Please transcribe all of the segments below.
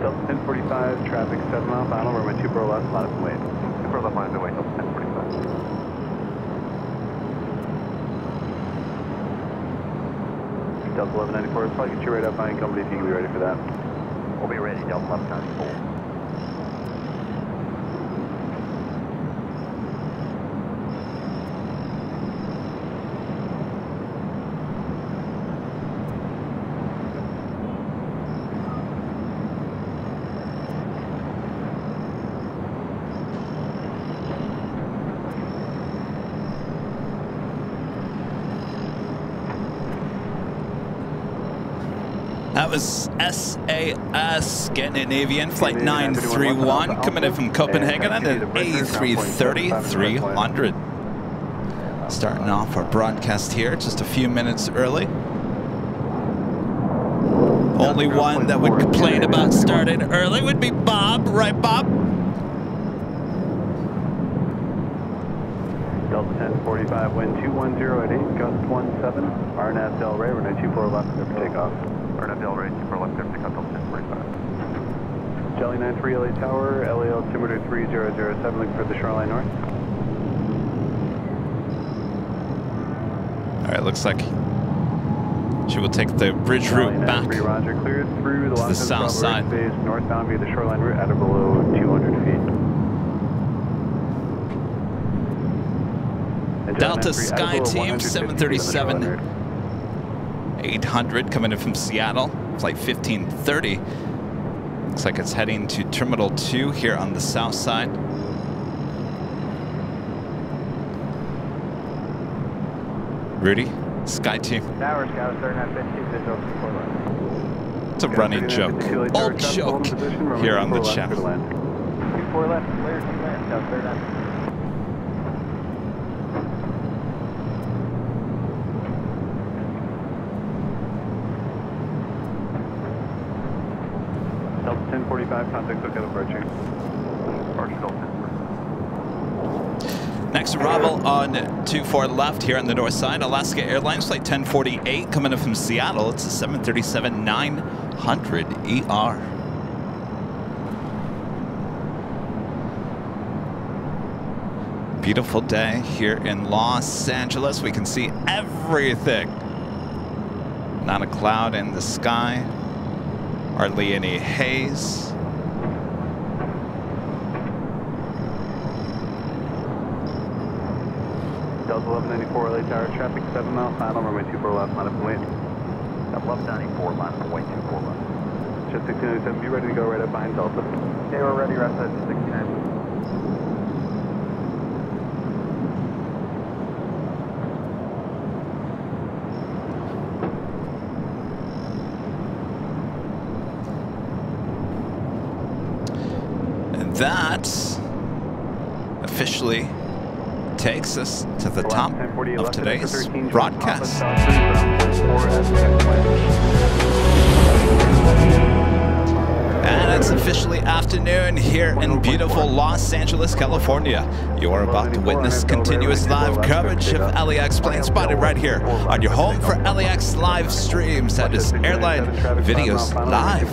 Delta 1045, traffic 7 mile final, runway 24 left, line up and wait. 24 left, line up and wait, Delta 1045. Delta 1194, probably get you right up behind company if you can be ready for that. We'll be ready, Delta 1194. That was SAS getting an avian flight 931 coming in from Copenhagen on an A330-300. Starting off our broadcast here just a few minutes early. Only one that would complain about starting early would be Bob, right Bob? Delta 1045, wind 210 at 8, gust 17, RNAV Del Rey, runway 24 left, clear for takeoff. RNAV Del Rey, 24 left, clear for takeoff, Delta 1045. Jelly 93 LA Tower, LA altimeter 3007, looking for the shoreline north. Alright, looks like she will take the bridge route back Roger, cleared through to the south side. Space, northbound via the shoreline route at or below 200 feet. Delta Sky Team 737 800 coming in from Seattle, flight 1530. Looks like it's heading to Terminal 2 here on the south side. Rudy, Sky Team. Tower Scout, starting at 15, visual 4 left. It's a running joke, old joke here on the channel. 4 left, clear, 2 land, Scout, clear down. Delta 1045, contact lookout approaching. Archer Delta 10. Next arrival on 24 left here on the north side, Alaska Airlines flight 1048 coming in from Seattle. It's a 737-900 ER. Beautiful day here in Los Angeles. We can see everything. Not a cloud in the sky. Hardly any haze. Delta 1194 LA Tower, traffic 7 mile final, runway 24 left, line up and wait. Delta 1194, line up and wait, 24 left. Just 1697, be ready to go right up behind Delta. Okay, we're ready, rest at 69. That officially takes us to the top of today's broadcast. And it's officially afternoon here in beautiful Los Angeles, California. You are about to witness continuous live coverage of LAX Plane Spotted right here on your home for LAX live streams. That is Airline Videos Live.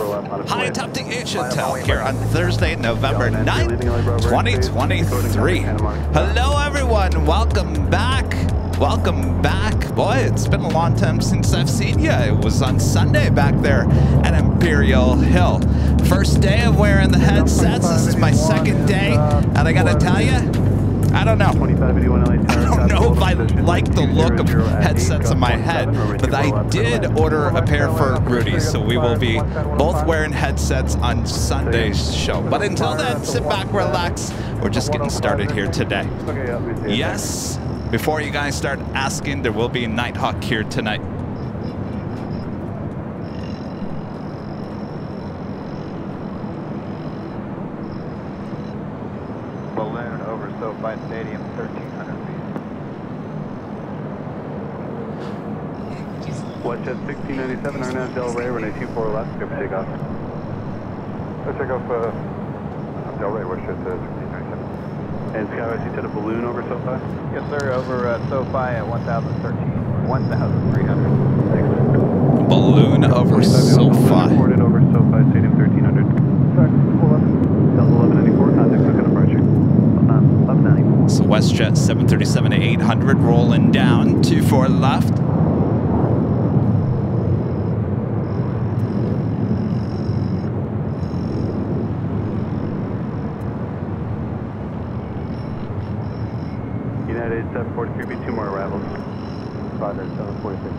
High atop the Asia Hotel here on Thursday, November 9th, 2023. Hello, everyone. Welcome back. Welcome back. Boy, it's been a long time since I've seen you. It was on Sunday back there at Imperial Hill. First day of wearing the headsets. This is my second day. And I gotta tell you, I don't know. I don't know if I like the look of headsets on my head, but I did order a pair for Rudy, so we will be both wearing headsets on Sunday's show. But until then, sit back, relax. We're just getting started here today. Yes, before you guys start asking, there will be Nighthawk here tonight. Balloon over SoFi Stadium, 1,300 feet. WestJet 1697, RNAV Del Rey, runway 24 left, clear for takeoff. Let's take off Del Rey, WestJet 1697. And Skywise, you said a balloon over SoFi? Yes, sir, over SoFi at 1,013, 1,300. Balloon over SoFi. Reported over SoFi Stadium 1300. 800 rolling down, 24 left. United 743, be 2 more arrivals. Roger, 746.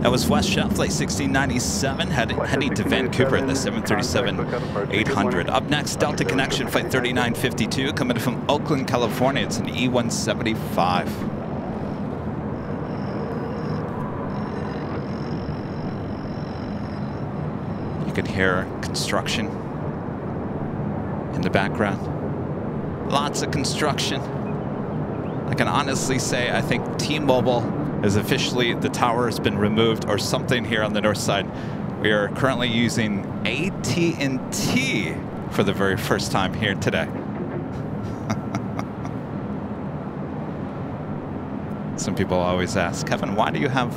That was WestJet Flight 1697 heading to Vancouver in the 737-800. Up next, Delta Connection Flight 3952 coming from Oakland, California. It's an E175. You can hear construction in the background. Lots of construction. I can honestly say I think T-Mobile is officially, the tower has been removed or something here on the north side. We are currently using AT&T for the very first time here today. Some people always ask, Kevin, why do you have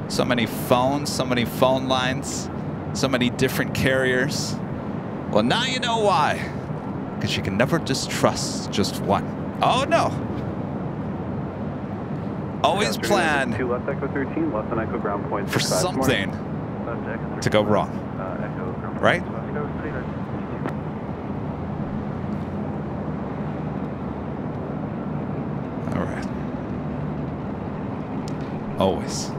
so many phones, so many phone lines, so many different carriers? Well, now you know why. Because you can never just trust just one. Oh, no. Always plan for something to go wrong, right? All right. Always.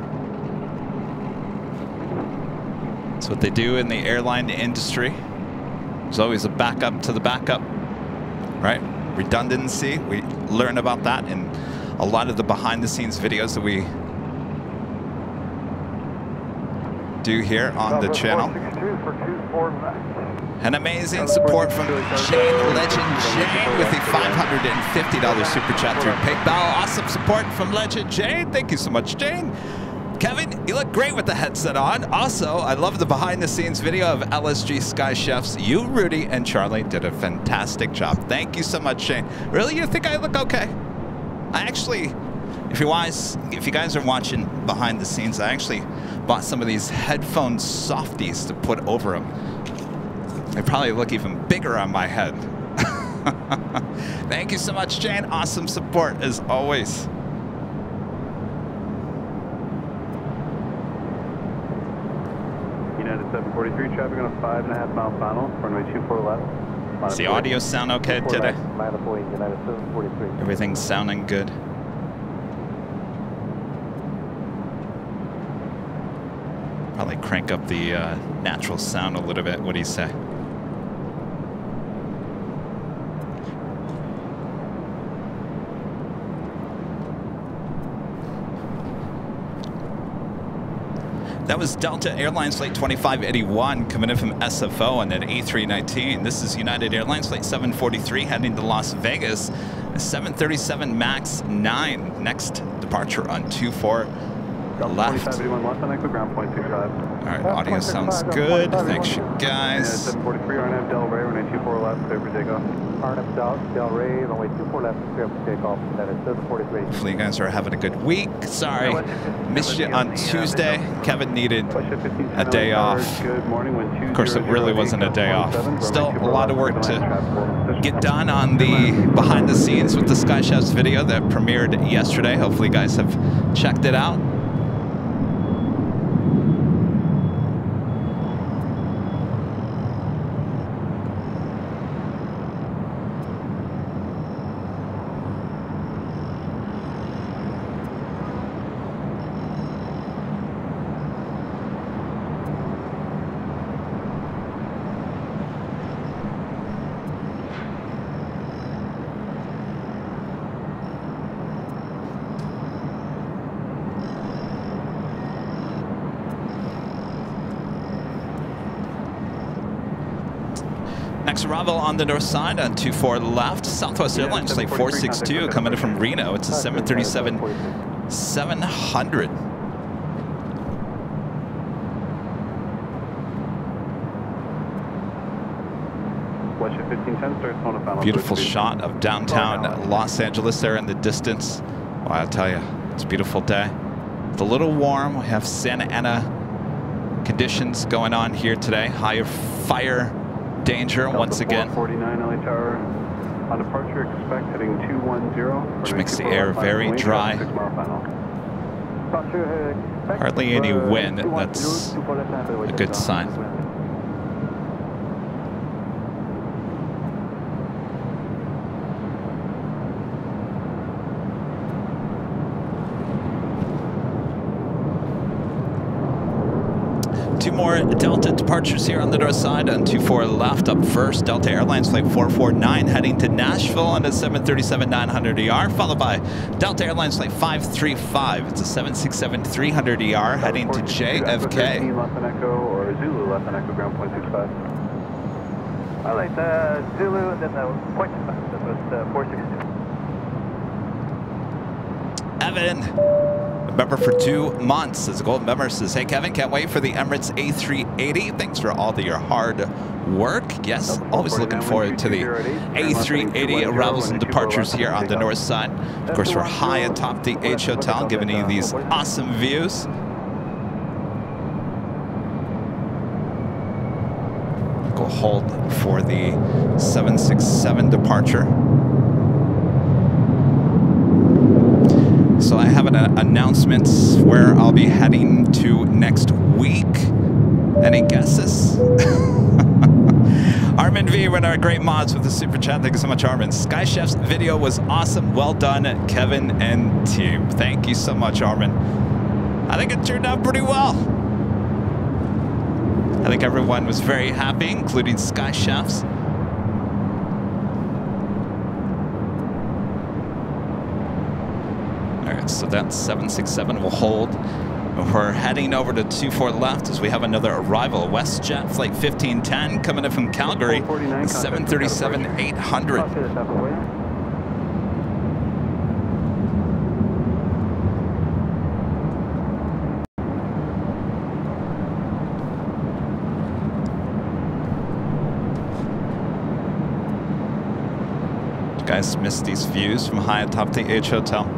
That's what they do in the airline industry. There's always a backup to the backup, right? Redundancy, we learn about that in a lot of the behind-the-scenes videos that we do here on the channel. An amazing support from Jane, Legend Jane, with a $550 super chat through PayPal. Awesome support from Legend Jane. Thank you so much, Jane. Kevin, you look great with the headset on. Also, I love the behind-the-scenes video of LSG Sky Chefs. You, Rudy, and Charlie did a fantastic job. Thank you so much, Shane. Really, you think I look okay? I actually, if you guys are watching behind the scenes, I actually bought some of these headphone softies to put over them. They probably look even bigger on my head. Thank you so much, Jane. Awesome support as always. United 743, traffic on a 5.5 mile final, runway 24 left. Does the audio sound okay today? Everything's sounding good. Probably crank up the natural sound a little bit. What do you say? That was Delta Airlines Flight 2581 coming in from SFO on that A319. This is United Airlines Flight 743 heading to Las Vegas. 737 MAX 9. Next departure on 24 left. All right, audio sounds good. Thanks, you guys. 743 RNF Del Rey, runway 24 left, clear for takeoff. RNF South Del Rey, runway 24 left, clear for takeoff. United 743. Hopefully you guys are having a good week. Sorry, missed you on Tuesday. Kevin needed a day off. Of course, it really wasn't a day off. Still a lot of work to get done on the behind the scenes with the Sky Chefs video that premiered yesterday. Hopefully you guys have checked it out. Next arrival on the north side on 24 left, Southwest Airlines Flight 462 coming in from Reno. It's a 737-700. Beautiful shot of downtown Los Angeles there in the distance. Well, I'll tell you, it's a beautiful day. It's a little warm. We have Santa Ana conditions going on here today. Higher fire danger once again. 49 LA Tower. On departure, expect heading 210. Which makes the air very dry. 6 mile final. Hardly any wind. That's a good sign. Two more Delta departures here on the north side on 24 left. Up first, Delta Airlines flight 449 heading to Nashville on a 737-900ER, followed by Delta Airlines flight 535. It's a 767-300ER heading to JFK. Left than Echo or Zulu left than Echo ground 0.65. I like the Zulu and then the 0.65. That was 462. Evan, a member for 2 months, as a gold member, says, hey Kevin, can't wait for the Emirates A380. Thanks for all your hard work. Yes, always looking forward to the A380 arrivals and departures here on the north side. Of course, we're high atop the H Hotel, giving you these awesome views. Go hold for the 767 departure. So I have an announcement where I'll be heading to next week. Any guesses? Armin V with our great mods with the super chat. Thank you so much, Armin. Sky Chef's video was awesome. Well done, Kevin and team. Thank you so much, Armin. I think it turned out pretty well. I think everyone was very happy, including Sky Chefs. So that 767 will hold. We're heading over to 24 left as we have another arrival. WestJet flight 1510 coming in from Calgary, 737-800. You guys missed these views from high atop the H Hotel.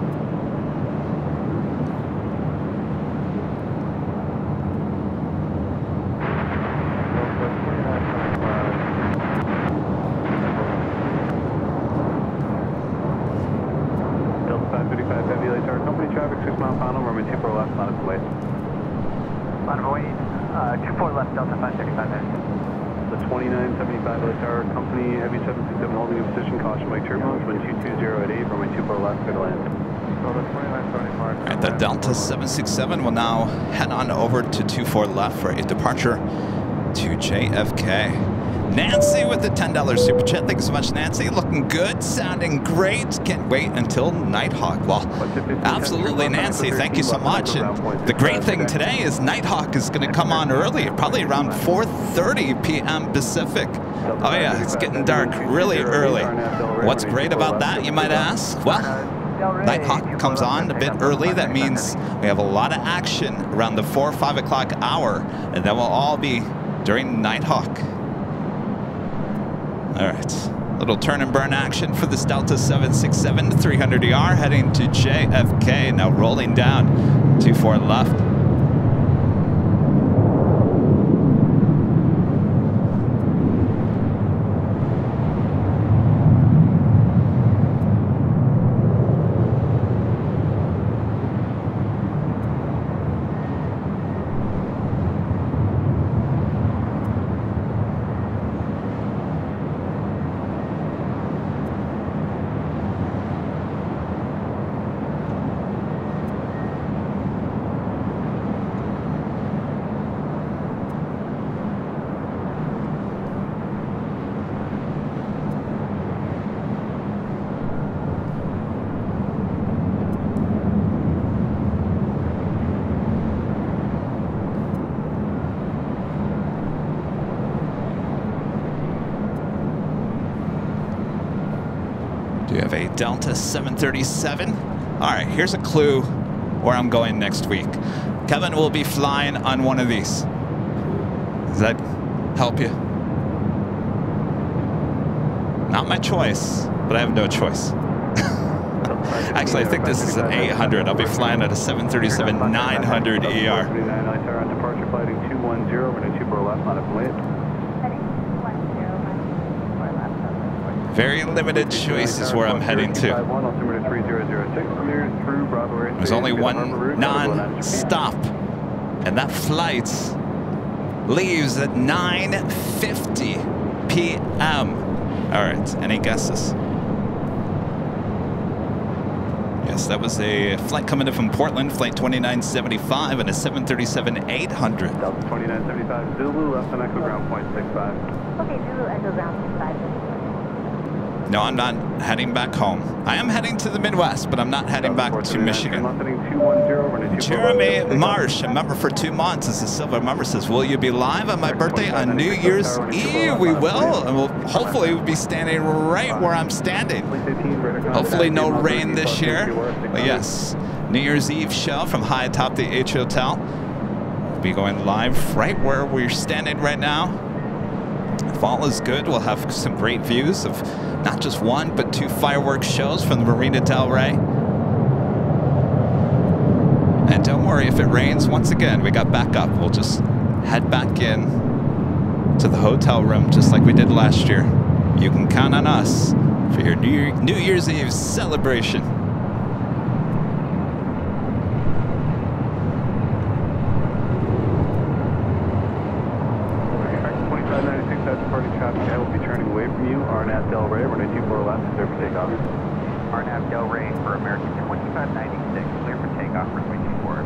The Delta 767 will now head on over to 24 left for a departure to JFK. Nancy with the $10 super chat. Thank you so much, Nancy. Looking good, sounding great. Can't wait until Nighthawk. Well, absolutely, Nancy. Thank you so much. And the great thing today is Nighthawk is going to come on early, probably around 4:30 p.m. Pacific. Oh yeah, it's getting dark really early. What's great about that, you might ask? Well, Nighthawk comes on a bit early. That means we have a lot of action around the 4 or 5 o'clock hour, and that will all be during Nighthawk. All right, little turn and burn action for this Delta 767-300ER heading to JFK. Now rolling down 24 left. Do you have a Delta 737? All right, here's a clue where I'm going next week. Kevin will be flying on one of these. Does that help you? Not my choice, but I have no choice. Actually, I think this is an 800. I'll be flying at a 737-900 ER. Departure flighting 210, runway 24 left, line up late. Very limited choices where I'm heading to. There's only one non-stop, and that flight leaves at 9:50 p.m. All right, any guesses? Yes, that was a flight coming in from Portland, flight 2975 and a 737-800. Delta 2975, Zulu, left on Echo Ground, point 65. Okay, Zulu, Echo Ground, 65. No, I'm not heading back home. I am heading to the Midwest, but I'm not heading back to Michigan. Jeremy Marsh, a member for 2 months, is a silver member, says, will you be live on my birthday on New Year's Eve? We will, and we'll hopefully be standing right where I'm standing. Hopefully no rain this year. But yes, New Year's Eve show from high atop the H Hotel. We'll be going live right where we're standing right now. If all is good, we'll have some great views of not just one, but 2 fireworks shows from the Marina Del Rey. And don't worry if it rains. Once again, we got backup. We'll just head back in to the hotel room just like we did last year. You can count on us for your New Year's Eve celebration. Traffic will be turning away from you. Arnett Del Rey, runway 24 left, clear for takeoff. Arnett Del Rey for American 2596, clear for takeoff, runway 24.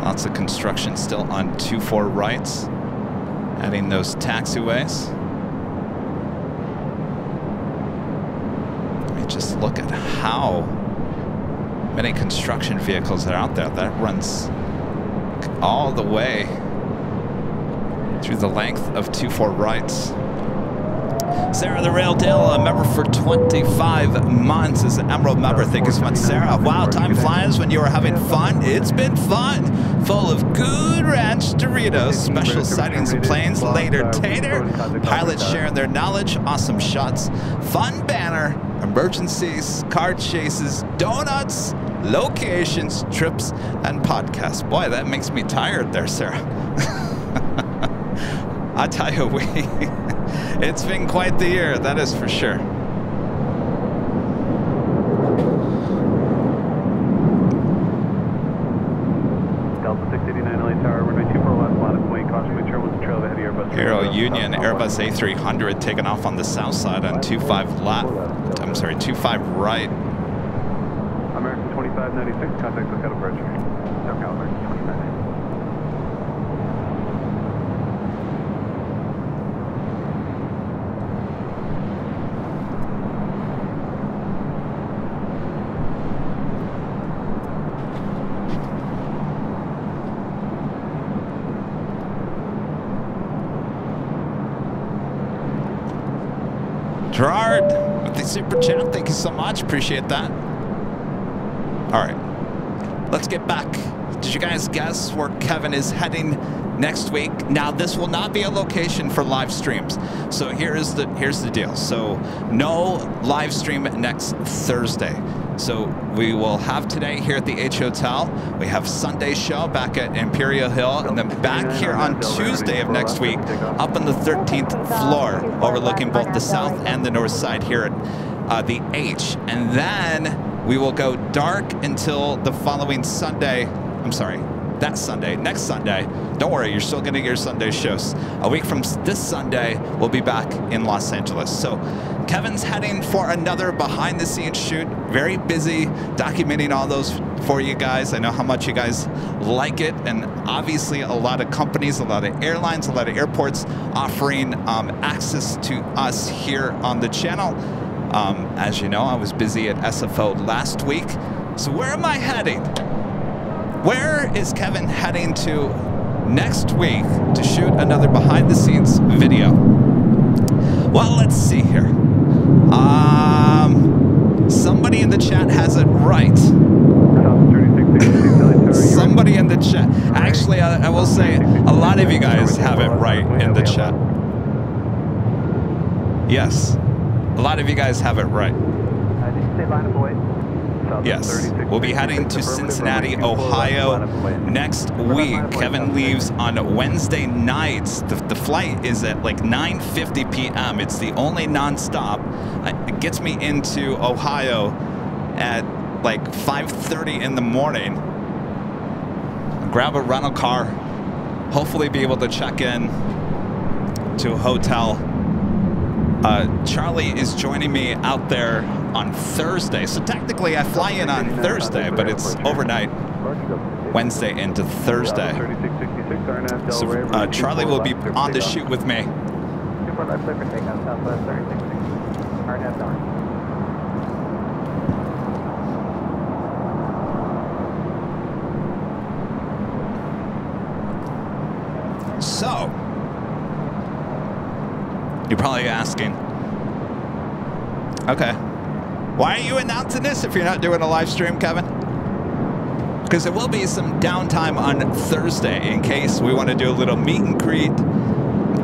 Lots of construction still on 24 rights, adding those taxiways. Let me just look at how many construction vehicles are out there. That runs all the way through the length of 24 rights. Sarah the Rail Deal, a member for 25 months, is an Emerald member. Thank you so much, Sarah. Wow, time flies when you are having fun. It's been fun. Full of good ranch Doritos, special sightings of planes, later tater, pilots sharing their knowledge, awesome shots, fun banner, emergencies, car chases, donuts, locations, trips, and podcasts. Boy, that makes me tired there, Sarah. I tell you, it's been quite the year, that is for sure. Delta 689 LA Tower, runway 24 left, line of point, caution with trail ahead of Airbus. Aero Union Airbus A300 taking off on the south side on 25 left. I'm sorry, 25 right. American 2596, contact SoCal departure. SoCal American 2596. Gerard with the super chat, thank you so much, appreciate that. All right, let's get back. Did you guys guess where Kevin is heading next week? Now, this will not be a location for live streams. So here's the deal. So no live stream next Thursday. So we will have today here at the H Hotel. We have Sunday show back at Imperial Hill, and then back here on Tuesday of next week up on the 13th floor, overlooking both the south and the north side here at the H. And then we will go dark until the following Sunday. I'm sorry, that Sunday, next Sunday. Don't worry, you're still getting your Sunday shows. A week from this Sunday, we'll be back in Los Angeles. So Kevin's heading for another behind-the-scenes shoot. Very busy documenting all those for you guys. I know how much you guys like it, and obviously a lot of companies, a lot of airlines, a lot of airports offering access to us here on the channel. As you know, I was busy at SFO last week. So where am I heading? Where is Kevin heading to next week to shoot another behind-the-scenes video? Well, let's see here. Somebody in the chat has it right. Somebody in the chat. Actually, I will say a lot of you guys have it right in the chat. Yes, a lot of you guys have it right. Yes, we'll be heading to Cincinnati, Ohio next week. Kevin leaves on Wednesday nights. The flight is at like 9:50 p.m. It's the only nonstop. It gets me into Ohio at like 5:30 in the morning. Grab a rental car, hopefully be able to check in to a hotel. Charlie is joining me out there on Thursday. So technically I fly in on Thursday, but it's overnight Wednesday into Thursday. So Charlie will be on the shoot with me. So, you're probably asking, okay, why are you announcing this if you're not doing a live stream, Kevin? Because there will be some downtime on Thursday in case we want to do a little meet and greet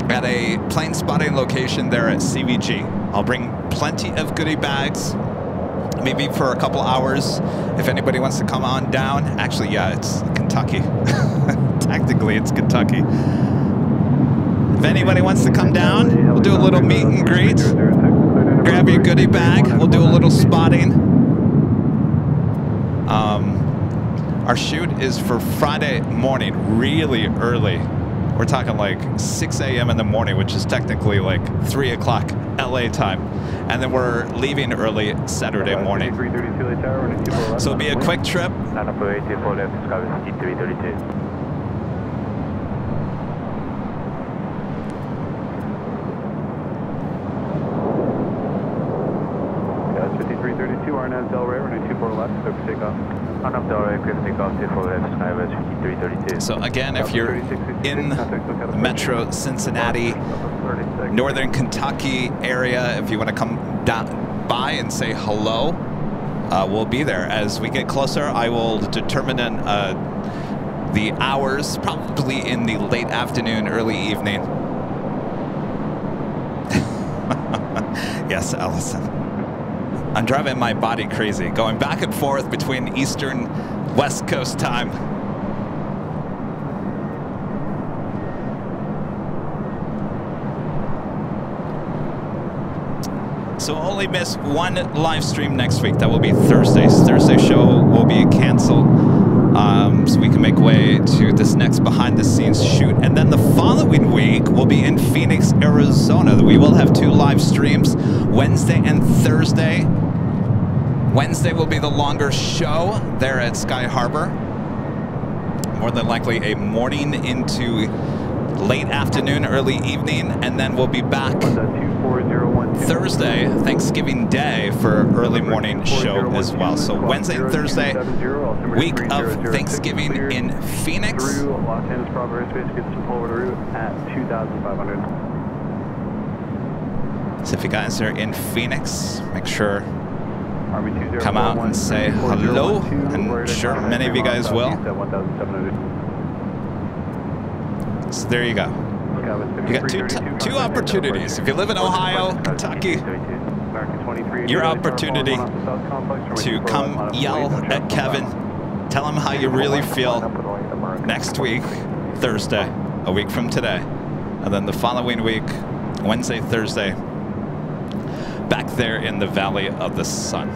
at a plane spotting location there at CVG. I'll bring plenty of goodie bags, maybe for a couple hours if anybody wants to come on down. Actually, yeah, it's Kentucky. Technically, it's Kentucky. If anybody wants to come down, we'll do a little meet and greet. Grab your goodie bag. We'll do a little spotting. Our shoot is for Friday morning, really early. We're talking like 6 a.m. in the morning, which is technically like 3 o'clock LA time. And then we're leaving early Saturday morning. So it'll be a quick trip. So again, if you're in Metro Cincinnati, Northern Kentucky area, if you want to come down by and say hello, we'll be there. As we get closer, I will determine the hours, probably in the late afternoon, early evening. Yes, Allison. I'm driving my body crazy, going back and forth between Eastern, West Coast time. So only miss one live stream next week. That will be Thursday's. Thursday show will be canceled. So we can make way to this next behind the scenes shoot. And then the following week we'll be in Phoenix, Arizona. We will have 2 live streams, Wednesday and Thursday. Wednesday will be the longer show there at Sky Harbor. More than likely a morning into late afternoon, early evening, and then we'll be back Thursday, Thanksgiving Day, for early morning show as well. So Wednesday and Thursday, week of Thanksgiving in Phoenix. Los Angeles proper airspace, get some forward route at 2,500. So if you guys are in Phoenix, make sure come out and say hello. I'm sure many of you guys will. So there you go. You got two opportunities. If you live in Ohio, Kentucky, your opportunity to come yell at Kevin, tell him how you really feel next week, Thursday, a week from today. And then the following week, Wednesday, Thursday, back there in the Valley of the Sun.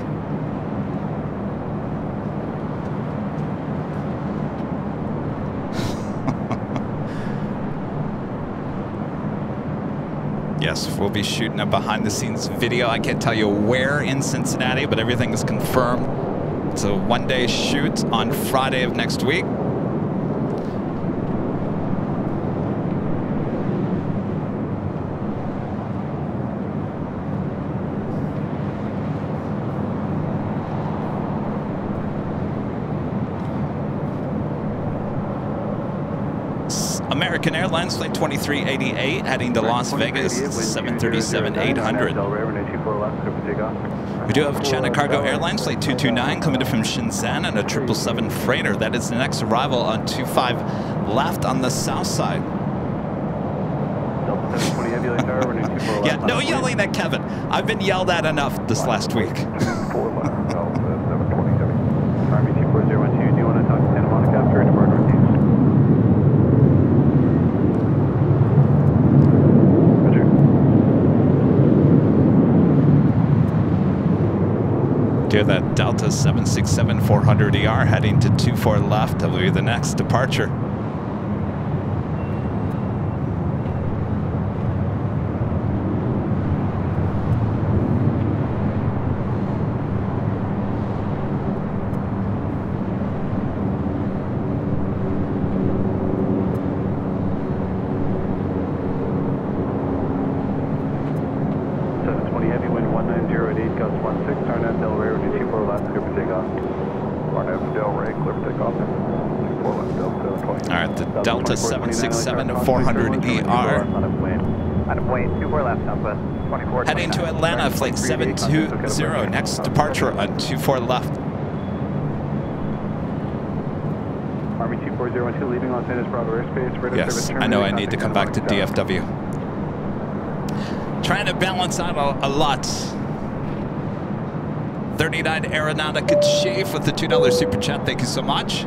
Yes, we'll be shooting a behind-the-scenes video. I can't tell you where in Cincinnati, but everything is confirmed. It's a one-day shoot on Friday of next week. American Airlines Flight 2388 heading to Las Vegas, 737-800. We do have China Cargo Airlines Flight 229 coming in from Shenzhen and a 777 freighter. That is the next arrival on 25 left on the south side. Heavy LA Tower, runway 24 left. Yeah, no yelling at Kevin. I've been yelled at enough this last week. 4 left, Delta 727. Army 24012, do you want to talk to Santa Monica after depart northeast? Dear that Delta 767-400ER heading to 24 left. That will be the next departure. Delta 767-400ER. Heading to Atlanta, flight 720, next departure on 24 left. Army 24012 leaving Los Angeles Bravo airspace. Yes, I know I need to come back to DFW. Trying to balance out a lot. 39 Aeronautica Chief with the $2 super chat. Thank you so much.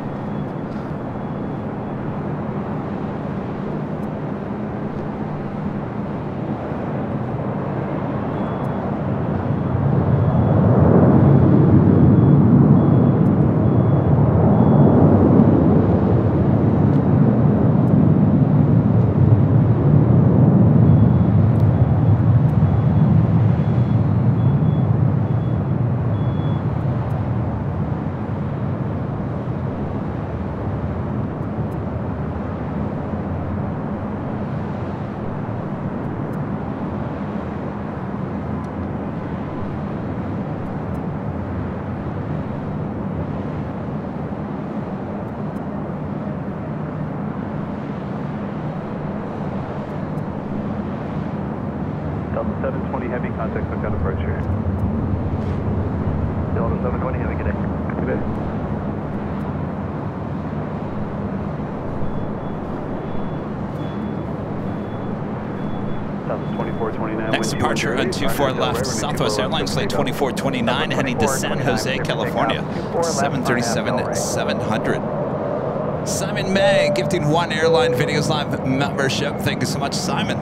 Next departure on 24 left, Southwest Airlines flight 2429 heading to San Jose, California, 737-700. Simon May gifting 1 Airline Videos Live membership. Thank you so much, Simon.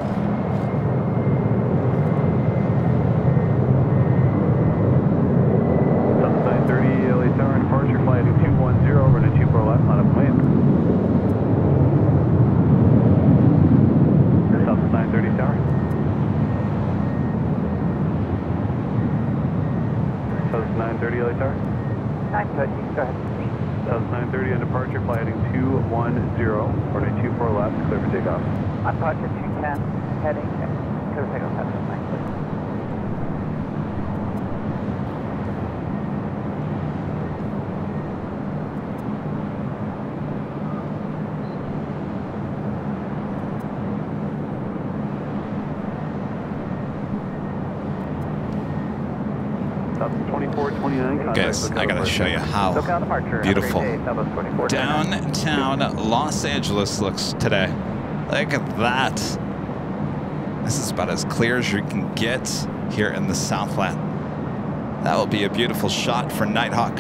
Guys, I gotta show you how beautiful downtown Los Angeles looks today. Look at that. This is about as clear as you can get here in the Southland. That will be a beautiful shot for Nighthawk.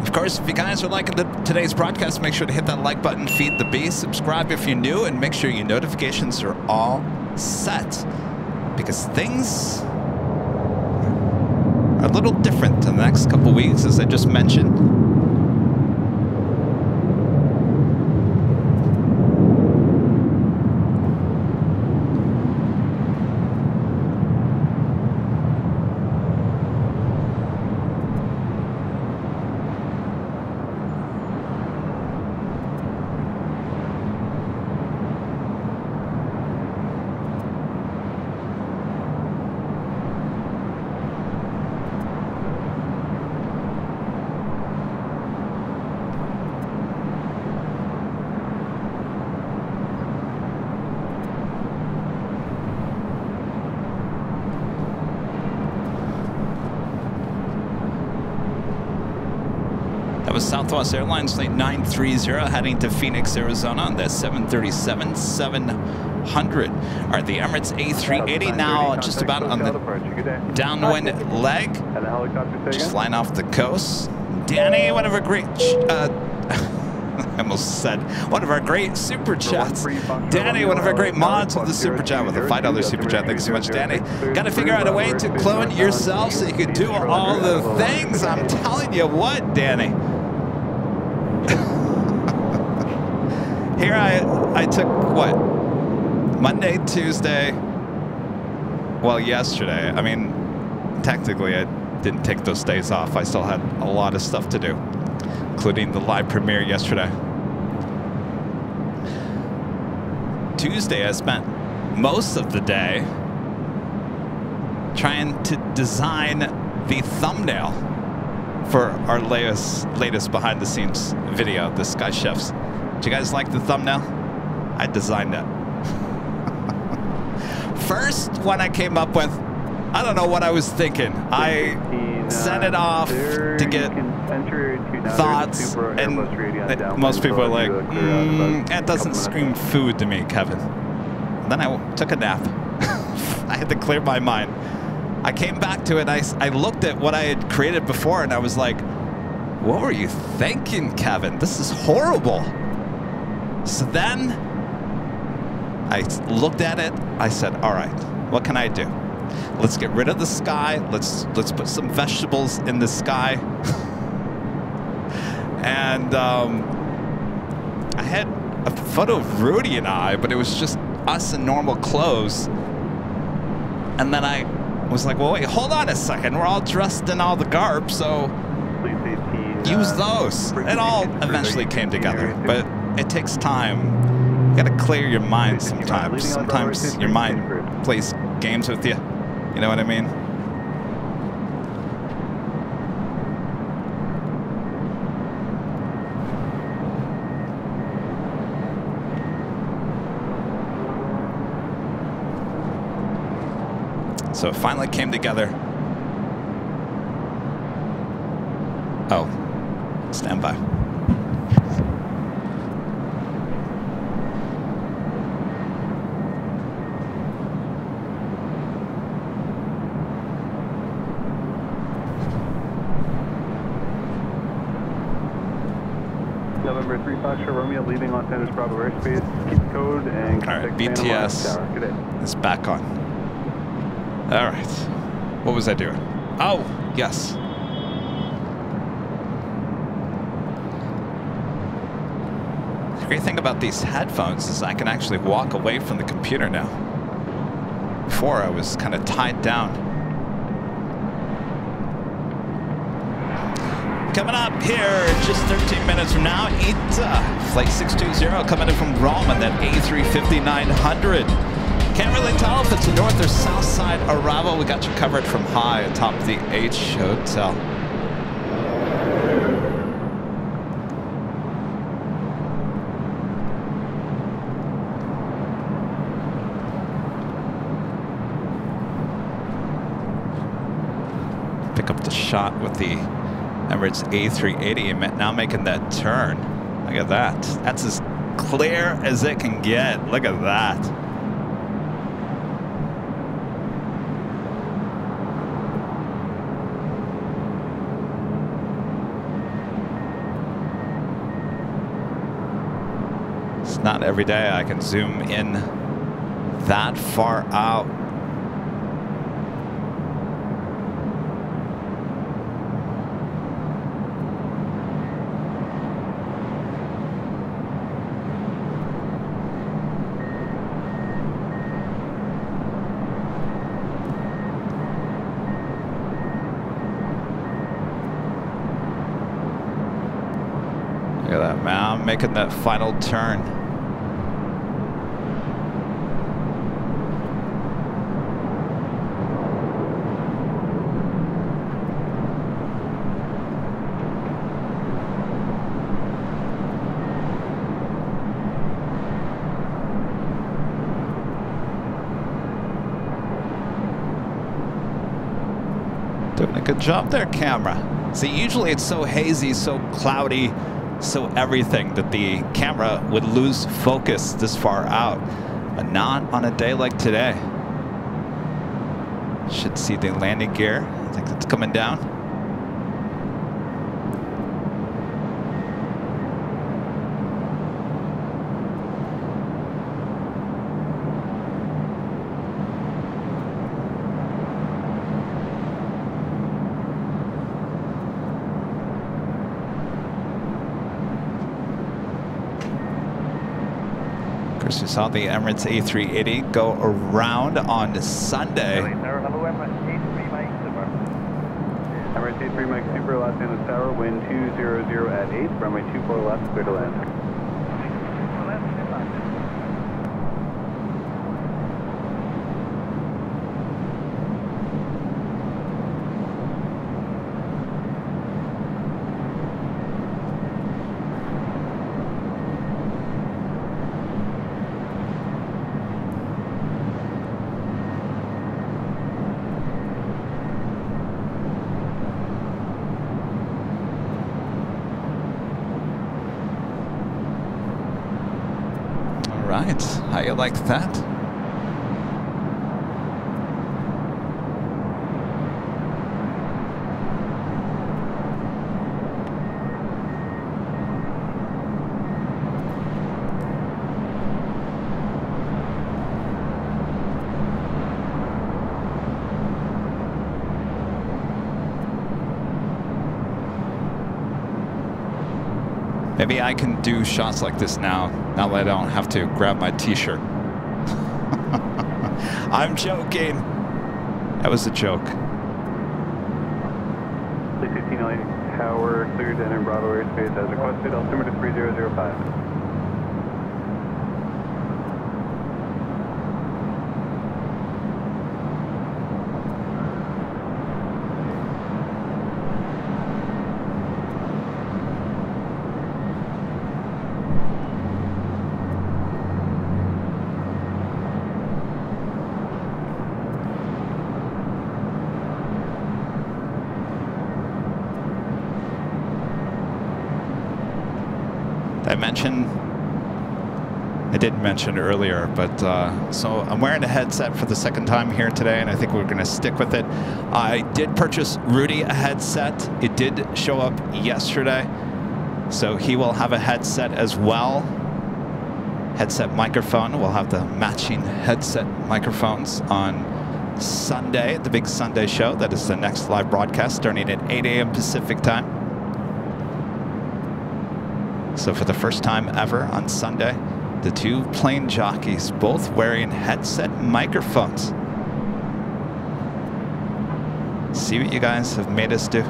Of course, if you guys are liking today's broadcast, make sure to hit that like button, feed the beast, subscribe if you're new, and make sure your notifications are all set. Because things are a little different in the next couple weeks, as I just mentioned. That was Southwest Airlines flight 930 heading to Phoenix, Arizona on the 737-700. All right, the Emirates A380 now just about on the downwind leg. Just flying off the coast. Danny, one of our great, I almost said, one of our great super chats. Danny, one of our great mods with the super chat with a $5 super chat. Thanks so much, Danny. Got to figure out a way to clone yourself so you can do all the things. I'm telling you what, Danny. Here I took, what, Monday, Tuesday, well, yesterday. I mean, technically I didn't take those days off. I still had a lot of stuff to do, including the live premiere yesterday. Tuesday, I spent most of the day trying to design the thumbnail for our latest behind-the-scenes video, the Sky Chefs. Did you guys like the thumbnail? I designed it. First one I came up with, I don't know what I was thinking. I sent it off to get thoughts, and most people are like, that doesn't scream food to me, Kevin. And then I took a nap. I had to clear my mind. I came back to it, I looked at what I had created before, and I was like, what were you thinking, Kevin? This is horrible. So then I looked at it. I said, all right, what can I do? Let's get rid of the sky. Let's put some vegetables in the sky. And I had a photo of Rudy and I, but it was just us in normal clothes. And then I was like, well, wait, hold on a second. We're all dressed in all the garb, so use those. It all eventually came together, but it takes time. You gotta clear your mind sometimes. Sometimes your mind plays games with you. You know what I mean? So it finally came together. Oh, stand by. November 3 Foxtrot Romeo leaving Los Angeles Bravo airspace. Keep code and contact BTS is back on. All right. What was I doing? Oh, yes. The great thing about these headphones is I can actually walk away from the computer now. Before I was kind of tied down. Coming up here, just 13 minutes from now, Flight 620 coming in from Rome on that A350-900. Can't really tell if it's a north or south side arrival. We got you covered from high atop the H Hotel. Pick up the shot with the Emirates A380 now making that turn. Look at that. That's as clear as it can get. Look at that. It's not every day I can zoom in that far out. Look at that, man. I'm making that final turn. Doing a good job there, camera. See, usually it's so hazy, so cloudy, so everything that the camera would lose focus this far out, but not on a day like today. Should see the landing gear. I think it's coming down. Of course, we saw the Emirates A380 go around on Sunday. Emirates A3 Mike Super, Los Angeles Tower, wind 200 at 8, runway 24 left, clear to land. Right, how you like that? Maybe I can do shots like this now that I don't have to grab my t-shirt. I'm joking. That was a joke. 16 LA Tower, cleared to enter Bravo airspace as requested, altimeter 3005. I didn't mention earlier, but so I'm wearing a headset for the second time here today, and I think we're going to stick with it. I did purchase Rudy a headset. It did show up yesterday, so he will have a headset as well. Headset microphone. We'll have the matching headset microphones on Sunday, the big Sunday show. That is the next live broadcast starting at 8 a.m. Pacific time. So for the first time ever on Sunday, the two plane jockeys both wearing headset microphones. See what you guys have made us do.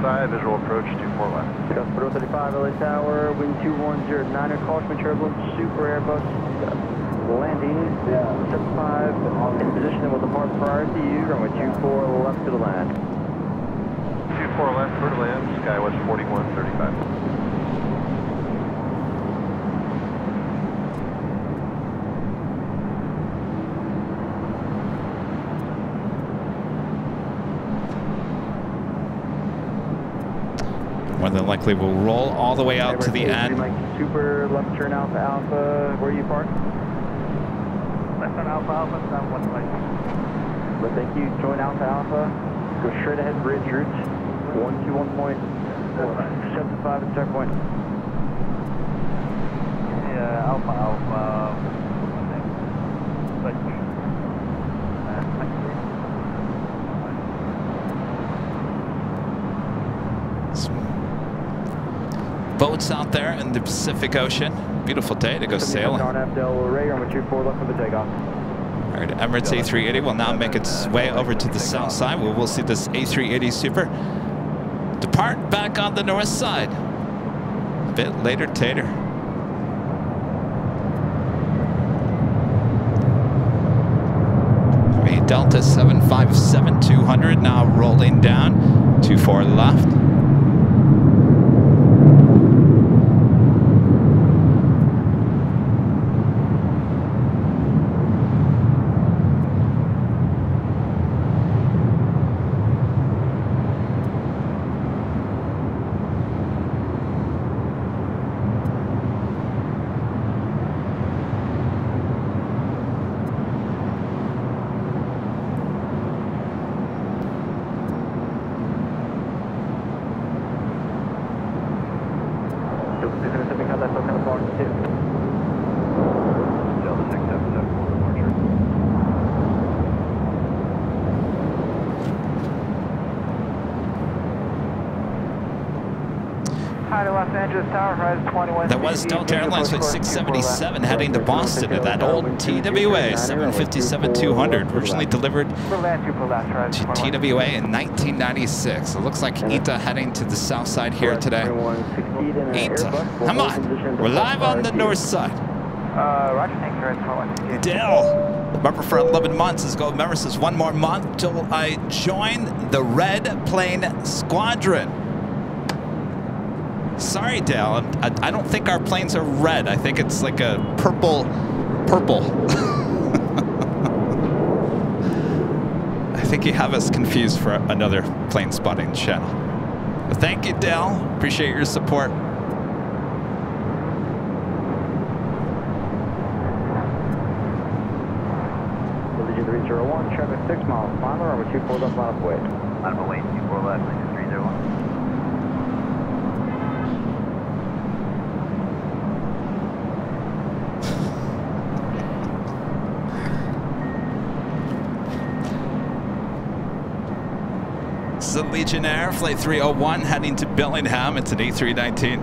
Visual approach 24 left. Customer 35 LA Tower, wind 2109, caution turbulence, Super Airbus, landing 75 in position and will depart prior to you, runway 24 left to the land. 24 left, clear to land, Skywest 4135. More than likely we'll roll all the way out to the end. Super left turn Alpha Alpha, where are you parked? Left turn Alpha Alpha, down 120. But thank you, join Alpha Alpha, go straight ahead bridge route, 121.75 at checkpoint. Alpha Alpha. Boats out there in the Pacific Ocean. Beautiful day to go sailing. RNF Del Rey, runway 24 left for the takeoff. All right, Emirates A380 will now make its way over to the south side. We will see this A380 Super depart back on the north side. A bit later, Tater. Delta 757-200 now rolling down, 24 left. That was Delta Airlines Flight 677 heading to Boston at that old TWA 757-200, originally delivered to TWA in 1996. It looks like ITA heading to the south side here today. ITA, come on, we're live on the north side. Roger, thank you. Dale, remember for 11 months, his gold member says 1 more month till I join the Red Plane Squadron. Sorry, Dale, I don't think our planes are red. I think it's like a purple. I think you have us confused for another plane spotting channel. But thank you, Dale. Appreciate your support. Legion 301, traffic 6 miles final, runway 24 left, line of way. Line of way, 24 left, Legion 301. This is a Legionnaire, Flight 301, heading to Bellingham. It's an A319.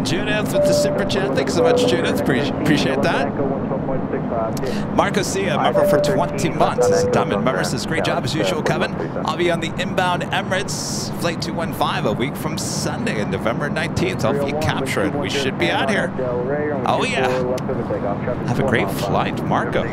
Judith with the super chat. Thanks so much, Judith. Appreciate that. Marco Cia, member for 20 months. As a Diamond member, says, great job as usual, Kevin. I'll be on the inbound Emirates Flight 215 a week from Sunday, November 19th. Hopefully capture it. We should be out here. Oh, yeah. Have a great flight, Marco.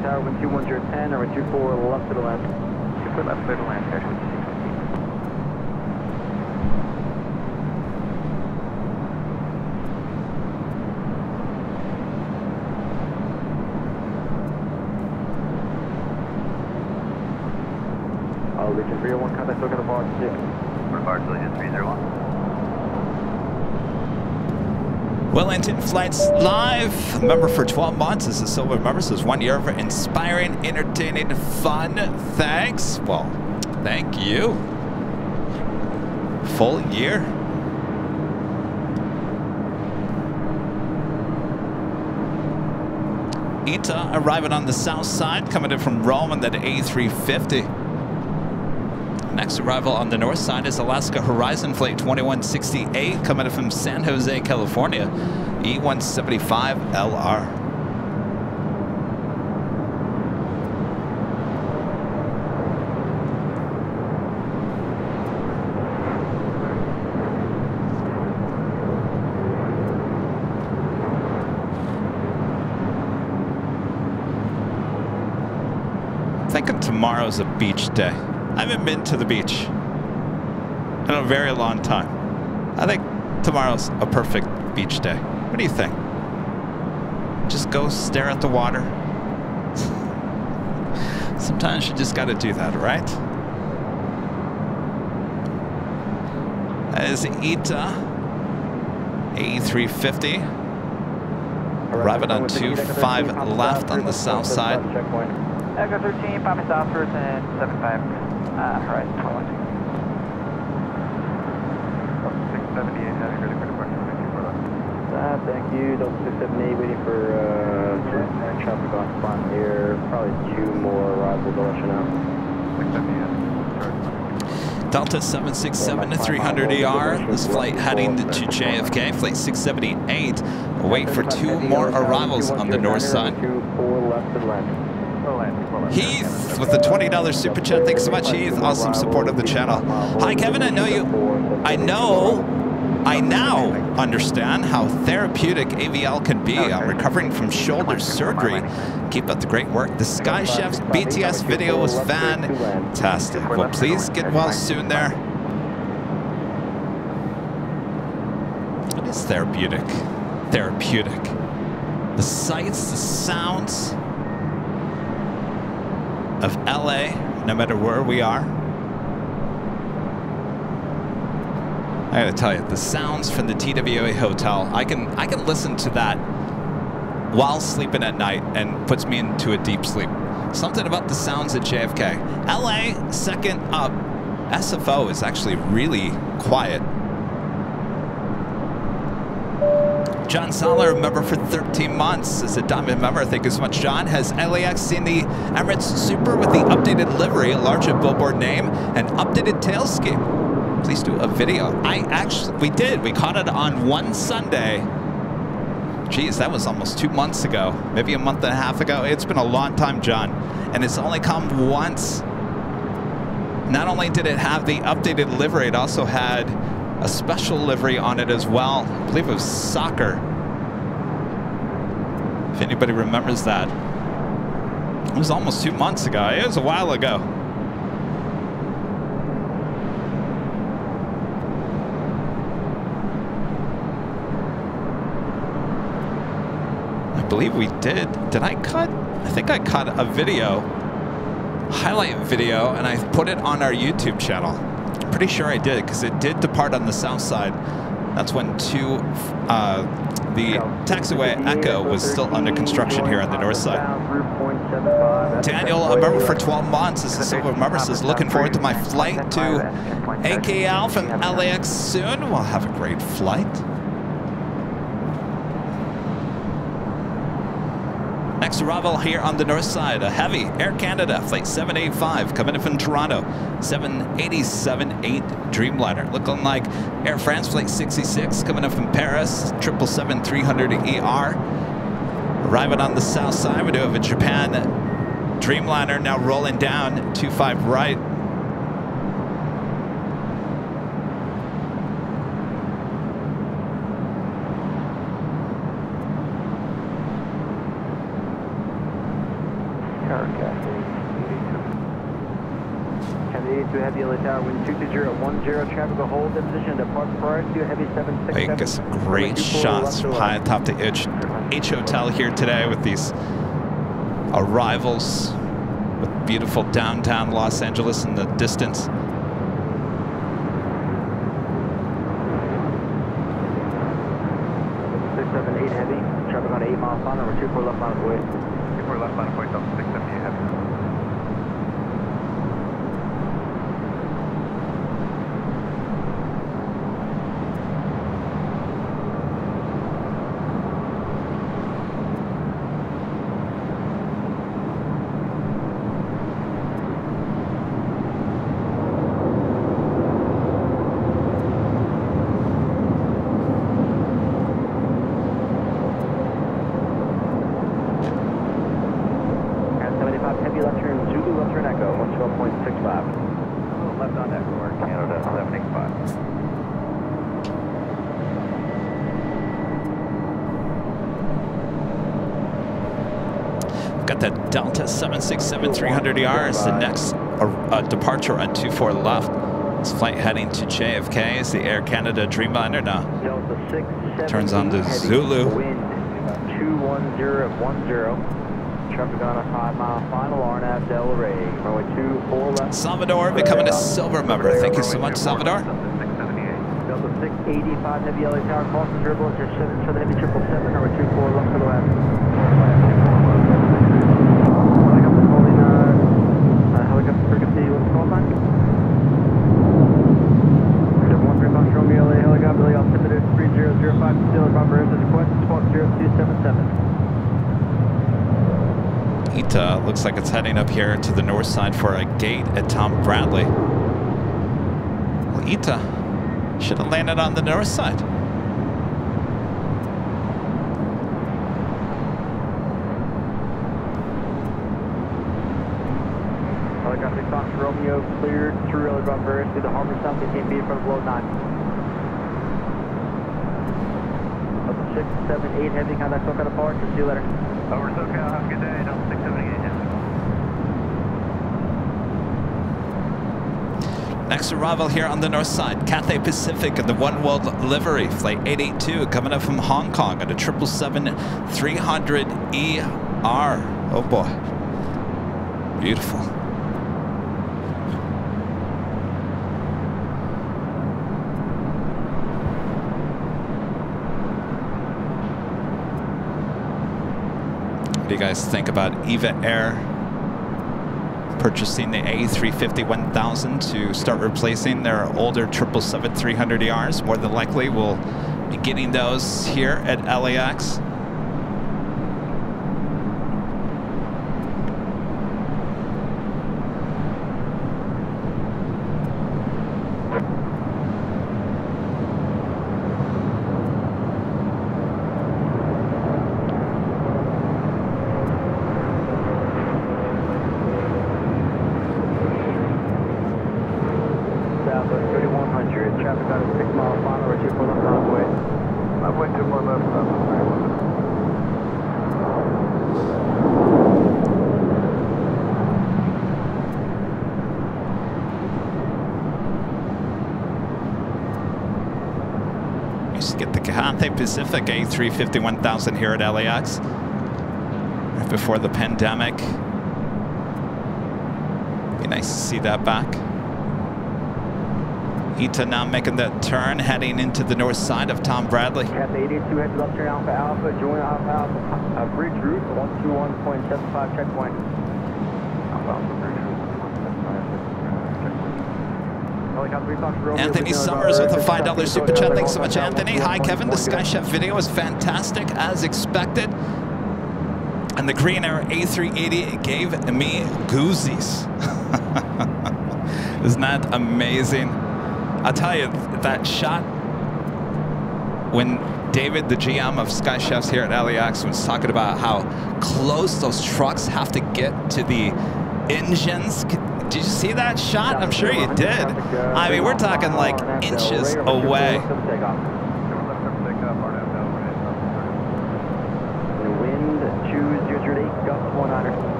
Tower, wind 210, or 24 left to the left. 24 left to the land, crash with 615. Legion 301, contact looking at barge 6. For barge Legion 301. Wellington Flights Live, member for 12 months. This is Silver member, says 1 year of inspiring, entertaining, fun. Thanks. Well, thank you. Full year. ITA arriving on the south side, coming in from Rome on that A350. Next arrival on the north side is Alaska Horizon Flight 2168, coming in from San Jose, California, E175LR. tomorrow's a beach day. I haven't been to the beach in a very long time. I think tomorrow's a perfect beach day. What do you think? Just go stare at the water. Sometimes you just got to do that, right? That is ETA A350. Arriving on 25 left on the south side. Echo 13, Papa Southwards and 75, horizon 21. 678, heavy ready for departure. Thank you, Delta 678, waiting for traffic on spot here. Probably 2 more arrivals, I'll let you know. 678, Delta 767 to 300 ER. This flight heading to JFK. Flight 678. Wait for 2 more arrivals on the north side. Heath with the $20 super chat. Thanks so much, Heath. Awesome support of the channel. Hi, Kevin. I now understand how therapeutic AVL can be. I'm recovering from shoulder surgery. Keep up the great work. The Sky Chef's BTS video was fantastic. Well, please get well soon there. It is therapeutic. Therapeutic. The sights, the sounds of LA, no matter where we are. I gotta tell you, the sounds from the TWA hotel, I can listen to that while sleeping at night and puts me into a deep sleep. Something about the sounds at JFK. LA, second up. SFO is actually really quiet. John Soller, member for 13 months, is a diamond member. Thank you so much, John. Has LAX seen the Emirates Super with the updated livery, a larger billboard name, and updated tail scheme? Please do a video. We did. We caught it on one Sunday. Geez, that was almost 2 months ago, maybe a month and a half ago. It's been a long time, John, and it's only come once. Not only did it have the updated livery, it also had a special livery on it as well. I believe it was soccer. If anybody remembers that. It was almost 2 months ago. It was a while ago. I believe we did. Did I cut? I think I cut a video, highlight video, and I put it on our YouTube channel. I'm pretty sure I did, because it did depart on the south side. That's when the taxiway Echo was still under construction here on the north side. Daniel, a member for 12 months, is a silver member, says, looking forward to my flight to AKL from LAX soon. We'll have a great flight. Next arrival here on the north side, a heavy Air Canada flight 785 coming in from Toronto, 787-8 Dreamliner. Looking like Air France flight 66 coming in from Paris, 777-300 ER. Arriving on the south side, we do have a Japan Dreamliner now rolling down 25 right. Heavy LA Tower, wind 22010, traffic will hold in position, depart prior to heavy 767. I get some great shots from high atop the H Hotel here today with these arrivals with beautiful downtown Los Angeles in the distance. 678 heavy, traffic on 8 miles on, number 24 left line of way. 24 left line of way, 678 heavy. Delta 767 300 ERs. The next departure on 24 left. This flight heading to JFK is the Air Canada Dreamliner now. Turns on to Zulu. Wind 210 at 10. Traffic on a 5-mile final, RNAV Del Rey. Runway 24 left. Salvador becoming a silver member. Thank you so much, Salvador. Delta 685 heavy LA tower, crossing turbulence, or 7 for the heavy 777, number 24 left for the left. Helicopter holding, helicopter frequency, what's the call sign? 713 Fox Romeo LA helicopter, altimeter 3005, still proper airs request, squawk 0277. ITA looks like it's heading up here to the north side for a gate at Tom Bradley. Well, ITA should have landed on the north side. Helicopter Fox Romeo cleared through early bumper through the harbor south, 15 feet in front of load 9. Up 6, 7, 8 heavy, contact SoCal departure, see you later. Over SoCal, have a good day, Delta 678 heavy. Next arrival here on the north side, Cathay Pacific in the One World livery, flight 882 coming up from Hong Kong at a 777-300ER. Oh boy, beautiful. What do you guys think about EVA Air purchasing the A350-1000 to start replacing their older 777-300ERs? More than likely, we'll be getting those here at LAX. Traffic on a 6-mile final, or 24 left on the way. Runway 24 left, Used to get the Cathay Pacific A350-1000 here at LAX right before the pandemic. Be nice to see that back. ITA now making that turn, heading into the north side of Tom Bradley. Cathay 82 heads left turn Alpha Alpha, join Alpha Alpha, bridge route 121.75 checkpoint. Alpha Alpha bridge route 121.75 checkpoint. Anthony Summers with a $5 super chat. Thanks so much, Anthony. Hi, Kevin. The Sky Chef video was fantastic as expected. And the Green Air A380 gave me goozies. Isn't that amazing? I'll tell you, that shot when David, the GM of Sky Chefs here at LAX, was talking about how close those trucks have to get to the engines. Did you see that shot? I'm sure you did. I mean, we're talking like inches away.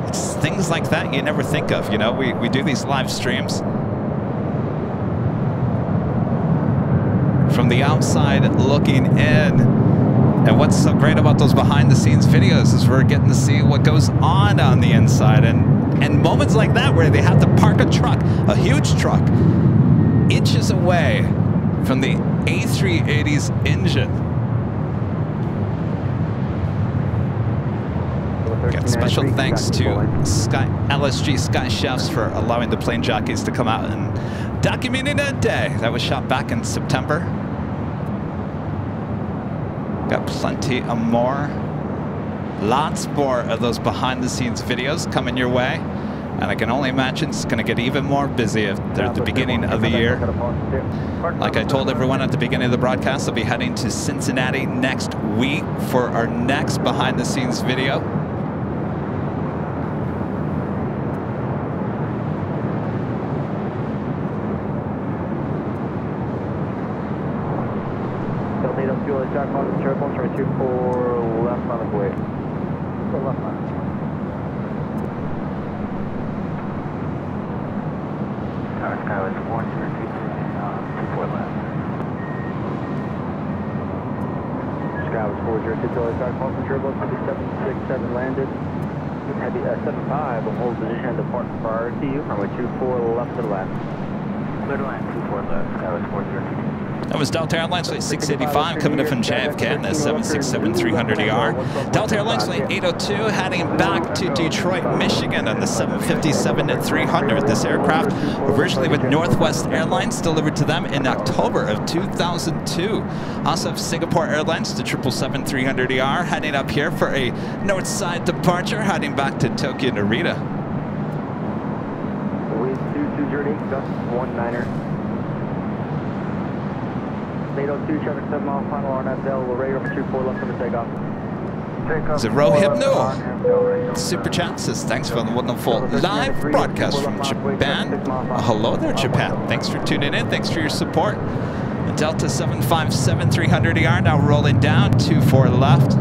It's things like that you never think of, you know? We do these live streams. From the outside looking in. And what's so great about those behind the scenes videos is we're getting to see what goes on the inside. And moments like that where they have to park a truck, a huge truck, inches away from the A380's engine. Again, special thanks to LSG Sky Chefs for allowing the plane jockeys to come out and documenting that day. That was shot back in September. Got plenty of more. Lots more of those behind the scenes videos coming your way. And I can only imagine it's going to get even more busy at the beginning of the year. Like I told everyone at the beginning of the broadcast, I'll be heading to Cincinnati next week for our next behind the scenes video. Skywest 4024 left. Skywest 4024 left. Call from turbo, 767 landed. Heavy 75 will hold position and depart prior to you. Runway 24 left to the left. Clear to land, 24 left. Skywest 4024. That was Delta Airlines Flight 685 coming in from JFK in the 767-300ER. Delta Airlines Flight 802 heading back to Detroit, Michigan on the 757-300. This aircraft originally with Northwest Airlines, delivered to them in October of 2002. Also have Singapore Airlines, the 777-300ER, heading up here for a north side departure, heading back to Tokyo Narita. Wind 2208, gust 19er. 802, traffic 7 mile, final RNFL, Laredo, 24 left for the takeoff. Zero Hypno. Super Chat says, thanks for the wonderful live broadcast from Japan. Hello there, Japan. Thanks for tuning in. Thanks for your support. Delta 757-300ER now rolling down, 24 left.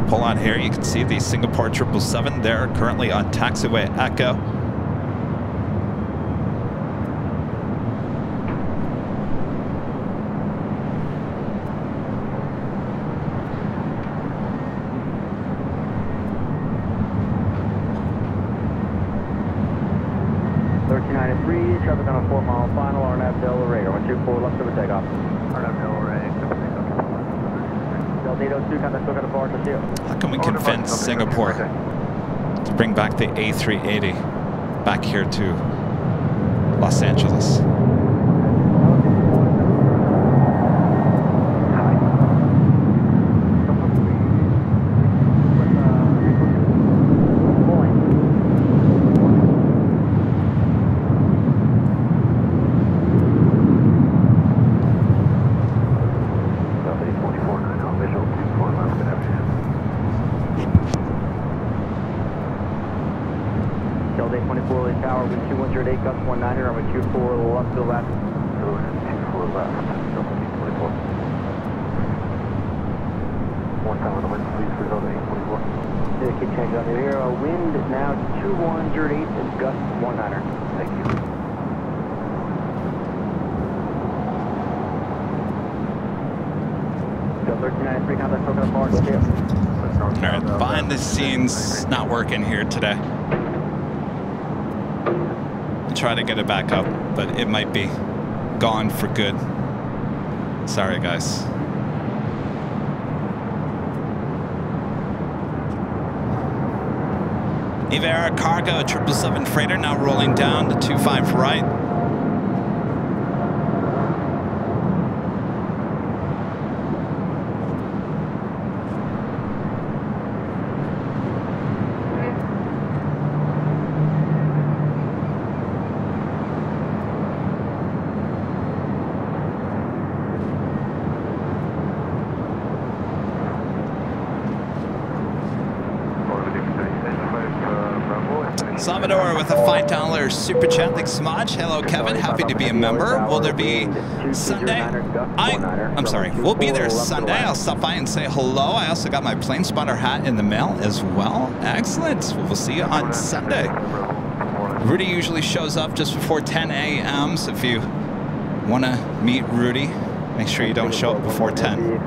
Pull on here, you can see the Singapore 777. They're currently on taxiway Echo. Traffic on a 4 mile final, RNAV Del Laredo, 124 left over takeoff. RNAV Del Laredo, Del 802, contact still got a bar to seal. How can we convince Singapore to bring back the A380 back here to Los Angeles? Alright, behind the scenes not working here today. I'll try to get it back up, but it might be gone for good. Sorry, guys. Eva Air Cargo 777 freighter now rolling down to 25 right. Salvador with a $5 super chat. Thanks so much. Hello, Kevin. Happy to be a member. Will there be Sunday? I'm sorry. We'll be there Sunday. I'll stop by and say hello. I also got my plane spotter hat in the mail as well. Excellent. We'll see you on Sunday. Rudy usually shows up just before 10 a.m. So if you want to meet Rudy, make sure you don't show up before 10.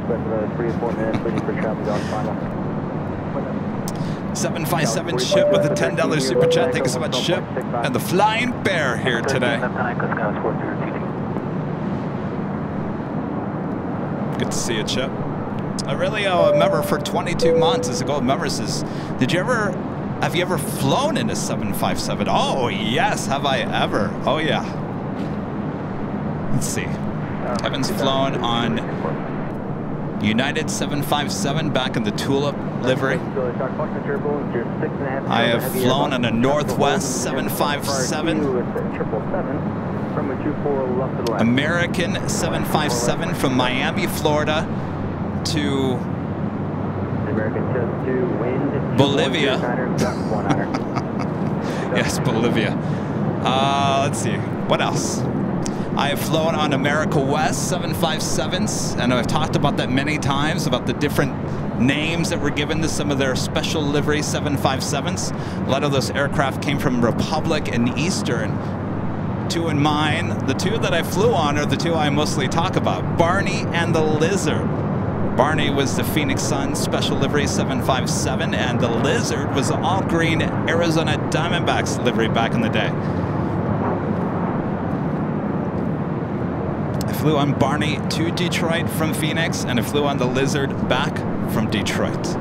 757 Ship with a $10 super chat. Thank you so much, Ship. And the Flying Bear here today. Good to see you, Chip. I really owe a member for 22 months as a gold member. Says, have you ever flown in a 757? Oh, yes, have I ever? Oh, yeah. Let's see. Kevin's flown on United 757 back in the Tulip livery. I have flown on a Northwest 757. American 757 from Miami, Florida to American 2 wind. Bolivia. 1 Yes, Bolivia. Let's see. What else? I have flown on America West 757s, and I've talked about that many times, about the different names that were given to some of their special livery 757s. A lot of those aircraft came from Republic and Eastern. Two in mine, the two that I flew on are the two I mostly talk about, Barney and the Lizard. Barney was the Phoenix Sun Special Livery 757, and the Lizard was the all-green Arizona Diamondbacks livery back in the day. I flew on Barney to Detroit from Phoenix, and I flew on the Lizard back from Detroit.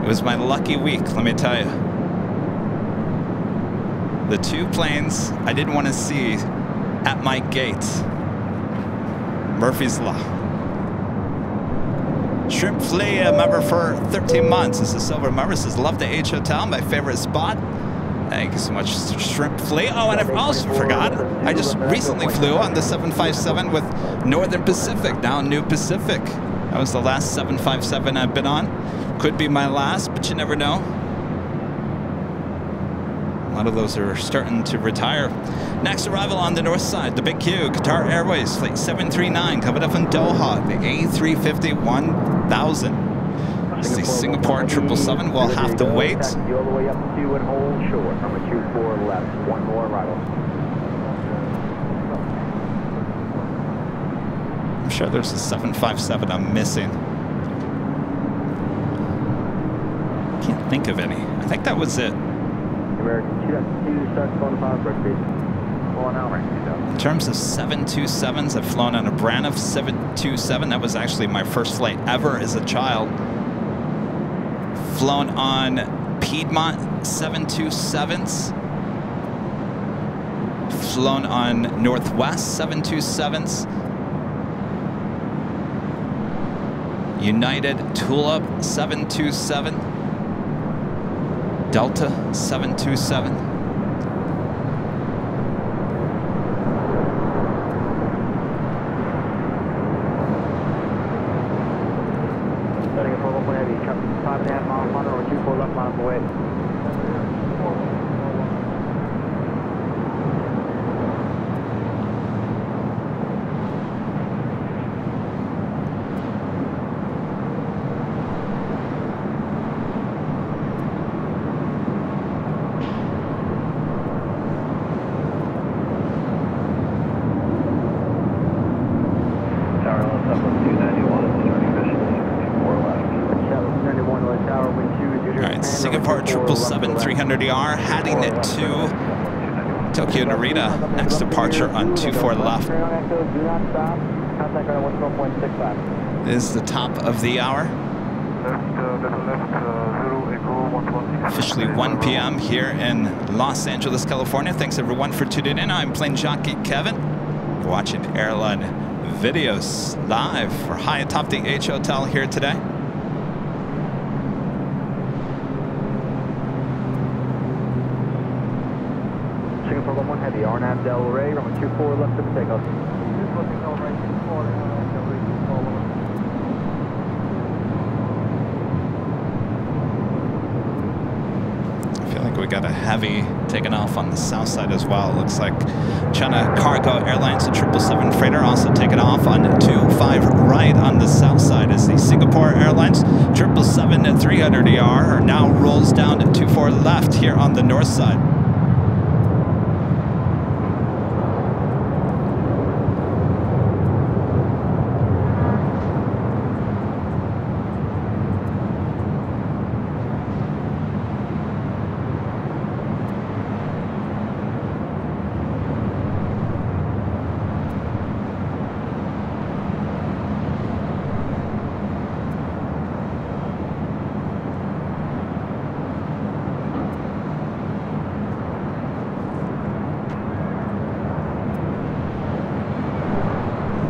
It was my lucky week, let me tell you. The two planes I didn't want to see at my gate. Murphy's Law. Shrimp Flea, a member for 13 months. This is Silver Member, says, love the H Hotel, my favorite spot. Thank you so much, Shrimp Flea. Oh, and I also forgot, I just recently flew on the 757 with Northern Pacific, now New Pacific. That was the last 757 I've been on. Could be my last, but you never know. A lot of those are starting to retire. Next arrival on the north side, the Big Q, Qatar Airways, Flight 739, coming up from Doha, the A350-1000. The Singapore 777 will have to wait. All the way up to and hold short from a 24 left. One more arrival. I'm sure there's a 757 I'm missing. Can't think of any. I think that was it. American 2 starts on the power speed. In terms of 727s, I've flown on a Braniff 727. That was actually my first flight ever as a child. Flown on Piedmont 727s. Flown on Northwest 727s. United Tulip 727. Delta 727. Setting up for 1 heavy, 5.5 miles on or 24 left miles away. Singapore 777-300ER heading to Tokyo Narita. Next departure on 24 left. Is the top of the hour. Officially 1 p.m. here in Los Angeles, California. Thanks everyone for tuning in. I'm Plane Jockey Kevin. You're watching Airline videos live for high atop the H Hotel here today. Singapore 11 heavy, R9 Del Rey, runway 24 left for the takeoff. I feel like we got a heavy taking off on the south side as well. Looks like China Cargo Airlines, the 777 freighter, also taking off on 25 right on the south side as the Singapore Airlines 777-300ER now rolls down to 24 left here on the north side.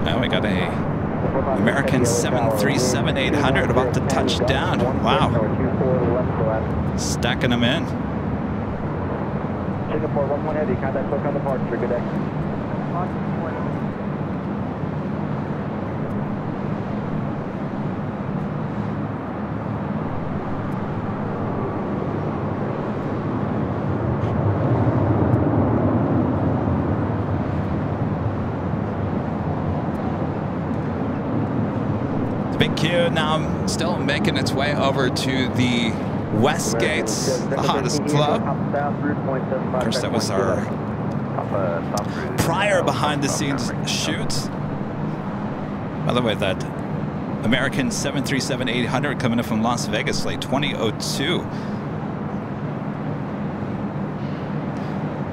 Now we got a American 737-800 about to touch down. Wow. Stacking them in. Singapore 11 heavy, contact book on departure. Good day. Q now still making its way over to the West Gates, the hottest club. Of course, that was our prior behind-the-scenes shoot. By the way, that American 737-800 coming in from Las Vegas, flight 2002.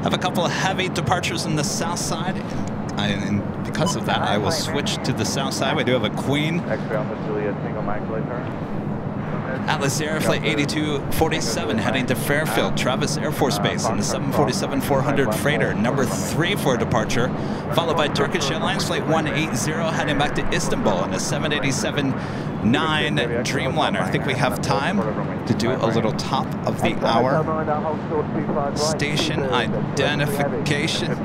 Have a couple of heavy departures on the south side, and because of that, I will switch to the south side. We do have a Queen Atlas Air Flight 8247 heading to Fairfield, Travis Air Force Base in the 747-400 freighter, number 3 for departure, followed by Turkish Airlines Flight 180 heading back to Istanbul in the 787-9 Dreamliner. I think we have time to do a little top of the hour station identification.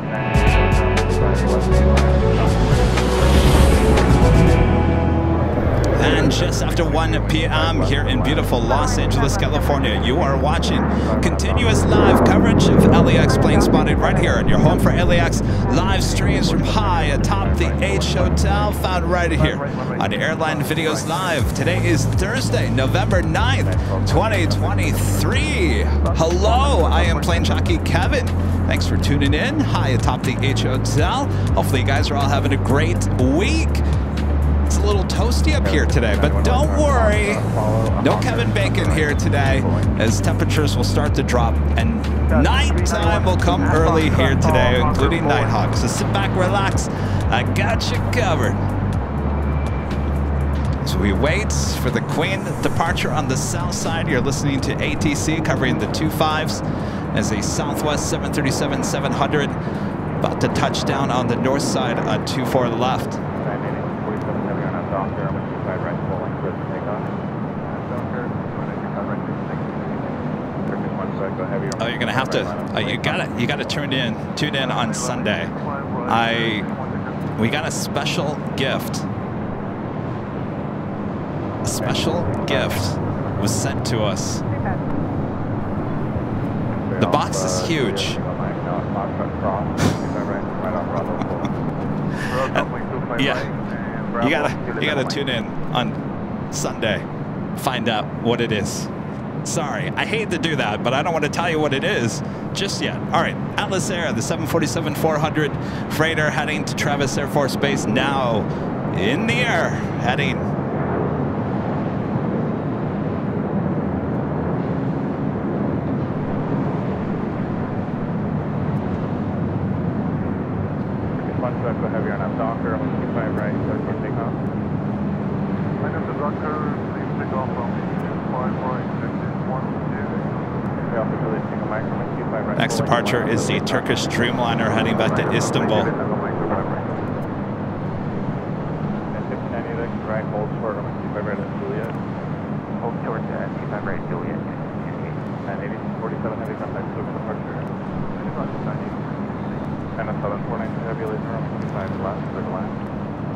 And just after 1 p.m. here in beautiful Los Angeles, California, you are watching continuous live coverage of LAX Plane Spotting right here on your home for LAX live streams from high atop the H Hotel, found right here on Airline Videos Live. Today is Thursday, November 9th, 2023. Hello, I am Plane Jockey Kevin. Thanks for tuning in high atop the H Hotel. Hopefully you guys are all having a great week. It's a little toasty up here today, but don't worry, no Kevin Bacon here today, as temperatures will start to drop and nighttime will come early here today, including Nighthawk. So sit back, relax, I got you covered. So we wait for the Queen departure on the south side. You're listening to ATC covering the 25s as a Southwest 737-700 about to touch down on the north side on 24 left. Oh, you're gonna have to. You gotta tune in on Sunday. We got a special gift. A special gift was sent to us. The box is huge. Yeah, you gotta tune in on Sunday. Find out what it is. Sorry, I hate to do that, but I don't want to tell you what it is just yet. All right, Atlas Air, the 747-400 freighter heading to Travis Air Force Base now in the air, heading. Next departure is the Turkish Dreamliner heading back to Istanbul.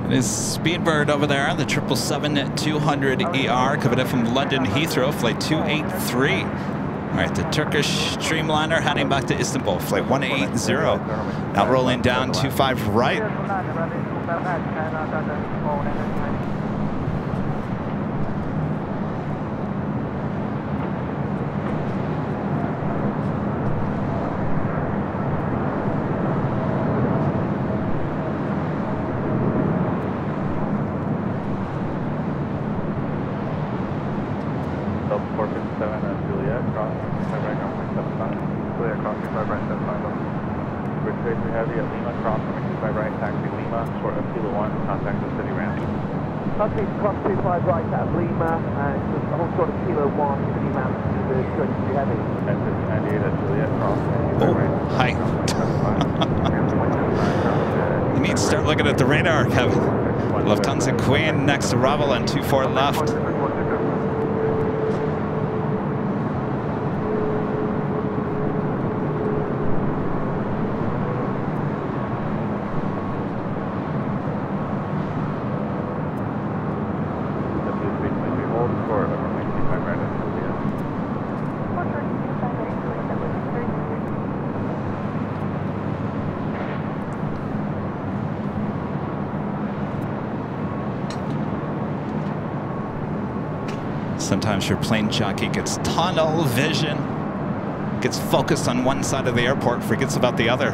It is Speedbird over there, the 777-200ER coming in from London Heathrow, flight 283. All right, the Turkish Dreamliner heading back to Istanbul, flight 180. Now rolling down 25 right. Cross 25 right out of Lima and just a whole sort of kilo 1 City Mount to the Turkish Heavy. Oh, hi. You need to start looking at the radar, Kevin. Lufthansa Queen next arrival on 24 left. Sometimes your plane jockey gets tunnel vision, gets focused on one side of the airport, forgets about the other.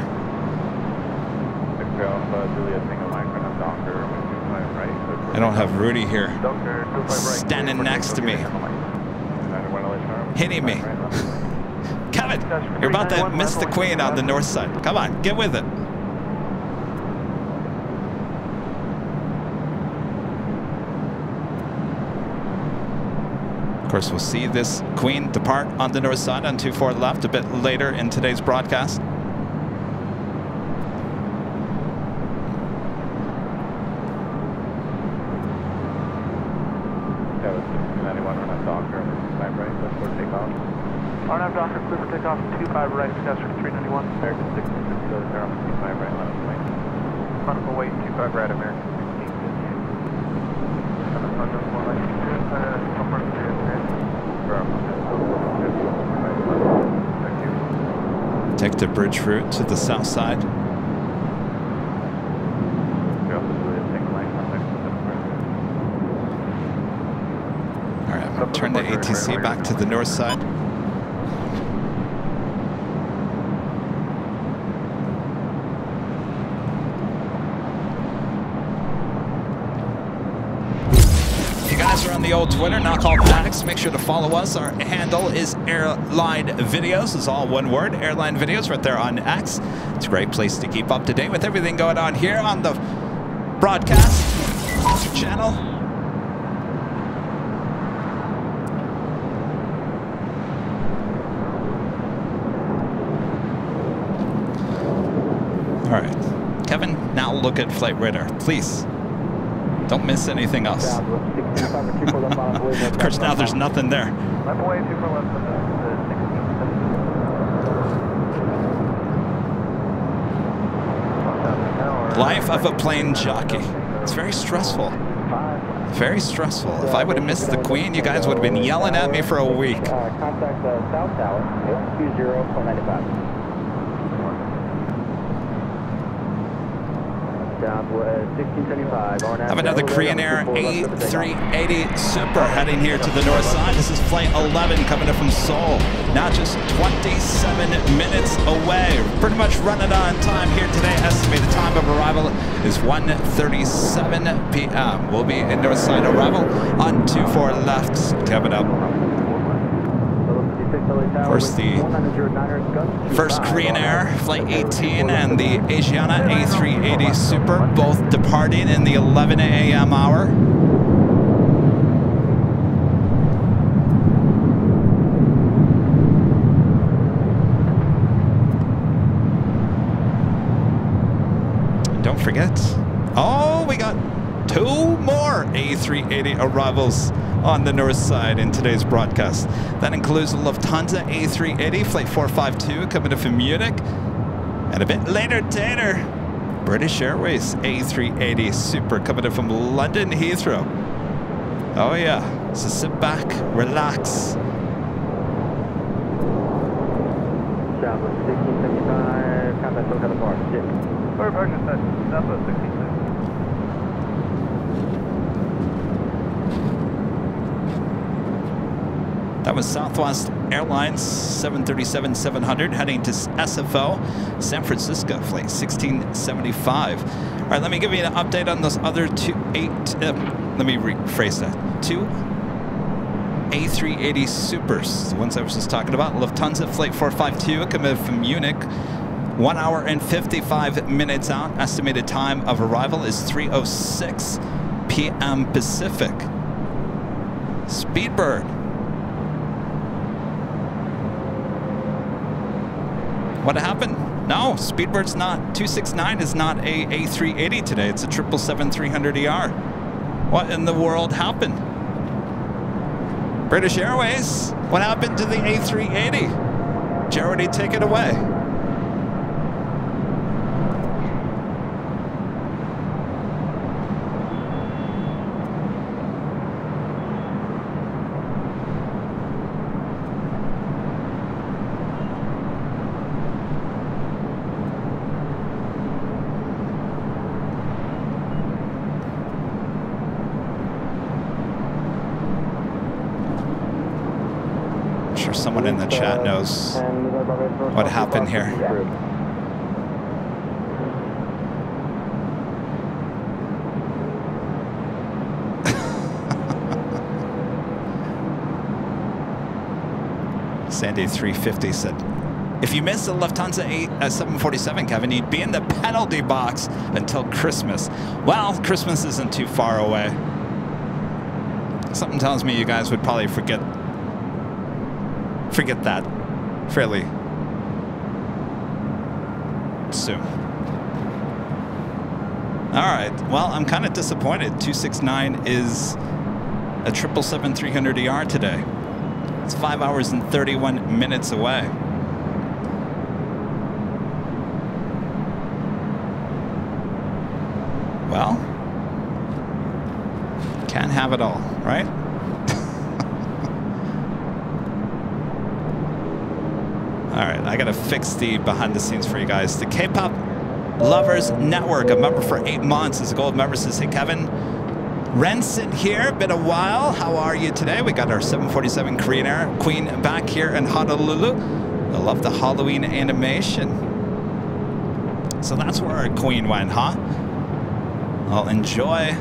I don't have Rudy here standing next to me, hitting me. Kevin, you're about to miss the Queen on the north side. Come on, get with it. Of course, we'll see this Queen depart on the north side on 24 left a bit later in today's broadcast. RNAV Doctor, clear for takeoff, 25 right, Skystrip 391, American 1650, 25 right, line of wing. Front of await, 25 right, American 1650. Take the bridge route to the south side. All right, I'm going to turn the ATC back to the north side. Are on the old Twitter, knock all packs. Make sure to follow us. Our handle is Airline Videos. It's all one word, Airline Videos, right there on X. It's a great place to keep up to date with everything going on here on the broadcast channel. All right, Kevin, now look at Flight Radar, please. Don't miss anything else. Of course, now there's nothing there. Life of a plane jockey. It's very stressful. Very stressful. If I would have missed the Queen, you guys would have been yelling at me for a week. Contact South Tower, 20.95. Have another Korean Air A380 Super heading here to the north side. This is Flight 11 coming in from Seoul. Now just 27 minutes away. Pretty much running on time here today. Estimated time of arrival is 1:37 p.m. We'll be in north side arrival on 24 left coming up. Of course, the first Korean Air, Flight 18, and the Asiana A380 Super, both departing in the 11 a.m. hour. Don't forget, oh, we got 2 more A380 arrivals on the north side in today's broadcast. That includes the Lufthansa A380 Flight 452 coming in from Munich. And a bit later, British Airways A380 Super coming in from London Heathrow. Oh yeah, so sit back, relax. Java 1675, contact SoCal Park, Overarching session, Southwest 16. That was Southwest Airlines 737-700 heading to SFO, San Francisco, flight 1675. All right, let me give you an update on those other two A380 Supers, the ones I was just talking about. Lufthansa Flight 452 coming from Munich, 1 hour and 55 minutes out. Estimated time of arrival is 3:06 p.m. Pacific. Speedbird. What happened? No, Speedbird's not. 269 is not a A380 today. It's a 777-300ER. What in the world happened? British Airways, what happened to the A380? Jarody, take it away. I'm sure someone in the chat knows what happened here. Sandy 350 said, if you miss the Lufthansa 747, Kevin, you'd be in the penalty box until Christmas. Well, Christmas isn't too far away. Something tells me you guys would probably forget that fairly soon. All right. Well, I'm kind of disappointed. 269 is a 777-300ER today. It's 5 hours and 31 minutes away. Well, can't have it all, right? All right, I gotta fix the behind the scenes for you guys. The K-pop Lovers Network, a member for 8 months, is a gold member. Says, hey Kevin, Renson here, been a while. How are you today? We got our 747 Queen back here in Honolulu. I love the Halloween animation. So that's where our Queen went, huh? I'll enjoy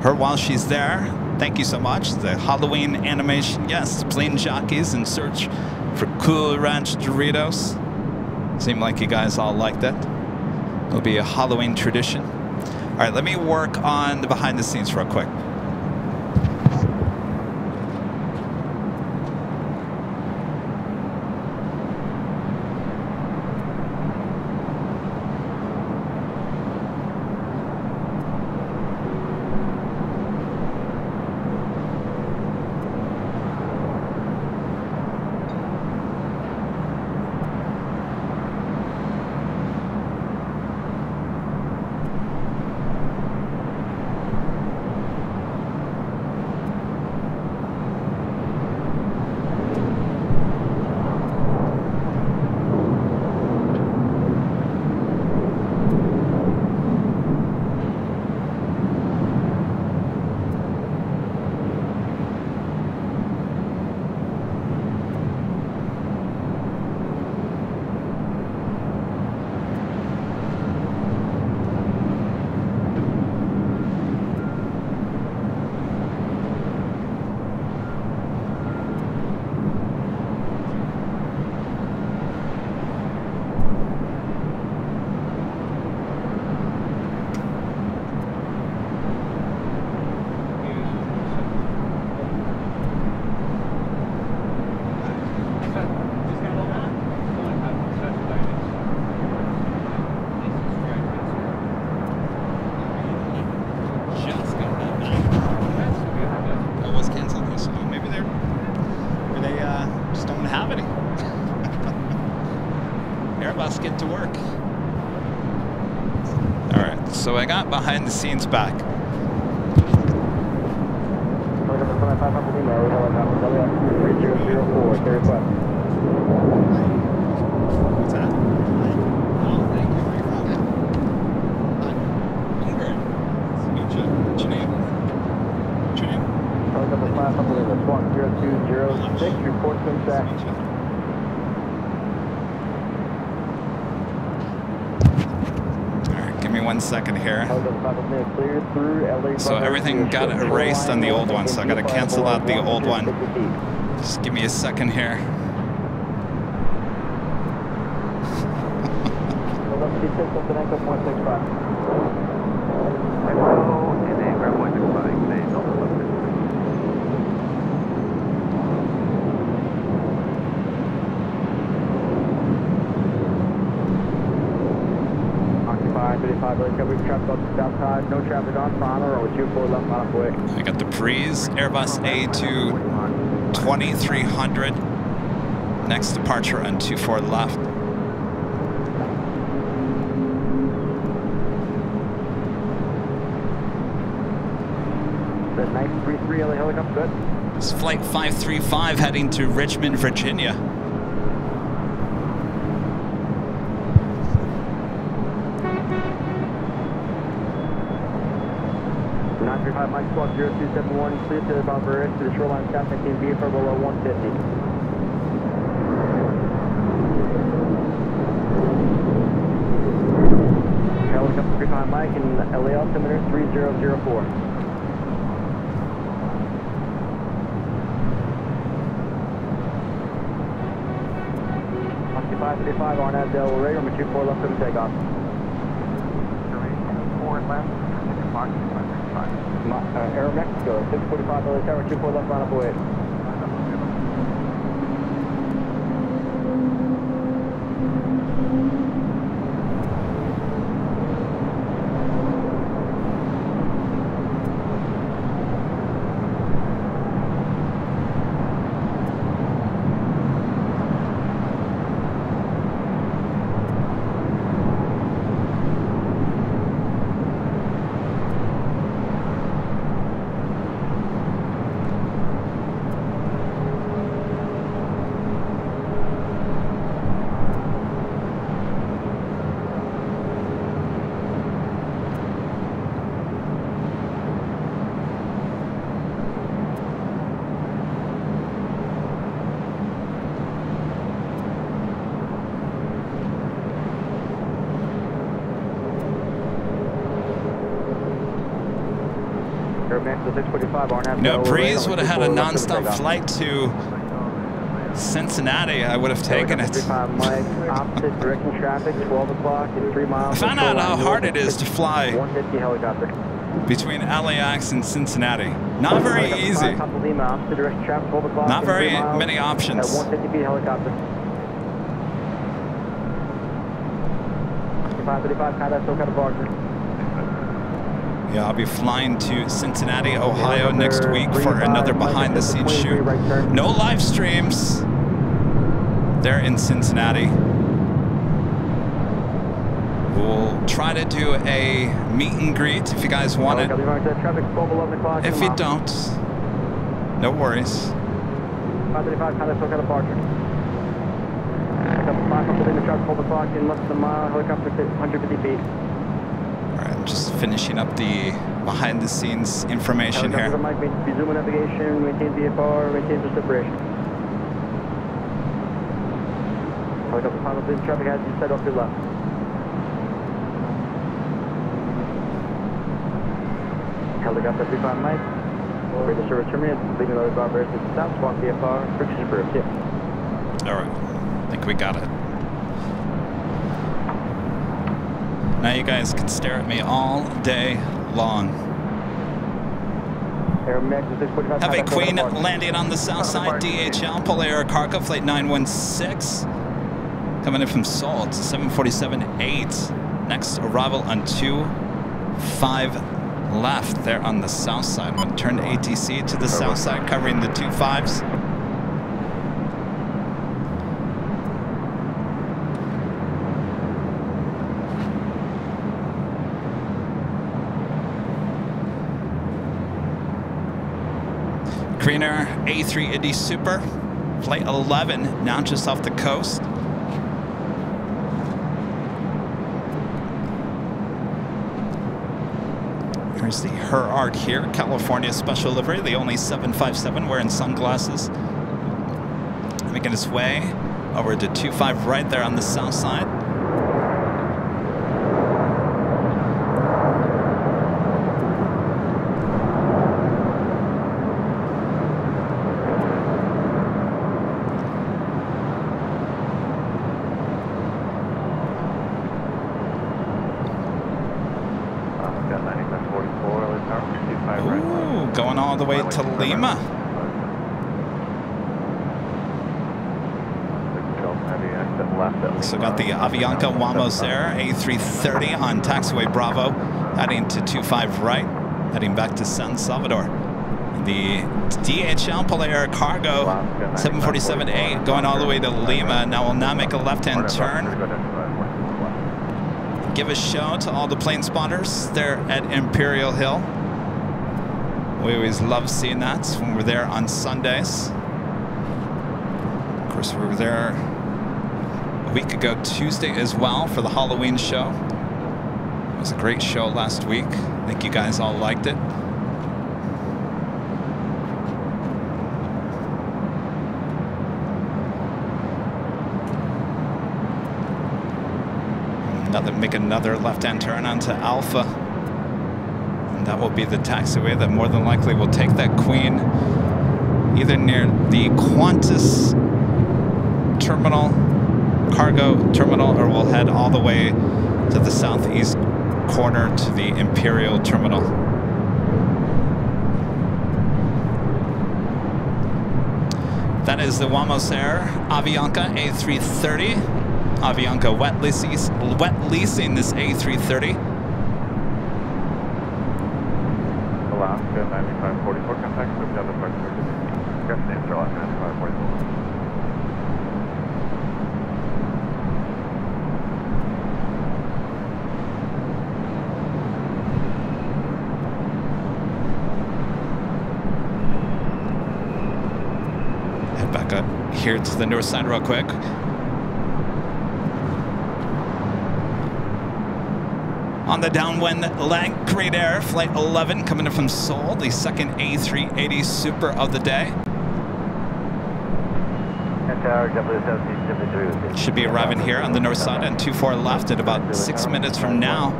her while she's there. Thank you so much. The Halloween animation, yes, plane jockeys in search for Cool Ranch Doritos. Seemed like you guys all liked it. It'll be a Halloween tradition. All right, let me work on the behind the scenes real quick. So I got behind the scenes back. What's that? Oh, thank you. Where are you from? Hungary. What's your name? What's your name? Helicopter 50206, report to back. Give me 1 second here. So everything got erased on the old one, so I gotta cancel out the old one. Just give me a second here. No traffic on final, or 24 left mile away. I got the Breeze Airbus A2-2300. Next departure on 24 left. That's 933 LA helicopter, good. This is flight 535 heading to Richmond, Virginia. 645, Mike Squawk 0271, clear to the Barbaros to the shoreline south 19B for below 150. Helicopter 35 Mike and LA altimeter 3004. 535 RNAV Delaware Radio, number 24 left for the takeoff. 4 left, Aero Mexico, 645 LA Tower, 24 left, line up away. You know, Breeze would have had a non-stop flight to Cincinnati. I would have taken it. Opposite direction traffic, 12 o'clock and 3 miles. I found out how hard it is to fly 150 helicopter. between LAX and Cincinnati. Not very easy. Not very many options. 150 feet helicopter. 535, contact SoCal departure. Yeah, I'll be flying to Cincinnati, Ohio next week for another behind-the-scenes shoot. No live streams. They're in Cincinnati. We'll try to do a meet and greet if you guys want it. If you don't, no worries. 535, contact SoCal departure. Helicopter within the truck, 12 o'clock in less than a mile, helicopter 150 feet. Alright, I'm just finishing up the behind-the-scenes information here. Resume navigation, maintain VFR, maintain the separation. Helicopter final position, traffic has you set off your left. Helicopter 35 Mike, radio service terminated, leaving loaded Barbaros to the south, squawk VFR, friction approved, yeah. Alright, I think we got it. Now you guys can stare at me all day long. Have a Queen landing on the south side, DHL, Polair Cargo, Flight 916. Coming in from Seoul, it's 747-8. Next arrival on 25 left there on the south side. I'm going to turn the ATC to the south side, covering the 25s. Greener A3 Indy Super, Flight 11, now just off the coast. Here's the Her Arc here, California special livery, the only 757 wearing sunglasses. Making its way over to 25 right there on the south side. Going all the way to Lima. So got the Avianca Wamos Air A330 on taxiway Bravo, heading to 25 right, heading back to San Salvador. The DHL Polair Cargo 747-8 going all the way to Lima. Now we'll now make a left-hand turn. Give a show to all the plane spotters there at Imperial Hill. We always love seeing that when we're there on Sundays. Of course, we were there a week ago Tuesday as well for the Halloween show. It was a great show last week. I think you guys all liked it. Make another left-hand turn onto Alpha. And that will be the taxiway that more than likely will take that Queen either near the Qantas terminal, cargo terminal, or we'll head all the way to the southeast corner to the Imperial terminal. That is the Wamos Air Avianca A330. Avianca wet leasing this A330. Alaska 9544, contact with the other part of the answer, Alaska 9544. Head back up here to the north side real quick. On the downwind leg, Great Air Flight 11 coming in from Seoul, the second A380 Super of the day. Should be arriving here on the north side on 24 left at about 6 minutes from now.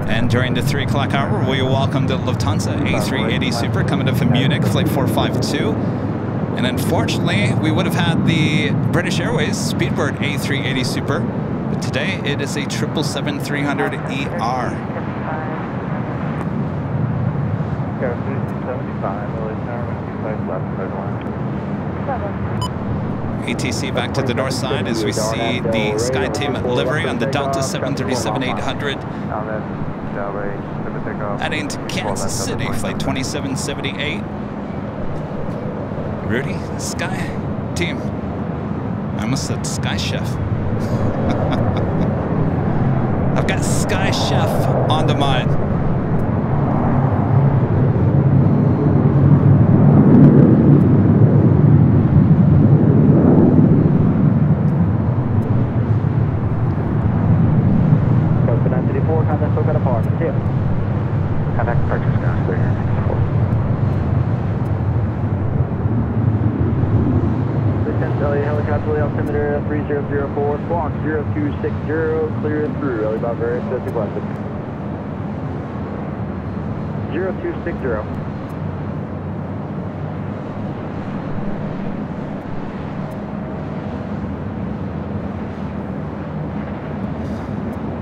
And during the 3 o'clock hour, we welcome the Lufthansa A380 Super coming in from Munich, Flight 452. And unfortunately, we would have had the British Airways Speedbird A380 Super, but today it is a 777-300ER. ATC back to the north side as we see the SkyTeam livery on the Delta 737-800 heading to Kansas City, Flight 2778. Rudy, Sky Team. I almost said Sky Chef. I've got Sky Chef on the mind. Contact purchase ground clear here. Helicopter altimeter 3004, squawk 0260, clear through. Ellie Bob very specific lesson. 0260.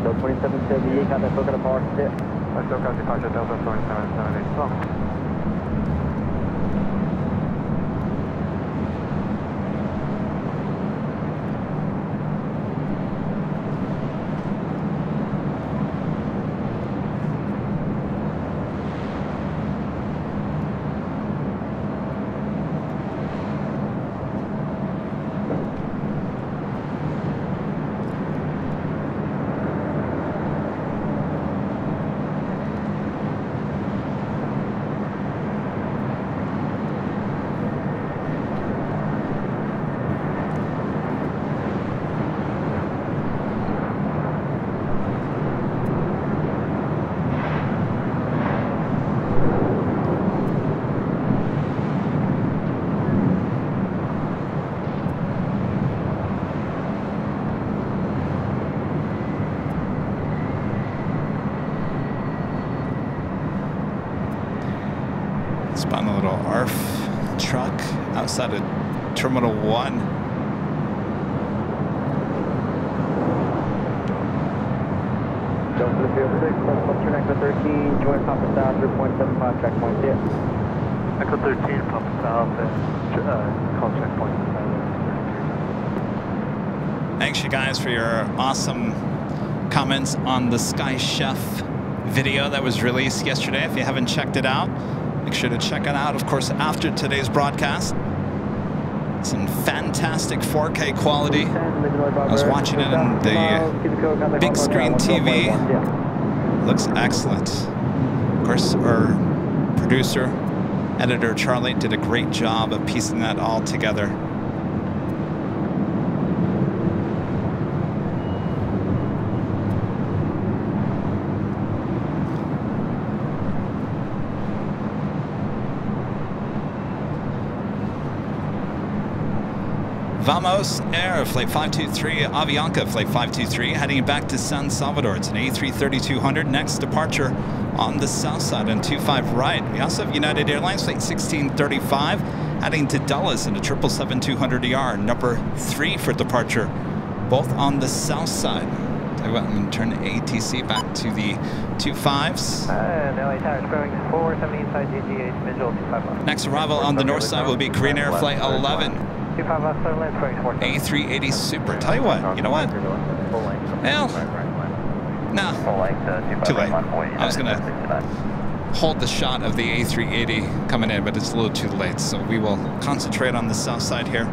So 2778, contact Boca departure tip. Let's go contact departure Delta 2778. Spun a little ARF truck outside of Terminal 1. Go to the field 6, turn Echo 13, join Papa South, 3.75, checkpoint 6. Echo 13, Papa South, and call checkpoint. Thanks you guys for your awesome comments on the Sky Chef video that was released yesterday. If you haven't checked it out, make sure to check it out, of course, after today's broadcast. Some fantastic 4K quality. I was watching it on the big screen TV. Looks excellent. Of course, our producer, editor Charlie did a great job of piecing that all together. Vamos Air, Flight 523, Avianca, Flight 523, heading back to San Salvador. It's an A330-200, next departure on the south side on 25 right. We also have United Airlines, Flight 1635, heading to Dulles in a 777-200ER, number 3 for departure, both on the south side. Tell you what, I'm going to turn the ATC back to the 25s. And LA Towers growing 470 inside GGH, visual 251. Next arrival on the north side will be Korean Air Flight 11. 25 left, 7 lanes, going 470. A380 Super. Tell you what, you know what? Well, no, too late. I was going to hold the shot of the A380 coming in, but it's a little too late. So we will concentrate on the south side here.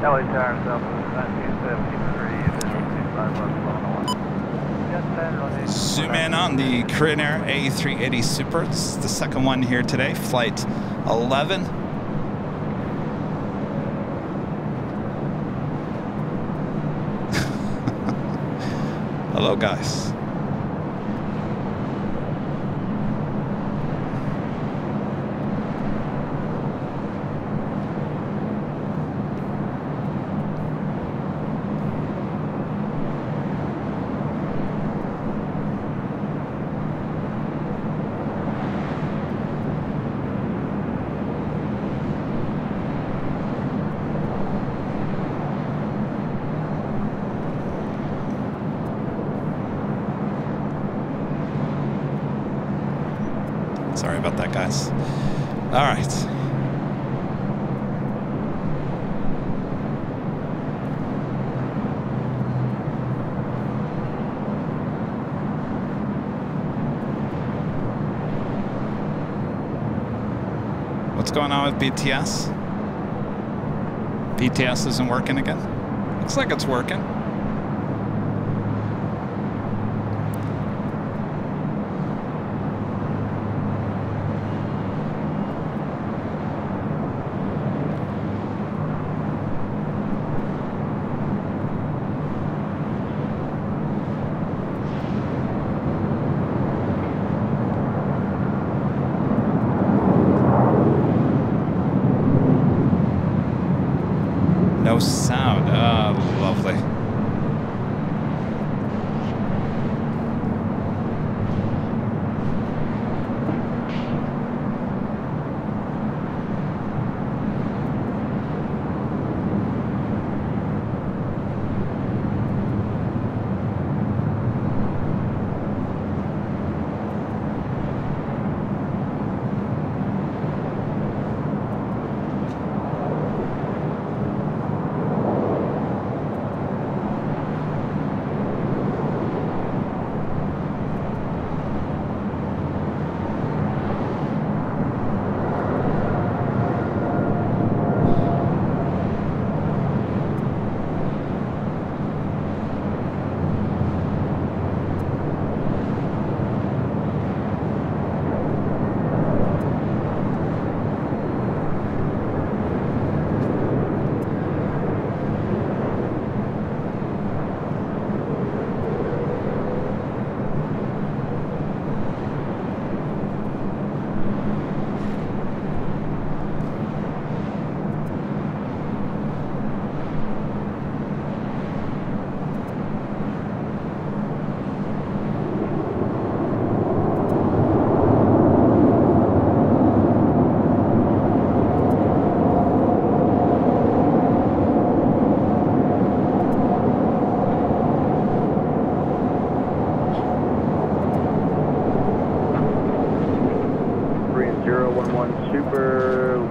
LA Tower, South 1973, Zoom in on the Korean Air A380 Super. It's the second one here today, Flight 11. Hello, guys. Sorry about that, guys. All right. What's going on with BTS? BTS isn't working again? Looks like it's working. No sound. Ah, lovely.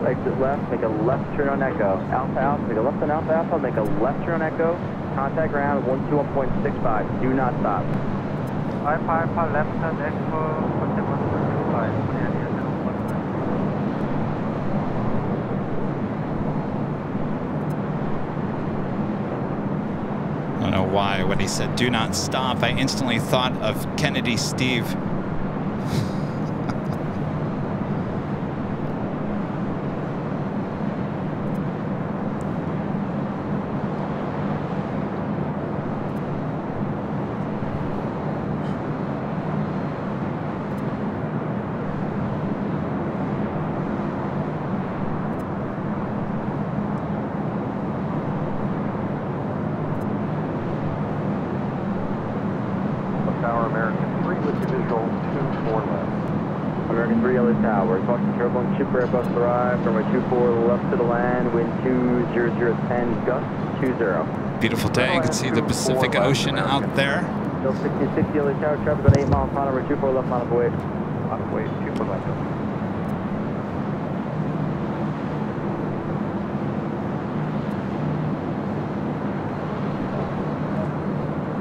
Exit left, make a left turn on Echo. Alpha Alpha, make a left on Alpha Alpha, make a left turn on Echo. contact ground 121.65. Do not stop. 5 left turn expo 121.65. I don't know why when he said do not stop, I instantly thought of Kennedy Steve. American 3 LA Tower, Boston Turbulence, ship Airbus arrived from a 24 left to the land, wind 20010, gust 20. Beautiful day, you can see the Pacific Ocean out there. Still 60 LA Tower, traffic on 8 miles per hour, 24 left mile away. On the way, 24 left.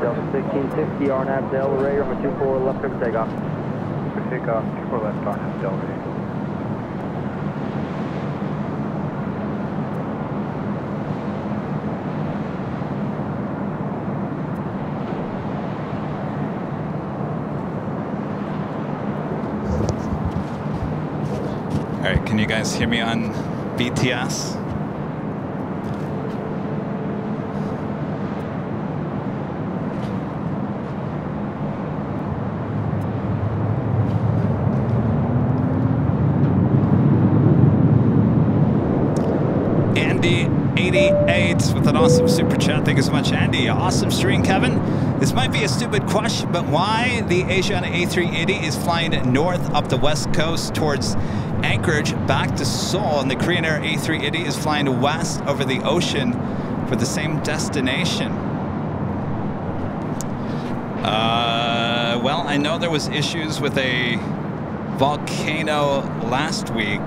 Delta 1660, RNAV Del Rey, from a 24 left for takeoff. Takeoff, 24 left, RNAV Del Rey. All right, can you guys hear me on BTS? Andy 88 with an awesome super chat. Thank you so much, Andy. Awesome stream, Kevin. This might be a stupid question, but why the Asiana A380 is flying north up the west coast towards Anchorage back to Seoul, and the Korean Air A380 is flying west over the ocean for the same destination? Well, I know there was issues with a volcano last week.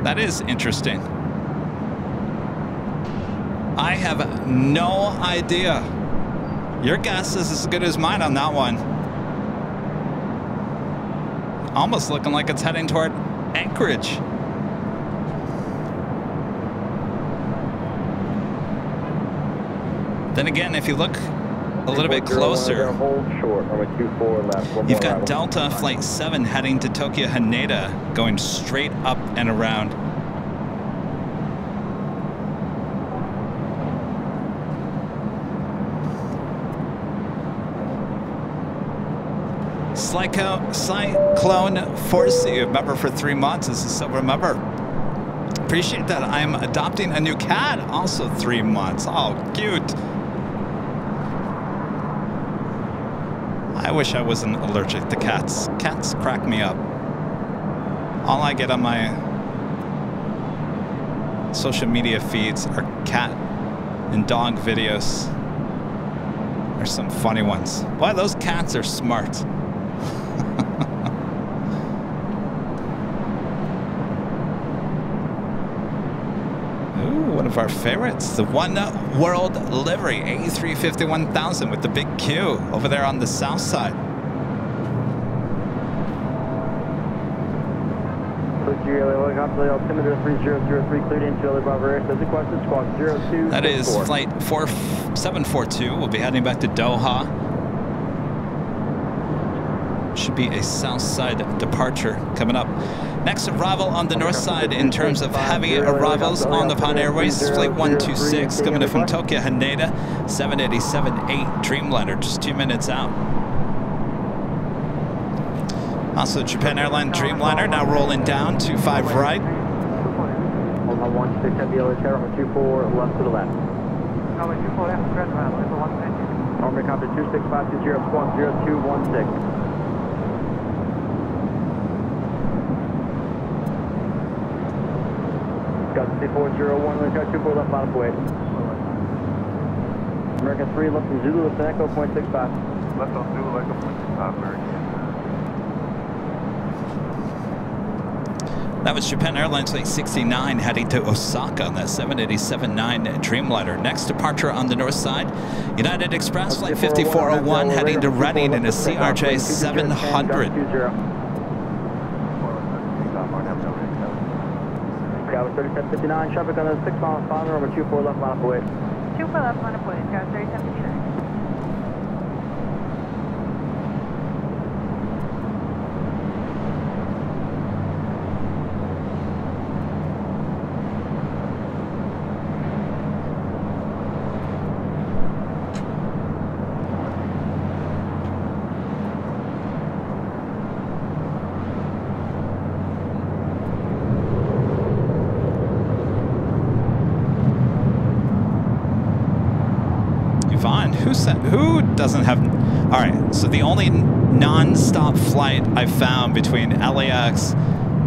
That is interesting. I have no idea. Your guess is as good as mine on that one. Almost looking like it's heading toward Anchorage. Then again, if you look a little bit closer, you've got Delta Flight 7 heading to Tokyo Haneda, going straight up and around. Cyclone Force, you member for 3 months. This is a silver member. Appreciate that. I'm adopting a new cat, also 3 months. Oh, cute. I wish I wasn't allergic to cats. Cats crack me up. All I get on my social media feeds are cat and dog videos. There's some funny ones. Boy, those cats are smart. Ooh, one of our favorites, the One World livery, A350-1000 with the big Q over there on the south side. That is flight 4742. We'll be heading back to Doha. Should be a south side departure coming up. Next arrival on the north side in terms of heavy arrivals on the Japan Airways is flight 126 coming in from Tokyo Haneda, 787-8 Dreamliner, just 2 minutes out. Also Japan Airline Dreamliner now rolling down, 25 right. 16 heavy LA Tower, 24 left to the left. 24 left, turn around, level 120. Army copy 26520, squawk 0216. Got 401, let's go 24 left bottom way. American 3 left from Zulu, left to Echo, 0.65. Left on Zulu, Echo, 0.65, American. That was Japan Airlines Flight 69 heading to Osaka on that 787-9 Dreamliner. Next departure on the north side, United Express Flight 5401 heading to Reading in a CRJ 700. Sky 3759, traffic on the 6 mile final, number 24 left line up away. 24 left line up away, Sky 3759. Who doesn't have... All right, so the only non-stop flight I found between LAX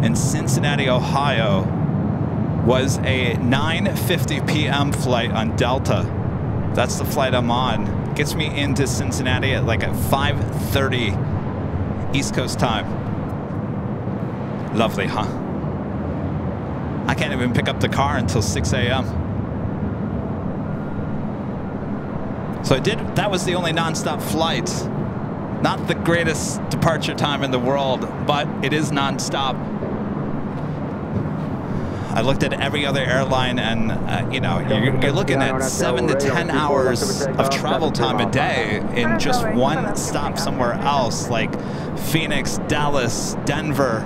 and Cincinnati, Ohio was a 9:50 p.m. flight on Delta. That's the flight I'm on. Gets me into Cincinnati at like at 5:30 East Coast time. Lovely, huh? I can't even pick up the car until 6 a.m. So I did, that was the only non-stop flight. Not the greatest departure time in the world, but it is non-stop. I looked at every other airline and, you know, you're looking at 7 to 10 hours of travel time a day in just one stop somewhere else, like Phoenix, Dallas, Denver,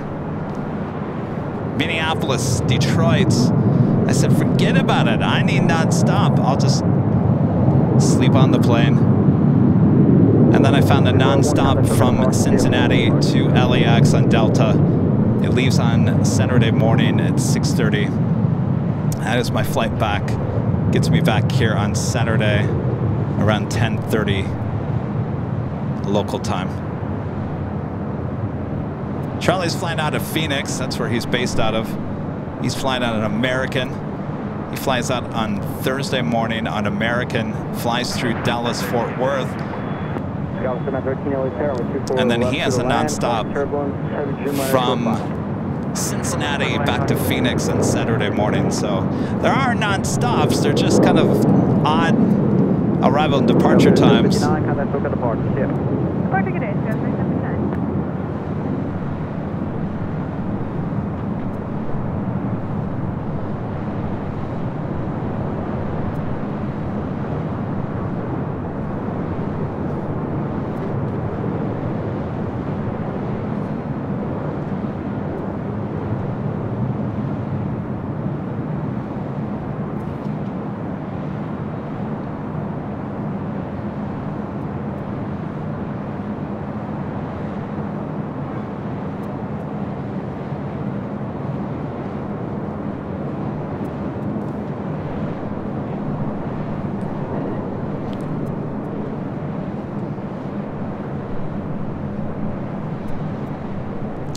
Minneapolis, Detroit. I said, forget about it. I need non-stop. I'll just sleep on the plane. And then I found a non-stop from Cincinnati to LAX on Delta. It leaves on Saturday morning at 6:30. That is my flight back. Gets me back here on Saturday around 10:30 local time. Charlie's flying out of Phoenix. That's where he's based out of. He's flying out an American. He flies out on Thursday morning on American, flies through Dallas, Fort Worth, and then he has a non-stop from Cincinnati back to Phoenix on Saturday morning. So there are non-stops. They're just kind of odd arrival and departure times.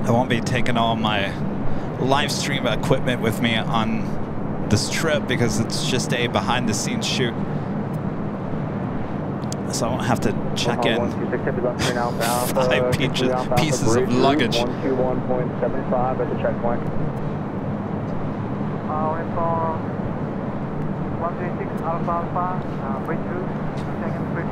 I won't be taking all my live stream equipment with me on this trip because it's just a behind the scenes shoot. So I won't have to check in 5 pieces of luggage. 121.75 at the checkpoint. 136 Alpha, bridge route, second bridge.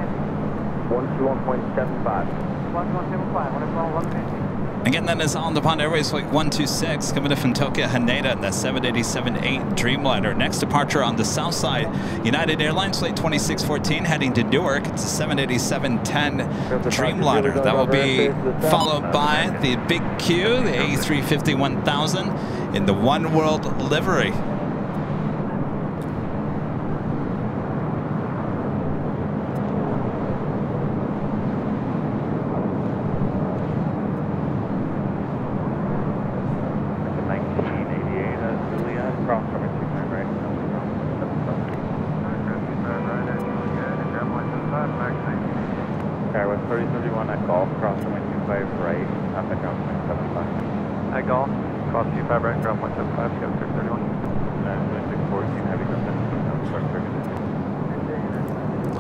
121.75. 1175, 136. Again, that is on the Pond Airways Flight 126 coming in from Tokyo Haneda in the 787-8 Dreamliner. Next departure on the south side, United Airlines Flight 2614 heading to Newark. It's a 787-10 Dreamliner. That will be followed by the Big Q, the A350-1000 in the One World livery.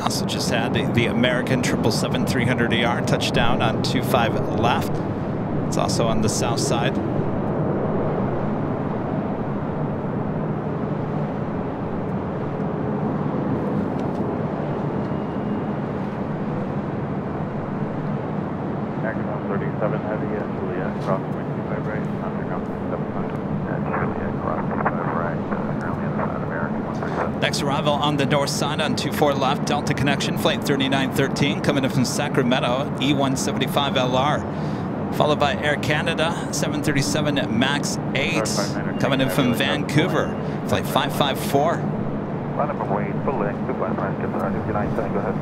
Also just had the American 777-300ER touchdown on 25 left. It's also on the south side. American 137 heavy, Juliet, cross 25 right, underground 75. Juliet, cross 25 right, currently on the side, American 137. Next arrival on the north side on 24 left, Delta connection, flight 3913, coming in from Sacramento, E175LR. Followed by Air Canada, 737 MAX 8, coming in from Vancouver, flight 554. Line up and wait, full length, good line, right, good line, 59, go ahead.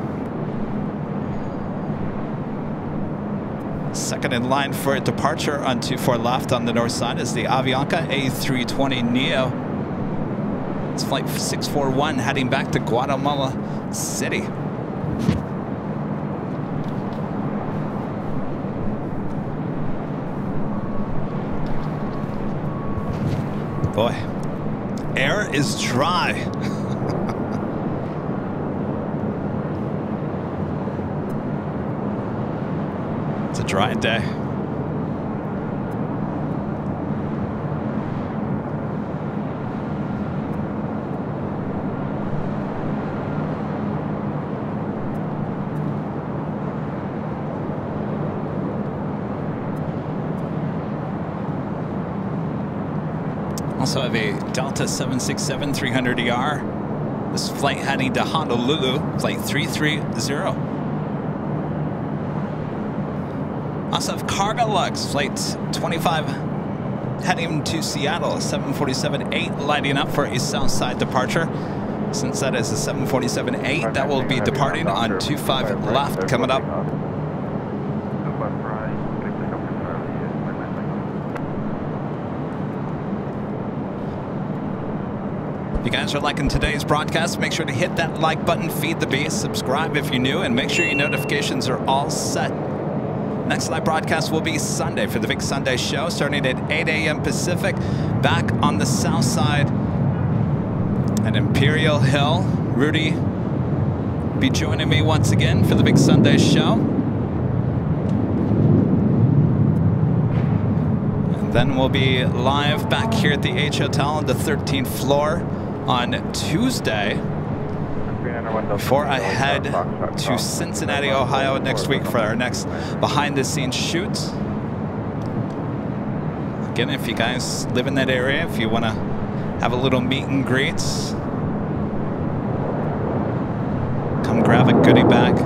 Second in line for departure on 24 left on the north side is the Avianca A320neo. It's flight 641 heading back to Guatemala City. Boy, air is dry. It's a dry day. Also have a Delta 767-300ER. This flight heading to Honolulu, flight 330. Also have Cargo-Lux, flight 25 heading to Seattle, 747-8 lighting up for a south side departure. Since that is a 747-8, that will be departing on 25 left coming up. If you guys are liking today's broadcast, make sure to hit that like button, feed the beast, subscribe if you're new, and make sure your notifications are all set. Next live broadcast will be Sunday for the big Sunday show, starting at 8 a.m. Pacific, back on the south side at Imperial Hill. Rudy be joining me once again for the big Sunday show. And then we'll be live back here at the H Hotel on the 13th floor on Tuesday before I head to Cincinnati, Ohio next week for our next behind-the-scenes shoot. Again, if you guys live in that area, if you want to have a little meet and greet, come grab a goodie bag.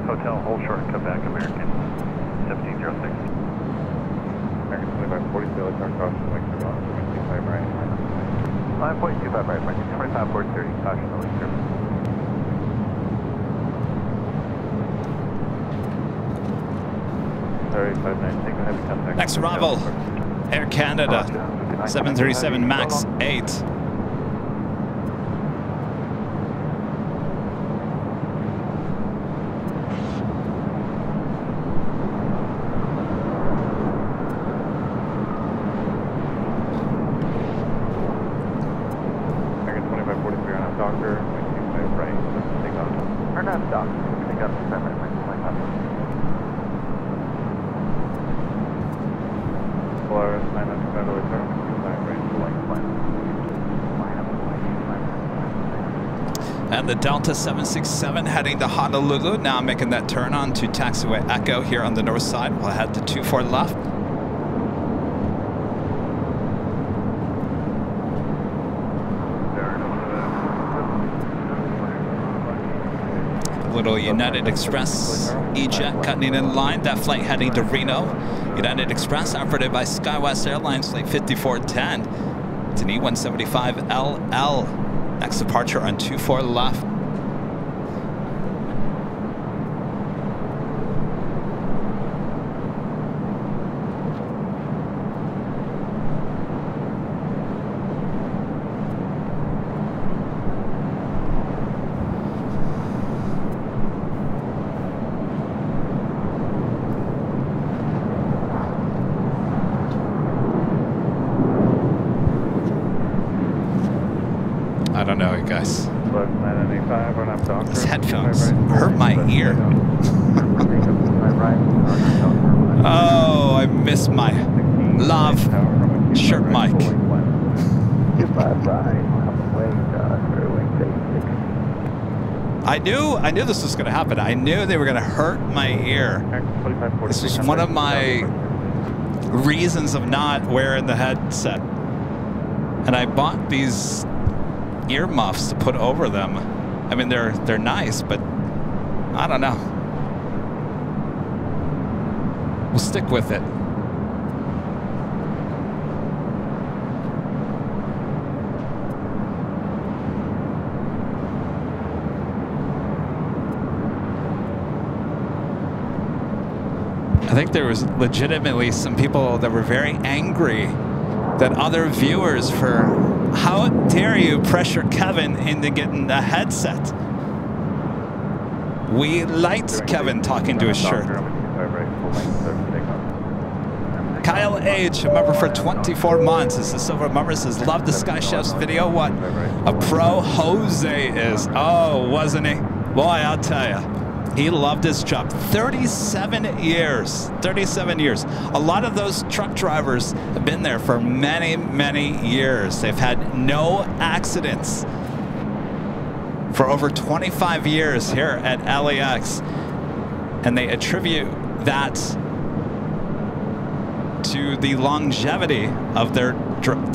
Hotel, hold short, come back, American 1706. American 2540, let's start crossing, like 25 right. 5.25 right, 25 port 30, caution, early service. Sorry, 59, take a heavy contact. Next arrival, Air Canada, 737 MAX 8. And the Delta 767 heading to Honolulu, now making that turn on to taxiway Echo here on the north side. We'll head to 24 left. A little United Express E-Jet cutting in line. That flight heading to Reno. United Express operated by SkyWest Airlines, flight 5410. It's an E175LL. Next departure on 24 left. I don't know, you guys. These headphones hurt my ear. Oh, I missed my lav shirt mic. 25 right. I knew this was going to happen. I knew they were going to hurt my ear. This was one of my reasons of not wearing the headset. And I bought these ear muffs to put over them. I mean, they're nice, but I don't know. We'll stick with it. I think there was legitimately some people that were very angry that other viewers for how dare you pressure Kevin into getting a headset. We liked Kevin talking to his shirt. Kyle H, a member for 24 months, is the silver member, says, love the Sky Chef's video. What a pro Jose is. Oh, wasn't he? Boy, I'll tell you. He loved his job. 37 years. 37 years. A lot of those truck drivers have been there for many, many years. They've had no accidents for over 25 years here at LAX. And they attribute that to the longevity of their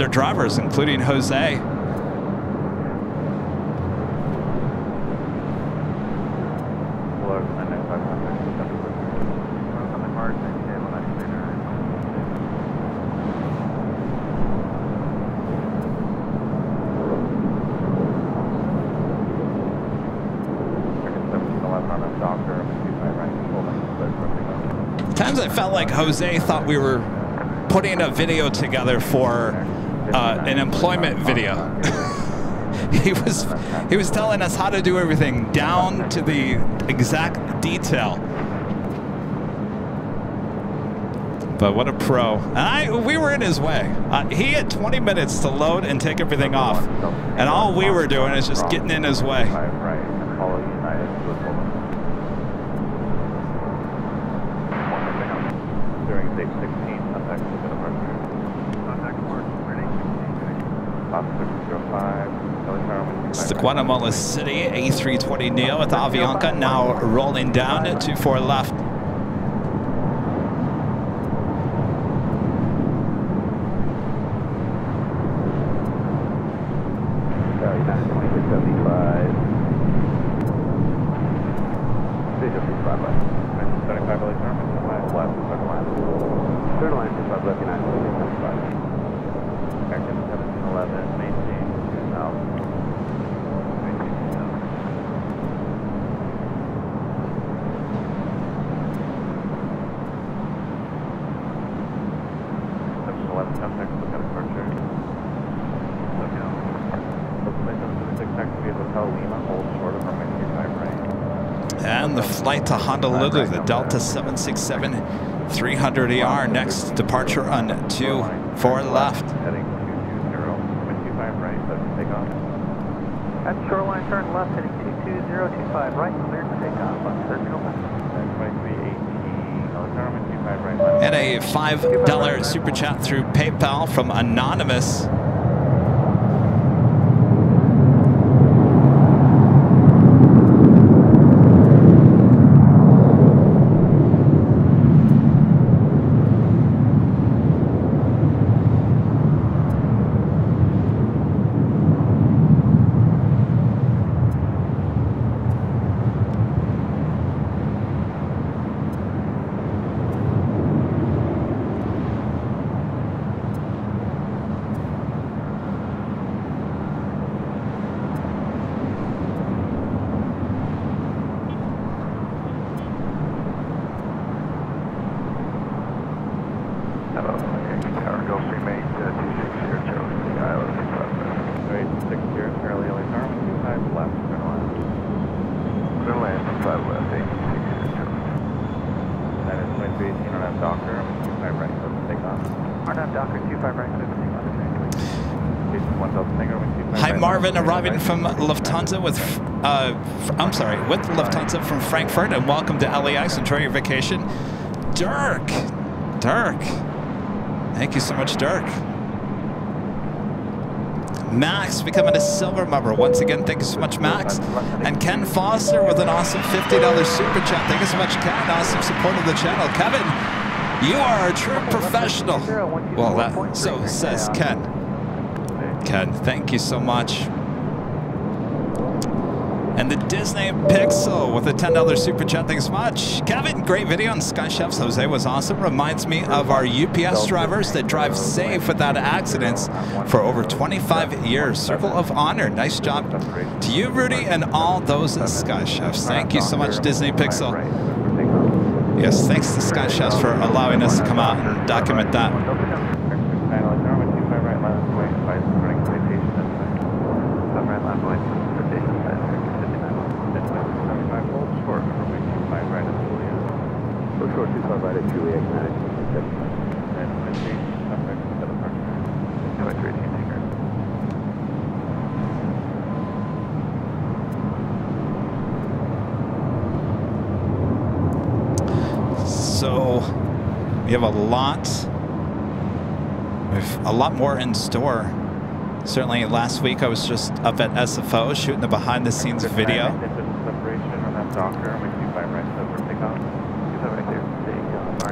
drivers, including Jose. Times I felt like Jose thought we were putting a video together for an employment video. he was telling us how to do everything down to the exact detail. But what a pro. And we were in his way. He had 20 minutes to load and take everything off. And all we were doing is just getting in his way. It's the Guatemala City A320 Neo with Avianca now rolling down at 24 left. And the flight to Honolulu, the Delta 767-300ER, next departure on 24 left. Heading 220, 25 right, let's take off. At shoreline, turn left, heading 22025 right, cleared for takeoff on terminal left. 2318, right. And a $5 super chat through PayPal from Anonymous. Hi Marvin, arriving from Lufthansa with Lufthansa from Frankfurt, and welcome to LAX. Enjoy your vacation. Dirk, thank you so much, Dirk. Max becoming a silver member once again. Thank you so much, Max. And Ken Foster with an awesome $50 super chat. Thank you so much, Ken. Awesome support of the channel. Kevin, you are a true professional. Well, so says Ken. Ken, thank you so much. And the Disney Pixel with a $10 super chat. Thanks so much. Kevin, great video on Sky Chefs. Jose was awesome. Reminds me of our UPS drivers that drive safe without accidents for over 25 years. Circle of honor. Nice job to you, Rudy, and all those at Sky Chefs. Thank you so much, Disney Pixel. Yes, thanks to Sky Chefs for allowing us to come out and document that. So we have a lot more in store. Certainly last week I was just up at SFO shooting the behind the scenes video.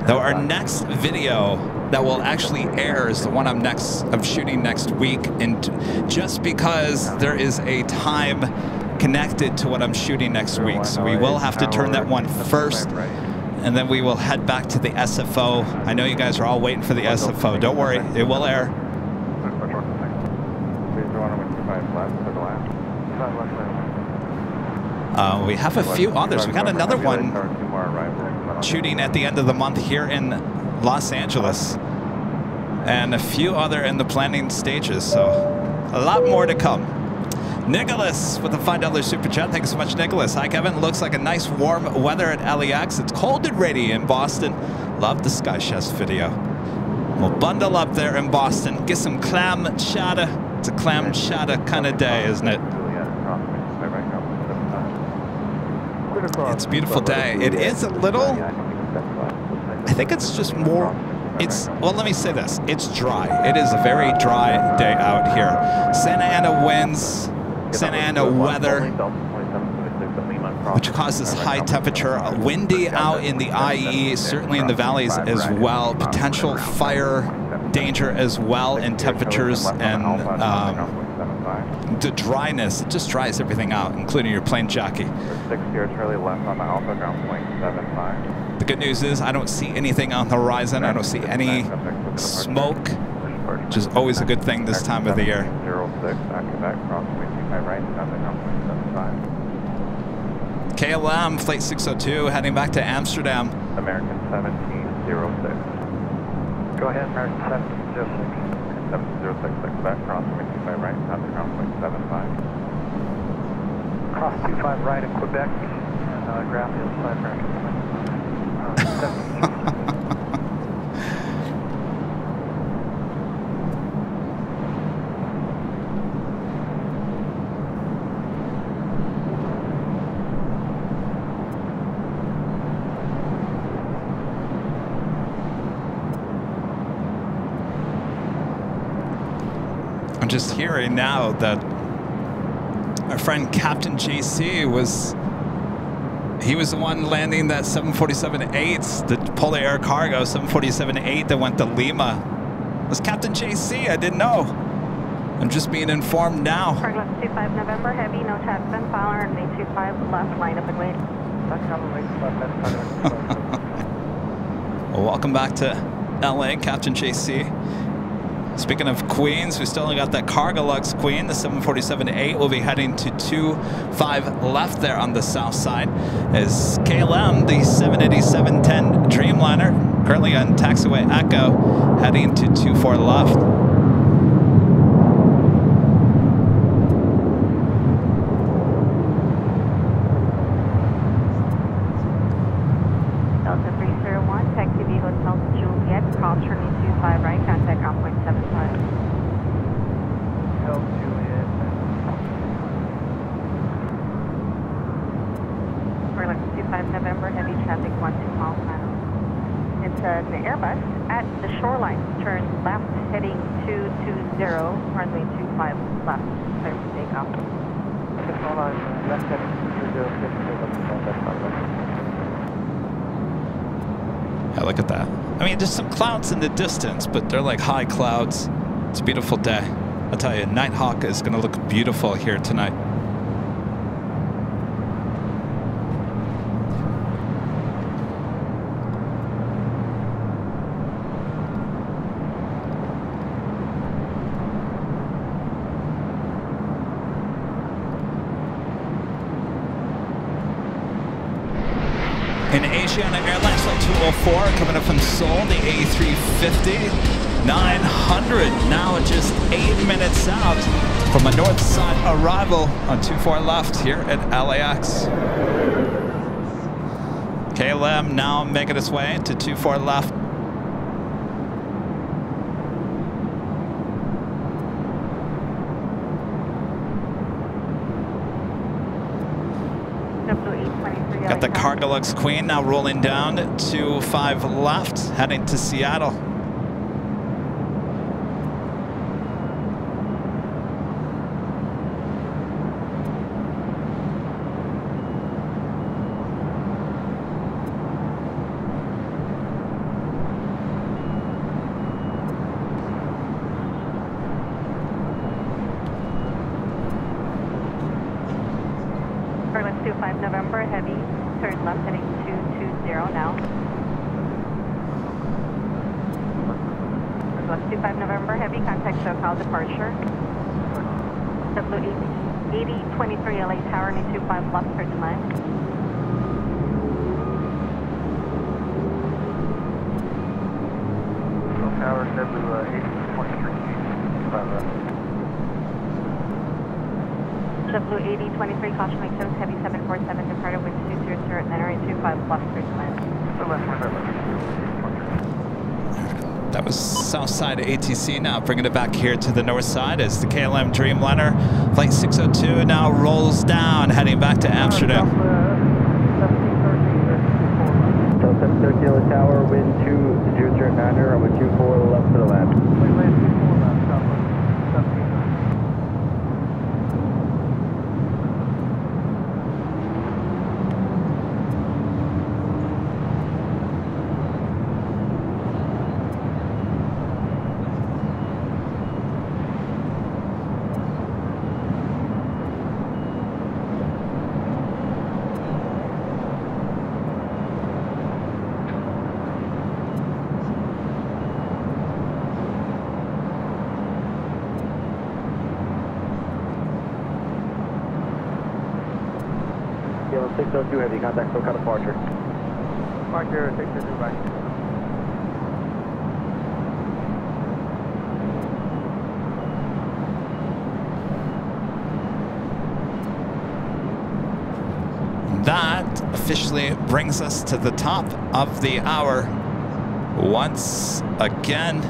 Though our next video that will actually air is the one I'm shooting next week, and just because there is a time connected to what I'm shooting next week, so we will have to turn that one first, and then we will head back to the SFO. I know you guys are all waiting for the SFO. Don't worry, it will air. We have a few others. We got another one shooting at the end of the month here in Los Angeles, and a few other in the planning stages, so a lot more to come. Nicholas with a $5 super chat. Thank you so much, Nicholas. Hi, Kevin. Looks like a nice warm weather at LAX. It's cold and rainy in Boston. Love the Sky Chefs video. We'll bundle up there in Boston, get some clam chowder. It's a clam chowder kind of day, isn't it? It's a beautiful day. It is a little, I think it's just more, well, let me say this. It's dry. It is a very dry day out here. Santa Ana winds, Santa Ana weather, which causes high temperature. Windy out in the IE, certainly in the valleys as well. Potential fire danger as well in temperatures, and the dryness, it just dries everything out, including your plane jockey. The good news is I don't see anything on the horizon. I don't see any smoke, which is always a good thing this time of the year. KLM, Flight 602, heading back to Amsterdam. American 1706. Go ahead, American 1706. 7066 back, cross 25 right, south ground point 75. Cross 25 right in Quebec, and ground the other side, American 17. I'm just hearing now that our friend Captain JC was the one landing that 747-8, the Polar Air Cargo 747-8 that went to Lima. It was Captain JC, I didn't know. I'm just being informed now. Left 25 November, heavy, no taxman, file and 825 left, line up and wait. Well, welcome back to LA, Captain JC. Speaking of Queens, we still got that Cargolux Queen, the 747-8 will be heading to 25 left there on the south side. As KLM, the 787-10 Dreamliner, currently on taxiway Echo, heading to 24 left. Delta 301, taxi V Hotel Juliet, cross turning 25 right, contact ground point 75. turn left, heading 220, runway 25 left, clear for takeoff. Okay, shoreline left heading 220, clear for takeoff. That's not right. Yeah, look at that. I mean, there's some clouds in the distance, but they're like high clouds. It's a beautiful day. I'll tell you, Nighthawk is going to look beautiful here tonight. In Asiana Airlines Flight 204, coming up from Seoul, the A350, 900, now just 8 minutes out from a north side arrival on 24 left here at LAX. KLM now making its way to 24 left. Got the Cargolux Queen now rolling down to 5 left, heading to Seattle. Let's do 5 November, heavy, turn left heading 220 now. Let's do 5 November, heavy, contact SoCal departure. W8023 LA Tower, 25 left, clear to land. Tower, W8023, 5 left. W8023, caution wake toes, heavy 747, departed wind 200 at 925 left, clear to land. That was south side of ATC, now bringing it back here to the north side as the KLM Dreamliner flight 602 now rolls down, heading back to Amsterdam. 713 Tower, wind 200 at 9er, runway 24 left to the left. KLM 602 heavy, contact SoCal departure. Departure, 602 back. That officially brings us to the top of the hour once again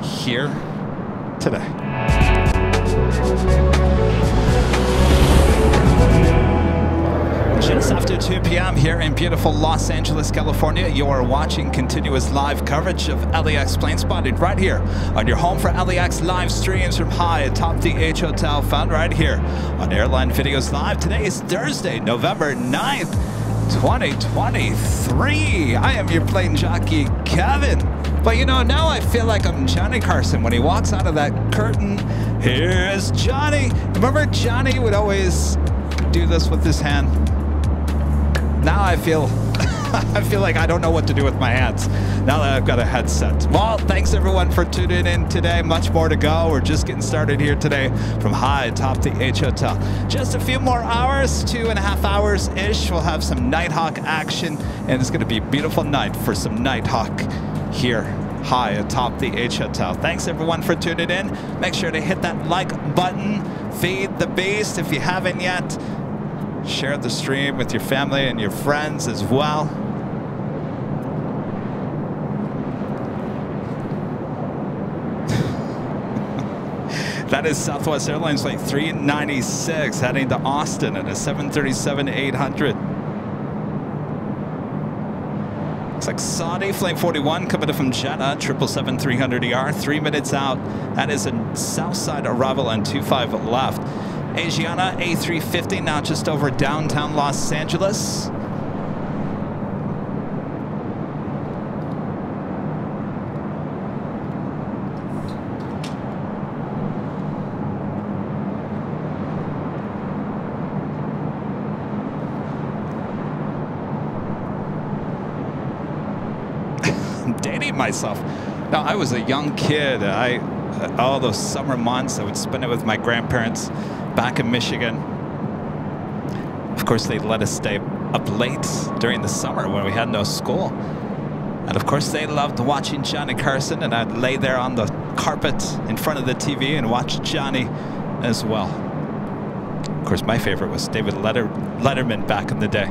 here today. Just after 2 p.m. here in beautiful Los Angeles, California, you are watching continuous live coverage of LAX Plane Spotting right here on your home for LAX live streams from high atop the H Hotel, found right here on Airline Videos Live. Today is Thursday, November 9th, 2023. I am your plane jockey, Kevin. But you know, now I feel like I'm Johnny Carson when he walks out of that curtain. Here's Johnny. Remember Johnny would always do this with his hand? Now I feel like I don't know what to do with my hands now that I've got a headset. Well, thanks everyone for tuning in today. Much more to go. We're just getting started here today from high atop the H Hotel. Just a few more hours, 2.5 hours-ish. We'll have some Nighthawk action, and it's going to be a beautiful night for some Nighthawk here high atop the H Hotel. Thanks everyone for tuning in. Make sure to hit that like button. Feed the beast if you haven't yet. Share the stream with your family and your friends as well. That is Southwest Airlines Flight 396 heading to Austin at a 737-800. Looks like Saudi Flame 41 coming in from Jeddah, 777-300ER, 3 minutes out. That is a south side arrival on 25 left. Asiana A350 now just over downtown Los Angeles. Dating myself. Now, I was a young kid. All those summer months, I would spend it with my grandparents back in Michigan. Of course, they let us stay up late during the summer when we had no school. And of course, they loved watching Johnny Carson, and I'd lay there on the carpet in front of the TV and watch Johnny as well. Of course, my favorite was David Letterman back in the day.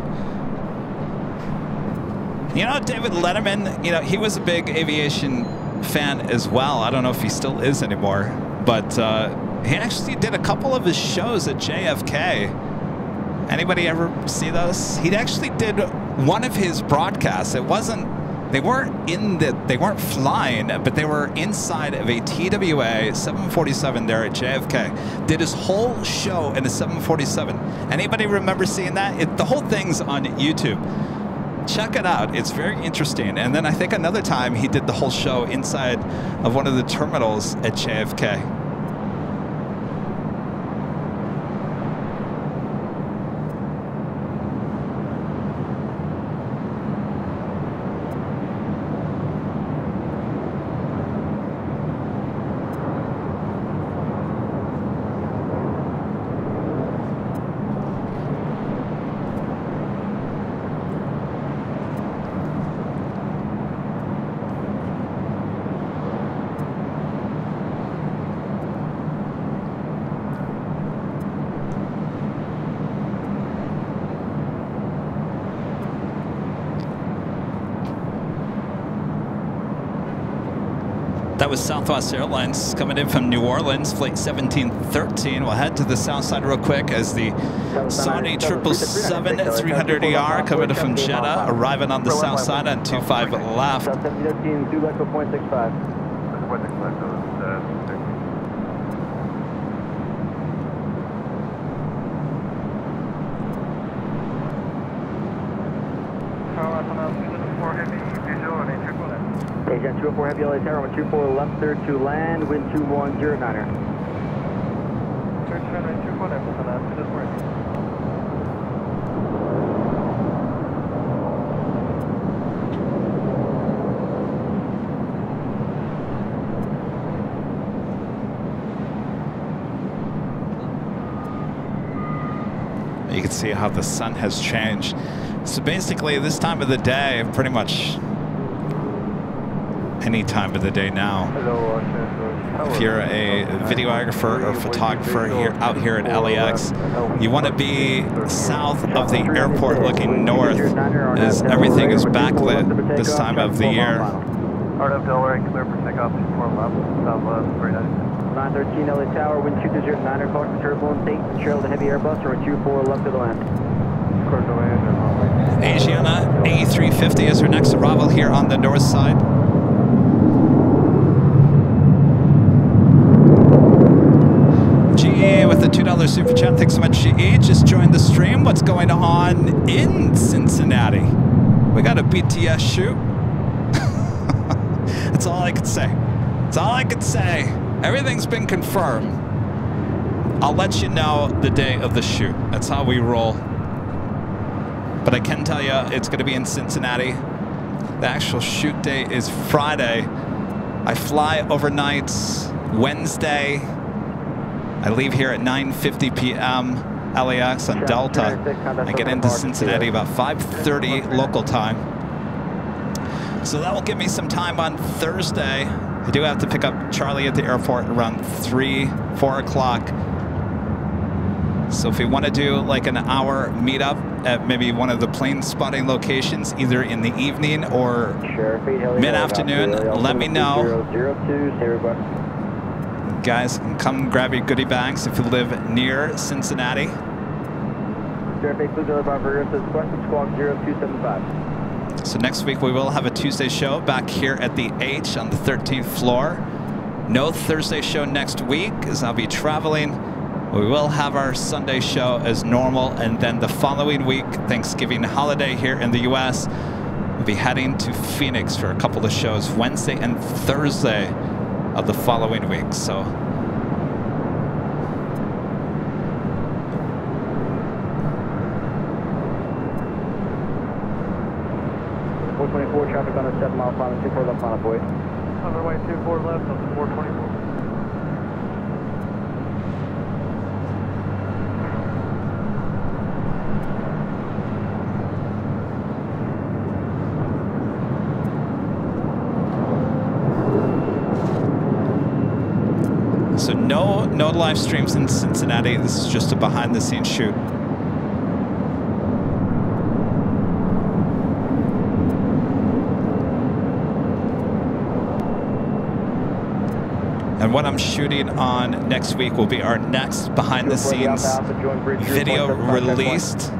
You know, David Letterman, you know, he was a big aviation fan as well. I don't know if he still is anymore, but he actually did a couple of his shows at JFK. Anybody ever see those? He actually did one of his broadcasts. It wasn't, they weren't flying, but they were inside of a TWA 747 there at JFK. Did his whole show in a 747. Anybody remember seeing that? The whole thing's on YouTube. Check it out. It's very interesting. And then I think another time he did the whole show inside of one of the terminals at JFK. That was Southwest Airlines coming in from New Orleans, flight 1713. We'll head to the south side real quick as the Saudi 777-300ER coming in from Jeddah, arriving on the south side on 25 left. 1713, 2 Echo 0.65. Agent 204 Heavy LA Tower, 124 left, clear to land, wind 2109er. Clear to land, 224 left, to this way. You can see how the sun has changed. So basically, this time of the day, pretty much any time of the day now. If you're a videographer or photographer out here at LAX, you want to be south of the airport looking north, as everything is backlit this time of the year. RF Delaware, clear for takeoff, 24 left, southwest, 390. 913 LA Tower, wind 2209er, call for turbulence 8, trail the heavy Airbus, or 24 left to the land. Asiana A350 is her next arrival here on the north side. GE with the $2 super chat. Thanks so much, GE. Just joined the stream. What's going on in Cincinnati? We got a BTS shoot. That's all I can say. That's all I can say. Everything's been confirmed. I'll let you know the day of the shoot. That's how we roll. But I can tell you it's going to be in Cincinnati. The actual shoot day is Friday. I fly overnight Wednesday. I leave here at 9:50 p.m. LAX on Delta. I get into Cincinnati about 5:30 local time. So that will give me some time on Thursday. I do have to pick up Charlie at the airport around 3, 4 o'clock. So if we want to do like an hour meetup at maybe one of the plane spotting locations, either in the evening or mid-afternoon, let me know. Guys, come grab your goodie bags if you live near Cincinnati. So next week we will have a Tuesday show back here at the H on the 13th floor. No Thursday show next week as I'll be traveling. We will have our Sunday show as normal, and then the following week, Thanksgiving holiday here in the US, we'll be heading to Phoenix for a couple of shows Wednesday and Thursday of the following week. So 424 traffic on a 7 mile final, 24 left final boy. On the way 24 left on the 424. So no live streams in Cincinnati. This is just a behind-the-scenes shoot. And what I'm shooting on next week will be our next behind-the-scenes video released.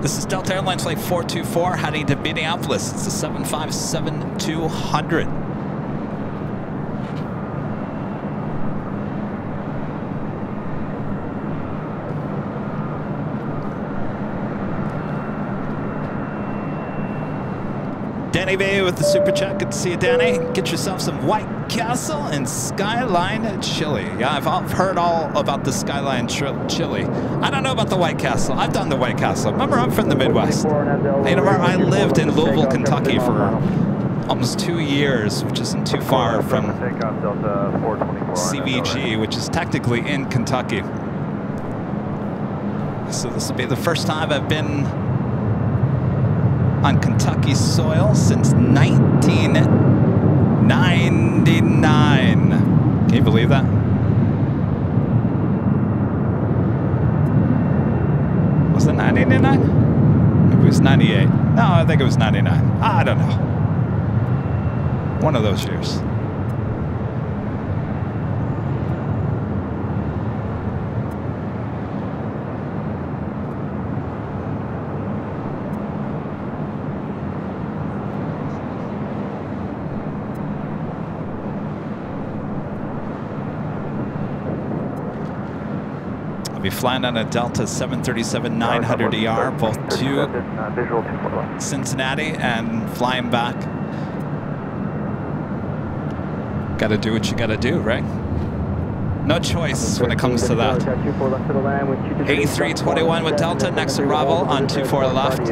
This is Delta Airlines Flight 424 heading to Minneapolis. It's the 757-200. Danny Bay with the super chat. Good to see you, Danny. Get yourself some White Castle and Skyline chili. Yeah, I've heard all about the Skyline chili. I don't know about the White Castle. I've done the White Castle. Remember, I'm from the Midwest. I lived in Louisville, Kentucky for almost 2 years, which isn't too far from CVG, which is technically in Kentucky. So this will be the first time I've been on Kentucky soil since 1999. Can you believe that? Was it 1999? Maybe it was 98. No, I think it was 99. I don't know. One of those years. Be flying on a Delta 737-900ER, both to Cincinnati and flying back. Got to do what you got to do, right? No choice when it comes to that. 8321 with Delta, next arrival on 24 left.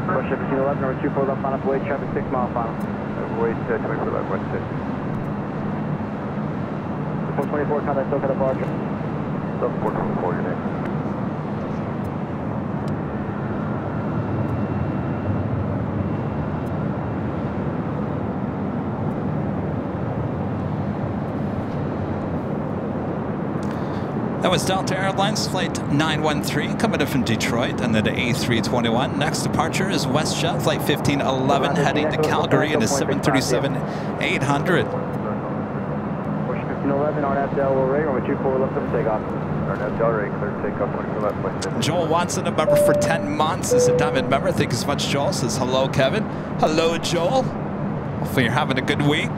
Russia 1511, number 24 left final, way traffic 6 mile final. Wait, 24 left, west 6. 424, contact SoCal departure. 424, your name. That was Delta Airlines Flight 913 coming in from Detroit, and then the A321. Next departure is WestJet Flight 1511 heading to Calgary in a 737-800. 1511 on FDL Ray, number 24 left for takeoff. Joel Watson, a member for 10 months, is a Diamond member. Thank you so much, Joel. Says hello, Kevin. Hello, Joel. Hopefully you're having a good week.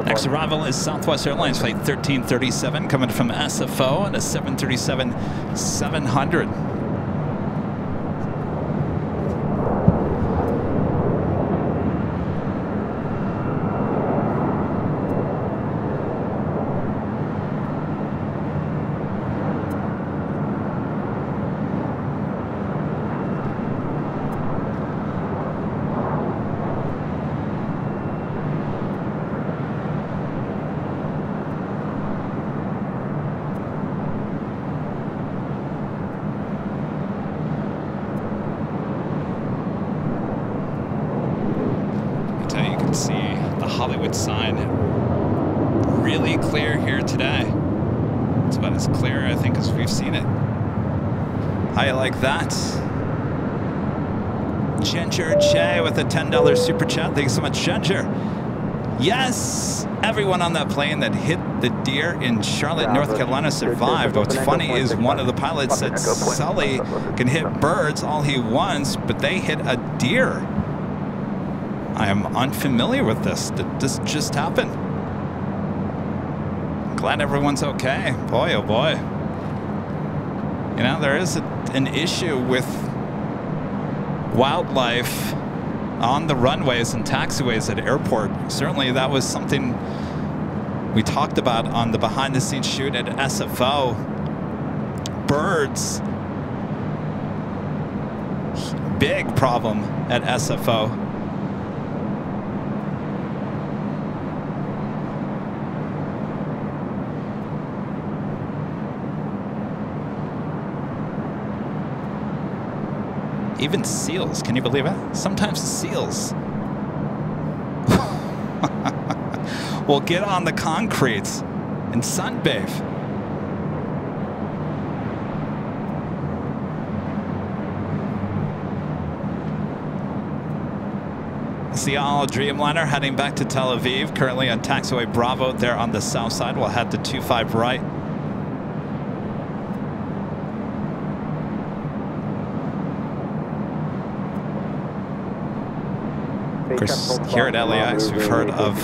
Next arrival is Southwest Airlines Flight 1337 coming from SFO and a 737-700. See the Hollywood sign really clear here today. It's about as clear, I think, as we've seen it. How you like that? Ginger J with a $10 super chat. Thanks so much, Ginger. Yes, everyone on that plane that hit the deer in Charlotte, North Carolina survived. What's funny is one of the pilots said Sully can hit birds all he wants, but they hit a deer. I am unfamiliar with this. Did this just happen? I'm glad everyone's okay. Boy, oh boy. You know, there is an issue with wildlife on the runways and taxiways at airport. Certainly that was something we talked about on the behind-the-scenes shoot at SFO. Birds. Big problem at SFO. Even seals, can you believe it? Sometimes seals will get on the concrete and sunbathe. It's the All Dreamliner heading back to Tel Aviv, currently on taxiway Bravo there on the south side. We'll head to 25 right. Of course, here at LAX, we've heard of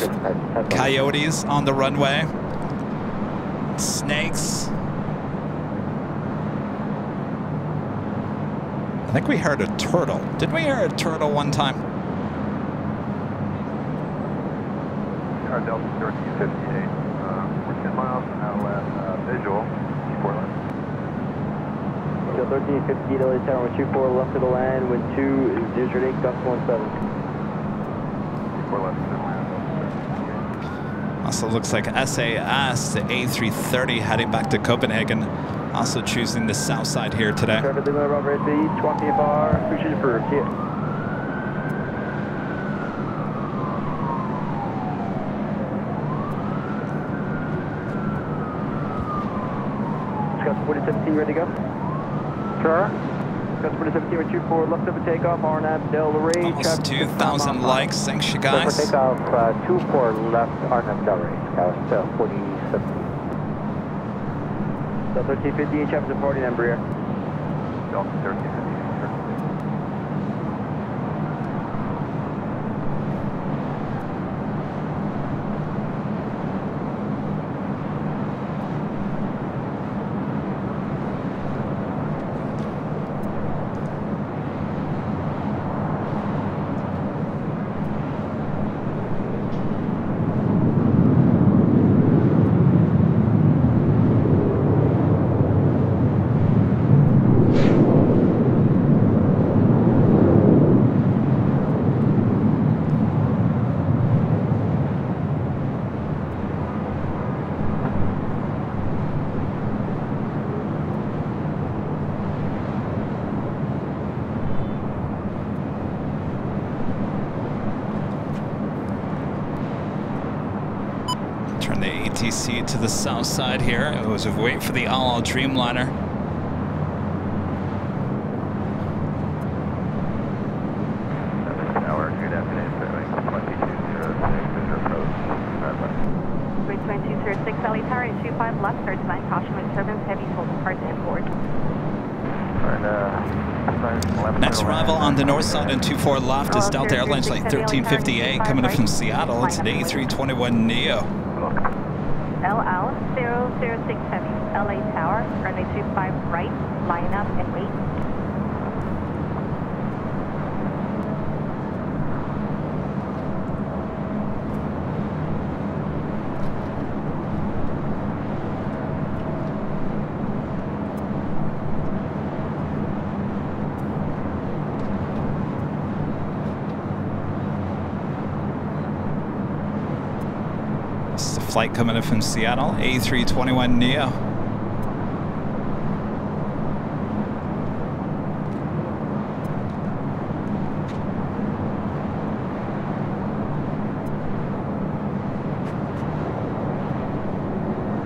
coyotes on the runway, snakes. I think we heard a turtle. Did we hear a turtle one time? Our Delta 1358. We're 10 miles from now at visual, 24 left. Delta 1358, LA Tower 24 left of the land, wind 208, gust 17. Also looks like SAS, the A330 heading back to Copenhagen, also choosing the south side here today. Traffic limit about speed, 20 bar, appreciate approved, here. Scott 4017 ready to go? Sure. Scott 4017 with 24 left of a takeoff, RNAV Del Rey. Almost 2,000 likes, thanks you guys. For takeoff, 24 left, RNAV Del Rey, Scott 4017. Delta 1358, traffic supporting Embraer. Delta 1358. Turn the ATC to the south side here. It was a wait for the All Dreamliner. Tower, good afternoon, Airline 2206, approach. 2206, LA Tower, 25 left, 39, caution with turbines, heavy total parts inboard. Alright, Next arrival on the north side and 24 left is Delta Airlines Flight 1358 coming in from Seattle. It's an A321neo. LL 006 Heavy, LA Tower, runway 25 right, line up and wait. Flight coming in from Seattle, A321neo.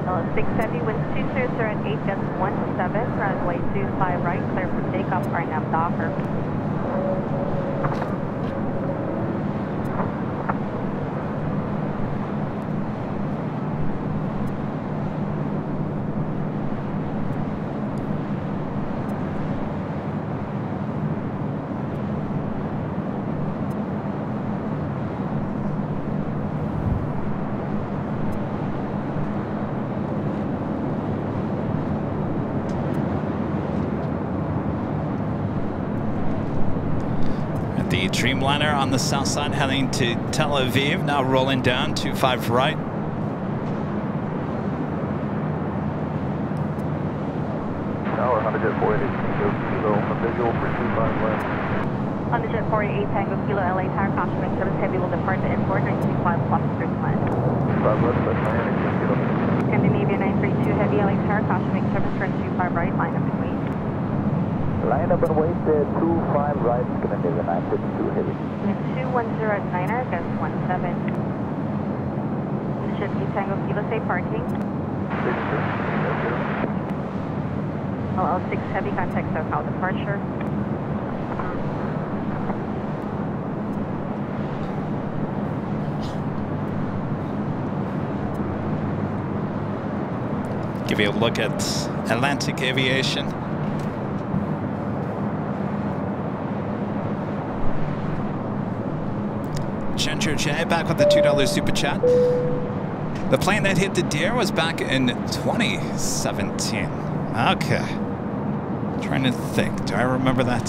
LS6 Heavy, wind 2008, gust 17, runway 25 right, clear for takeoff, RNAV Docker. The Dreamliner on the south side heading to Tel Aviv, now rolling down 25 right. Tower, Honda Jet 480, Kilo, visual for 25 left. Honda Jet 488, Tango Kilo, LA Tower, caution make service heavy will depart to import, 925 plus first line. 5 left, that's Miami, Kilo. Scandinavia 932 Heavy, LA Tower, caution make service, turn 25 right, line up and wait. Line up and wait, 25 right, Scandinavia 932 Heavy. 210 at Niner, gust 17. Jet E Tango Kilo, safe parking. LL6 Heavy, contact SoCal departure. Give you a look at Atlantic Aviation. Ginger J back with the $2 super chat. The plane that hit the deer was back in 2017. Okay. Trying to think. Do I remember that?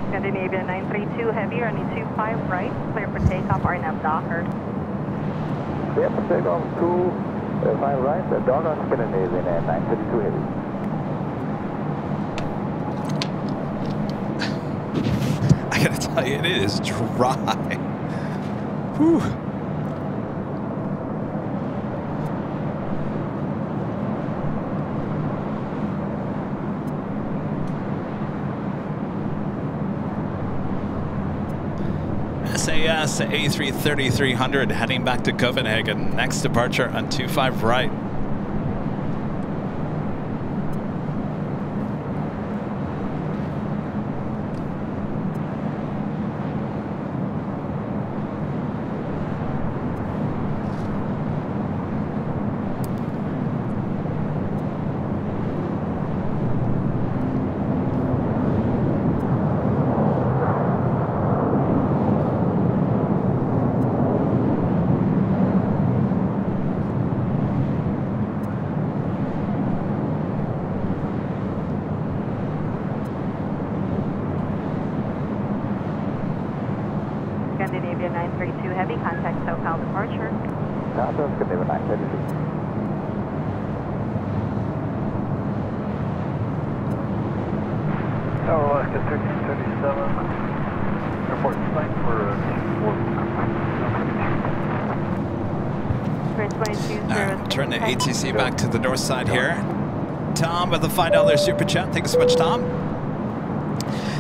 Scandinavia 932 Heavy, running 25 right, clear for takeoff, RNAV Docker. Clear for takeoff, 25 right, the dog on Scandinavia 932 Heavy. I gotta tell you, it is dry. Whew. SAS A330-300 heading back to Copenhagen. Next departure on 25 right. Scandinavia 932 Heavy, contact SoCal departure. Delta Scandinavia 932. Tower, Alaska 1337. Airport site for Turn the ATC back to the north side here. Tom with the $5 super chat. Thank you so much, Tom.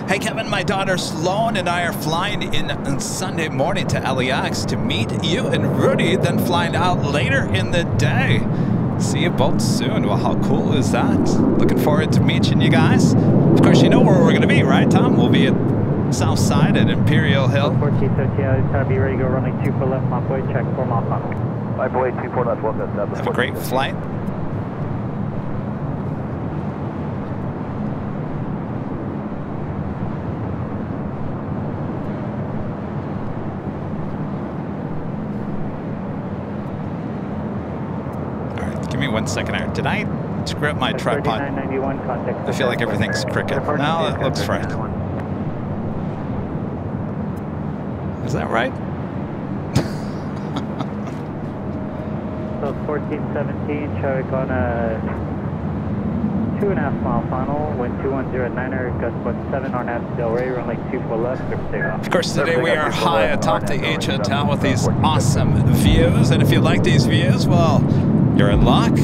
Hey Kevin, my daughter Sloan and I are flying in on Sunday morning to LAX to meet you and Rudy, then flying out later in the day. See you both soon. Well, how cool is that? Looking forward to meeting you guys. Of course, you know where we're going to be, right, Tom? We'll be at south side at Imperial Hill. 1413, tower, be ready to go runway 24 left, line boy, check 4 mile final. Line boy 24 left, welcome to Have a great flight. Give me 1 second here. Did I screw up my tripod? I feel like everything's crooked. No, it looks right. Is that right? So 1417, traffic on a 2.5 mile final, wind 210 at 9er, gust 17, RNAV Del Rey, runway 24 left, for takeoff. Of course, today we are high atop the H Hotel with these awesome views. And if you like these views, well, you're in luck.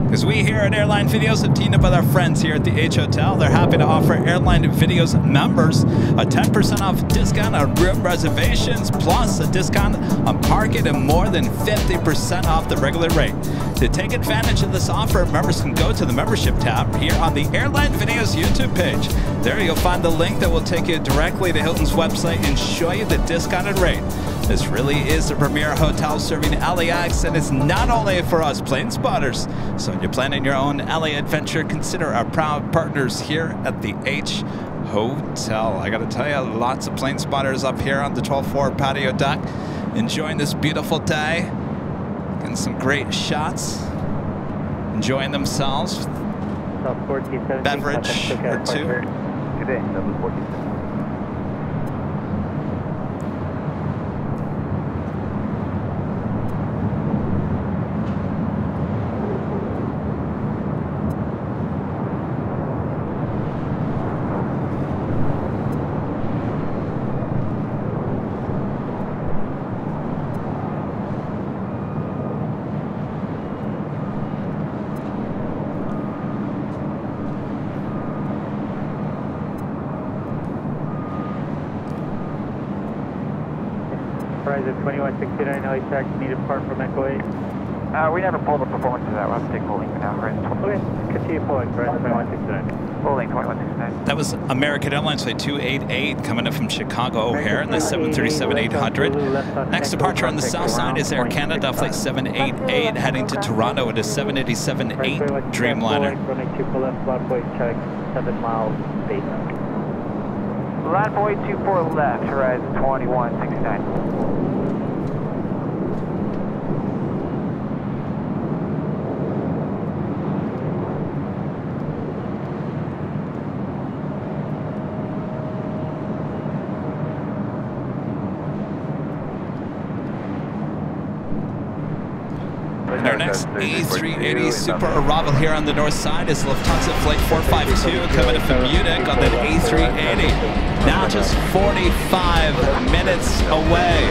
Because we here at Airline Videos have teamed up with our friends here at the H Hotel. They're happy to offer Airline Videos members a 10% off discount on room reservations, plus a discount on parking and more than 50% off the regular rate. To take advantage of this offer, members can go to the membership tab here on the Airline Videos YouTube page. There you'll find the link that will take you directly to Hilton's website and show you the discounted rate. This really is the premier hotel serving LAX, and it's not only for us plane spotters. So when you're planning your own LA adventure, consider our proud partners here at the H Hotel. I gotta tell you, lots of plane spotters up here on the 12th floor patio deck, enjoying this beautiful day, getting some great shots, enjoying themselves, beverage or two. Good day, that was 14. Horizon 2169, LAX, need to depart from Echo 8. We never pulled the performance of that. We'll have to take polling for now. Okay, continue pulling, Horizon 2169. Polling 2169. That was American Airlines Flight 288 coming in from Chicago O'Hare in the 737-800. Next departure on the south side is Air Canada Flight 788 heading to Toronto with a 787-8 Dreamliner. Running 24 left, flat point, check 7 miles base. Line boy 24 left, Horizon 2169. And our next A380 Super arrival here on the north side is Lufthansa Flight 452 coming in from Munich on that A380. Now just 45 minutes away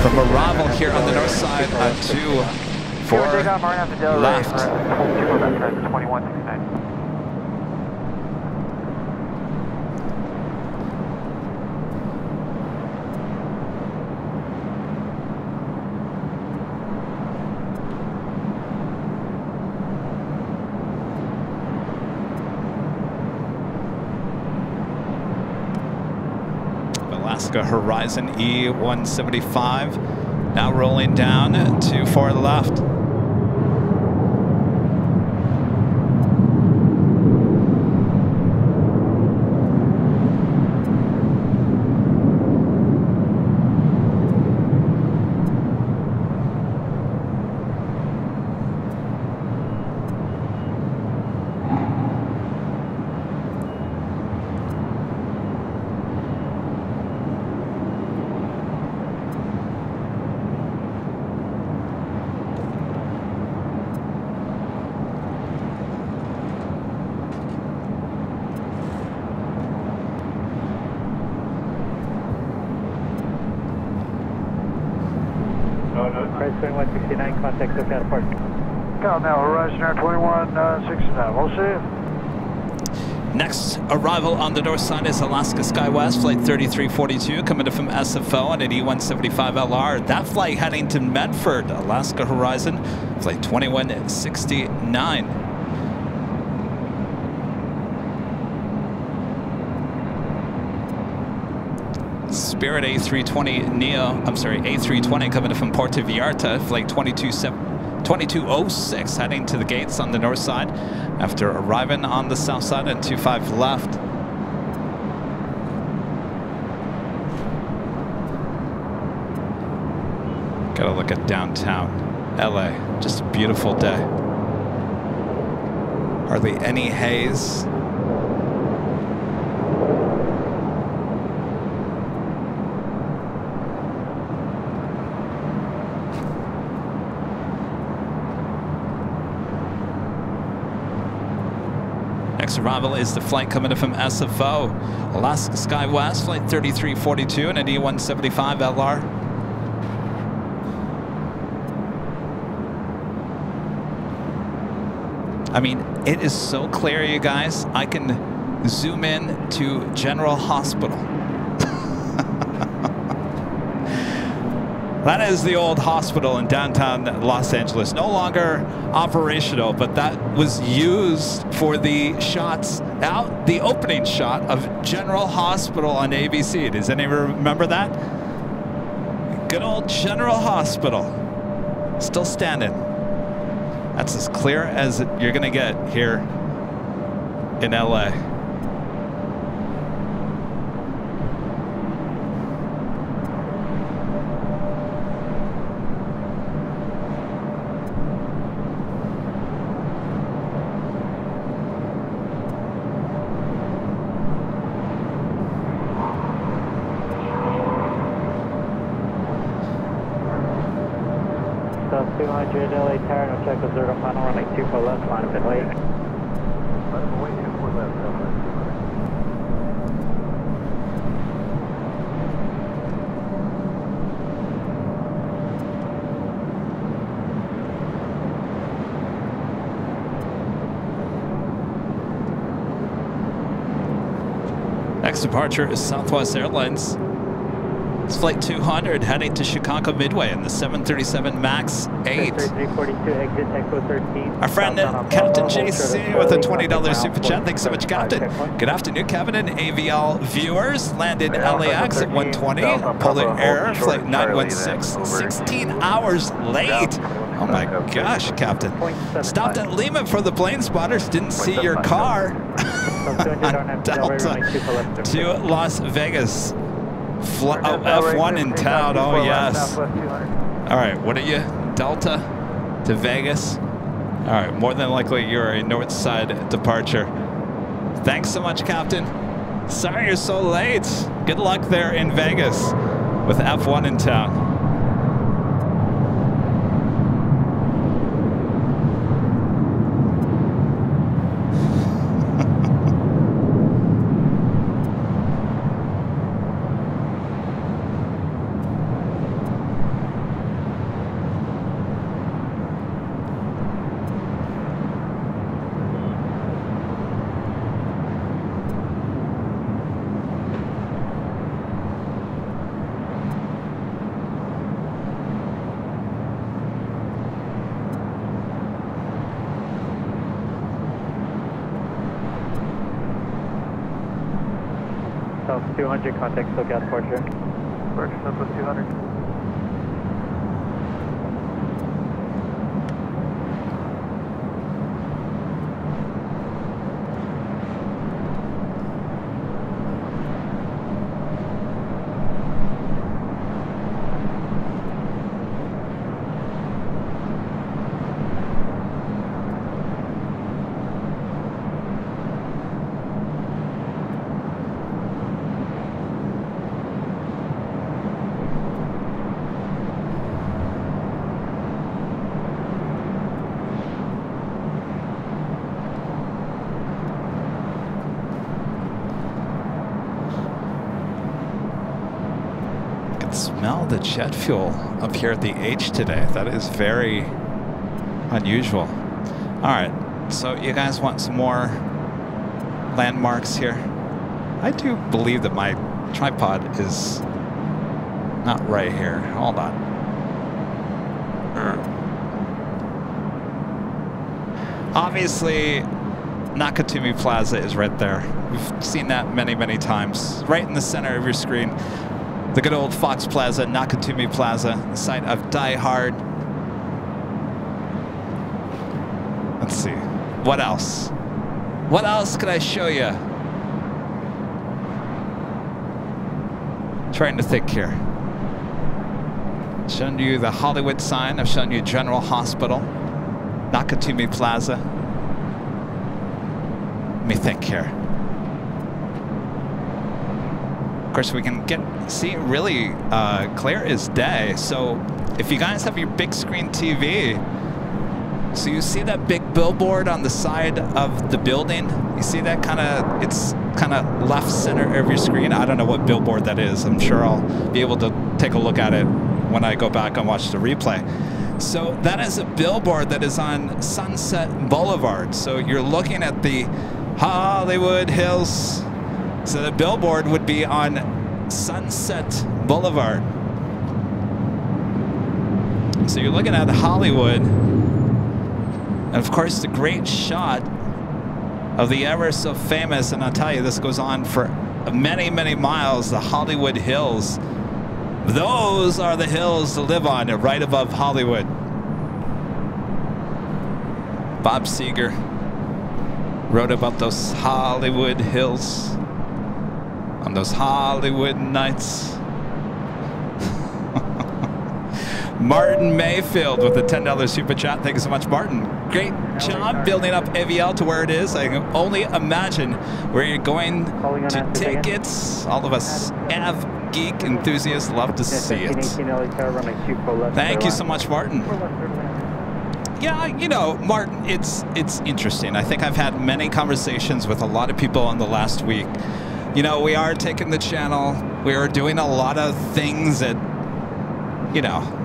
from arrival here on the north side on 24 left. 2169. Alaska Horizon E175 now rolling down to 4 left. Price 2169, contact SoCal Park. Now, Horizon Air 2169. We'll see you. Next arrival on the north side is Alaska SkyWest Flight 3342 coming in from SFO on an E175LR. That flight heading to Medford, Alaska Horizon Flight 2169. Spirit A320 coming from Puerto Vallarta, flight 2206, heading to the gates on the north side after arriving on the south side and 25 left. Gotta look at downtown LA. Just a beautiful day. Hardly any haze. Next arrival is the flight coming in from SFO. Alaska SkyWest, flight 3342 and an E175 LR. I mean, it is so clear, you guys. I can zoom in to General Hospital. That is the old hospital in downtown Los Angeles. No longer operational, but that was used for the shots out, the opening shot of General Hospital on ABC. Does anyone remember that? Good old General Hospital. Still standing. That's as clear as you're going to get here in LA. South 200 LA Tower, no check with 0 final running 24 left, line of midway. Let him away 24 left, Next departure is Southwest Airlines. It's flight 200 heading to Chicago Midway in the 737 MAX 8. Our friend Captain JC with a $20 super chat. Thanks so much, Captain. Good afternoon, Kevin and AVL viewers. Landed LAX at 120. Polar Air, flight 916. 16 hours late. Oh my gosh, Captain. Stopped at Lima for the plane spotters. Didn't see your car. Delta to Las Vegas. F1 in town, oh yes. All right, what are you? Delta to Vegas? All right, more than likely you're a north side departure. Thanks so much, Captain. Sorry you're so late. Good luck there in Vegas with F1 in town. South 200, contact SoCal departure. Departure Southwest 200. Smell the jet fuel up here at the H today. That is very unusual. All right, so you guys want some more landmarks here? I do believe that my tripod is not right here. Hold on. Obviously, Nakatomi Plaza is right there. We've seen that many, many times. Right in the center of your screen. The good old Fox Plaza, Nakatomi Plaza, the site of Die Hard. Let's see. What else? What else could I show you? Trying to think here. Shown you the Hollywood sign. I've shown you General Hospital, Nakatomi Plaza. Let me think here. Of course, we can see really clear as day. So if you guys have your big screen TV, so you see that big billboard on the side of the building? You see that it's kind of left center of your screen. I don't know what billboard that is. I'm sure I'll be able to take a look at it when I go back and watch the replay. So that is a billboard that is on Sunset Boulevard. So you're looking at the Hollywood Hills. So the billboard would be on Sunset Boulevard. So you're looking at Hollywood. And of course, the great shot of the ever so famous, and I'll tell you, this goes on for many, many miles, the Hollywood Hills. Those are the hills to live on, right above Hollywood. Bob Seger wrote about those Hollywood Hills on those Hollywood nights. Martin Mayfield with the $10 super chat. Thank you so much, Martin. Great job building up AVL to where it is. I can only imagine where you're going to take it. All of us AV geek enthusiasts love to see it. Thank you so much, Martin. Yeah, you know, Martin, it's interesting. I think I've had many conversations with a lot of people in the last week. You know, we are taking the channel. We are doing a lot of things that, you know,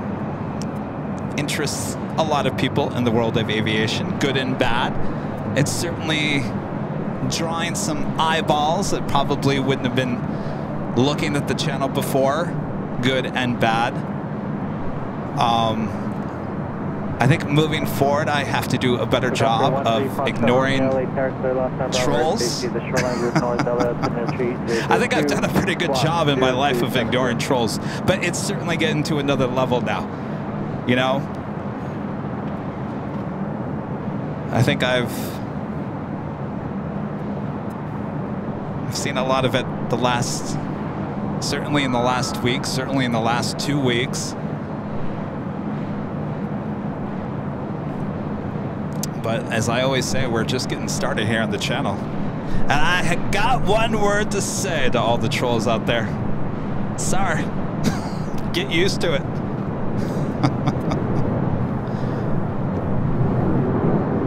interests a lot of people in the world of aviation, good and bad. It's certainly drawing some eyeballs that probably wouldn't have been looking at the channel before, good and bad. I think moving forward, I have to do a better job of ignoring trolls. I think I've done a pretty good job in my life of ignoring trolls, but it's certainly getting to another level now. You know, I think I've seen a lot of it certainly in the last week, certainly in the last 2 weeks. But as I always say, we're just getting started here on the channel. And I got one word to say to all the trolls out there. Sorry. Get used to it.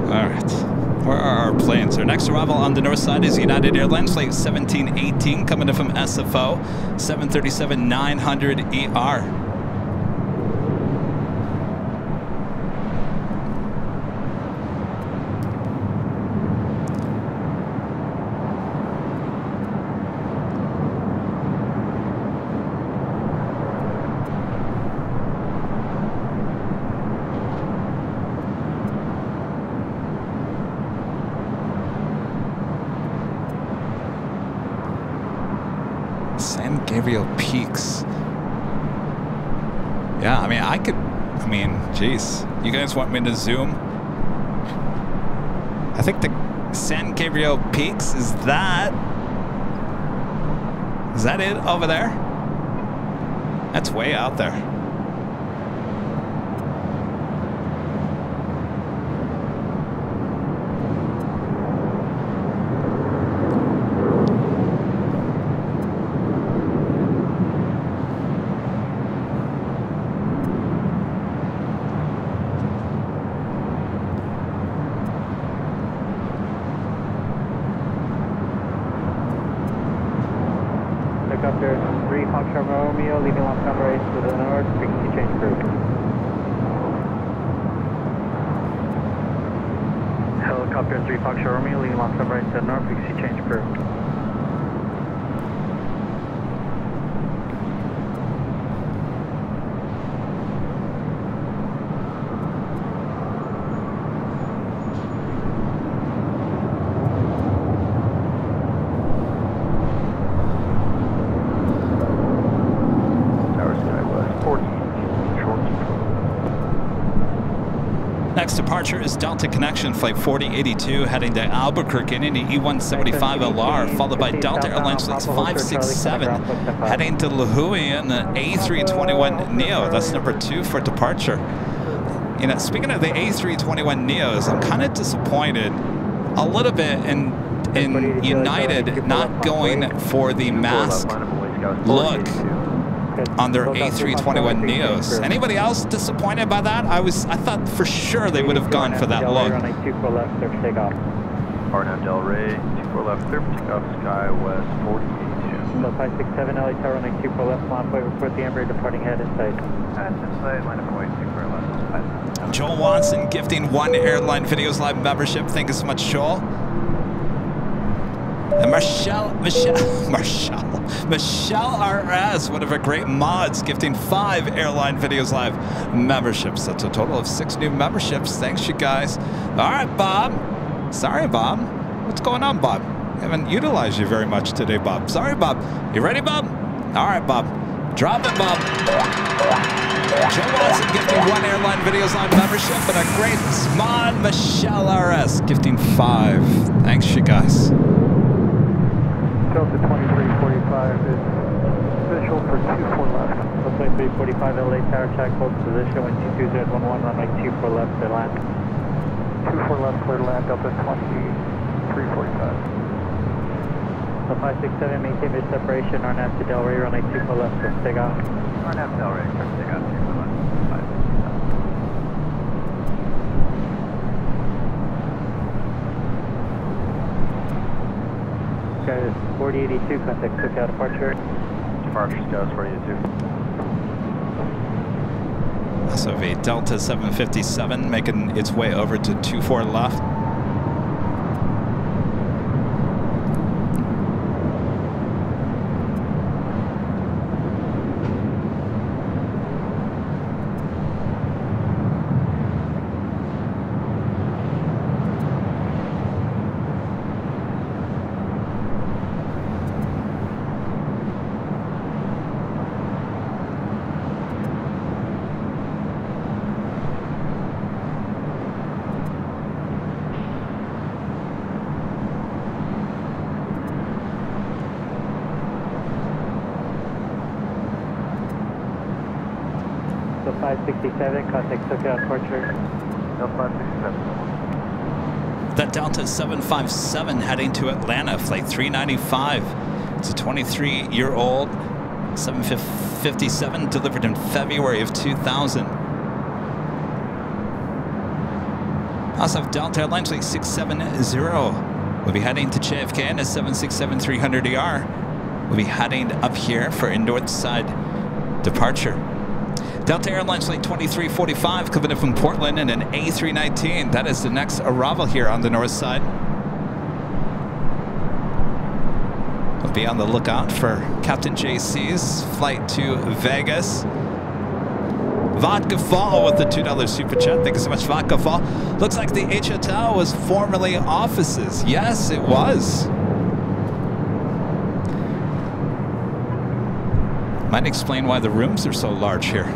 All right, where are our planes? Our next arrival on the north side is United Airlines flight 1718 coming in from SFO 737-900ER. Peaks. Yeah, I mean, geez. You guys want me to zoom? I think the San Gabriel Peaks, is that it over there? That's way out there. Next departure is Delta Connection, flight 4082, heading to Albuquerque in the E175LR, followed by Delta Airlines flight 567, heading to Lihue in the A321neo. That's number 2 for departure. You know, speaking of the A321neos, I'm kind of disappointed a little bit in United not going for the mask look on their A321neos. Anybody else disappointed by that? I thought for sure they would have gone for that look. RNAV Del Rey, 24 left, clear for takeoff, sky west 4082. So 567, LA Tower running 24 left, line point, report the Embraer departing head inside. That's inside, line up point, 24 left. Joel Watson gifting 1 Airline Videos Live membership. Thank you so much, Joel. And Michelle RS, one of our great mods, gifting 5 Airline Videos Live memberships. That's a total of 6 new memberships. Thanks, you guys. All right, Bob. Sorry, Bob. What's going on, Bob? I haven't utilized you very much today, Bob. Sorry, Bob. You ready, Bob? All right, Bob. Drop it, Bob. Joe Watson gifting 1 Airline Videos Live membership, and a great mod, Michelle RS, gifting 5. Thanks, you guys. Delta 2345 is visual for 24 left. So 2345, LA Tower, check hold position, wind 22011, runway 24 left, clear land. 24 left, clear to land, Delta 2345. So 567, maintain your separation, RNAV to Del Rey, runway 24 left, clear to take off. RNAV Del Rey, clear to take off, 24 left, 5. Sky is 4082, contact cookout departure. Departure, Sky is 4082. Also a Delta 757 making its way over to 24 left. So 567, contact cookout departure. Delta 567. That Delta 757 heading to Atlanta, flight 395. It's a 23-year-old 757 delivered in February of 2000. Also have Delta Airlines flight 670. We'll be heading to JFK in a 767-300ER. We'll be heading up here for a north side departure. Delta Airlines flight 2345 coming in from Portland in an A319. That is the next arrival here on the north side. We'll be on the lookout for Captain JC's flight to Vegas. Vodka Fall with the $2 super chat. Thank you so much, Vodka Fall. Looks like the H Hotel was formerly offices. Yes, it was. Might explain why the rooms are so large here.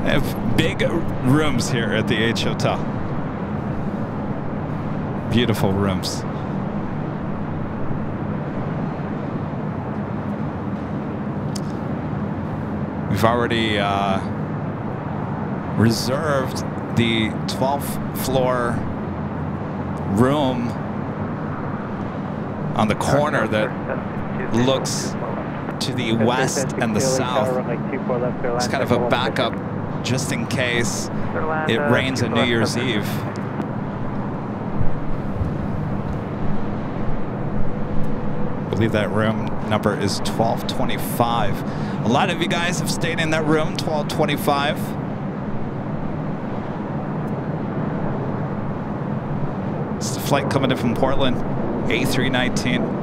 They have big rooms here at the H Hotel. Beautiful rooms. We've already reserved the 12th floor room on the corner that looks to the west and the south. It's kind of a backup just in case it rains on New Year's Eve. I believe that room number is 1225. A lot of you guys have stayed in that room, 1225. It's the flight coming in from Portland, A319.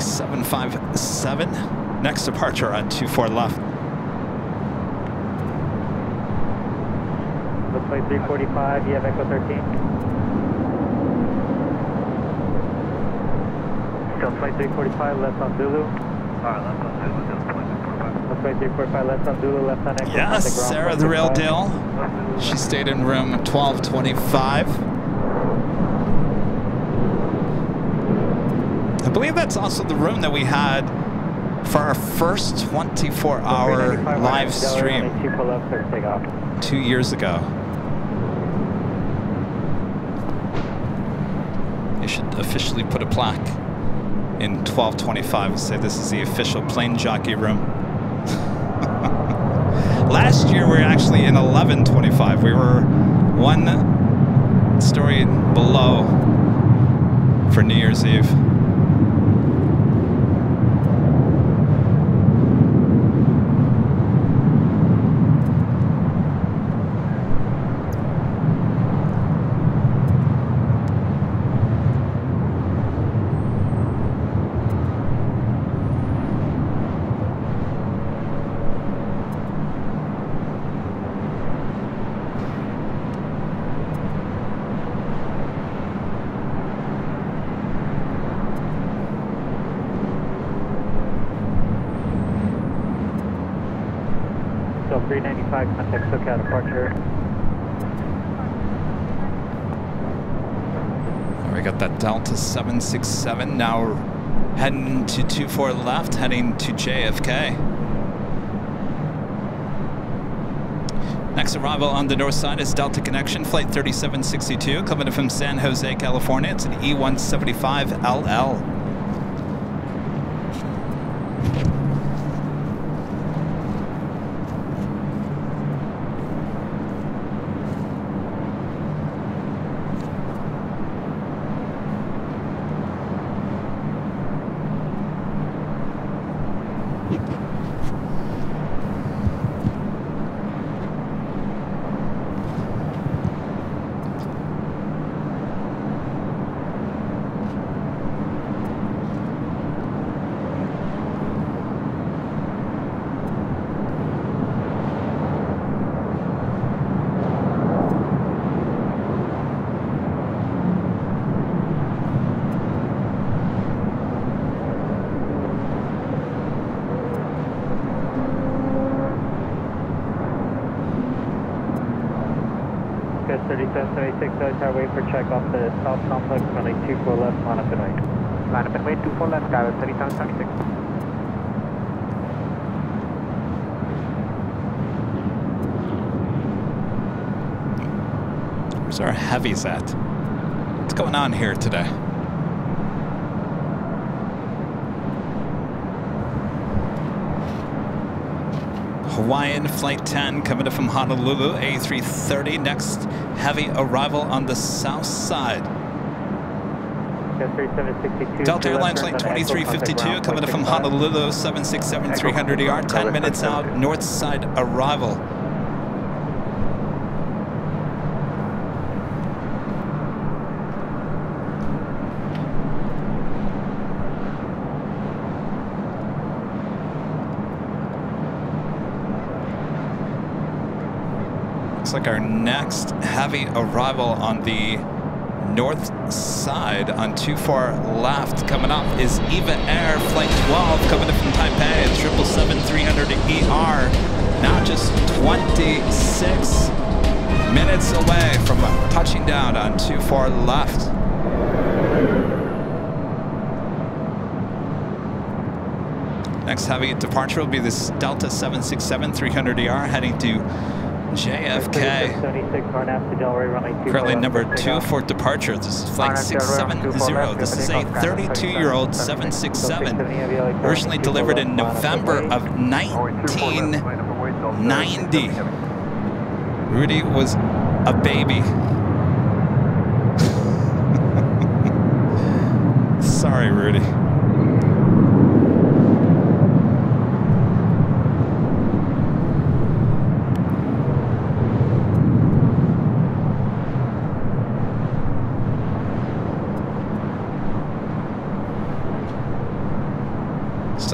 757. Next departure on 24 left. Looks like 345, you have Echo 13. Still flight 345, left on Zulu. Alright, left on Zulu, just point 345. Looks like 345, left on Zulu, left on Echo. Yes, Sarah, the real deal. She stayed in room 1225. I believe that's also the room that we had for our first 24-hour live stream 2 years ago. They should officially put a plaque in 1225 and say this is the official plane jockey room. Last year we were actually in 1125. We were one story below for New Year's Eve. So 395, contact SoCal departure. We got that Delta 767 now heading to 24 left, heading to JFK. Next arrival on the north side is Delta Connection, Flight 3762, coming in from San Jose, California. It's an E175LL. Gus 3776, Tower, wait for check off the South Complex, runway 24 left, line up and wait. Line up and wait, 24 left, Gus 3776. Where's our heavies at? What's going on here today? Hawaiian Flight 10 coming in from Honolulu, A330. Next heavy arrival on the south side. Delta Airlines Flight 2352 coming in from Honolulu, 767-300ER, 10 minutes out, north side arrival. Looks like our next heavy arrival on the north side on 24 left coming up is Eva Air Flight 12 coming in from Taipei at 777-300ER. Now just 26 minutes away from touching down on 24 left. Next heavy departure will be this Delta 767-300ER heading to JFK. Currently number 2 for departure. This is flight 670. This is a 32-year-old 767. Originally delivered in November of 1990. Rudy was a baby. Sorry, Rudy.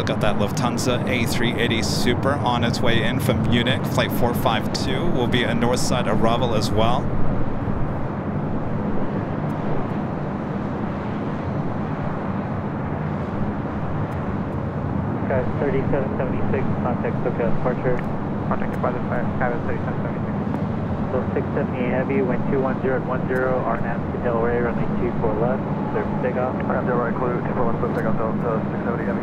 got that Lufthansa A380 Super on its way in from Munich. Flight 452 will be a north side arrival as well. Okay, 3776, contact SoCal departure. Contacted by the cabin 3776. So 678 heavy, wind 210 at 10, RNAV to Del Rey, runway 24 left, clear for takeoff. RNAV Del Rey, clear 24 left, clear takeoff, Delta 670 heavy.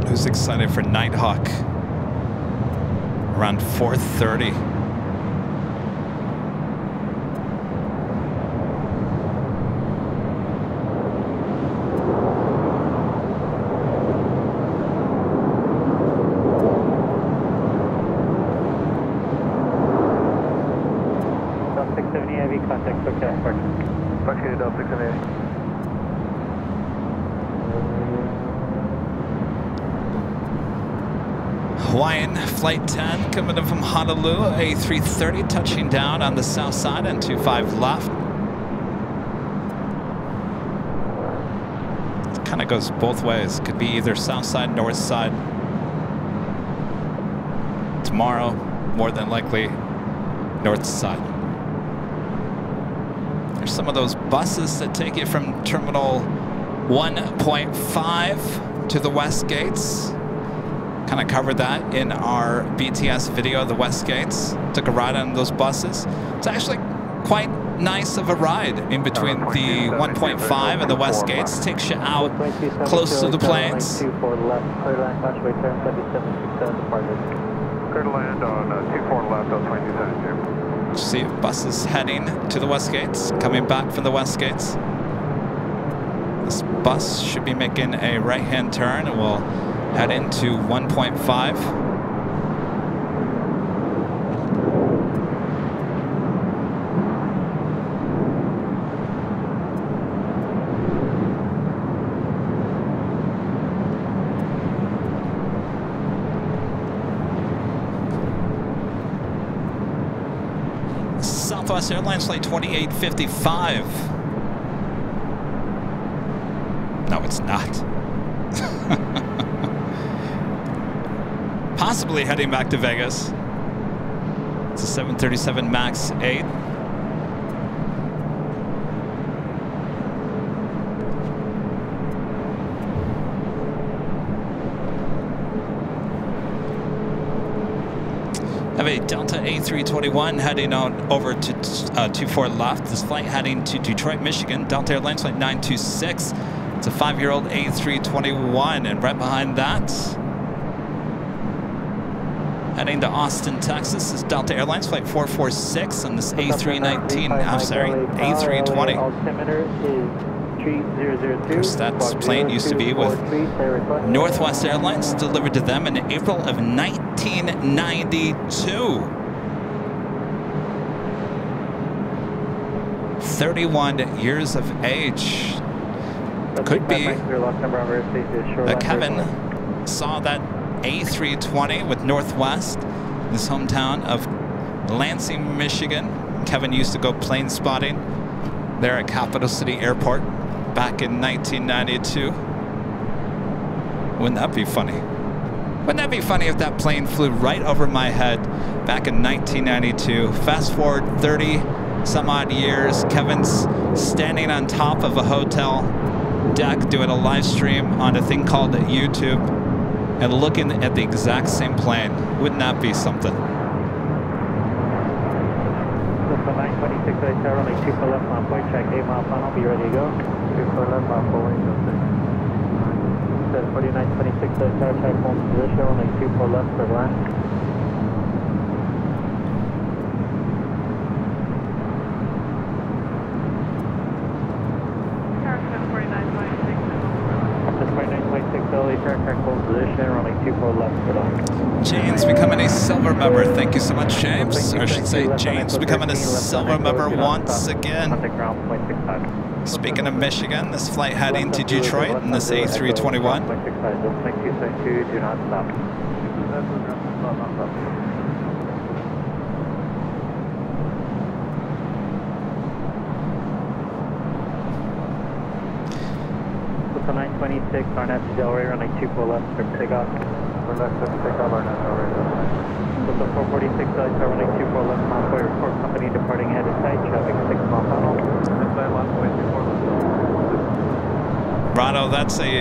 Who's excited for Nighthawk? Around 4:30. Delta 670 heavy, contact SoCal departure. Approximated Delta 670. Hawaiian Flight 10 coming in from Honolulu, A330 touching down on the south side and 25 left. It kind of goes both ways. Could be either south side, north side. Tomorrow, more than likely, north side. There's some of those buses that take you from Terminal 1.5 to the West Gates. Kind of covered that in our BTS video, the West Gates. Took a ride on those buses. It's actually quite nice of a ride in between the 1.5 and the West Gates. Takes you out close to the planes. Clear to land on 24 left on 2272. See buses heading to the West Gates, coming back from the West Gates. This bus should be making a right-hand turn and will head into 1.5. Southwest Airlines flight 2855. No, it's not. Possibly heading back to Vegas. It's a 737 MAX 8. Have a Delta A321 heading on over to 24 left. This flight heading to Detroit, Michigan. Delta Airlines flight 926. It's a 5-year-old A321, and right behind that, heading to Austin, Texas, is Delta Airlines flight 446 on this A319. I'm sorry, A320. Altimeter is 3002. Of course, that plane used to be with Northwest Airlines, delivered to them in April of 1992. 31 years of age. Could be that Kevin saw that A320 with Northwest in his hometown of Lansing, Michigan. Kevin used to go plane spotting there at Capital City Airport back in 1992. Wouldn't that be funny? Wouldn't that be funny if that plane flew right over my head back in 1992? Fast forward 30 some odd years, Kevin's standing on top of a hotel deck doing a live stream on a thing called YouTube and looking at the exact same plane. Wouldn't that be something? So 926 right there, only 2 for left on point, track 8 mile final, be ready to go. 2 for left on point, 4926 right there, track home position, only 2 for left for line. aircraft hold position, runway 24 left for the James becoming a silver member. Thank you so much, James. Or I should say, James becoming a silver member once again. Speaking of Michigan, this flight heading to Detroit in this A321. Do not stop. So 926, Arnett to Delray, runway 24 left for takeoff. We're left to takeoff, Arnett Delray. So the 446 runway 24 left, Montoy report company departing headed tight, traffic 6 mile tunnel. Inside left, way 24 left. Rado, that's a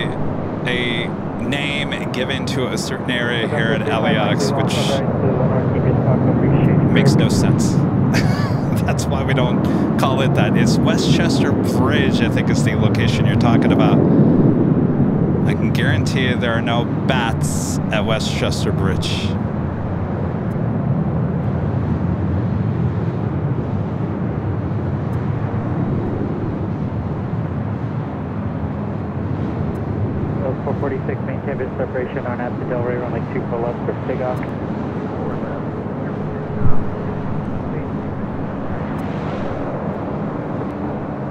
name given to a certain area here at LAX, which makes no sense. That's why we don't call it that. It's Westchester Bridge, I think is the location you're talking about. I can guarantee you there are no bats at Westchester Bridge. So 446, maintain bit separation on at the Delray, runway 24 left for takeoff.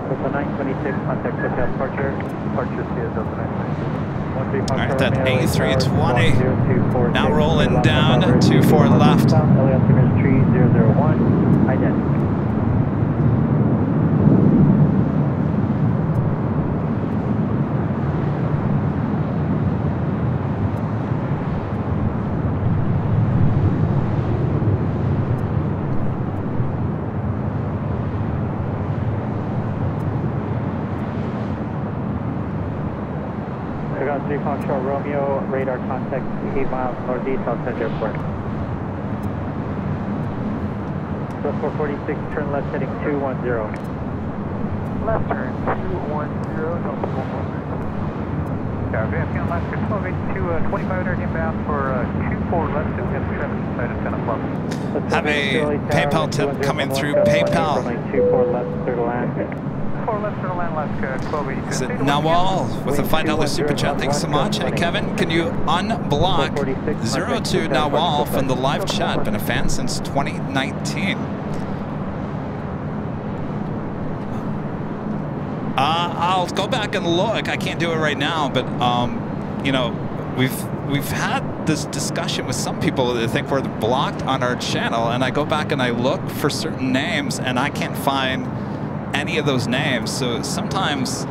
So 926, contact hotel departure. Departure CSL 926. All right, that A320 now rolling down 24 left. LAX tree 001, identity. I got 3 Foxtrot Romeo, radar contact 8 miles northeast outside the airport. So 446, turn left heading 210. Left turn 210, Delta 113. Yeah, VFK Alaska 1282, 2500 inbound for 24 left to get traffic inside at 10 o'clock. Have a PayPal tip coming through PayPal. 24 left, clear to land. Is it Nawal with a $5 super chat? Thanks so much. Hey Kevin, can you unblock 02 Nawal from the live chat? Been a fan since 2019. I'll go back and look. I can't do it right now, but you know, we've had this discussion with some people that think we're blocked on our channel, and I go back and I look for certain names, and I can't find any of those names. So sometimes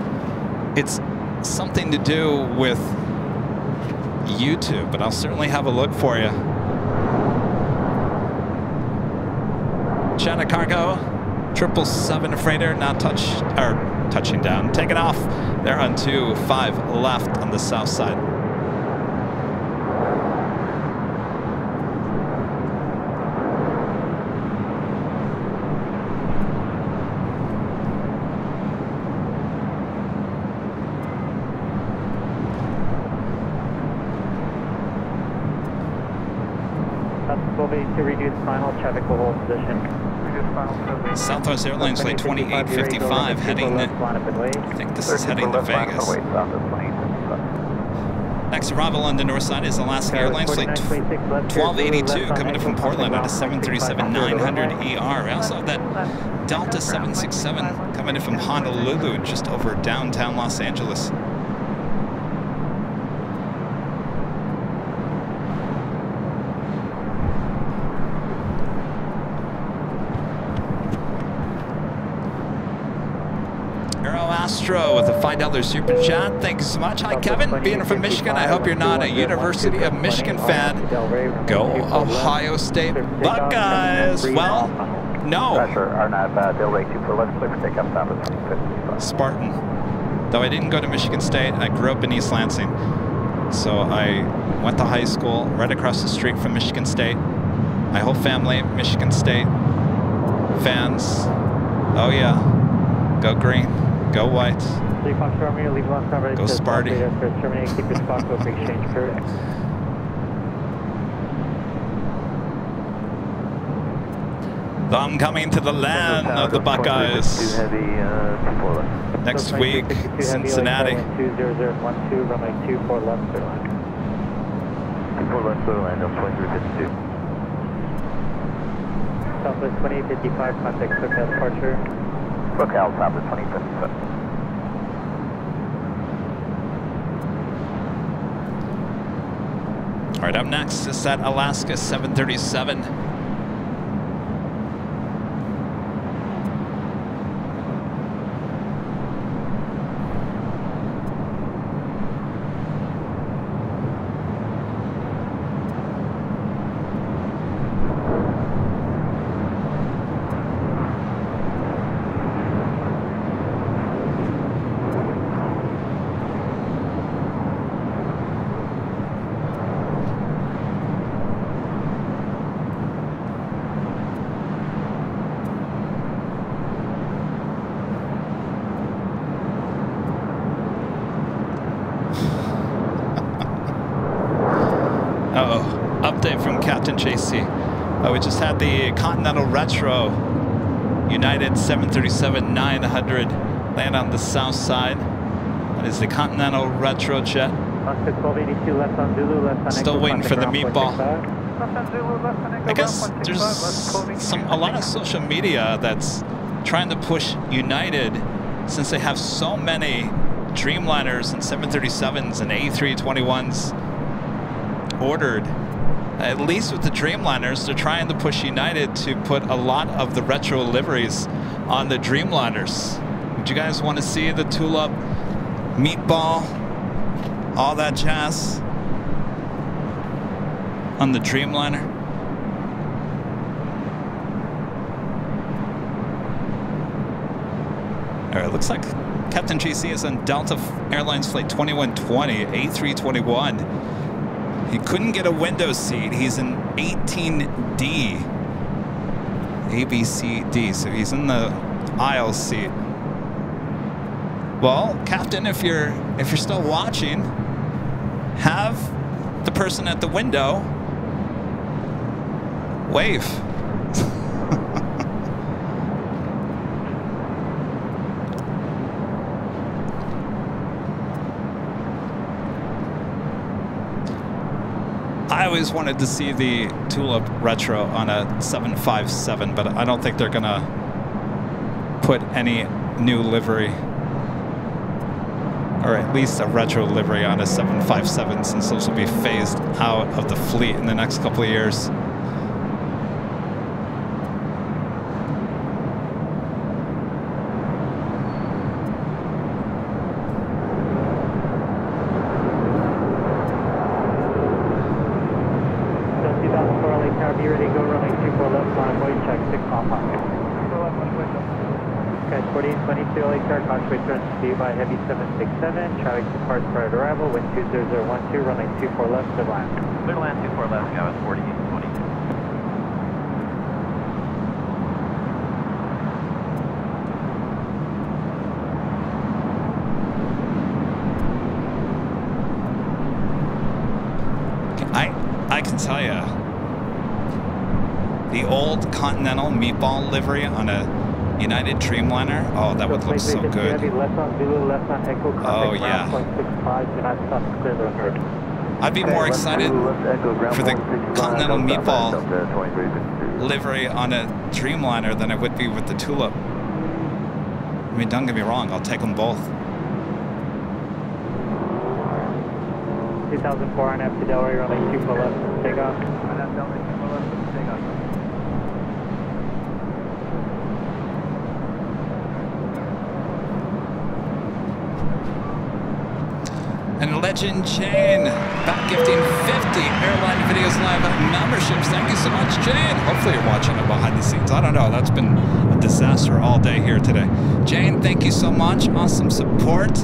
it's something to do with YouTube, but I'll certainly have a look for you. China Cargo 777 freighter now touching down, taking off. They're on 25 left on the south side. To reduce final traffic hold position. Southwest Airlines flight 2855 heading, I think this is heading to Vegas. Next arrival on the north side is Alaska Airlines flight 1282 coming in from Portland on a 737-900ER. We also have that Delta 767 coming in from Honolulu just over downtown Los Angeles. Astro with a $5 super chat. Thank you so much. Hi, Kevin. Being from Michigan, I hope you're not a University of Michigan fan. Go Ohio State Buckeyes. Well, no. Spartan. Though I didn't go to Michigan State, I grew up in East Lansing. So I went to high school right across the street from Michigan State. My whole family, Michigan State fans. Oh yeah, go green. Go white. Go Sparty. I'm coming to the land of the Buckeyes. next week, Cincinnati. 20012, runway 24 left, clear line. 24 left, clear line, 2352. Southwest 2055, contact SoCal departure. SoCal, Southwest 2055. All right, up next is that Alaska 737. Update from Captain JC. We just had the Continental Retro United 737-900 land on the south side. That is the Continental Retro jet. Still waiting for the meatball. I guess there's a lot of social media that's trying to push United, since they have so many Dreamliners and 737s and A321s ordered. At least with the Dreamliners, they're trying to push United to put a lot of the retro liveries on the Dreamliners. Would you guys want to see the tulip, meatball, all that jazz on the Dreamliner? All right, looks like Captain GC is on Delta Airlines Flight 2120, A321. He couldn't get a window seat. He's in 18D, ABCD, so he's in the aisle seat. Well, Captain, if you're still watching, have the person at the window wave. I always wanted to see the Tulip Retro on a 757, but I don't think they're gonna put any new livery, or at least a retro livery, on a 757, since those will be phased out of the fleet in the next couple of years. By Heavy 767, traffic departs prior to arrival, wind 20012, runway 24 left, clear line. Clear line 24 left, now it's 4822. I can tell you, the old Continental meatball livery on a United Dreamliner, oh, that would look so good. Oh, yeah. I'd be more excited for the Continental meatball livery on a Dreamliner than I would be with the Tulip. I mean, don't get me wrong, I'll take them both. 2004 on F to Delray, runway 24 left, take off. And Legend Jane, back gifting 50 Airline Videos Live memberships. Thank you so much, Jane. Hopefully you're watching it behind the scenes. I don't know. That's been a disaster all day here today. Jane, thank you so much. Awesome support.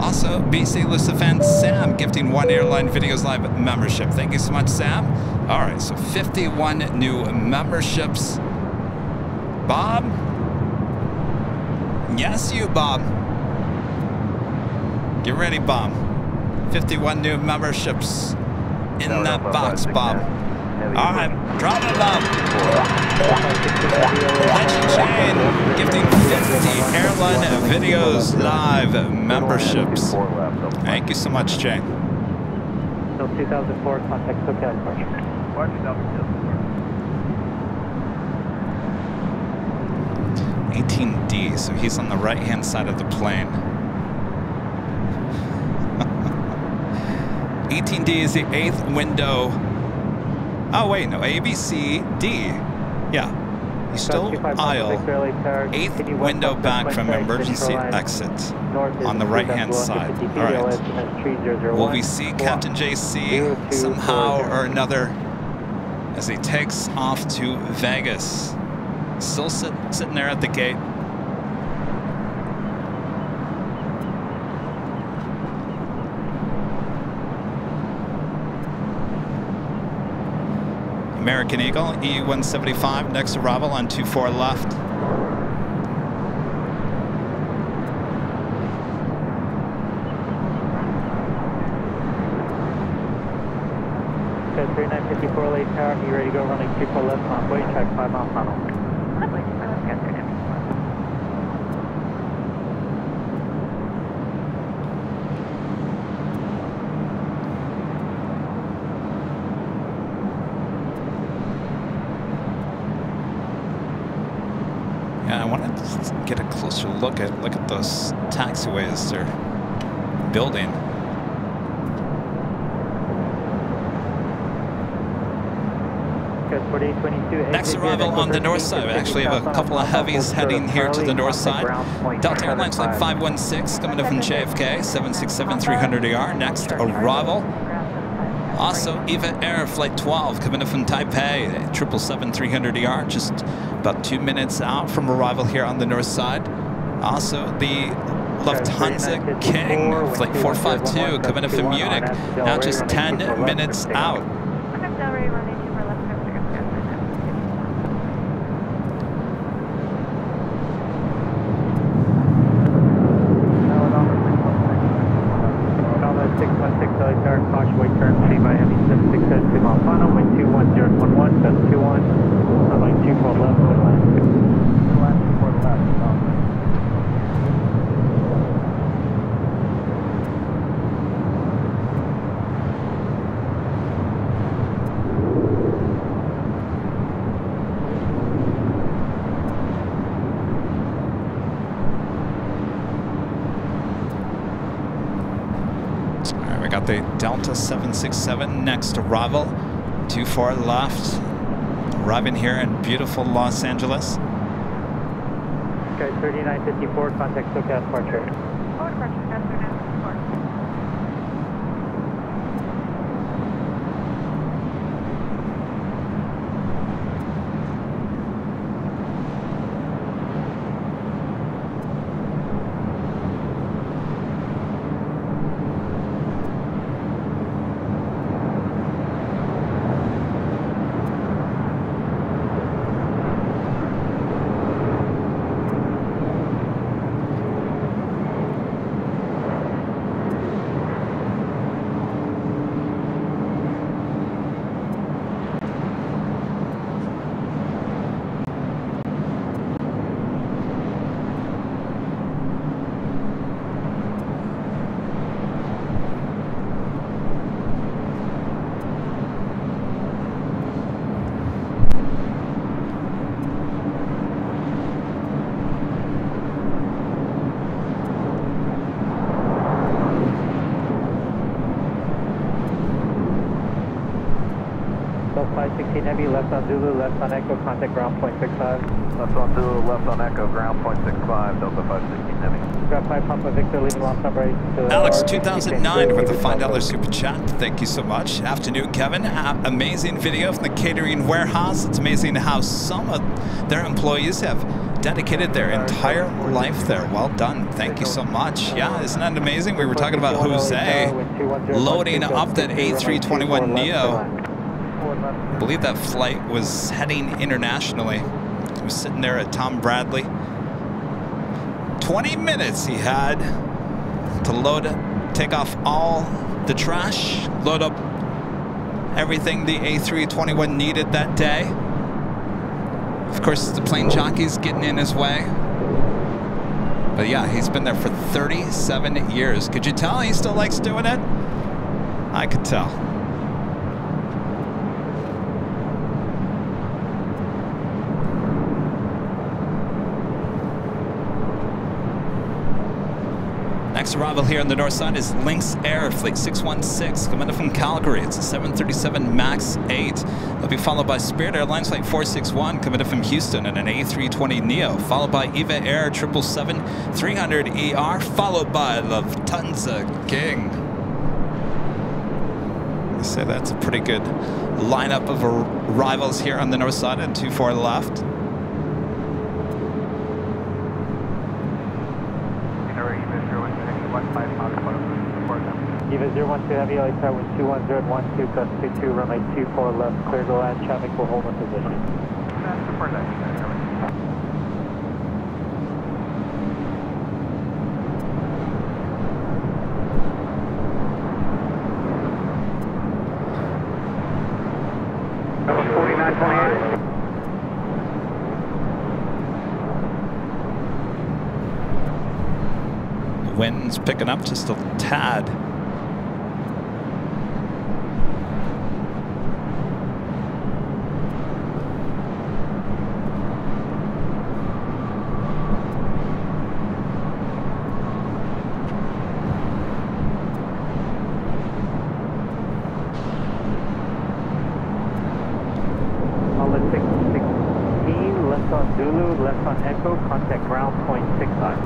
Also, BC Lucifan Sam gifting 1 Airline Videos Live membership. Thank you so much, Sam. All right, so 51 new memberships. Bob? Yes, you, Bob. Get ready, Bob. 51 new memberships in that box, Bob. All right, drop it, Bob. Legend Chain gifting 50 Airline videos, live memberships. Thank you so much, Jay. Still 2004, contact SoCal departure. 18D, so he's on the right-hand side of the plane. 18D is the 8th window. Oh wait, no, ABCD. Yeah, he's still aisle. 8th window back from emergency exit on the right-hand side. All right. Will we see Captain JC somehow or another as he takes off to Vegas? Still sitting there at the gate. American Eagle, E175, next arrival on 24 left. Okay, 3954 late tower, you ready to go running 24 left on way track 5 mile final. Yeah, I want to get a closer look at those taxiways they're building. Next arrival on the north side. We actually have a couple of heavies heading here to the north side. Delta Airlines Flight 516 coming in from JFK, 767-300ER. Next arrival. Also, EVA Air Flight 12 coming in from Taipei, 777-300ER, just about 2 minutes out from arrival here on the north side. Also, the Lufthansa King Flight 452 coming in from Munich, now just 10 minutes out. Got the Delta 767 next arrival, 24 left, arriving here in beautiful Los Angeles. Okay, 3954, contact SoCal departure. Heavy, left on Zulu, left on Echo, contact ground point 65. Left on Zulu, left on Echo, ground point 65, Delta 516 Heavy. Grab 5 Papa Victor, leaving launch number 8. Alex 2009 with a $5 super chat. Thank you so much. Afternoon, Kevin. Amazing video from the catering warehouse. It's amazing how some of their employees have dedicated their entire life there. Well done. Thank you so much. Yeah, isn't that amazing? We were talking about Jose loading up that A321neo. I believe that flight was heading internationally. He was sitting there at Tom Bradley. 20 minutes he had to load, take off all the trash, load up everything the A321 needed that day. Of course, the plane jockey's getting in his way. But yeah, he's been there for 37 years. Could you tell he still likes doing it? I could tell. Next arrival here on the north side is Lynx Air, Flight 616, coming in from Calgary. It's a 737 MAX 8. They'll be followed by Spirit Airlines Flight 461, coming in from Houston, and an A320neo, followed by EVA Air 777-300ER, followed by Lufthansa King. I say that's a pretty good lineup of arrivals here on the north side, and 24 left. EVA 012 Heavy, LA Tower with 210 at 12, gust 22, runway 24 left, clear to land, traffic will hold in position. That's super nice. That was 4928. Wind's picking up just a tad. Zulu, left on Echo, contact ground, point 65.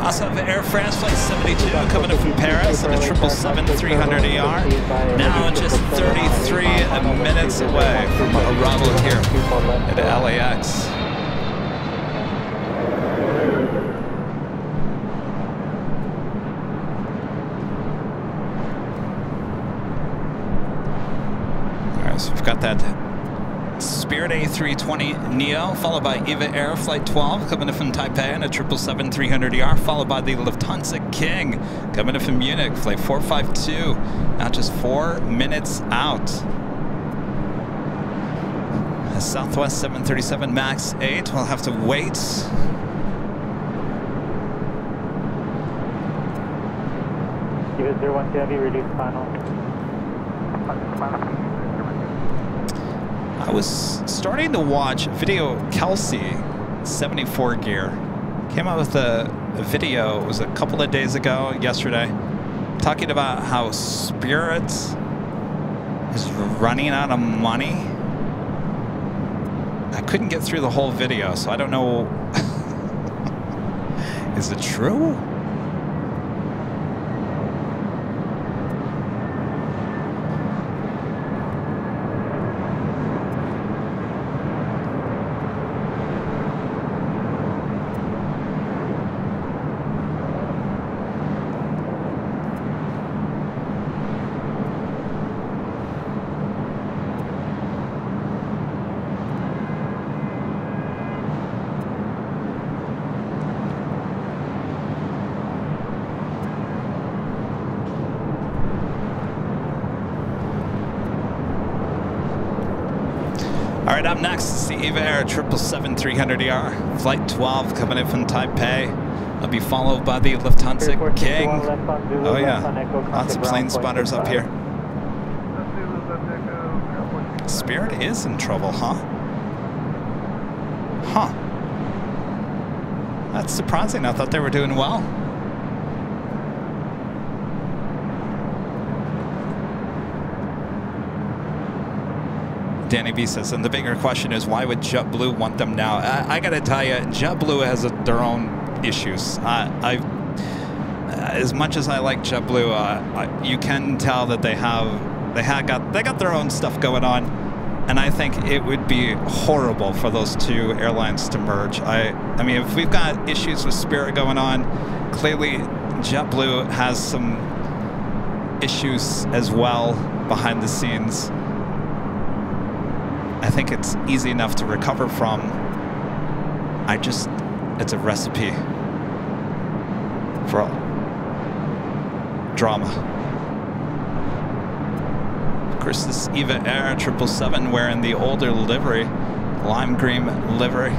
Also have Air France Flight 72 coming in from Paris and a 777-300ER. Now just 33 minutes away from arrival here at LAX. All right, so we've got that Spirit A320neo, followed by EVA Air Flight 12, coming in from Taipei, and a 777-300ER, followed by the Lufthansa King, coming in from Munich, Flight 452, now just 4 minutes out. A Southwest 737 MAX 8 will have to wait. EVA 012 Heavy, reduce final. I was starting to watch video. Kelsey, 74 gear, came out with a video, it was a couple of days ago, yesterday, talking about how Spirit is running out of money. I couldn't get through the whole video, so I don't know. Is it true? All right, up next is the EVA Air 777-300ER, Flight 12, coming in from Taipei. It'll be followed by the Lufthansa King. Oh yeah, lots of plane spotters up here. Spirit is in trouble, huh? Huh. That's surprising. I thought they were doing well. Danny B says, and the bigger question is, why would JetBlue want them now? I gotta tell you, JetBlue has their own issues. As much as I like JetBlue, you can tell that they got their own stuff going on, And I think it would be horrible for those two airlines to merge. I mean, if we've got issues with Spirit going on, clearly JetBlue has some issues as well behind the scenes. I think it's easy enough to recover from. It's a recipe for drama. Of course, this Eva Air 777 wearing the older livery, lime green livery.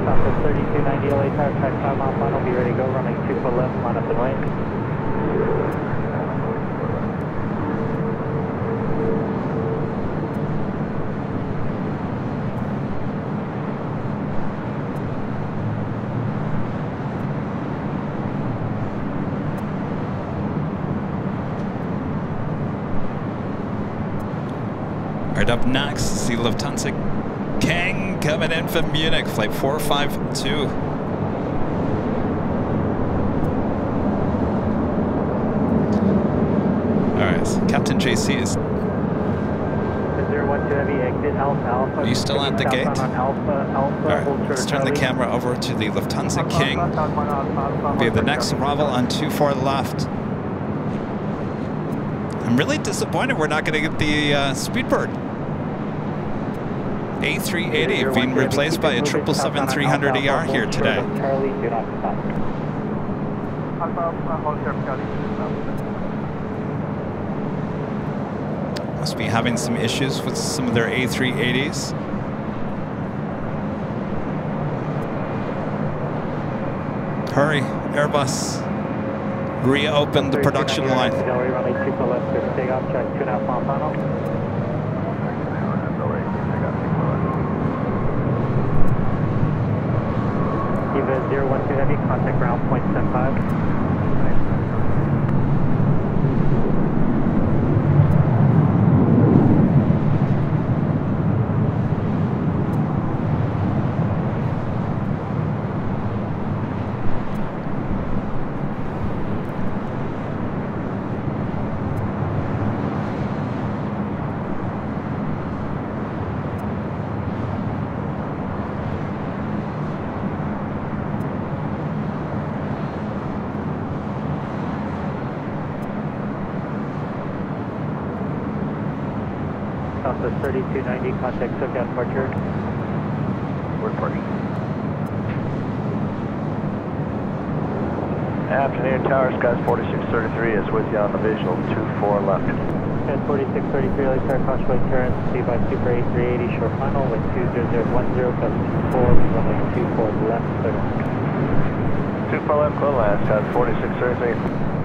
Southwest 3290 LA Tower, track 5 mile final, be ready to go, running 24 left, line up and right. Right up next is the Lufthansa King coming in from Munich, flight 452. Alright, so Captain JC is... 012 Heavy, exit Alpha Alpha. Are you still at the gate? Alright, let's turn the camera over to the Lufthansa King. Be the next arrival on 24 left. I'm really disappointed we're not going to get the Speedbird. A380 being replaced by a 777-300ER here today. Must be having some issues with some of their A380s. Hurry, Airbus. Reopen the production line. Eva 012 Heavy, contact ground 0.75. Southwest 3290, contact SoCal departure. We're parking. Afternoon, Tower, Skies 4633 is with you on the visual, 24 left. Skies 4633, LA Tower, Crossway turn, C by Super A380, short final, with 20010, gust 24, runway 24 left, clear. 24 left, clear last, Skies 4633.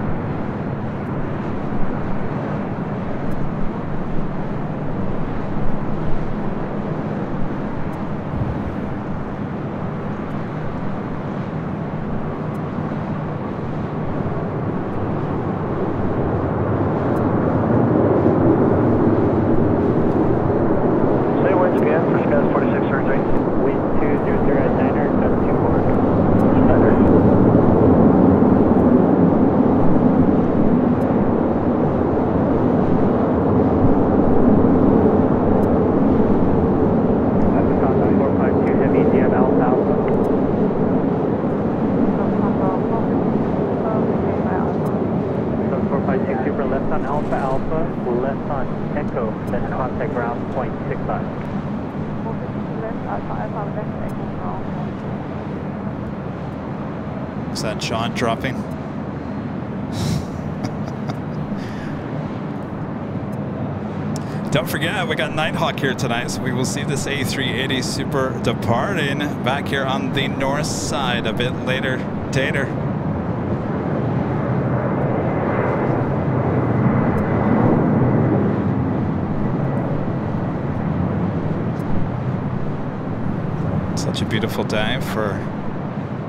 Is that John dropping? Don't forget, we got Nighthawk here tonight, so we will see this A380 Super departing back here on the north side a bit later. Tater. Such a beautiful day for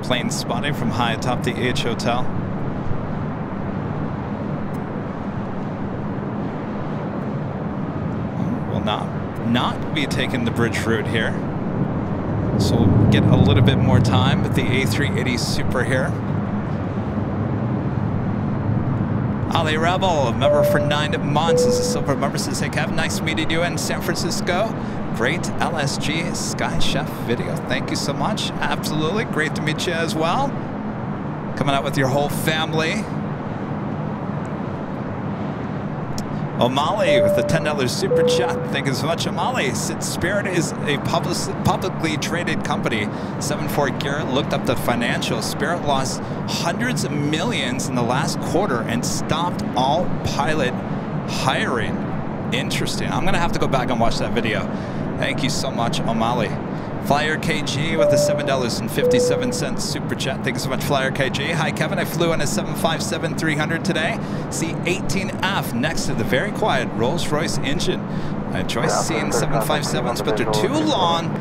plane spotting from high atop the H Hotel. Will not be taking the bridge route here. So we'll get a little bit more time with the A380 Super here. Ali Rebel, a member for 9 months, is a silver member, says, hey Kevin, nice meeting you in San Francisco. Great LSG Sky Chef video. Thank you so much. Absolutely. Great to meet you as well. Coming out with your whole family. O'Malley with the $10 super chat. Thank you so much, O'Malley. Spirit is a publicly traded company. 74 Garrett looked up the financials. Spirit lost hundreds of millions in the last quarter and stopped all pilot hiring. Interesting. I'm going to have to go back and watch that video. Thank you so much, O'Malley. Flyer KG with a $7.57 super chat. Thank you so much, Flyer KG. Hi, Kevin. I flew on a 757-300 today. C-18F next to the very quiet Rolls-Royce engine. I enjoy seeing 757s, but they're too long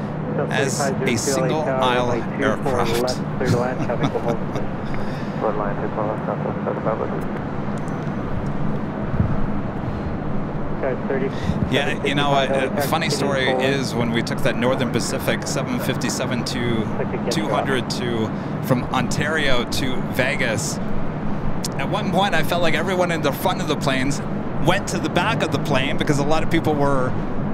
as a single-aisle aircraft. Yeah, you know, a funny story is when we took that Northern Pacific 757 to 200 from Ontario to Vegas, at one point I felt like everyone in the front of the planes went to the back of the plane because a lot of people were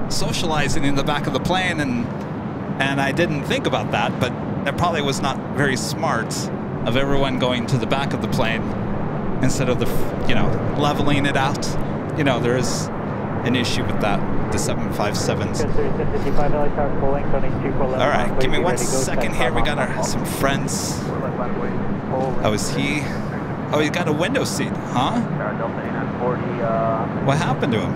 socializing in the back of the plane, and I didn't think about that, but it probably was not very smart of everyone going to the back of the plane instead of leveling it out. You know, there is an issue with that, the 757s. All right, give me 1 second here. We got some friends. Oh, is he? Oh, he's got a window seat, huh? What happened to him?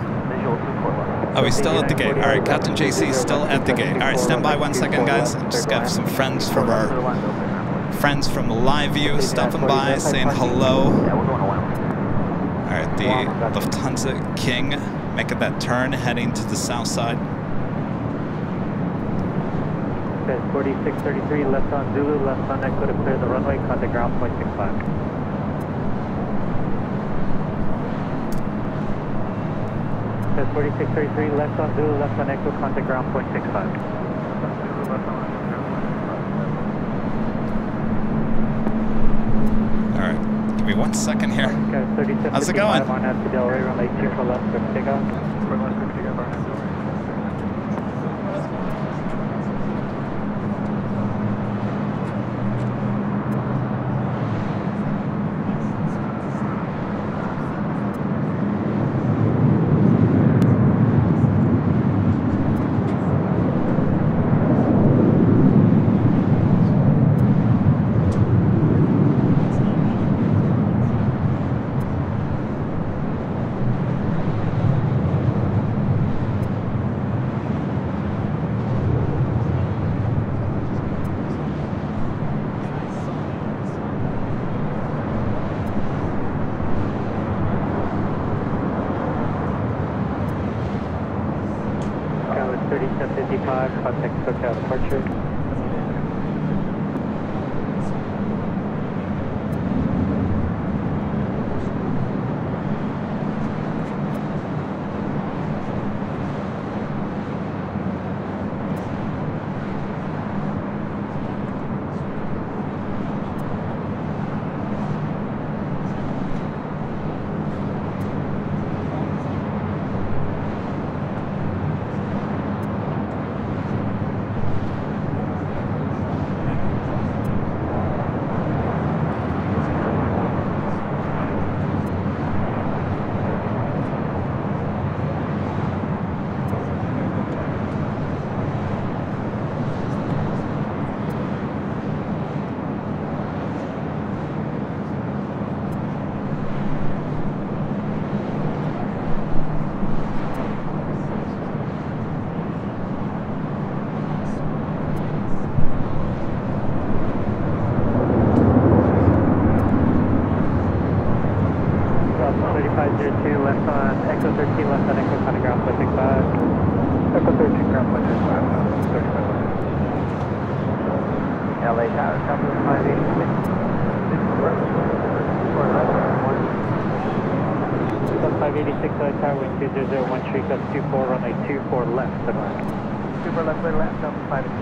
Oh, he's still at the gate. All right, Captain JC is still at the gate. All right, stand by 1 second, guys. Just got some friends from Live View stopping by, saying hello. All right, the Lufthansa King making that turn, heading to the south side. Okay, 4633, left on Zulu, left on Echo to clear the runway, contact ground point 65. Okay, 4633, left on Zulu, left on Echo, contact ground point 65. All right. Give me 1 second here. Okay, how's it going? On out to Delray, runway 24 left for takeoff. Contact SoCal departure. LA Tower, cover 586. 586 LA Tower, wind 2001, street up 24, runway 24 left. 24 left, clear left, up 586.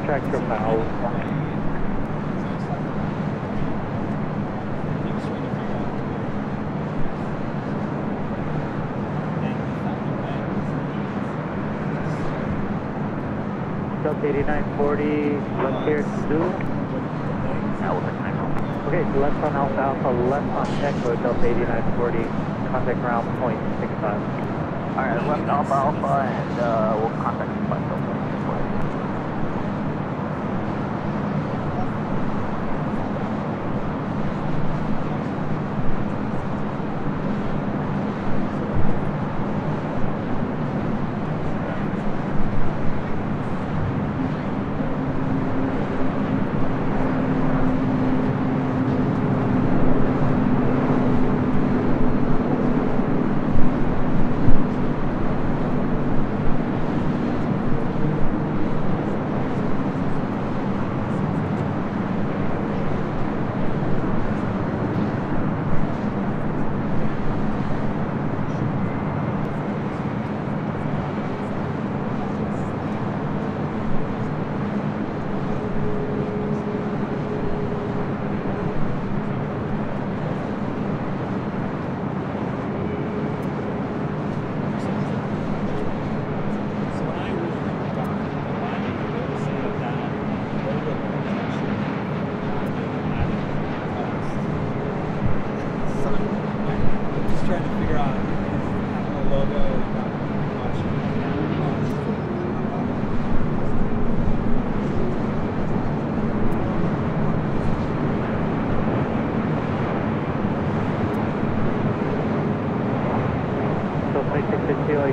Track your valve. Delta 8940, left here to do. Okay, so left on Alpha Alpha, left on Echo, Delta 8940, contact ground point 65. Alright, left Alpha Alpha, and we'll contact the flight Delta.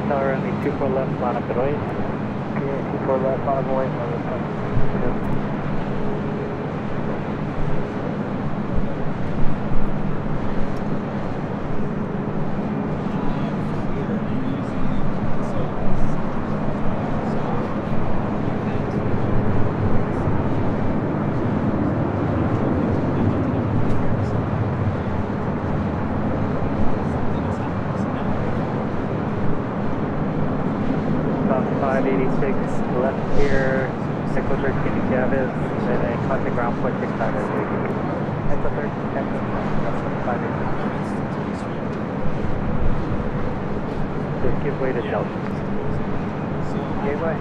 Only 24 left, line up the right. Yeah, 24 left, line up the right. Left here, Echo 13 Kevin, and then contact ground point 69 as we Echo 13 Kevin, 5 Just give way to Delta. Give way.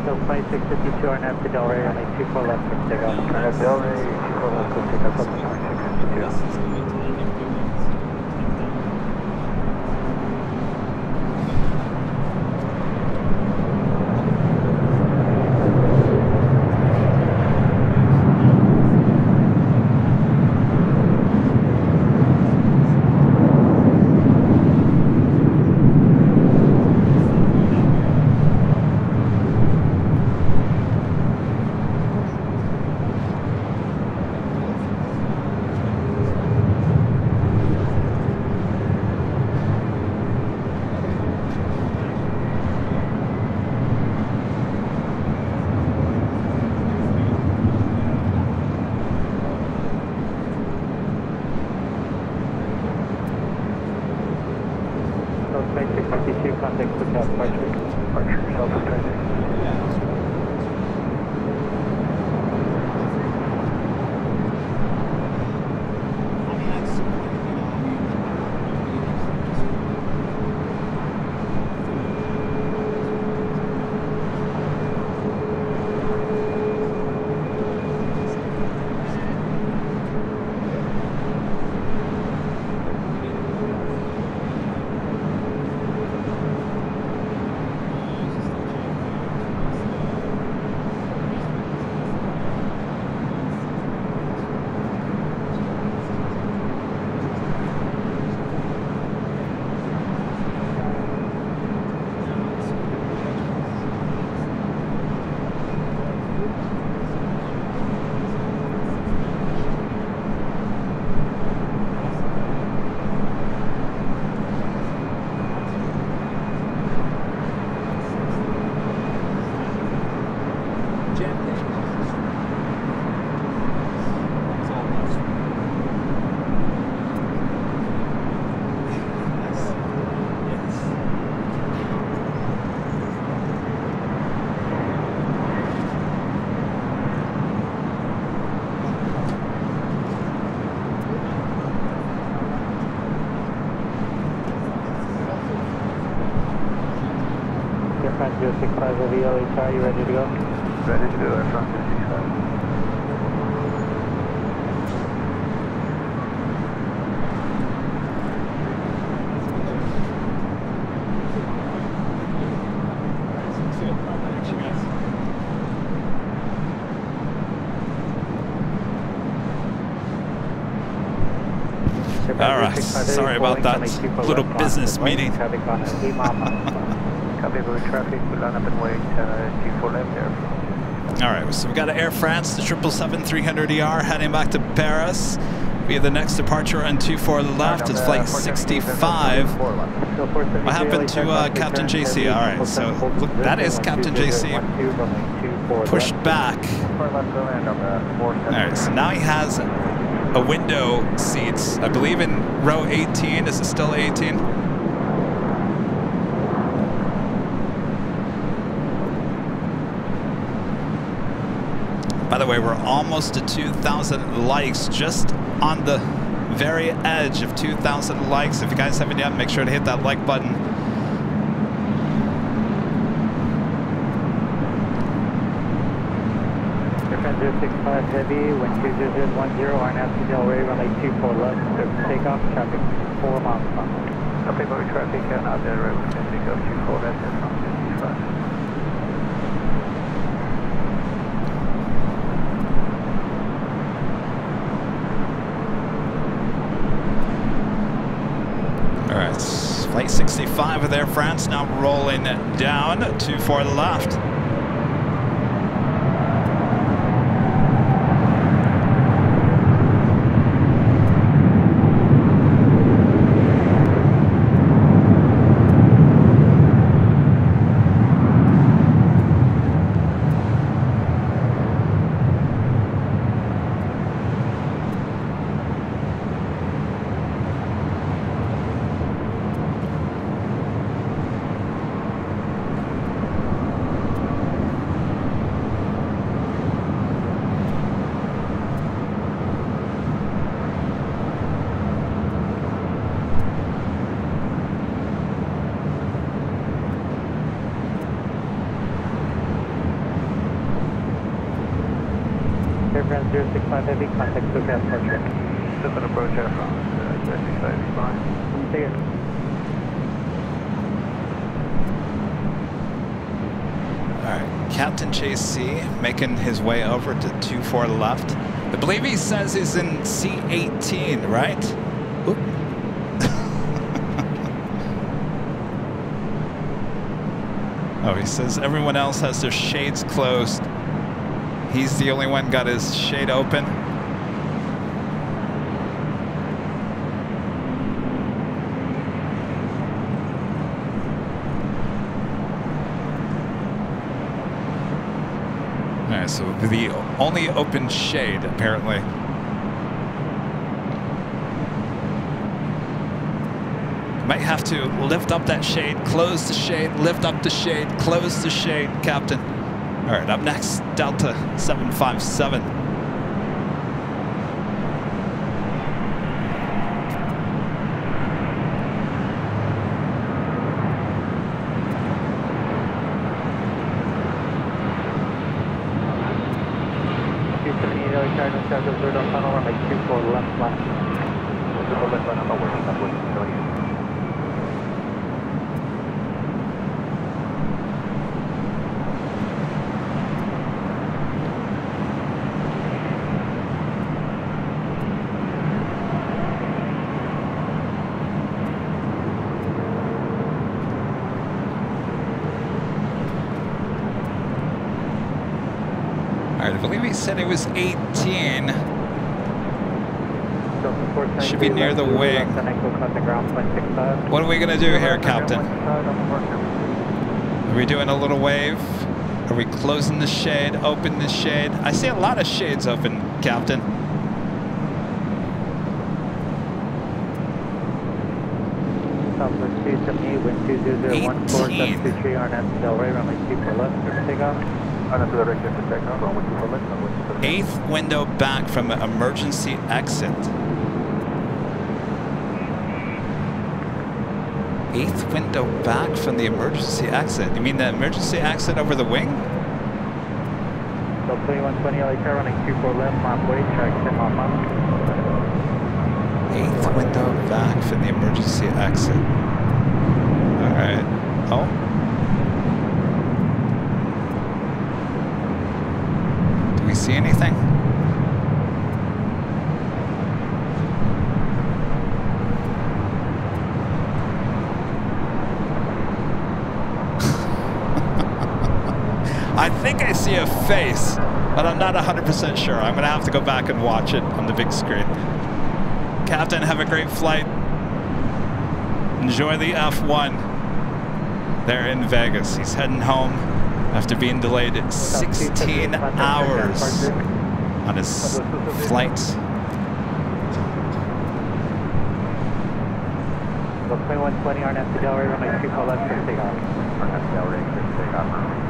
So flight 652 on after Del Rey, only 24 left for takeoff. Del Rey, 24 left for takeoff, up to 652. Contact with departure. Departure, self-training. Airfront 065 over LHR, you ready to go? Ready to go, Airfront 065. All right, sorry about that little business meeting. Copy, with traffic, we'll line up and wait, G4 left there. All right, so we've got Air France, the 777-300ER heading back to Paris. Via the next departure on 24 left, it's flight 65. What happened to Captain JC? All right, so look, that is Captain JC pushed back. All right, so now he has a window seats, I believe in row 18. Is it still 18? By the way, we're almost to 2,000 likes, just on the very edge of 2,000 likes. If you guys haven't yet, make sure to hit that like button. Airfront 065 Heavy, wind 20010, RNAV Delray, runway 24 left, clear for takeoff, traffic 4 miles per hour. Copy, with traffic, out there, road, pick up G4 left, Airfront 065. All right, flight 65 with Air France now rolling down 24 left. Airfront 065 Heavy, contact SoCal departure. Just an approach Airfront 065 is fine. Take it. All right, Captain JC making his way over to 24 left. I believe he says he's in C18, right? Oop. Oh, he says everyone else has their shades closed. He's the only one got his shade open. All right, so the only open shade, apparently. Might have to lift up that shade, close the shade, lift up the shade, close the shade, Captain. All right, up next, Delta 757. I believe he said it was 18. Should be near the wing. What are we going to do here, Captain? Are we doing a little wave? Are we closing the shade, open the shade? I see a lot of shades open, Captain. Southwest 278, wind 20014, 723, RNAV Delray, runway 24 left, clear for takeoff. Eighth window back from an emergency exit. 8th window back from the emergency exit. You mean the emergency exit over the wing? So 2120 LA car running 24 left, mile 40, track 10 mile final. 8th window back from the emergency exit. Alright. Oh. Do we see anything? I think I see a face, but I'm not 100% sure. I'm going to have to go back and watch it on the big screen. Captain, have a great flight. Enjoy the F1 there in Vegas. He's heading home after being delayed 16 hours on his flight. So 2120 RNF to Delray, runway 24 left, clear takeoff. RNF to Delray, clear takeoff.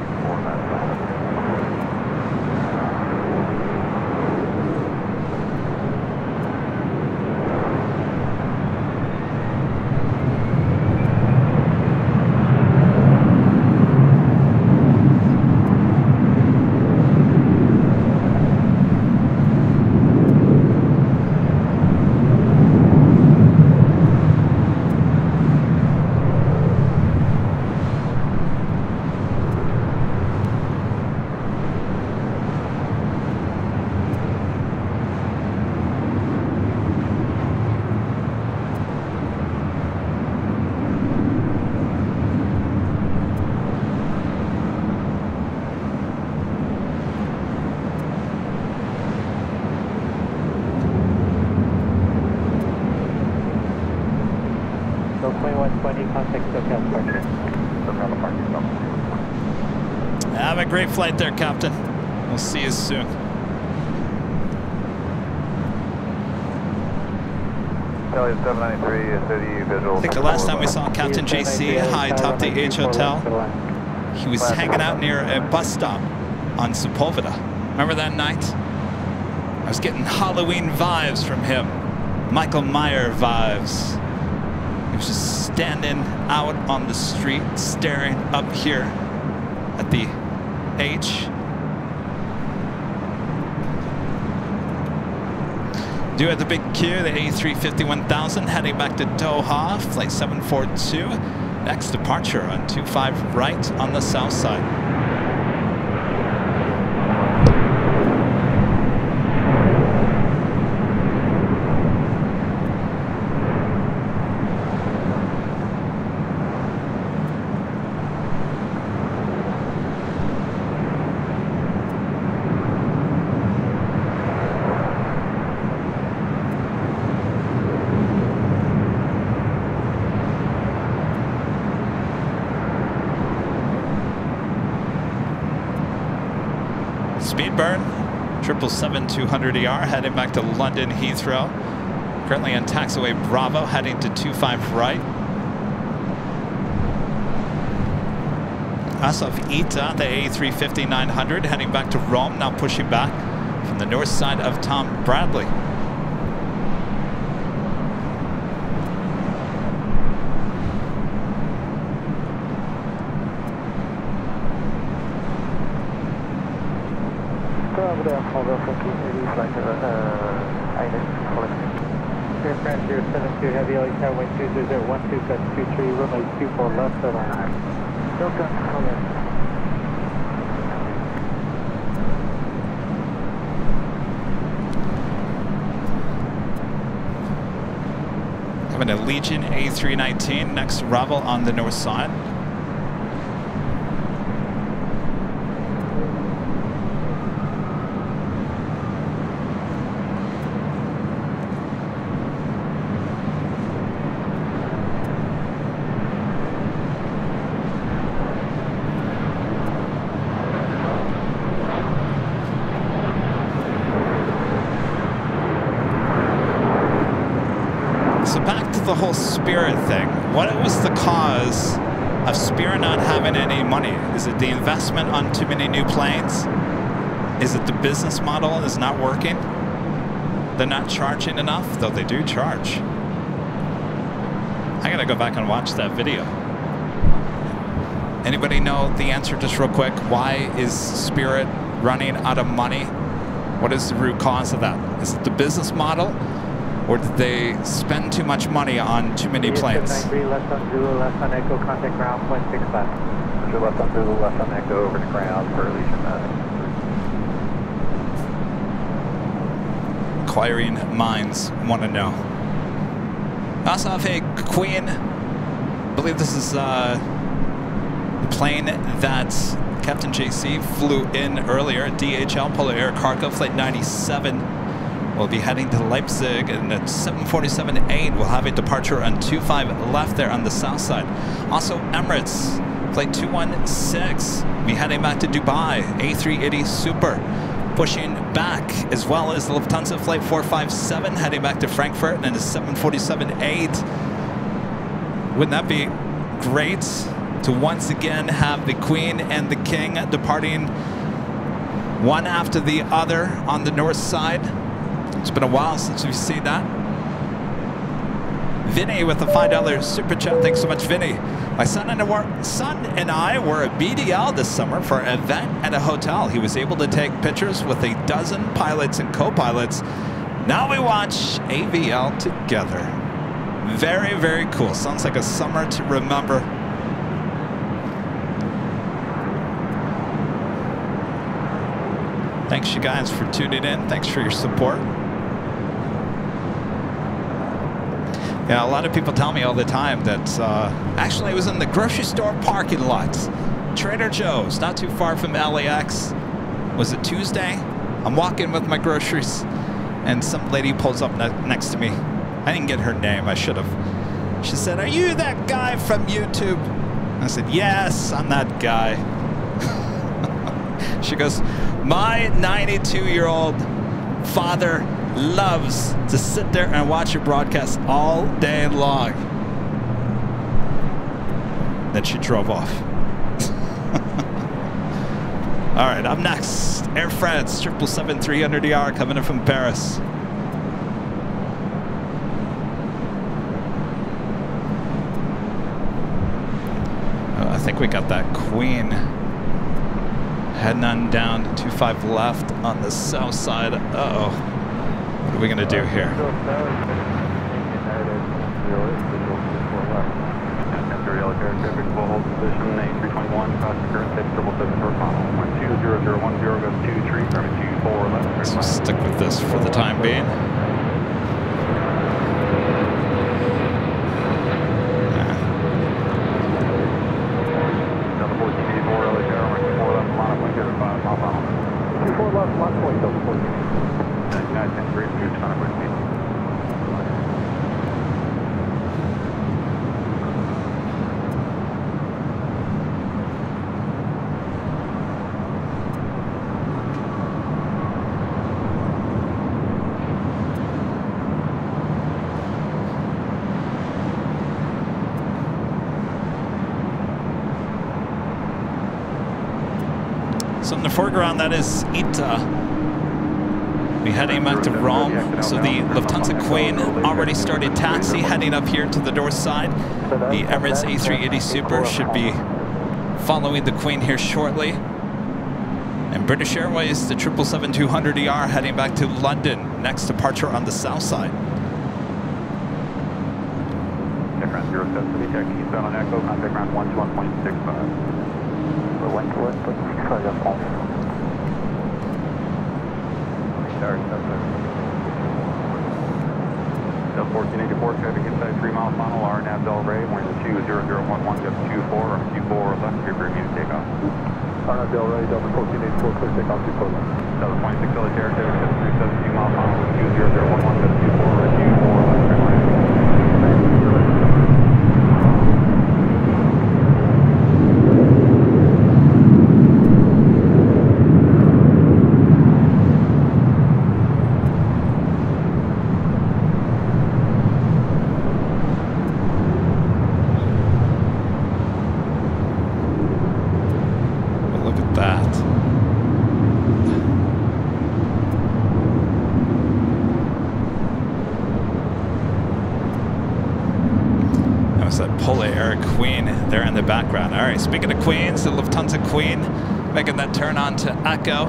Have a great flight there, Captain. We'll see you soon. Charlie 793, city visual. I think the last time we saw Captain JC high atop the H Hotel, he was hanging out near a bus stop on Sepulveda. Remember that night? I was getting Halloween vibes from him. Michael Meyer vibes. He was just standing out on the street, staring up here at the H. Due at the big Q, the A350-1000 heading back to Doha, flight 742. Next departure on 25 right on the south side. Speed burn, 777-200ER heading back to London Heathrow. Currently on taxiway Bravo, heading to 25 right. Asaf Ita, the A350-900, heading back to Rome, now pushing back from the north side of Tom Bradley. Air France 072 Heavy LA Tower, wind 2012, gun 23, runway 24 left, align. No gun, color. Having a Legion A319 next arrival on the north side. The whole Spirit thing. What was the cause of Spirit not having any money? Is it the investment on too many new planes? Is it the business model is not working? They're not charging enough, though they do charge. I gotta go back and watch that video. Anybody know the answer just real quick? Why is Spirit running out of money? What is the root cause of that? Is it the business model? Or did they spend too much money on too many planes? Left on Zulu, left on Echo, contact ground, 0.65. Left on Zulu, left on Echo, over to ground for Alicia Inquiring minds want to know. I also have a Queen. I believe this is the plane that Captain JC flew in earlier. DHL, Polar Air Cargo, Flight 97. We'll be heading to Leipzig, and at 747-8, we'll have a departure on 25 left there on the south side. Also, Emirates, Flight 216, be heading back to Dubai. A380 Super, pushing back, as well as the Lufthansa Flight 457, heading back to Frankfurt, and a 747-8. Wouldn't that be great to once again have the Queen and the King departing one after the other on the north side? It's been a while since we've seen that. Vinny with the $5 super chat. Thanks so much, Vinny. My son and I were at BDL this summer for an event at a hotel. He was able to take pictures with a dozen pilots and co-pilots. Now we watch AVL together. Very, very cool. Sounds like a summer to remember. Thanks, you guys, for tuning in. Thanks for your support. Yeah, a lot of people tell me all the time that actually I was in the grocery store parking lot. Trader Joe's, not too far from LAX. Was it Tuesday? I'm walking with my groceries, and some lady pulls up next to me. I didn't get her name, I should have. She said, "Are you that guy from YouTube?" I said, "Yes, I'm that guy." She goes, "My 92-year-old father loves to sit there and watch your broadcast all day long." Then she drove off. All right, up next, Air France 777-300ER coming in from Paris. I think we got that Queen heading on down to 25 left on the south side. Uh-oh. What are we going to do here? Imperial Air Traffic will hold position A321, crossing current head 777 for final. 120010 goes 23, turn 24 left. So stick with this for the time being. Delta 1484, LA Tower, 24 left, line up, 175 mile final. 24 left, line point, Delta 14. United 10 3, good time with me. So in the foreground, that is Ita. We're heading back to Rome. So the Lufthansa Queen already started taxi, heading up here to the north side. The Emirates A380 Super should be following the Queen here shortly. And British Airways, the 777-200ER, heading back to London. Next departure on the south side. Air France 07, check eastbound on Echo, contact ground 121.65. 121.65 la France. Delta 1484, traffic inside 3 mile final, RNAV Del Rey, we're in the 20011, Delta 24, on 24 left, here for immediate takeoff. RNAV Del Rey, Delta 1484, clear takeoff 24 left. Delta 26 LA Air, traffic 372 mile final, 20011, Delta 24, or 24 left, turn right. there in the background. All right, speaking of Queens, the Lufthansa Queen making that turn on to Echo.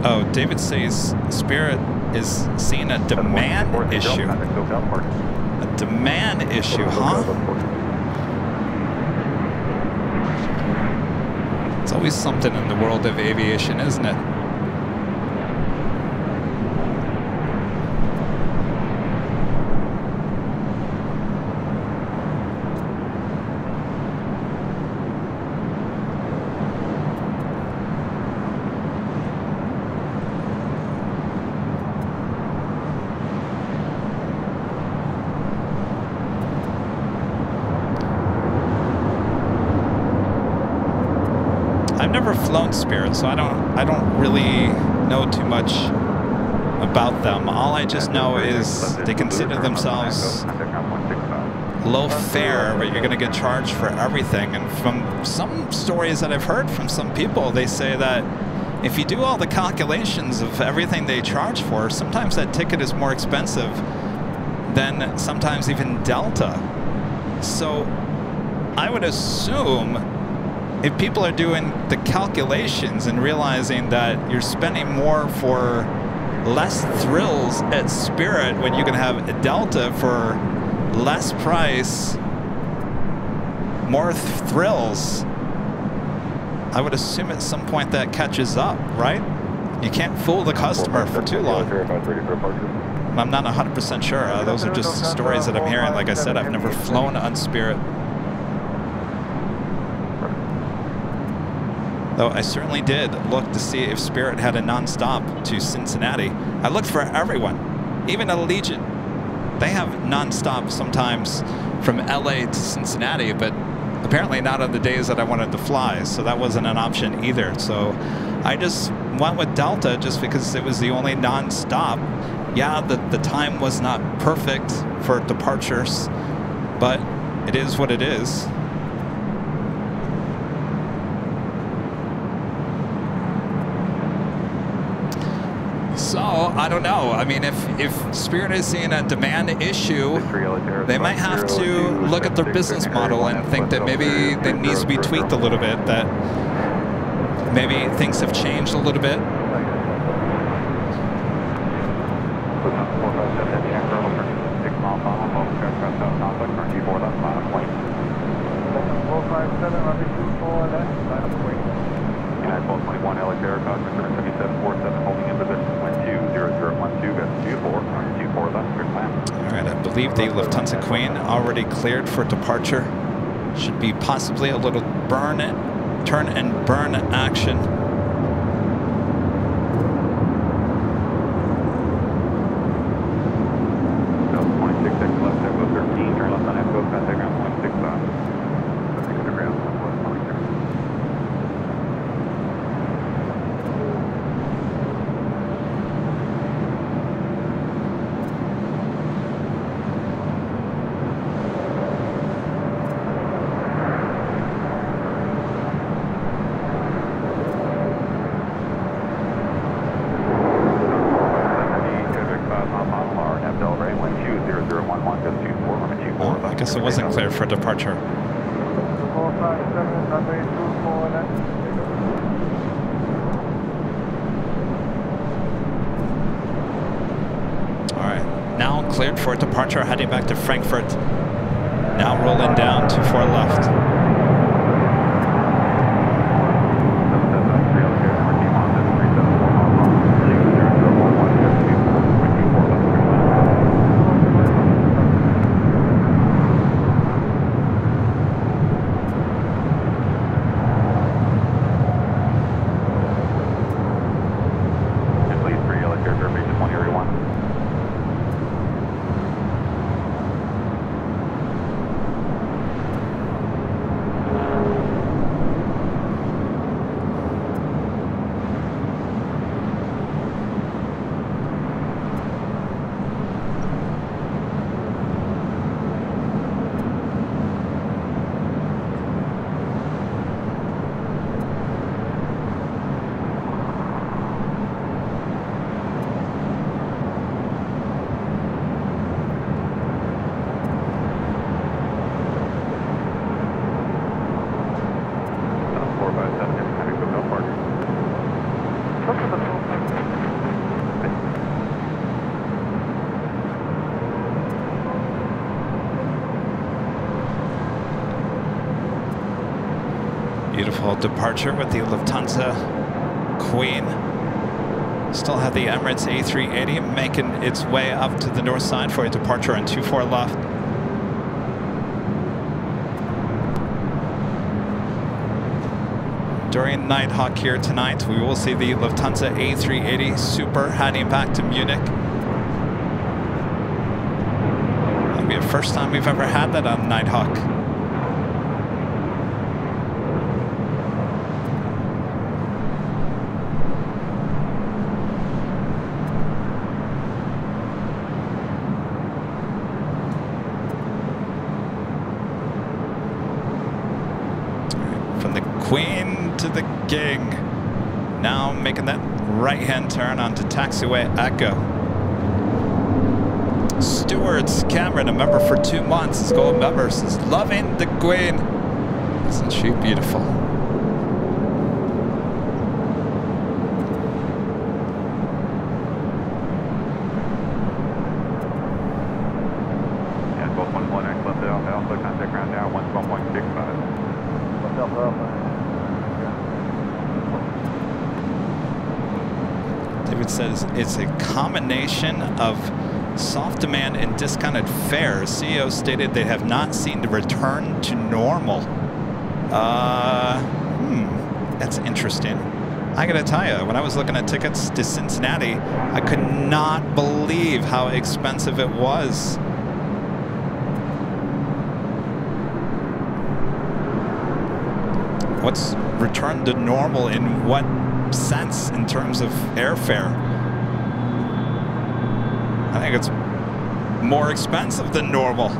Oh, David says Spirit is seeing a demand issue. A demand issue, huh? It's always something in the world of aviation, isn't it? Flown Spirit, so I don't really know too much about them. All I just know is they consider themselves low fare, but you're going to get charged for everything. And from some stories that I've heard from some people, they say that if you do all the calculations of everything they charge for, sometimes that ticket is more expensive than sometimes even Delta. So I would assume if people are doing the calculations and realizing that you're spending more for less thrills at Spirit when you can have a Delta for less price, more thrills, I would assume at some point that catches up, right? You can't fool the customer for too long. I'm not 100% sure. Those are just stories that I'm hearing. Like I said, I've never flown on Spirit. Though I certainly did look to see if Spirit had a non-stop to Cincinnati. I looked for everyone, even Allegiant. They have non-stop sometimes from LA to Cincinnati, but apparently not on the days that I wanted to fly, so that wasn't an option either. So I just went with Delta just because it was the only non-stop. Yeah, the time was not perfect for departures, but it is what it is. So, I don't know. I mean, if Spirit is seeing a demand issue, they might have to look at their business model and think that maybe it needs to be tweaked a little bit, that maybe things have changed a little bit. Alright, I believe the Lufthansa Queen already cleared for departure. Should be possibly a little turn and burn action. It wasn't clear for departure. All right, now cleared for departure, heading back to Frankfurt. Now rolling down to 4 left. beautiful departure with the Lufthansa Queen. Still have the Emirates A380 making its way up to the north side for a departure on 24 left. During Nighthawk here tonight, we will see the Lufthansa A380 Super heading back to Munich. It'll be the first time we've ever had that on Nighthawk. From the Queen to the King. Now making that right-hand turn onto taxiway Echo. Stewards Cameron, a member for 2 months, is gold member, is loving the Queen. Isn't she beautiful? Yeah, 12.1X left Alpha, contact ground now, 11.65. David says it's a combination of soft demand and discounted fares. CEO stated they have not seen the return to normal. That's interesting. I gotta tell you, when I was looking at tickets to Cincinnati, I could not believe how expensive it was. What's returned to normal in what sense in terms of airfare? I think it's more expensive than normal.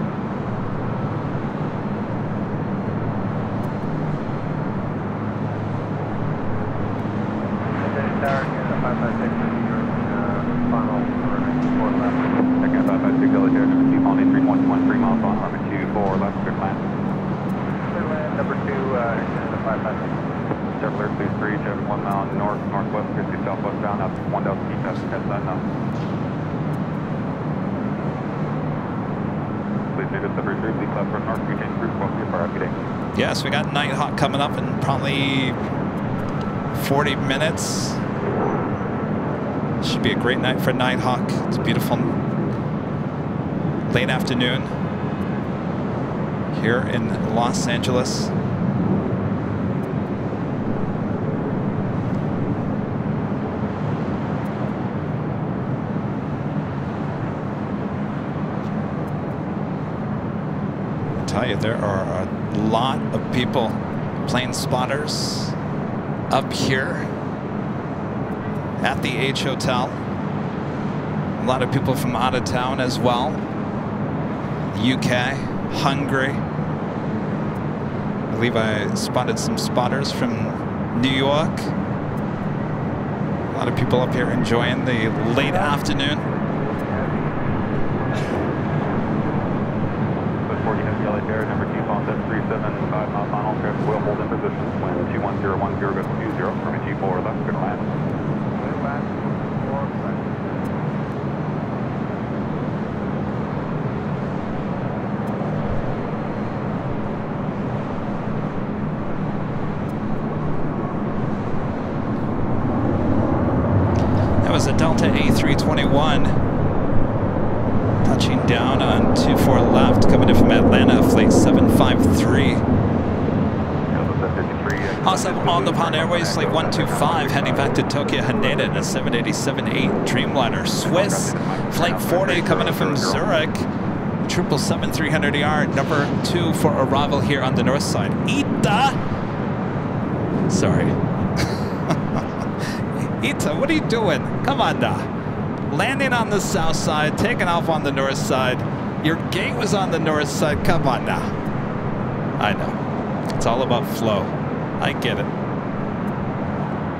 Circular 23, 1 mile north, northwest, 50 southwest bound up, 1 Delta T test, headline now. Please leave us the reserve, please left for north, retain group, welcome to our day. Yes, we got Nighthawk coming up in probably 40 minutes. Should be a great night for Nighthawk. It's a beautiful late afternoon here in Los Angeles. Tell you, there are a lot of people, plane spotters, up here at the H Hotel. A lot of people from out of town as well. UK, Hungary. I believe I spotted some spotters from New York. A lot of people up here enjoying the late afternoon. Air number 2 Falcon 375 mile final trip will hold in position when 21010 goes to 20 from a G4 left, good land. That was a Delta A321. Touching down on 24 left, coming in from Atlanta, flight 753. Also on the Pan Airways, flight 125, heading back to Tokyo Haneda in a 787-8 Dreamliner. Swiss, flight 40, coming in from Zurich. 777-300ER, number 2 for arrival here on the north side. Ita! Sorry. Ita, what are you doing? Come on now. Landing on the south side, taking off on the north side. Your gate was on the north side. Come on now. I know. It's all about flow. I get it.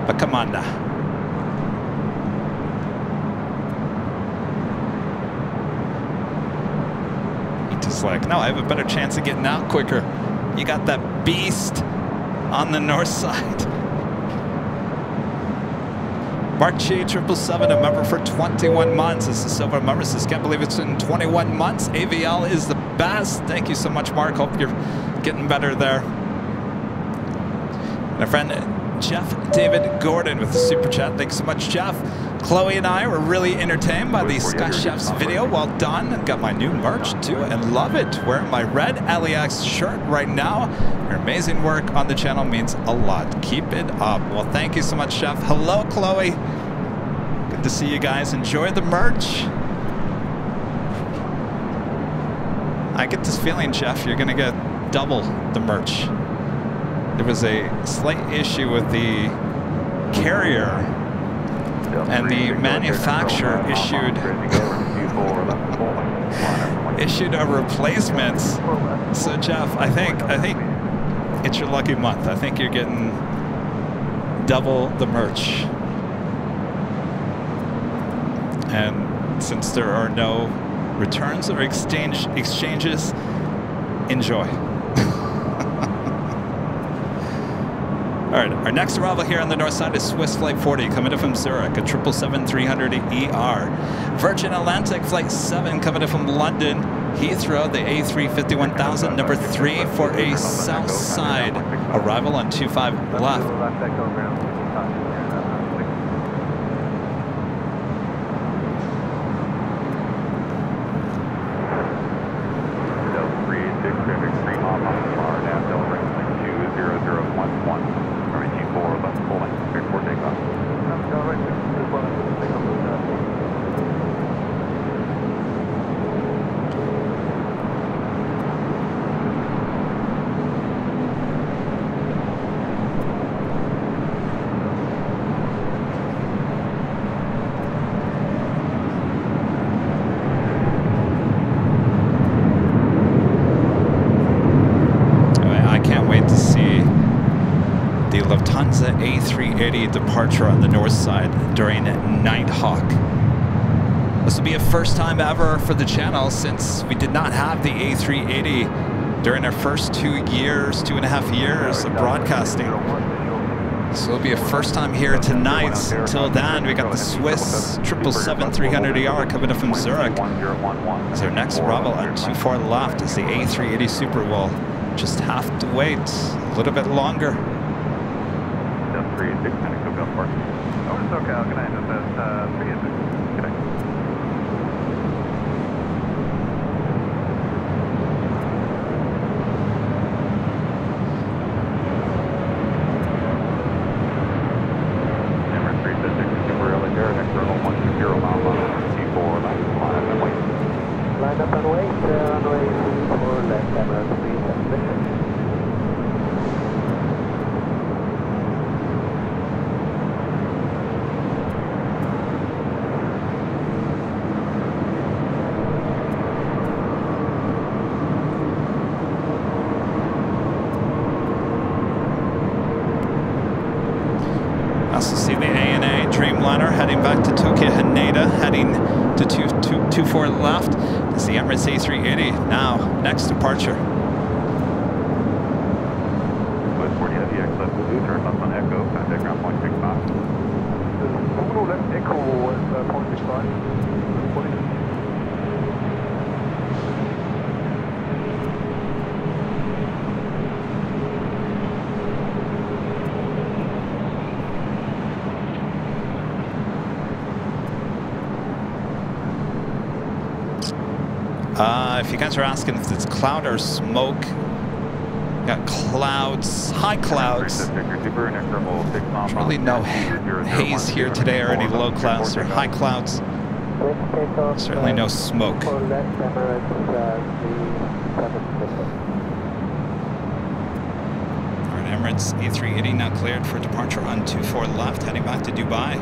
But come on now. He's just like, no, I have a better chance of getting out quicker. You got that beast on the north side. Mark Chi, 777, a member for 21 months. This is Silver member. Says, can't believe it's in 21 months. AVL is the best. Thank you so much, Mark. Hope you're getting better there. My friend Jeff David Gordon with the super chat. Thanks so much, Jeff. Chloe and I were really entertained by the Scott Chef's video. Well done. Got my new merch too and love it. Wearing my red LAX shirt right now. Your amazing work on the channel means a lot. Keep it up. Well, thank you so much, Jeff. Hello, Chloe. Good to see you guys. Enjoy the merch. I get this feeling, Jeff, you're going to get double the merch. There was a slight issue with the carrier, and the manufacturer issued a replacement. So Jeff, I think it's your lucky month. I think you're getting double the merch. And since there are no returns or exchanges, enjoy. All right, our next arrival here on the north side is Swiss Flight 40 coming in from Zurich, a 777-300ER. Virgin Atlantic Flight 7 coming in from London, Heathrow, the A350-1000, number 3 for a south side arrival on 25 left. A380 departure on the north side during Nighthawk. This will be a first time ever for the channel since we did not have the A380 during our first 2.5 years of broadcasting. So it'll be a first time here tonight. Until then, we got the Swiss 777-300ER coming up from Zurich. As our next arrival on 24 left is the A380 Super. We'll just have to wait a little bit longer. 386, and go Bell Park. Over to SoCal, good night, this is 386, good night. Number 356, super early there, next runway 120, mile on T4, line up and wait. Line up and wait, runway 24, left camera 376. Heading back to Tokyo Haneda, heading to 24 left. It's the Emirates A380. Now, next departure. West 40 Heavy X left blue, turn left on Echo, contact ground point 65. Left Echo, 0.65. If you guys are asking if it's cloud or smoke, got clouds, high clouds. There's really no haze here today or any low clouds or high clouds. Certainly no smoke. Alright, Emirates A380 now cleared for departure on 24 left, heading back to Dubai.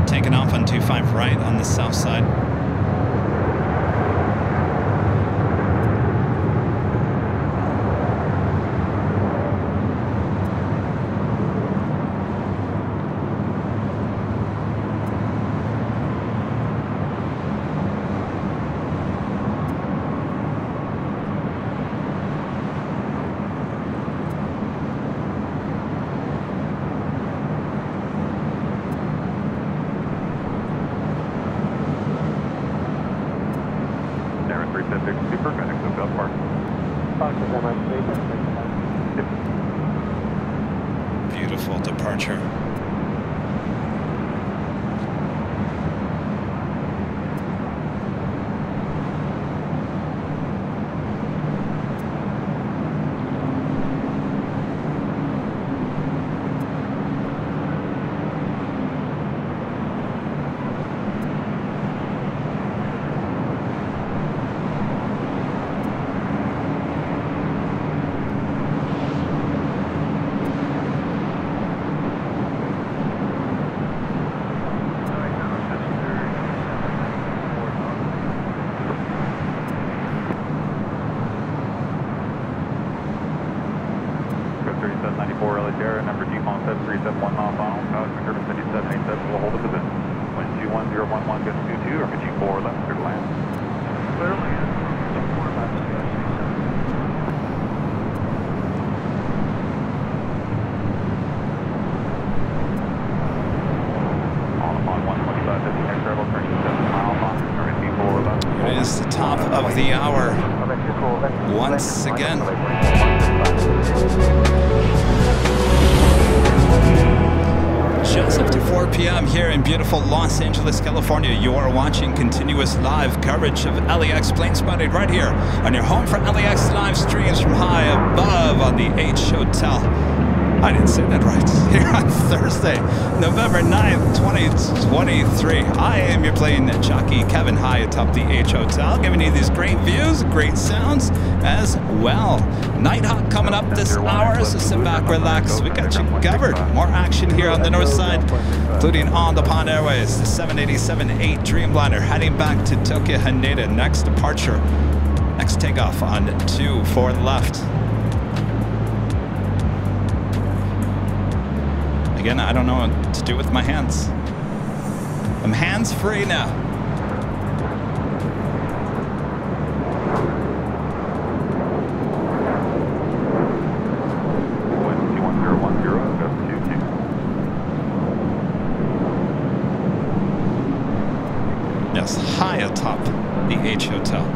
Taking off on 25 right on the south side. beautiful departure. Number G-Phone 7371 mile final, Falcon Curve 5787 will hold the position. Wind 21011, gust 22, or G4 left, clear to land. Clear to land, 24 left, On upon 125, 59 travel, turning 7 mile final, turning G4 left. It is the top of the hour once again. Just after 4 p.m. here in beautiful Los Angeles, California, you are watching continuous live coverage of LAX Plane Spotting right here on your home for LAX live streams from high above on the H Hotel. I didn't say that right. Here on Thursday, November 9th, 2023. I am your plane jockey, Kevin, high atop the H Hotel, giving you these great views, great sounds as well. Nighthawk coming up this hour, so sit back, relax. We got you covered. More action here on the north side, including on the Pond Airways, the 787-8 Dreamliner heading back to Tokyo Haneda. Next departure, next takeoff on 24 left. Again, I don't know what to do with my hands. I'm hands-free now. Wind 21010, gust 22. Yes, high atop the H Hotel.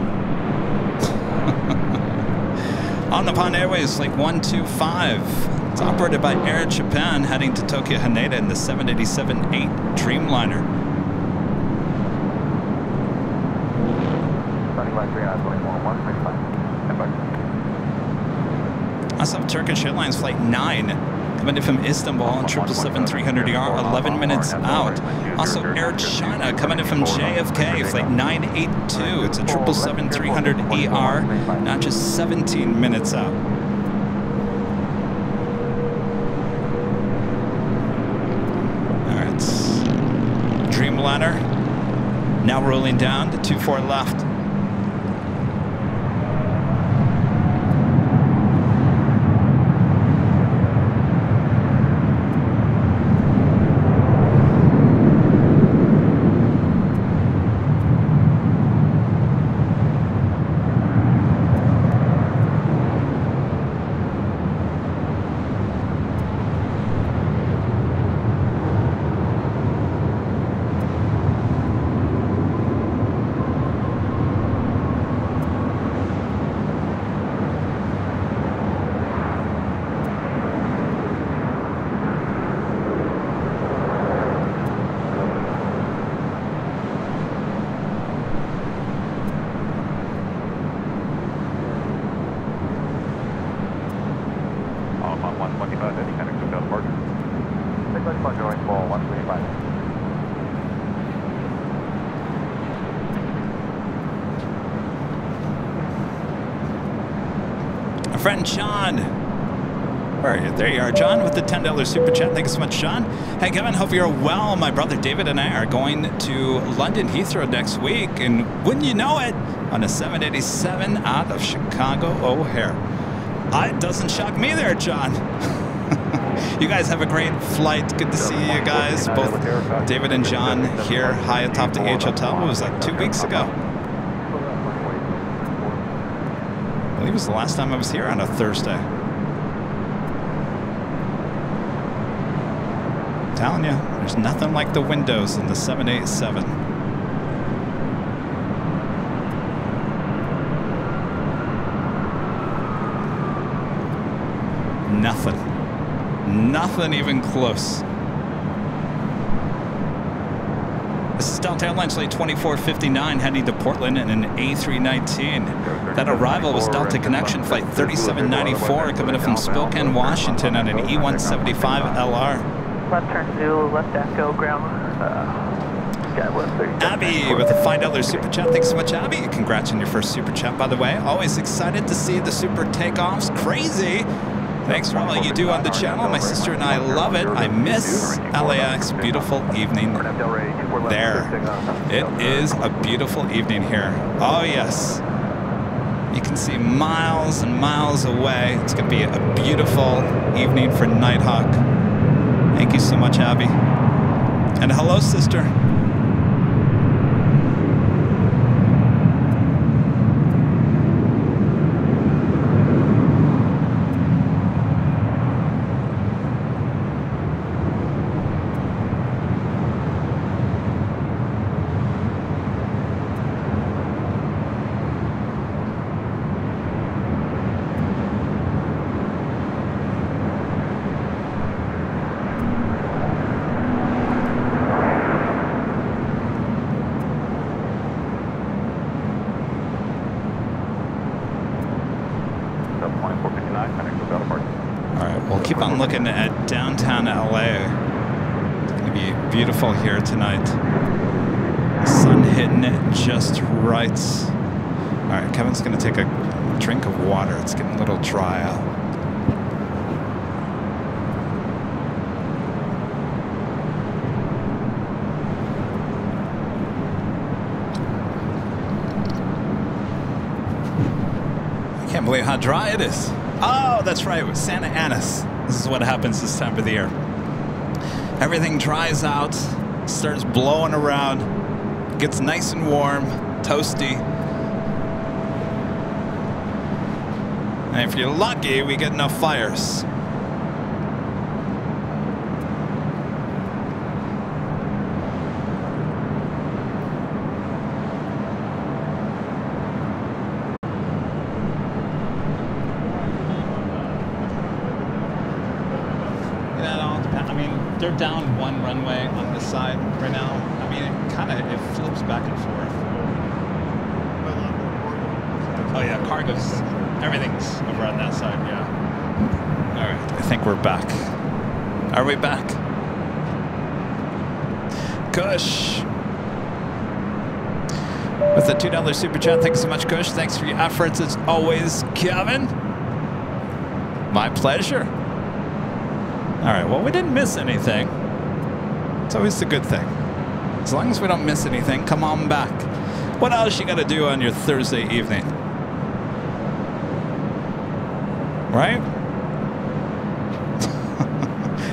On the Pond Airways, Flight 125. It's operated by Air Japan, heading to Tokyo Haneda in the 787-8 Dreamliner. Also, Turkish Airlines Flight 9, coming in from Istanbul on 777-300ER, 11 minutes out. Also, Air China, coming in from JFK, Flight 982. It's a 777-300ER, now just 17 minutes out. Dreamliner now rolling down to 24 left. Friend John. Where are you? There you are, John, with the $10 super chat. Thank you so much, John. Hey, Kevin, hope you're well. My brother David and I are going to London Heathrow next week, and wouldn't you know it, on a 787 out of Chicago O'Hare. It doesn't shock me there, John. You guys have a great flight. Good to see you guys, both David and John here high atop the H Hotel. What was that, 2 weeks ago? I believe it was the last time I was here on a Thursday. I'm telling you, there's nothing like the windows in the 787. Nothing. Nothing even close. This is Delta Airlines flight 2459 heading to Portland in an A319. That arrival was Delta Connection flight 3794 coming in from Spokane, Washington on an E175 LR. Left turn Zulu, left echo, ground. Abby with a $5 super chat. Thanks so much, Abby. Congrats on your first super chat, by the way. Always excited to see the super takeoffs. Crazy. Thanks for all you do on the channel. My sister and I love it. I miss LAX. Beautiful evening there. It is a beautiful evening here. Oh, yes. You can see miles and miles away. It's going to be a beautiful evening for Nighthawk. Thank you so much, Abby. And hello, sister. Keep on looking at downtown LA. It's going to be beautiful here tonight. Sun hitting it just right. All right, Kevin's going to take a drink of water. It's getting a little dry out. I can't believe how dry it is. Oh, that's right, with Santa Ana's. This is what happens this time of the year. Everything dries out, starts blowing around, gets nice and warm, toasty. And if you're lucky, we get enough fires. They're down one runway on this side right now. I mean, it flips back and forth. Oh yeah, cargo's, everything's over on that side, yeah. All right, I think we're back. Are we back? Kush. With the $2 super chat, thanks so much, Kush. Thanks for your efforts as always, Kevin. My pleasure. All right, well, we didn't miss anything. It's always a good thing. As long as we don't miss anything, come on back. What else you got to do on your Thursday evening? Right?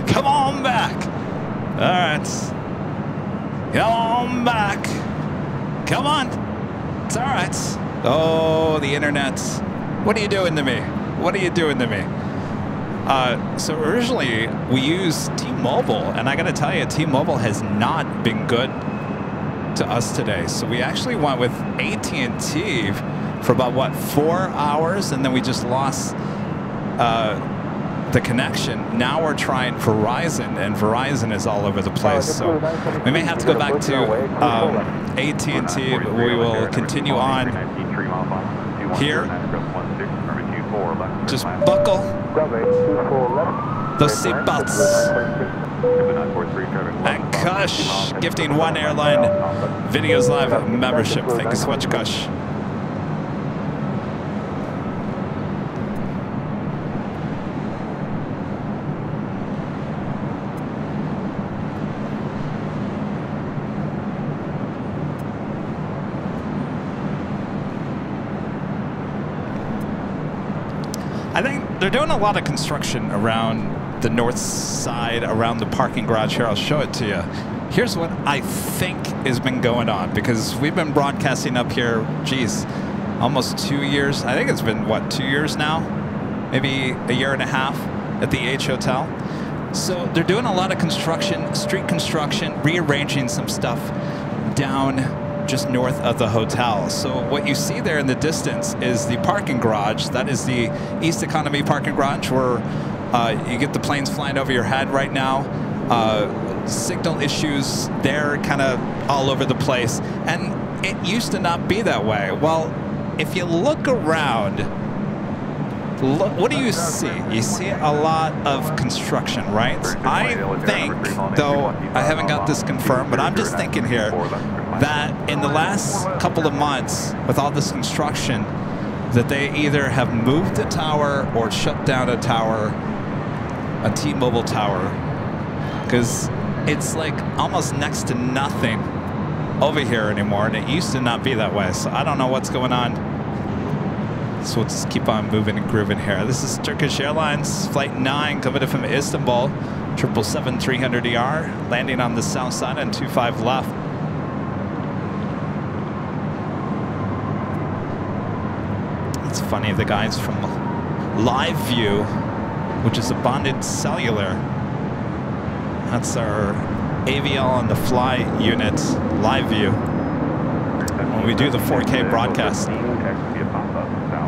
Come on back. All right. Come on back. Come on. It's all right. Oh, the internet. What are you doing to me? What are you doing to me? So originally we used T-Mobile, and I got to tell you, T-Mobile has not been good to us today. So we actually went with AT&T for about, what, 4 hours, and then we just lost the connection. Now we're trying Verizon, and Verizon is all over the place. So we may have to go back to AT&T, but we will continue on here. Just buckle those seatbelts. And Kush gifting one airline Videos Live membership. Thank you so much, Kush. I think they're doing a lot of construction around the north side, around the parking garage here. I'll show it to you. Here's what I think has been going on, because we've been broadcasting up here, geez, almost 2 years. I think it's been, what, 2 years now? Maybe a year and a half at the H Hotel. So they're doing a lot of construction, street construction, rearranging some stuff down just north of the hotel. So what you see there in the distance is the parking garage. That is the East Economy parking garage where You get the planes flying over your head right now. Signal issues, they're kind of all over the place. And it used to not be that way. Well, if you look around, what do you see? You see a lot of construction, right? I think, though I haven't got this confirmed, but I'm just thinking here that in the last couple of months, with all this construction, that they either have moved a tower or shut down a tower, a T-Mobile tower, because it's like almost next to nothing over here anymore, and it used to not be that way. So I don't know what's going on. So we'll just keep on moving and grooving here. This is Turkish Airlines, Flight 9, coming in from Istanbul, 777-300ER, landing on the south side and 25 left. It's funny, the guys from Live View, which is a bonded cellular, that's our AVL on the fly unit, Live View. When we do the 4K broadcast,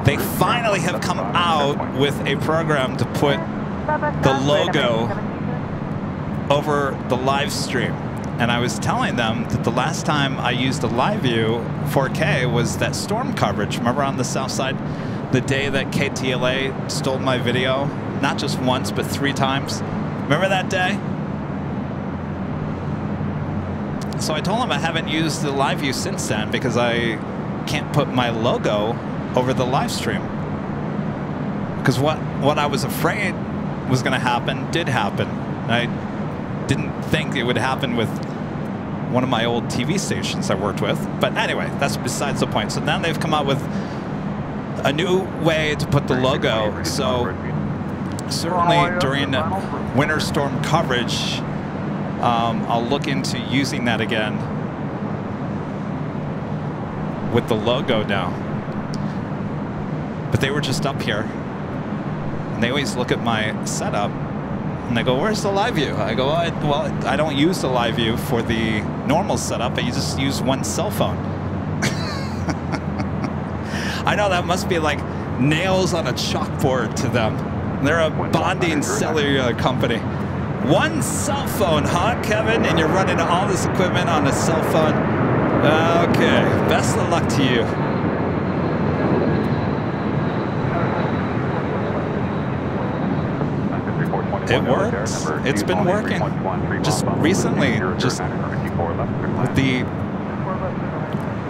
they finally have come out with a program to put the logo over the live stream. And I was telling them that the last time I used the Live View 4K was that storm coverage. Remember on the south side, the day that KTLA stole my video? Not just once, but 3 times. Remember that day? So I told him I haven't used the Live View since then because I can't put my logo over the live stream. Because what I was afraid was going to happen did happen. I didn't think it would happen with one of my old TV stations I worked with. But anyway, that's besides the point. So now they've come out with a new way to put the logo. So certainly during winter storm coverage, I'll look into using that again with the logo now. But they were just up here, and they always look at my setup, and they go, "Where's the Live View?" I go, "Well, I don't use the Live View for the normal setup. I just use one cell phone." I know that must be like nails on a chalkboard to them. They're a bonding cellular company. One cell phone, huh, Kevin? And you're running all this equipment on a cell phone? Okay, best of luck to you. It works. It's been working. Just recently, just with the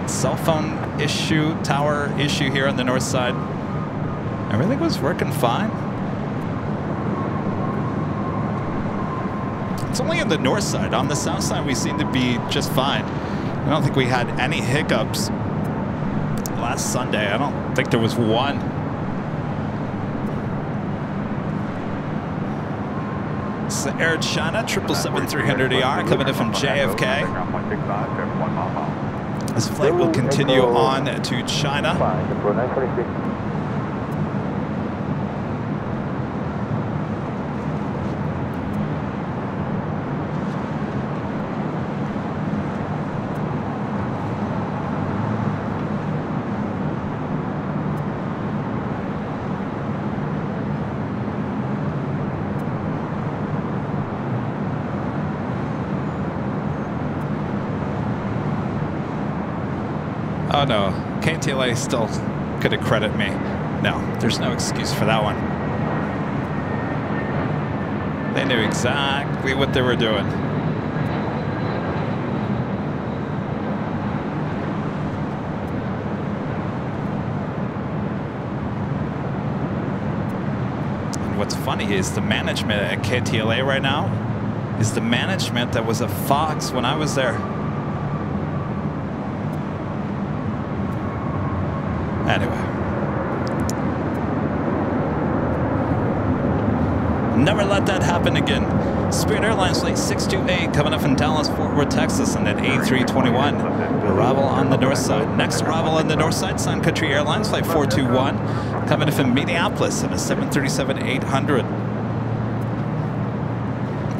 cell phone issue, tower issue here on the north side, everything was working fine. It's only on the north side. On the south side, we seem to be just fine. I don't think we had any hiccups last Sunday. I don't think there was one. It's the Air China 777-300ER coming in from JFK. This flight will continue on to China. Oh no, KTLA still could credit me. No, there's no excuse for that one. They knew exactly what they were doing. And what's funny is the management at KTLA right now is the management that was at Fox when I was there. Anyway. Never let that happen again. Spirit Airlines Flight 628 coming up from Dallas, Fort Worth, Texas, and at A321. Arrival on the north side. Next arrival on the north side, Sun Country Airlines Flight 421 coming in from Minneapolis and a 737-800.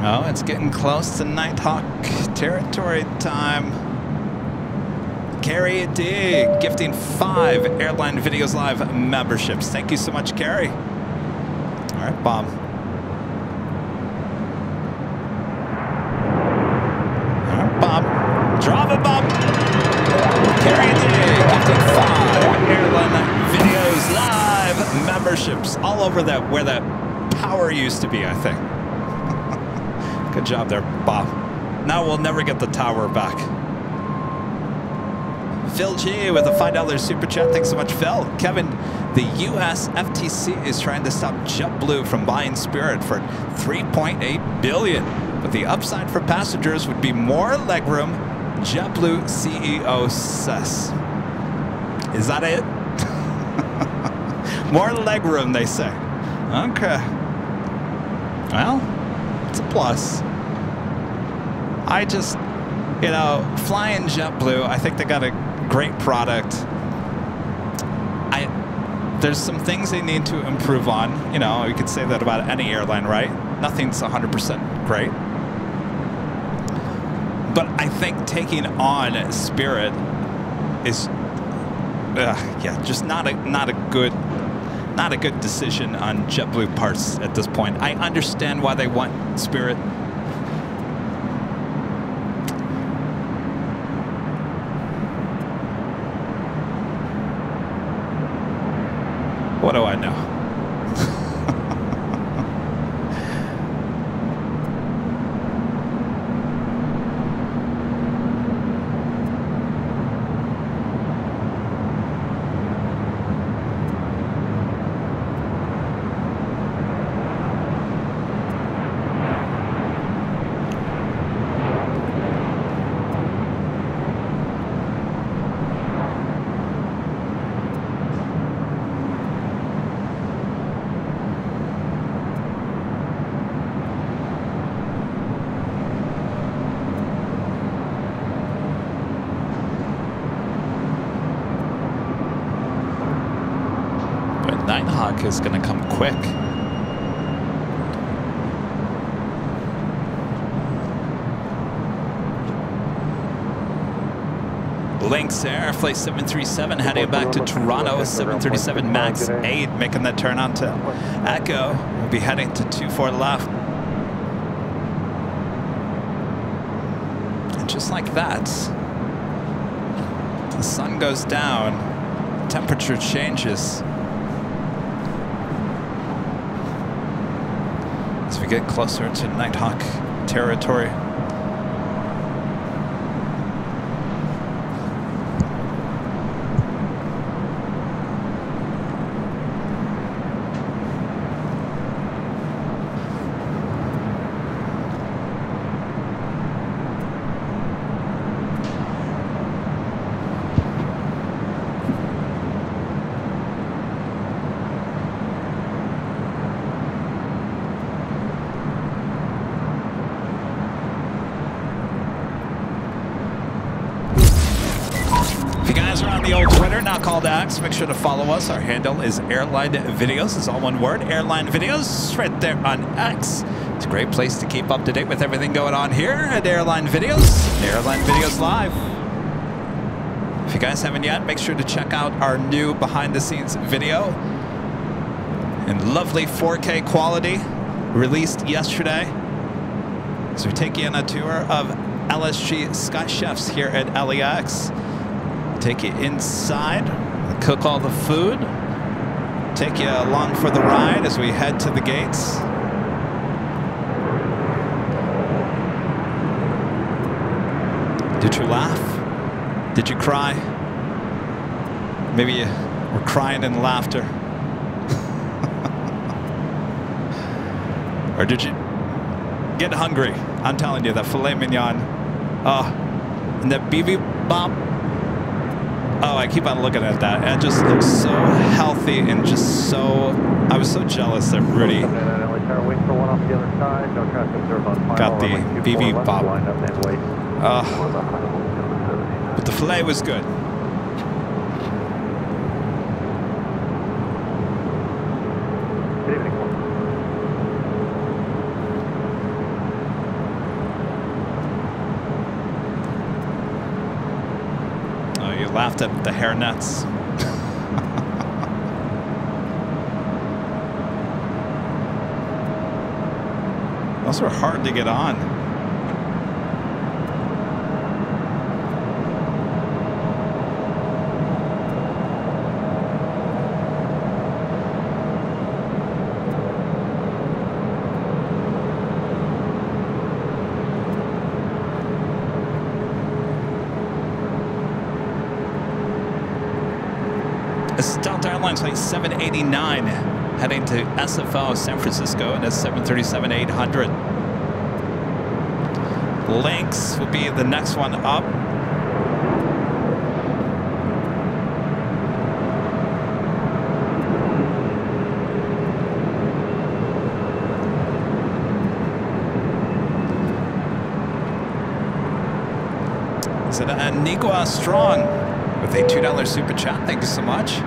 Oh, it's getting close to Nighthawk territory time. Carrie D, gifting 5 Airline Videos Live memberships. Thank you so much, Carrie. All right, Bob. Drop a bump. Carrie Day gifted 5 Airline Videos Live memberships all over that where that power used to be, I think. Good job there, Bob. Now we'll never get the tower back. Phil G with a $5 super chat. Thanks so much, Phil. Kevin, the US FTC is trying to stop JetBlue from buying Spirit for $3.8 billion. But the upside for passengers would be more legroom, JetBlue CEO says. Is that it? More legroom, they say. Okay. Well, it's a plus. I just, you know, flying JetBlue, I think they got a great product. There's some things they need to improve on. You know, you could say that about any airline, right? Nothing's 100% great. But I think taking on Spirit is, yeah, just not a good decision on JetBlue parts at this point. I understand why they want Spirit. What do I know? Is going to come quick. Lynx Air, flight 737 heading back to Toronto, 737 MAX 8, making that turn onto Echo. We'll be heading to 24 left. And just like that, the sun goes down, temperature changes. As we get closer to Nighthawk territory. Call to X. Make sure to follow us. Our handle is Airline Videos. It's all one word. Airline Videos, right there on X. It's a great place to keep up to date with everything going on here at Airline Videos. Airline Videos Live. If you guys haven't yet, make sure to check out our new behind-the-scenes video in lovely 4K quality, released yesterday. So we take you on a tour of LSG Sky Chefs here at LAX. Take you inside, cook all the food, take you along for the ride as we head to the gates. Did you laugh? Did you cry? Maybe you were crying in laughter. Or did you get hungry? I'm telling you, that filet mignon, and that bibimbap. Oh, I keep on looking at that. It just looks so healthy and just so... I was so jealous that Rudy got the bibimbap. But the filet was good. Laughed at the hairnets. Those were hard to get on. This is Delta Airlines flight 789 heading to SFO San Francisco and a 737-800. LAX will be the next one up. Is it Anigua Strong with a $2 super chat? Thank you so much.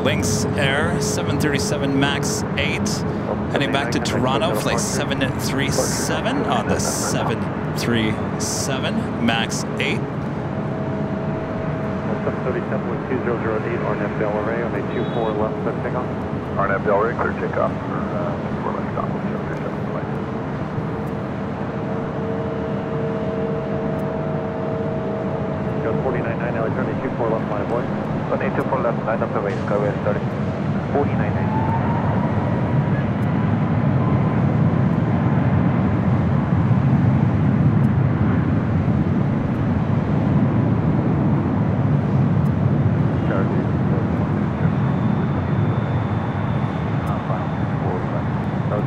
Lynx Air 737 MAX 8 heading back to Toronto, flight 737 on the 737 MAX 8. 737 with 2008 RNAV Del Rey on a 24 left set takeoff. RNAV Del Rey, clear takeoff for 24 left stop with 737 flight. Got 49.9 now, turning 24 left line of voice. 24 left, line up the way, Skyway 30. 49.9.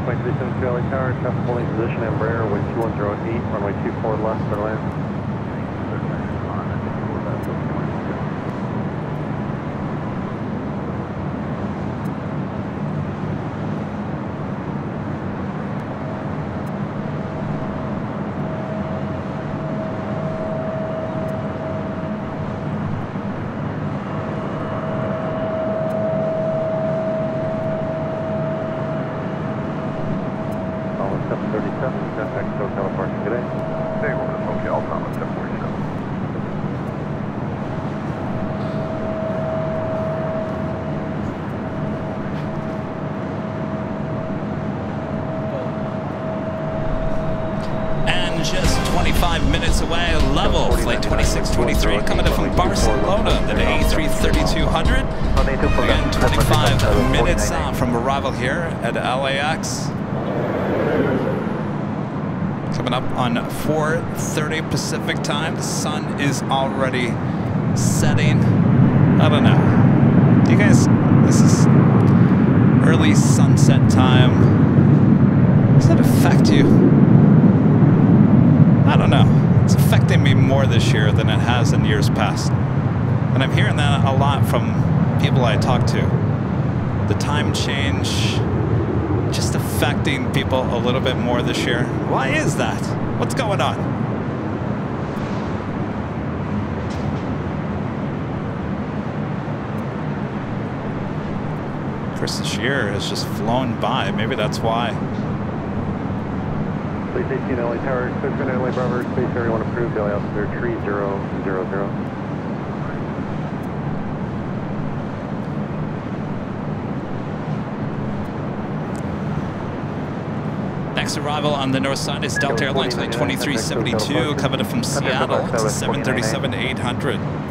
Plane 37 Charlie Tower, traffic holding position, Embraer, wind 2108, runway 24 left for land. Just 25 minutes away, level, flight 2623, coming in from Barcelona, the A330-200. Again, 25 minutes from arrival here at LAX. Coming up on 4:30 Pacific time. The sun is already setting. I don't know. Do you guys, this is early sunset time. Does that affect you? I don't know. It's affecting me more this year than it has in years past. And I'm hearing that a lot from people I talk to. The time change just affecting people a little bit more this year. Why is that? What's going on? Of course, this year has just flown by. Maybe that's why. Please 18 LA Tower, Coachman LA Bravo, space area 1 approved, LA altimeter 3000. Next arrival on the north side is Delta Airlines Flight 2372, coming in from Seattle. It's a 737-800.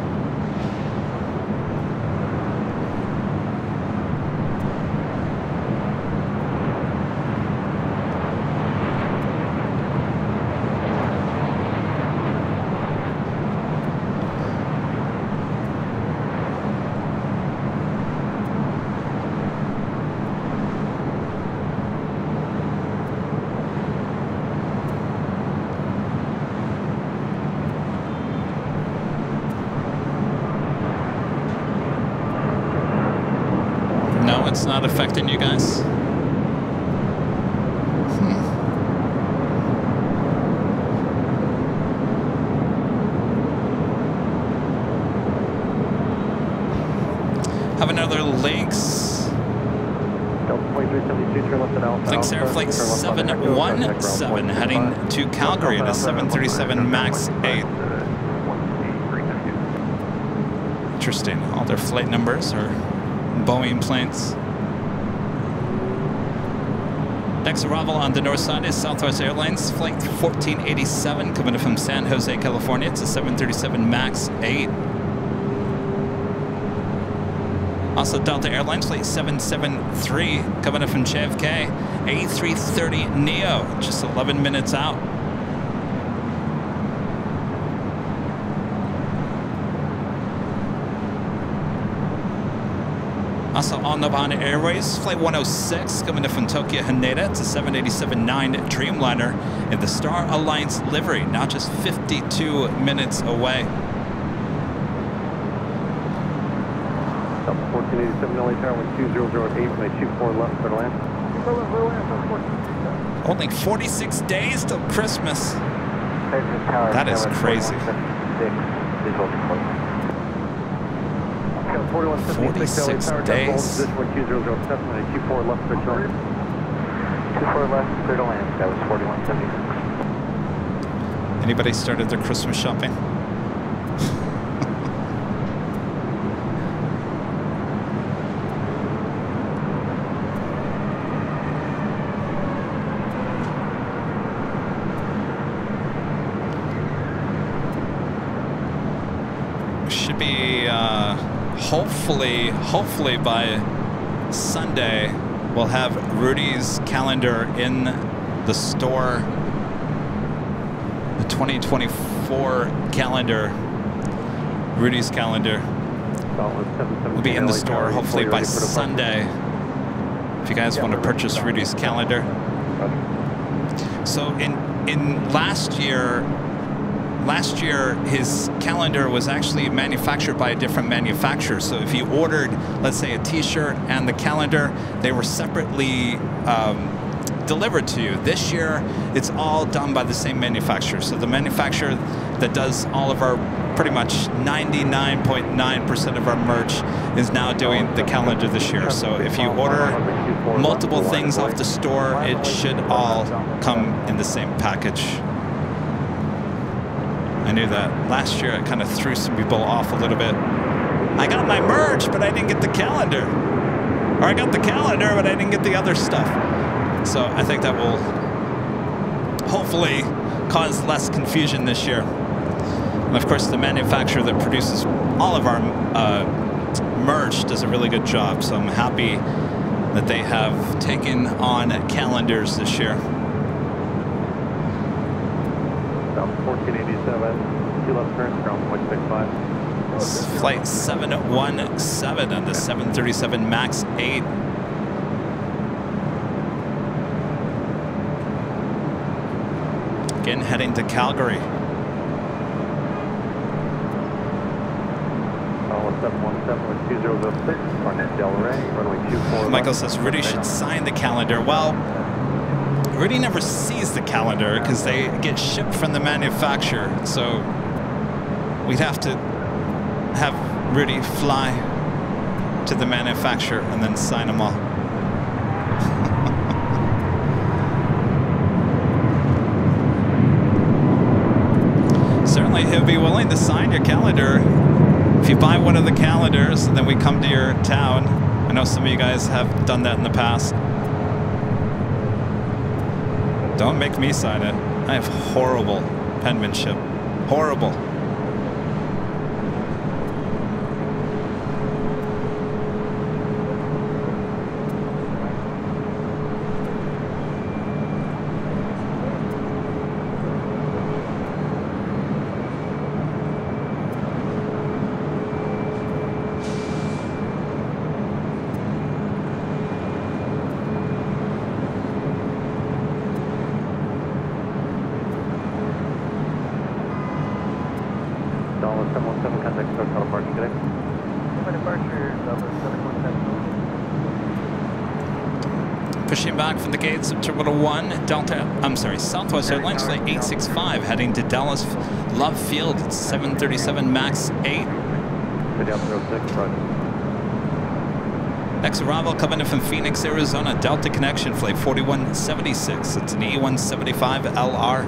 It's not affecting you guys. Have another LAX. LAX Air Flight 717 heading to Calgary in a 737 MAX 8. Interesting. All their flight numbers are Boeing planes. Next arrival on the north side is Southwest Airlines Flight 1487, coming in from San Jose, California. It's a 737 MAX 8. Also Delta Airlines Flight 773, coming in from JFK, A330neo, just 11 minutes out. Also on Navana Airways, Flight 106, coming in from Tokyo Haneda. It's a 787-9 Dreamliner in the Star Alliance livery, now just 52 minutes away. 1487 LA Tower 2008, may 24 left for land. Only 46 days till Christmas. That is crazy. 46 days. 24 left, clear to land. That was 4176. Anybody started their Christmas shopping? Should be hopefully by Sunday we'll have Rudy's calendar in the store. The 2024 calendar, Rudy's calendar, will be in the store hopefully by Sunday. If you guys want to purchase Rudy's calendar. So in last year his calendar was actually manufactured by a different manufacturer. So if you ordered, let's say, a t-shirt and the calendar, they were separately delivered to you. This year it's all done by the same manufacturer. So the manufacturer that does all of our, pretty much 99.9% of our merch, is now doing the calendar this year. So if you order multiple things off the store, it should all come in the same package. I knew that. Last year I kind of threw some people off a little bit. I got my merch, but I didn't get the calendar. Or I got the calendar, but I didn't get the other stuff. So I think that will hopefully cause less confusion this year. And of course, the manufacturer that produces all of our merch does a really good job. So I'm happy that they have taken on calendars this year. 1487, 2 left turns, ground 0.65. Flight 717 on the 737 MAX 8. Again, heading to Calgary. Michael says Rudy should sign the calendar. Well, Rudy never sees the calendar because they get shipped from the manufacturer. So we'd have to have Rudy fly to the manufacturer and then sign them all. Certainly he'll be willing to sign your calendar if you buy one of the calendars and then we come to your town. I know some of you guys have done that in the past. Don't make me sign it. I have horrible penmanship. Horrible. Dallas 717, contact hotel parking today. Departure, Dallas 717. Pushing back from the gates of Terminal 1, Southwest Airlines Flight 865 heading to Dallas Love Field, 737 MAX 8. City Alpha 06, roger. Next arrival coming in from Phoenix, Arizona, Delta Connection Flight 4176. It's an E175 LR.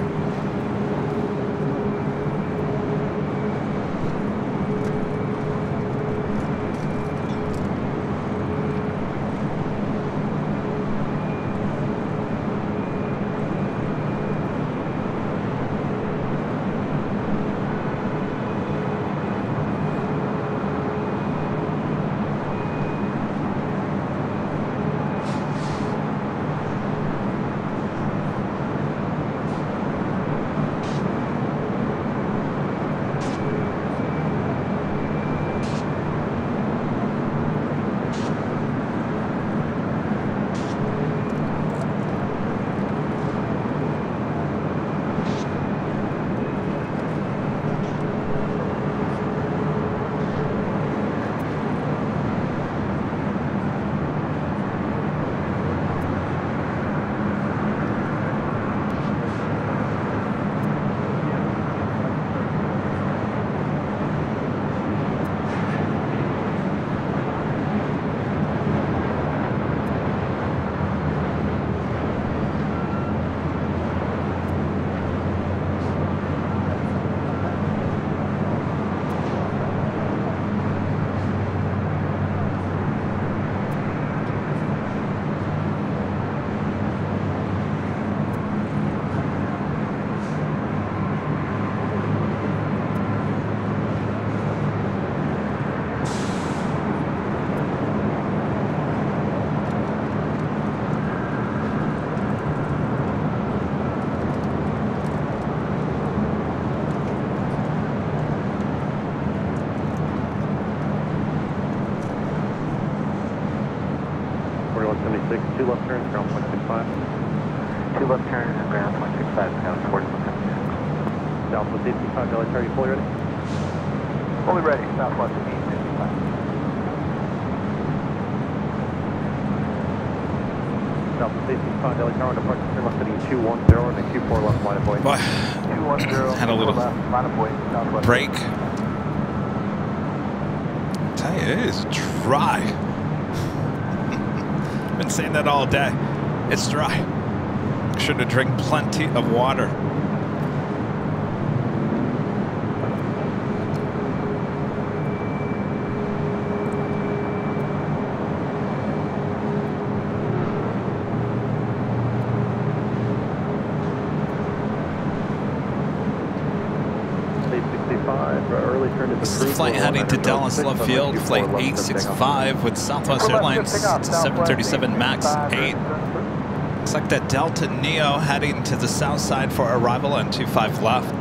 Two left turns, ground 165. Two left turns, ground 165, ground 4176. Southwest 865, Delta Charlie, fully ready? Fully ready, Southwest 865. Southwest 865, Delta Charlie, departure turn left heading 210 and then Q4 left line of void. 210, Had a little left, line of void, Southwest. break. I tell you, it is dry. Been saying that all day. It's dry. Should have drank plenty of water. This is the flight heading to Dallas Love Field, flight 865 with Southwest Airlines 737 MAX 8. Looks like that Delta Neo heading to the south side for arrival on 25 left.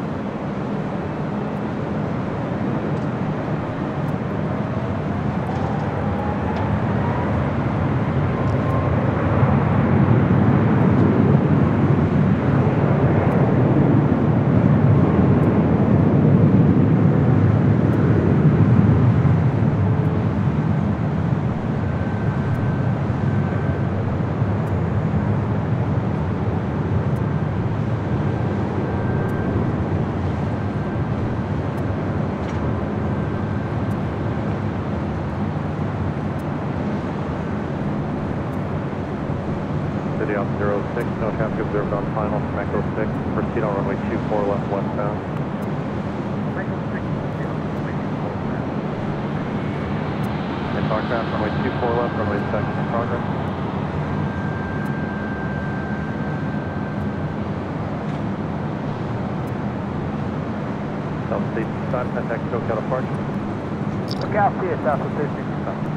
City off 06, no traffic observed on final from Echo 6. Proceed on runway 24 left westbound. And aircraft runway 24 left, runway 2 in progress. Time, contact SoCal departure. Okay, I'll see you south of 365.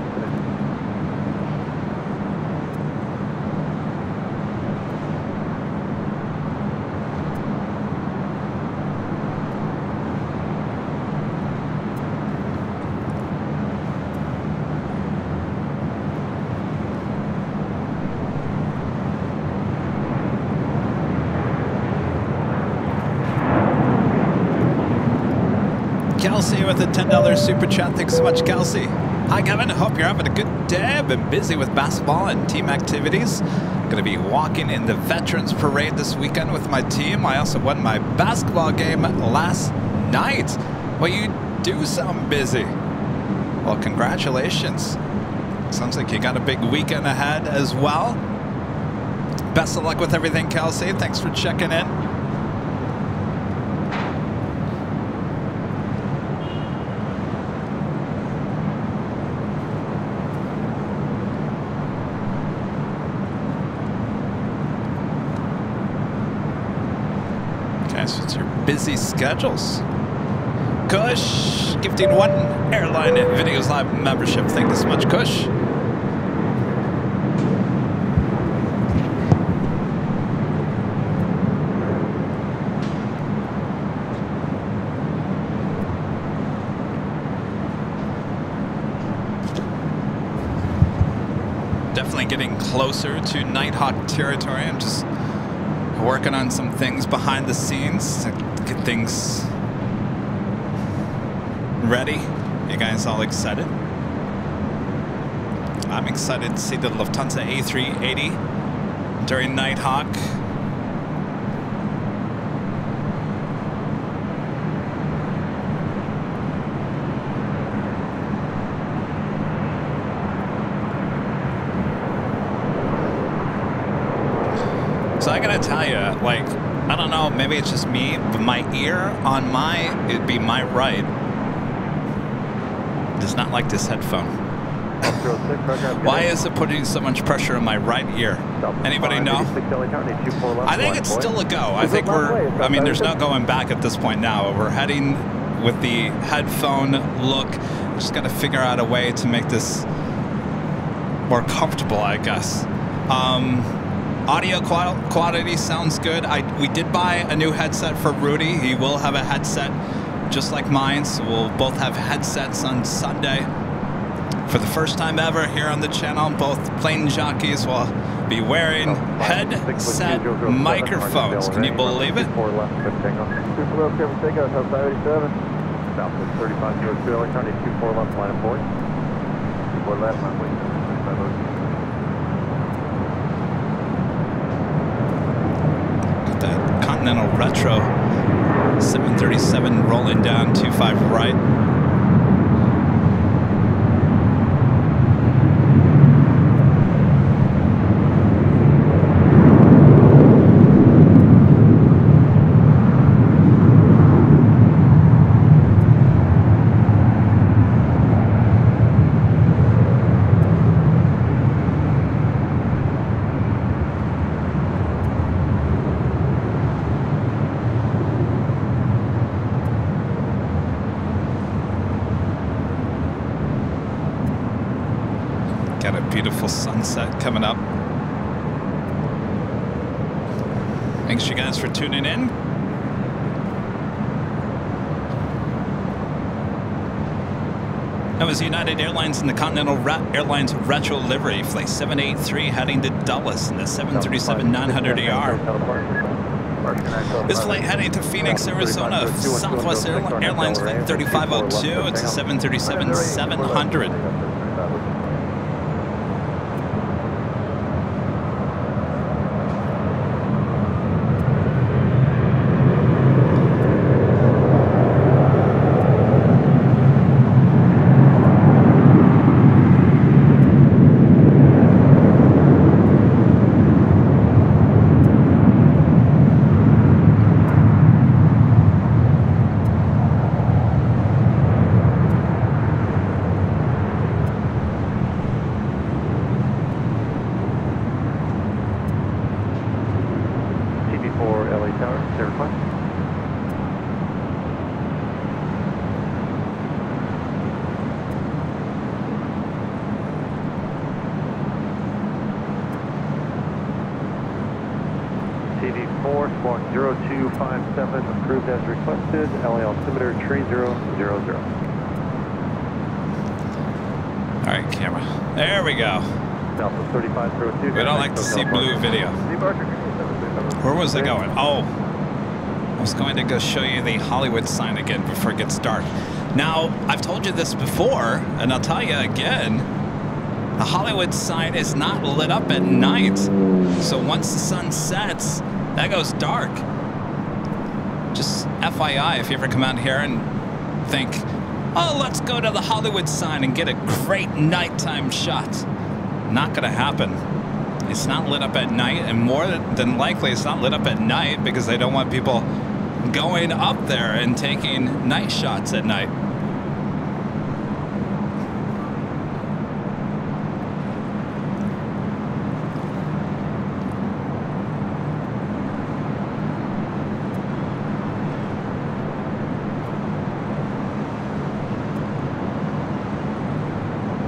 Kelsey with a $10 super chat. Thanks so much, Kelsey. Hi, Kevin. Hope you're having a good day. I've been busy with basketball and team activities. Going to be walking in the Veterans Parade this weekend with my team. I also won my basketball game last night. Well, you do sound busy. Well, congratulations. Sounds like you got a big weekend ahead as well. Best of luck with everything, Kelsey. Thanks for checking in. So it's your busy schedules. Kush, gifting 1 Airline Videos Live membership. Thank you so much, Kush. Definitely getting closer to Nighthawk territory. I'm just working on some things behind the scenes to get things ready. You guys all excited? I'm excited to see the Lufthansa A380 during Nighthawk. So I gotta tell you, like, I don't know, maybe it's just me, but my ear on it'd be my right, does not like this headphone. Why is it putting so much pressure on my right ear? Anybody know? I think it's still a go. I think I mean, there's no going back at this point now. We're heading with the headphone look. Just gotta figure out a way to make this more comfortable, I guess. Audio quality sounds good. We did buy a new headset for Rudy. He will have a headset just like mine, so we'll both have headsets on Sunday. For the first time ever here on the channel, both plane jockeys will be wearing headset microphones. Can you believe it? Southwest 35 US electronic 24 left, line of port. 24 left, runway 75. That Continental Retro 737 rolling down 25 right. Got a beautiful sunset coming up. Thanks you guys for tuning in. That was United Airlines and the Continental Airlines retro livery, flight 783 heading to Dulles in the 737-900ER. This flight heading to Phoenix, Arizona, Southwest Airlines flight 3502. It's a 737-700. 4, squawk 0257, approved as requested, LA altimeter 3000. All right, camera. There we go. Southwest 3502. We don't like to see blue video. Where was I going? Oh, I was going to go show you the Hollywood sign again before it gets dark. Now, I've told you this before, and I'll tell you again. The Hollywood sign is not lit up at night. So once the sun sets, that goes dark. Just FYI, if you ever come out here and think, oh, let's go to the Hollywood sign and get a great nighttime shot. Not gonna happen. It's not lit up at night, and more than likely it's not lit up at night because they don't want people going up there and taking night shots at night.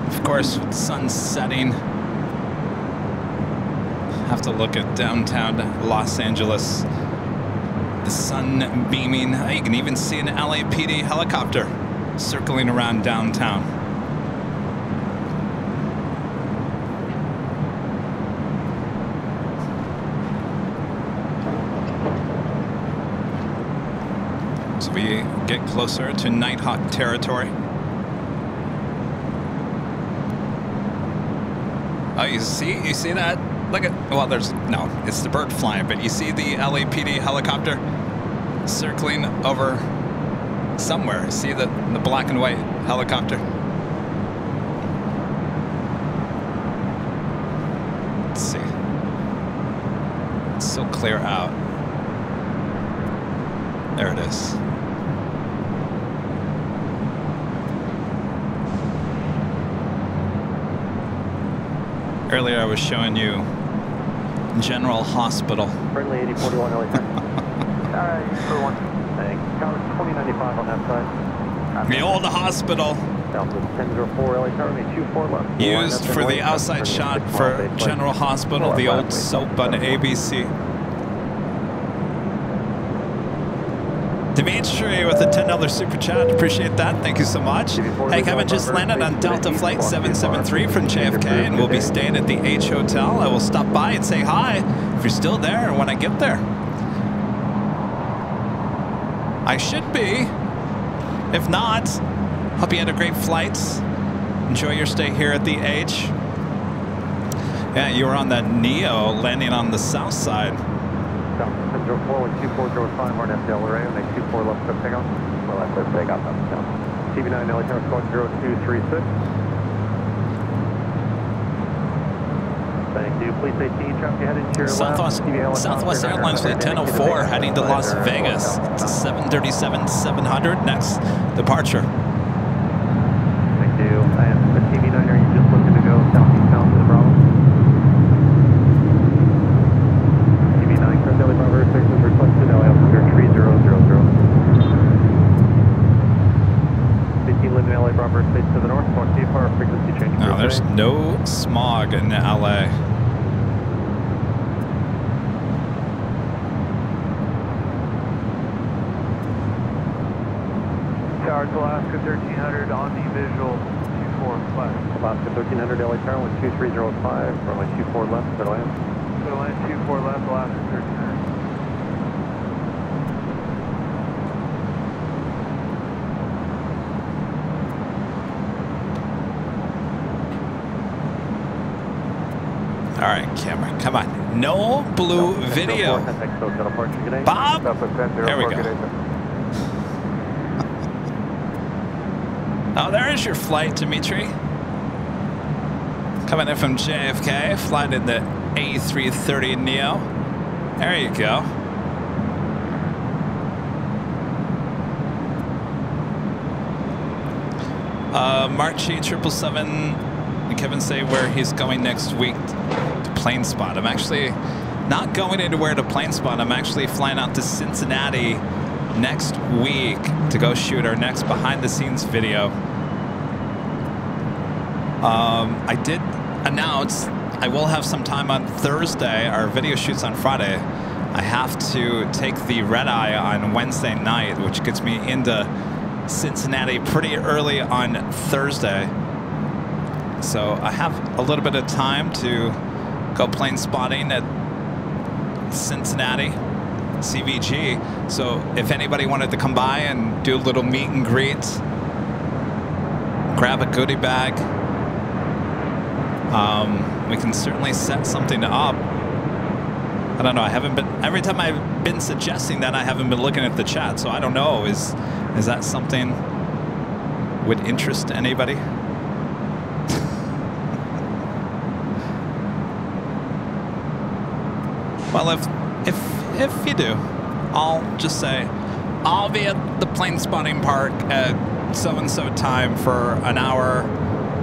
Of course, with the sun setting, have to look at downtown Los Angeles. The sun beaming. You can even see an LAPD helicopter circling around downtown. So we get closer to Nighthawk territory. Oh, you see that? Look at, well, it's the bird flying, but you see the LAPD helicopter circling over somewhere. See the black and white helicopter? Let's see. It's so clear out. There it is. Earlier I was showing you General Hospital. Friendly 8041 LA. For one. Thanks. Tower 2095 on that side. The old hospital. Southwest 1004 LA Tower, 24 left. Used for the outside shot for General Hospital, the old soap on ABC. Dimitri with a $10 super chat. Appreciate that. Thank you so much. Hey, Kevin just landed on Delta Flight 773 from JFK and we'll be staying at the H Hotel. I will stop by and say hi if you're still there when I get there. I should be. If not, hope you had a great flight. Enjoy your stay here at the H. Yeah, you were on that Neo landing on the south side. 1004 with 2405 RNFL array, make 24 left to takeoff. Well, left to takeoff. TV9 LA Tower squawk 0236. Thank you. Please stay T, traffic headed to your Southwest Airlines Flight 1004 heading to Las Vegas. It's a 737-700 next departure. Thank you. And the TV9, are you just looking to go southeast bound to the Bravo? TV9, correct LA Bravo station requested LA altimeter 3000. 15 living LA Bravo space to the north, squawk TFR, frequency change. No, there's no smog in LA. Tower Alaska 1300 on the visual 24 left. Alaska 1300 LA Tower with 2305, runway 24 left, middle end. Middle end 24 left, Alaska 1300. All right, camera, come on. No blue video. Bob? There we go. Oh, there is your flight, Dimitri. Coming in from JFK, flying in the A330 Neo. There you go. Marchi 777, Kevin say where he's going next week to Plane Spot. I'm actually not going anywhere to Plane Spot. I'm actually flying out to Cincinnati next week to go shoot our next behind the scenes video. I did announce I will have some time on Thursday. Our video shoots on Friday. I have to take the red-eye on Wednesday night, which gets me into Cincinnati pretty early on Thursday. So I have a little bit of time to go plane spotting at Cincinnati, CVG. So if anybody wanted to come by and do a little meet and greet, grab a goodie bag, we can certainly set something up. I don't know, I haven't been, every time I've been suggesting that, I haven't been looking at the chat, so I don't know, is that something would interest anybody? Well, if you do, I'll just say, I'll be at the plane spotting park at so-and-so time for an hour,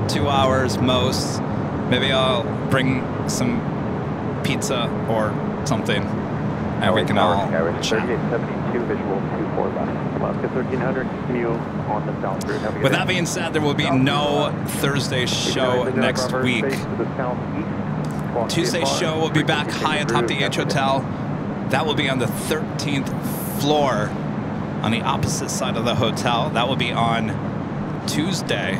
2 hours most. Maybe I'll bring some pizza or something, and we can all chat. 3872 visual 24 left. Alaska 1300, continue on the south route. With that being said, there will be no Thursday show next week. Tuesday's show will be back high atop the H Hotel. That will be on the 13th floor on the opposite side of the hotel. That will be on Tuesday.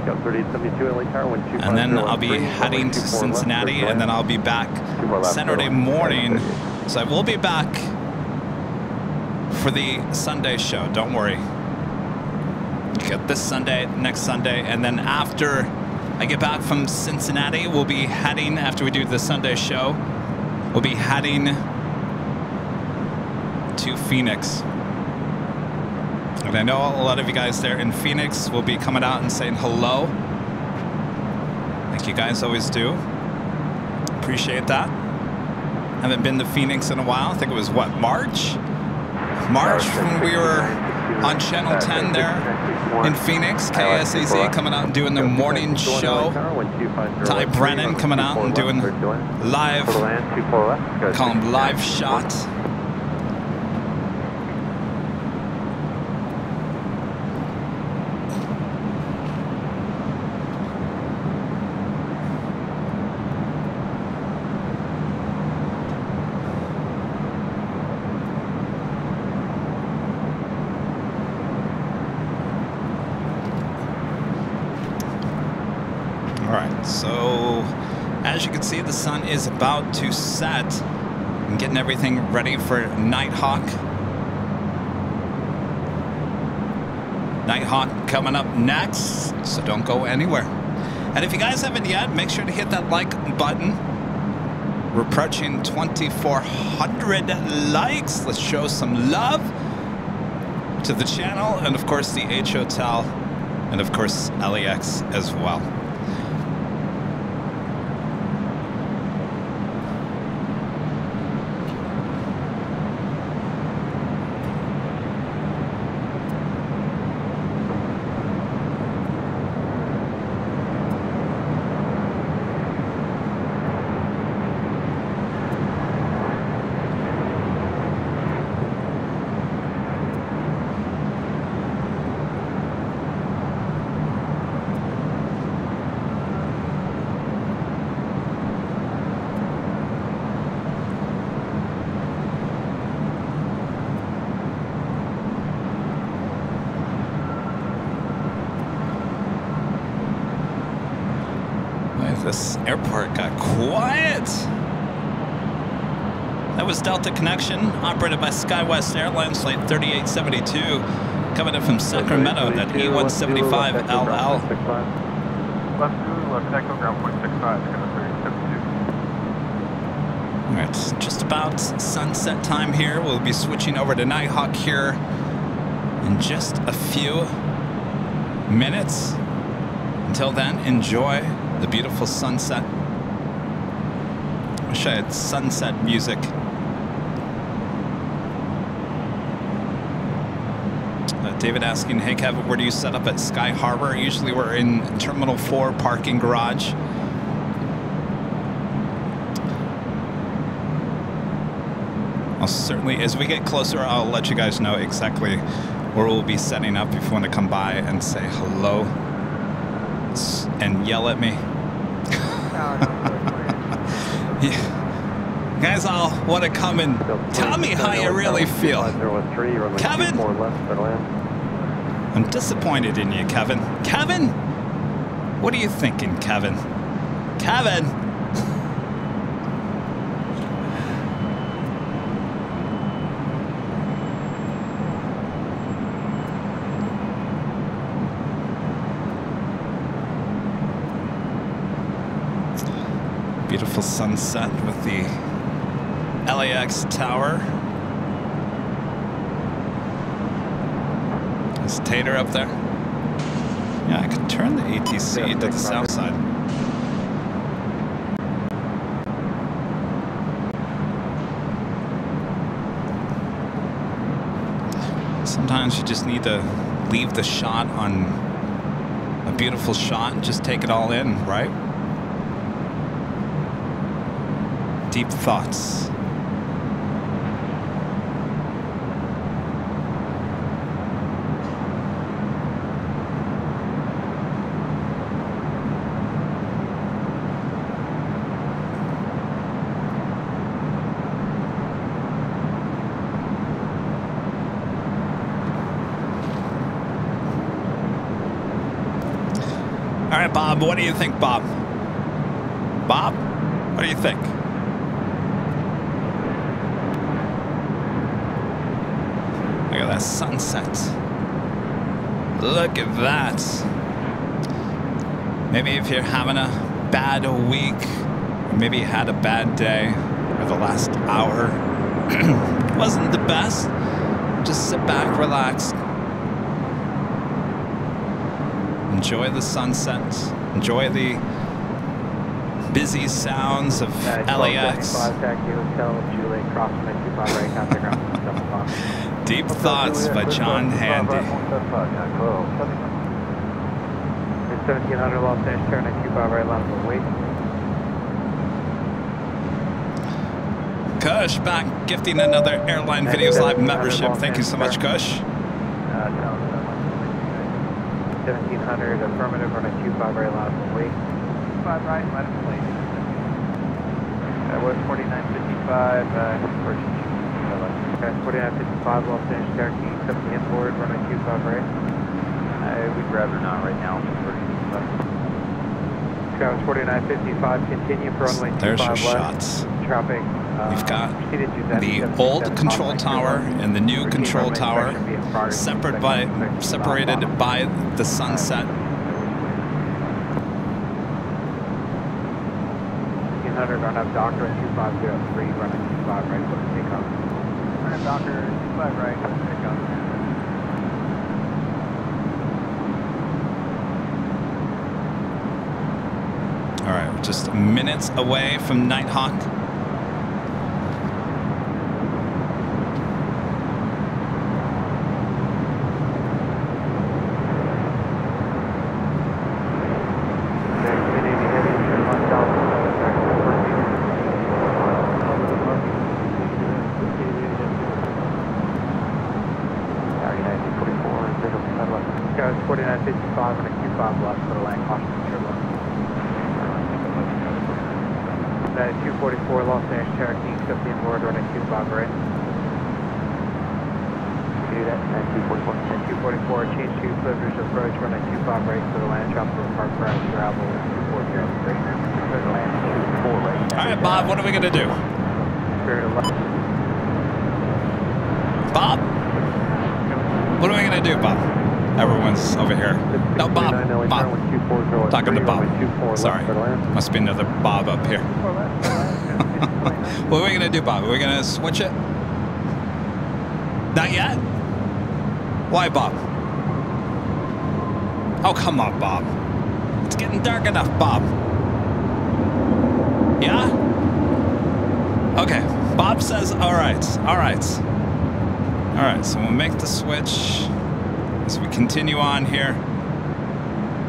And then I'll be heading to Cincinnati, and then I'll be back Saturday morning. So I will be back for the Sunday show. Don't worry. You get this Sunday, next Sunday, and then after I get back from Cincinnati, we'll be heading, after we do the Sunday show, we'll be heading to Phoenix. And I know a lot of you guys there in Phoenix will be coming out and saying hello, like you guys always do. Appreciate that. Haven't been to Phoenix in a while. I think it was, what, March? March when we were on Channel 10 there in Phoenix. KSAZ coming out and doing their morning show. Ty Brennan coming out and doing live, call them live shots. So, as you can see, the sun is about to set. I'm getting everything ready for Nighthawk. Nighthawk coming up next, so don't go anywhere. And if you guys haven't yet, make sure to hit that like button. We're approaching 2,400 likes. Let's show some love to the channel, and of course the H Hotel, and of course LAX as well. This airport got quiet. That was Delta Connection, operated by SkyWest Airlines, flight 3872, coming in from Sacramento, that E175LL. Left 2, left echo, ground point 65, All right, just about sunset time here. We'll be switching over to Nighthawk here in just a few minutes. Until then, enjoy the beautiful sunset. I wish I had sunset music. David asking, hey Kevin, where do you set up at Sky Harbor? Usually we're in Terminal 4 parking garage. I'll certainly, as we get closer, I'll let you guys know exactly where we'll be setting up if you want to come by and say hello and yell at me. Yeah. Guys all want to come and tell me how you really feel. Kevin? I'm disappointed in you, Kevin. Kevin? What are you thinking, Kevin? Kevin? Beautiful sunset with the LAX tower. Is Tater up there? Yeah, I could turn the ATC to the south side. Sometimes you just need to leave the shot on a beautiful shot and just take it all in, right? Deep thoughts. All right, Bob, what do you think, Bob? Bob, what do you think? Look at that sunset. Look at that. Maybe if you're having a bad week, or maybe you had a bad day, or the last hour wasn't the best, just sit back, relax. Enjoy the sunset. Enjoy the busy sounds of LAX. Deep Thoughts by John Handy. 1700 Los Angeles, turn at 25 right left, wait. Kush back gifting another Airline Videos Live membership. Thank you so much, Kush. 1700 affirmative, run at 25 right left, wait. 25 right, let it play. That was 4955, Okay, 4955 Los Angeles, Cherokee, accept the inboard, run at 25 right. We'd rather not right now. Travis 4955, continue for runway 25 There's your left. shots. Traffic. We've got the old control tower and the new control tower separated by the sunset. 1500 run up Doctor at 2503, run at 25 right, let's take off. Run up Doctor, 25 right, let's take off. All right, just minutes away from Nighthawk. Guys, 4955 and a Q5 left for the land caution turbo. 244 Los Angeles, Cherokee, accept the inboard, run at Q5 right. Do that, 244, change to Clippers approach, run at Q5 right for the land, chopper, park crash, travel, 240. All right, Bob, what are we going to do? Bob? What are we going to do, Bob? Everyone's over here. No, Bob. Bob. Talking to Bob. Sorry. Must be another Bob up here. What are we going to do, Bob? Are we going to switch it? Not yet? Why, Bob? Oh, come on, Bob. It's getting dark enough, Bob. Yeah? Okay. Bob says, all right. All right. All right, so we'll make the switch as we continue on here.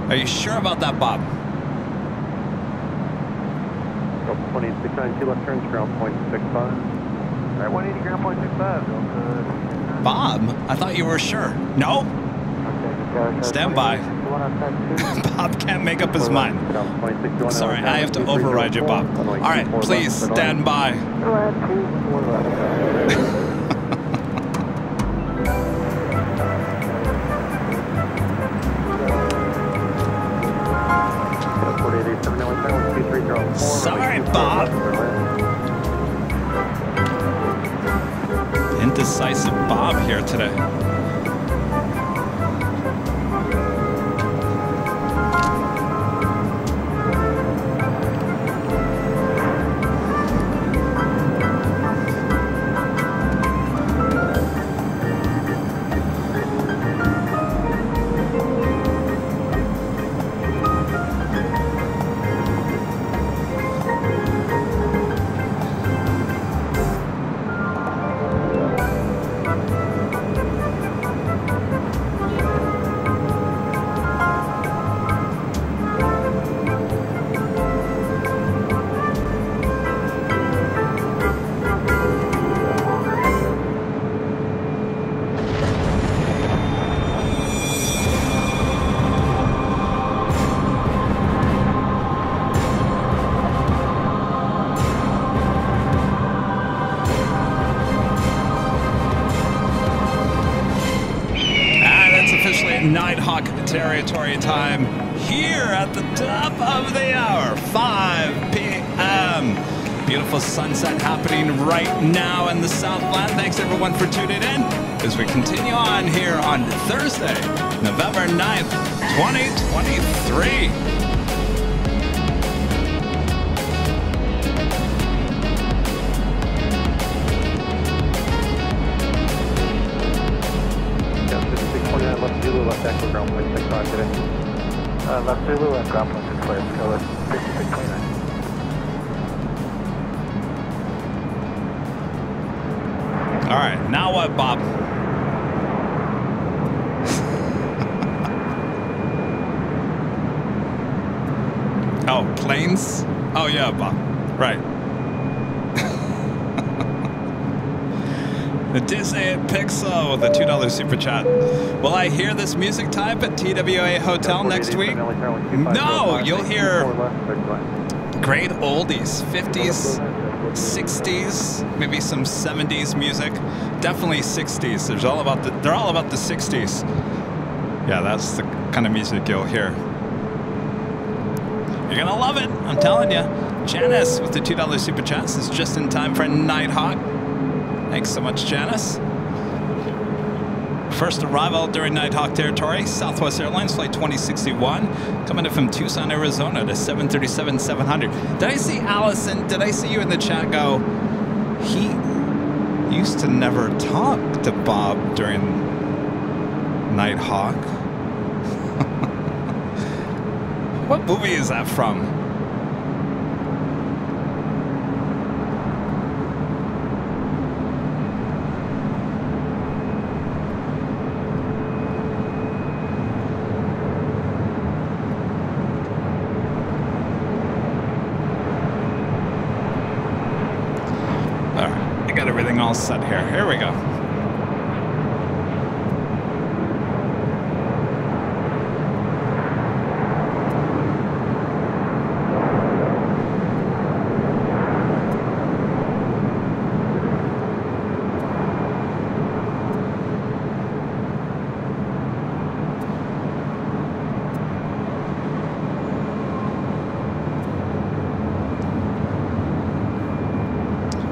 Are you sure about that, Bob? 2692 left turns, ground point 65. All right, 180 ground point 65. Bob, I thought you were sure. No? Okay, Stand by. Bob can't make up his mind. Sorry, I have to override you, Bob. All right, please stand by. Sorry, Bob. Indecisive Bob here today. Nighthawk territory time here at the top of the hour, 5 p.m. Beautiful sunset happening right now in the Southland. Thanks everyone for tuning in as we continue on here on Thursday, November 9th, 2023. Left Zulu, left echo, ground point 65 today. Left Zulu and ground point 65, go with 5629. All right, now what, Bob? Oh, planes? Oh, yeah, Bob. Right. The Disney Pixel with a $2 super chat. Will I hear this music type at TWA Hotel next week? No, you'll hear great oldies, 50s, 60s, maybe some 70s music. Definitely 60s. They're all about the 60s. Yeah, that's the kind of music you'll hear. You're gonna love it, I'm telling you. Janice with the $2 super chat is just in time for Nighthawk. Thanks so much, Janice. First arrival during Nighthawk territory, Southwest Airlines Flight 2061, coming in from Tucson, Arizona to 737-700. Did I see Allison? Did I see you in the chat go, he used to never talk to Bob during Nighthawk? What movie is that from? All set here. Here we go.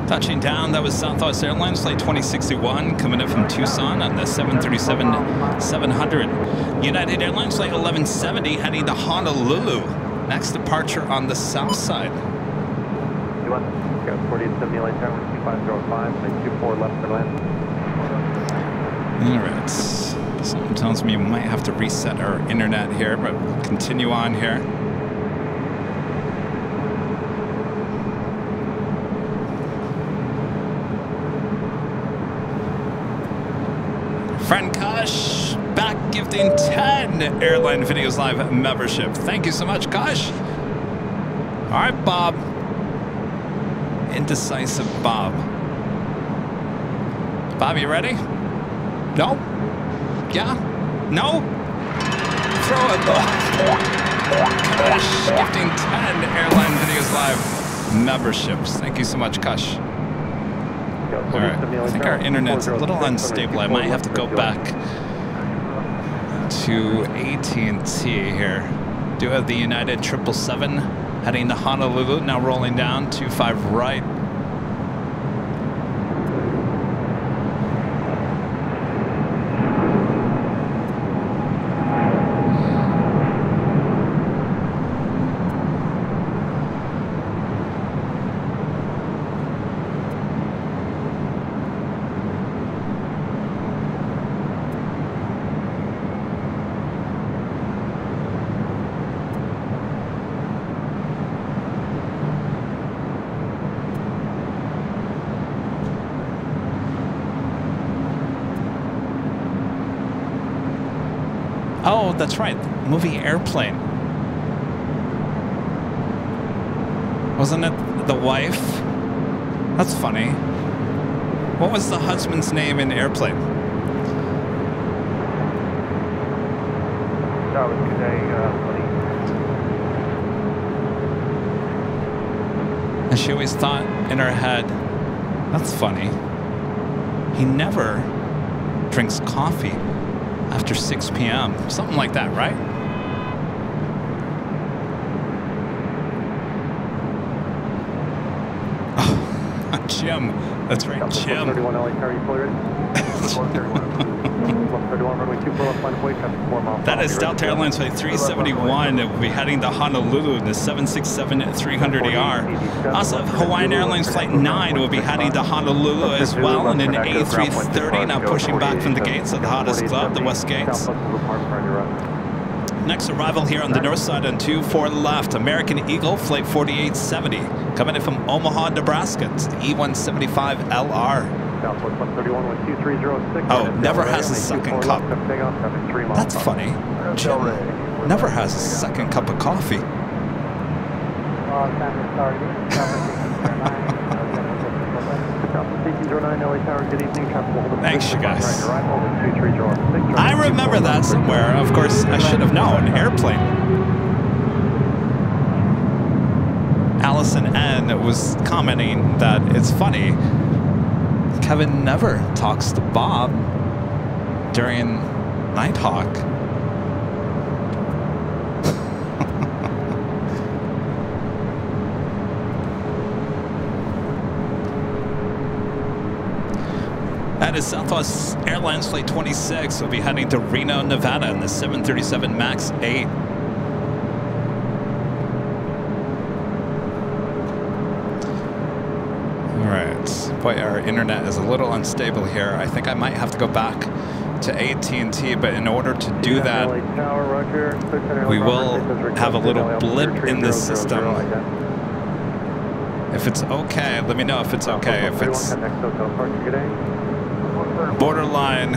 Touching down, that was Southwest Airlines Flight 2061 coming in from Tucson on the 737-700. United Airlines Flight 1170 heading to Honolulu. Next departure on the south side. 4870 LA Tower, 2505, 24 left for land. All right. Something tells me we might have to reset our internet here, but we'll continue on here. Friend Kosh, back gifting 10 Airline Videos Live membership. Thank you so much, Kosh. All right, Bob. Indecisive Bob. Bob, you ready? No? Yeah? No? throw it though. Kush gifting 10 Airline Videos Live memberships. Thank you so much, Kush. Alright, I think our internet's a little unstable. I might have to go back to AT&T here. Do have the United 777 heading to Honolulu, now rolling down 25 right. Oh, that's right. Movie Airplane. Wasn't it the wife? That's funny. What was the husband's name in Airplane? That was today, buddy. And she always thought in her head, that's funny. He never drinks coffee after 6 p.m. Something like that, right? Oh, Jim. That's right, Jim. 31 LA Tower, you fully ready? 31 runway 24 left line away, traffic 4 miles. That is Delta Airlines Flight 371. It will be heading to Honolulu in the 767-300ER. Also, Hawaiian Airlines Flight 9 will be heading to Honolulu as well in an A330, now pushing back from the gates of the hottest club, the West Gates. Next arrival here on the north side on 24 left, American Eagle Flight 4870, coming in from Omaha, Nebraska. It's the E175LR. Oh, never has a second cup. That's funny. Jim never has a second cup of coffee. Thanks, you guys. I remember that somewhere. Of course, I should have known. Airplane. Allison N was commenting that it's funny. Kevin never talks to Bob during Nighthawk. That is Southwest Airlines Flight 26. We'll be heading to Reno, Nevada in the 737 MAX 8. Boy, our internet is a little unstable here. I think I might have to go back to AT&T, but in order to do that, we will have a little blip in the system. If it's okay, let me know if it's okay. If it's borderline,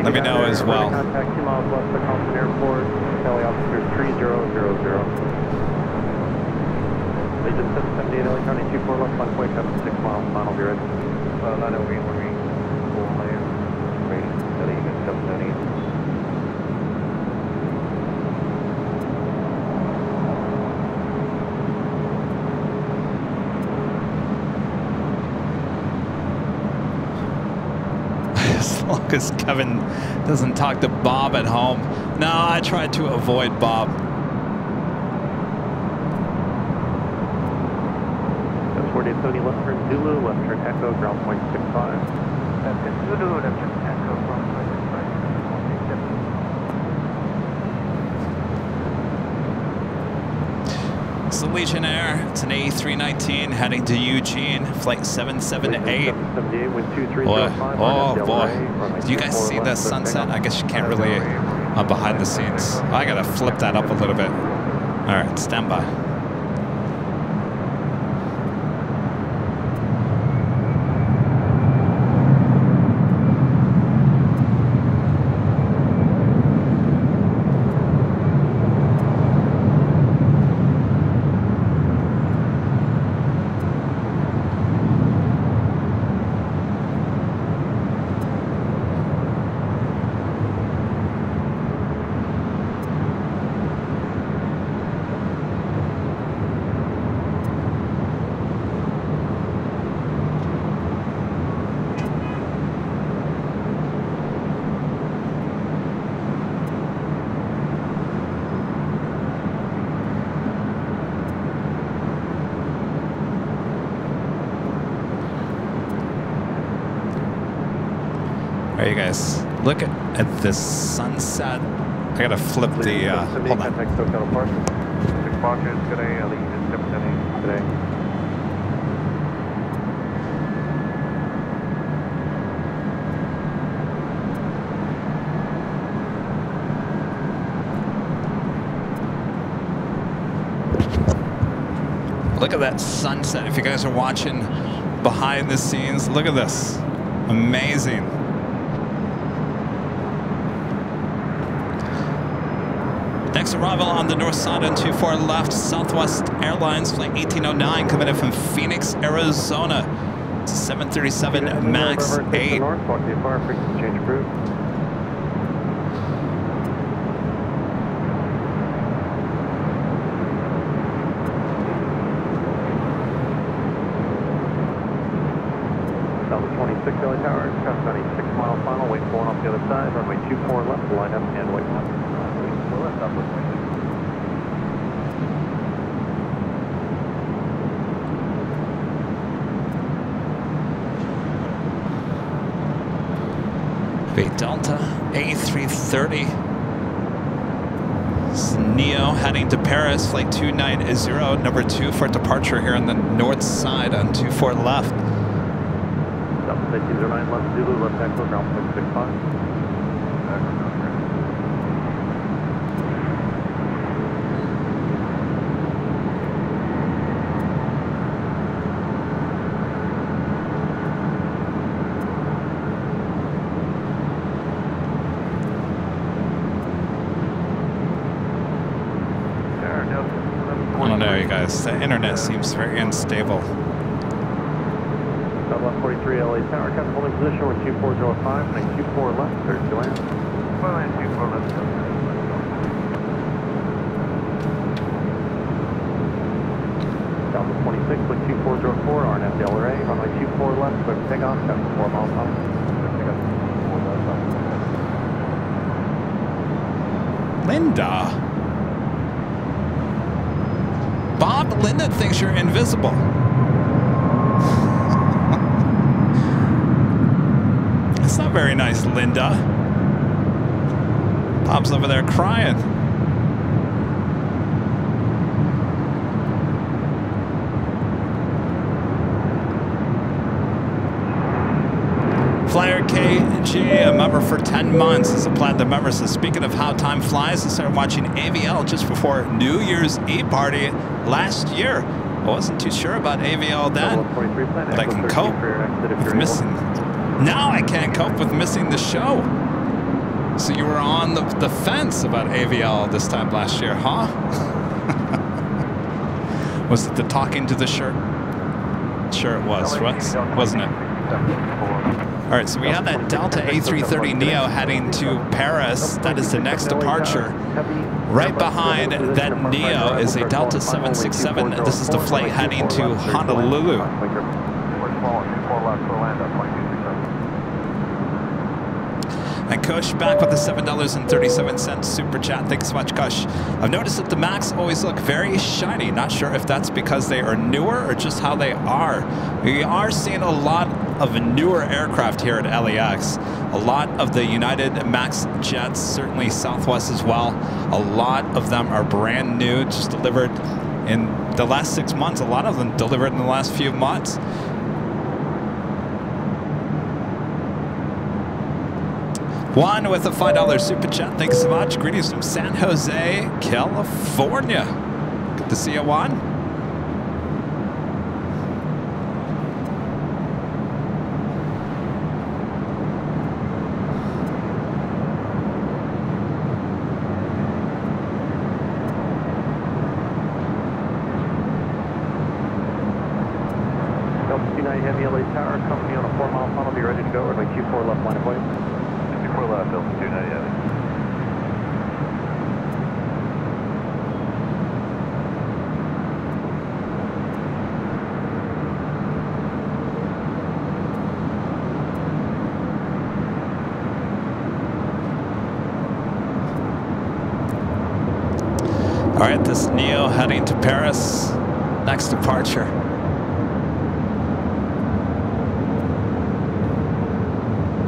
let me know as well. Legend 778, LA County 24 left line point, 6 miles, final be ready. Not a wing, when we full layer, ready, LA 778. As long as Kevin doesn't talk to Bob at home. No, I tried to avoid Bob. 4870 left turn Zulu, left turn Echo, ground point 65. That's it, Zulu, left turn Echo, ground point 65. It's the Legionnaire. It's an A319 heading to Eugene, flight 778. Oh boy. Do you guys see the sunset? I guess you can't really behind the scenes. I gotta flip that up a little bit. All right, stand by. Alright, you guys, look at this sunset. I gotta flip the, hold on. Departures today, lead is representing today. Look at that sunset. If you guys are watching behind the scenes, look at this. Amazing. Next arrival on the north side on 24 left, Southwest Airlines flight 1809 coming in from Phoenix, Arizona. It's a 737 MAX 8. North, walk the far, frequency change approved. Delta 26 LA Tower, cross about a 6-mile final, wait 4 off the other side, runway 24 left, line up and wait 1. Left, up with 26. The Delta A330. This is Neo heading to Paris, flight 290, number 2 for departure here on the north side on 24 left. Delta 1809 left Zulu, left echo, ground 665. I don't know, you guys. The internet seems very unstable. Left 43 LA Tower, captain holding position with 2405, and 24 left, clear to land. Land 24 left. Delta 26 with 2404, RNF Delray, runway 24 left, clear for takeoff, captain 4 miles off. Linda. Bob, Linda thinks you're invisible. It's not very nice, Linda. Bob's over there crying. Flyer KG, a member for 10 months, is a platinum member. So speaking of how time flies, I started watching AVL just before New Year's Eve party last year. I wasn't too sure about AVL then, but I can cope with missing. Now I can't cope with missing the show. So you were on the fence about AVL this time last year, huh? Was it the talking to the shirt? Sure it was, wasn't it? All right, so we have that Delta A330 Neo heading to Paris. That is the next departure. Right behind that Neo is a Delta 767. This is the flight heading to Honolulu. And Kush back with the $7.37 super chat. Thanks so much, Kush. I've noticed that the Max always look very shiny. Not sure if that's because they are newer or just how they are. We are seeing a lot of newer aircraft here at LAX. A lot of the United Max jets, certainly Southwest as well. A lot of them are brand new, just delivered in the last 6 months. A lot of them delivered in the last few months. Juan with a $5 super chat. Thanks so much. Greetings from San Jose, California. Good to see you, Juan. Delta 29 Heavy LA Tower, company on a 4-mile funnel, be ready to go. Runway 24 left, line of flight. 24 left, Delta 29 Heavy. All right, this Neo heading to Paris. Next departure.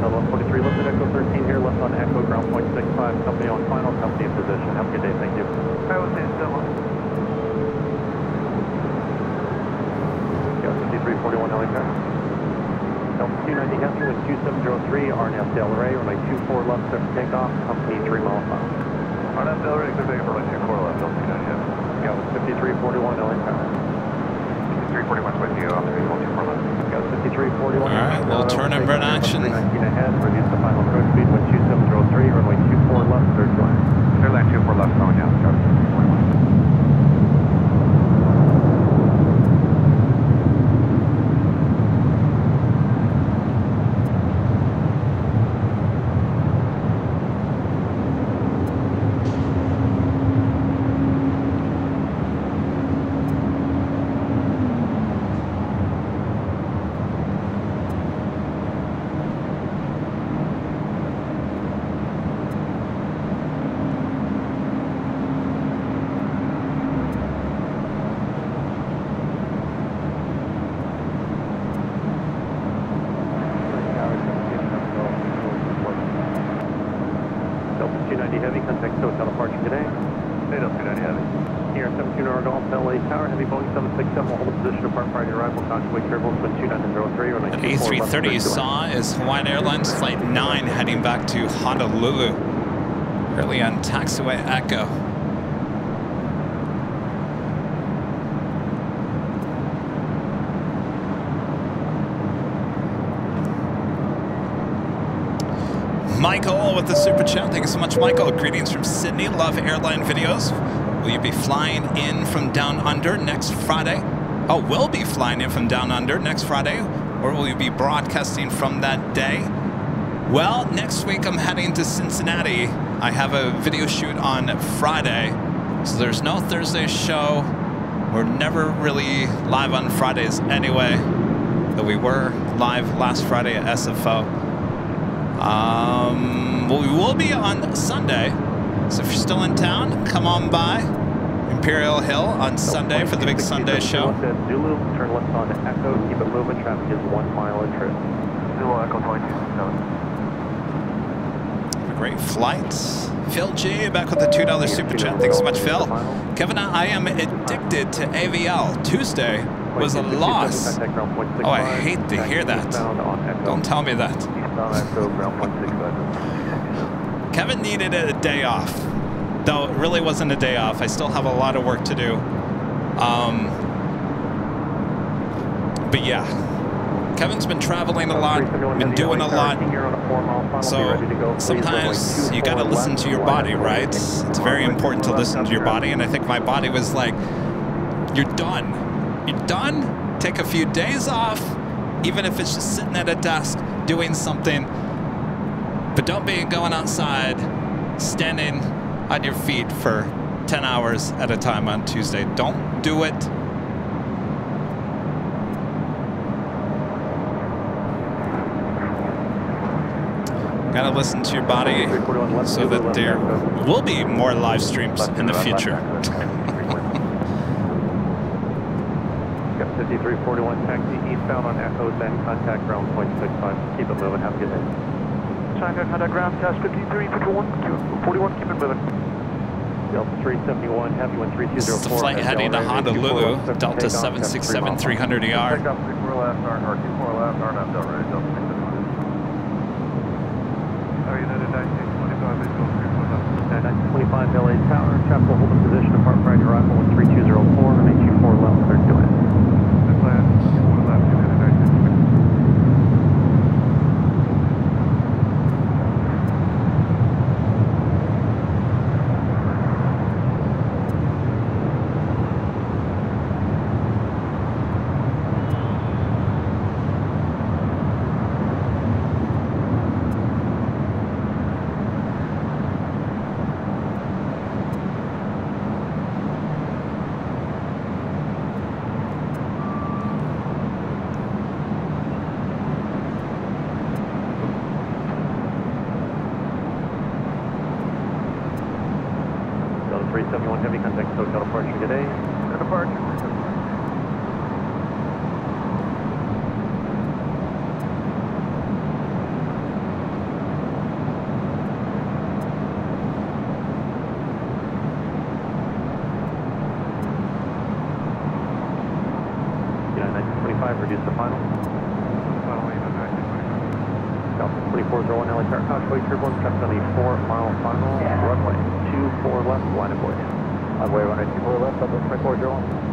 Delta 43 3, left at Echo 13 here, left on Echo, ground point 65, company on final, company in position. Have a good day, thank you. I was in Demo. Yeah, 5341 LAX. Delta 290 Heavy with 2703, RNAV Del Rey, runway 24 left, set for takeoff, company 3 miles out. RNAV Del Rey, good day for runway 24 left, Delta 290 Heavy. Yeah, 5341 LAX. 5341 with you, on the visual 24 left. Yeah, 5341. All right, little turn and burn action. 319 ahead, reduce the final approach speed with 2703, runway 24 left, third line. Third line 24 left, going down, Scott 5341. Heavy, contact SoCal departure today. Hey, Delta 290 Heavy. Here, 17 hour Golf, LA Tower, heavy Boeing 767 will hold a position apart prior to arrival, contact turbulence wind 2903, runway An 24 left, A330 you saw is Hawaiian Airlines Flight 9 heading back to Honolulu. Early on taxiway Echo. Michael with the super chat. Thank you so much, Michael. Greetings from Sydney. Love airline videos. Will you be flying in from down under next Friday? Oh, will be flying in from down under next Friday? Or will you be broadcasting from that day? Well, next week I'm heading to Cincinnati. I have a video shoot on Friday. So there's no Thursday show. We're never really live on Fridays anyway. Though we were live last Friday at SFO. Well, we will be on Sunday, so if you're still in town, come on by Imperial Hill on Sunday for the big Sunday show. Zulu, turn left on Echo, keep it moving, traffic is 1 mile in trip. Zulu Echo 2267. Have a great flight. Phil G, back with the $2 super chat. Thanks so much, Phil. Kevin, I am addicted to AVL. Tuesday was a loss. Oh, I hate to hear that. Don't tell me that. Kevin needed a day off, though it really wasn't a day off. I still have a lot of work to do. But yeah, Kevin's been traveling a lot, been doing a lot. So sometimes you gotta listen to your body, right? It's very important to listen to your body, and I think my body was like, you're done. You're done? Take a few days off, even if it's just sitting at a desk doing something. But don't be going outside, standing on your feet for 10 hours at a time on Tuesday. Don't do it. Gotta listen to your body so that there will be more live streams in the future. 5341 taxi eastbound on Echo, then contact ground point 65. Keep it moving, have a good day. Contact ground, test 5341, 41, keep it moving. Delta 371, heavy 1304. This is the flight heading to Honolulu, Delta 767 300ER. Take off 24 left, or 24 left, RNAV Del Rey, Delta 671. United 9625, visual 925 LA Tower, traffic will hold in position apart prior to arrival with 3204, runway 24 left, third to land. Good plan, 24 left, United 9625. Delta 371 heavy, contact SoCal departure today. Departure. LA Tower, Cautionway turbulence, traffic on a 4-mile final, runway 24 left, line of way. Runway 124 left, up 2401.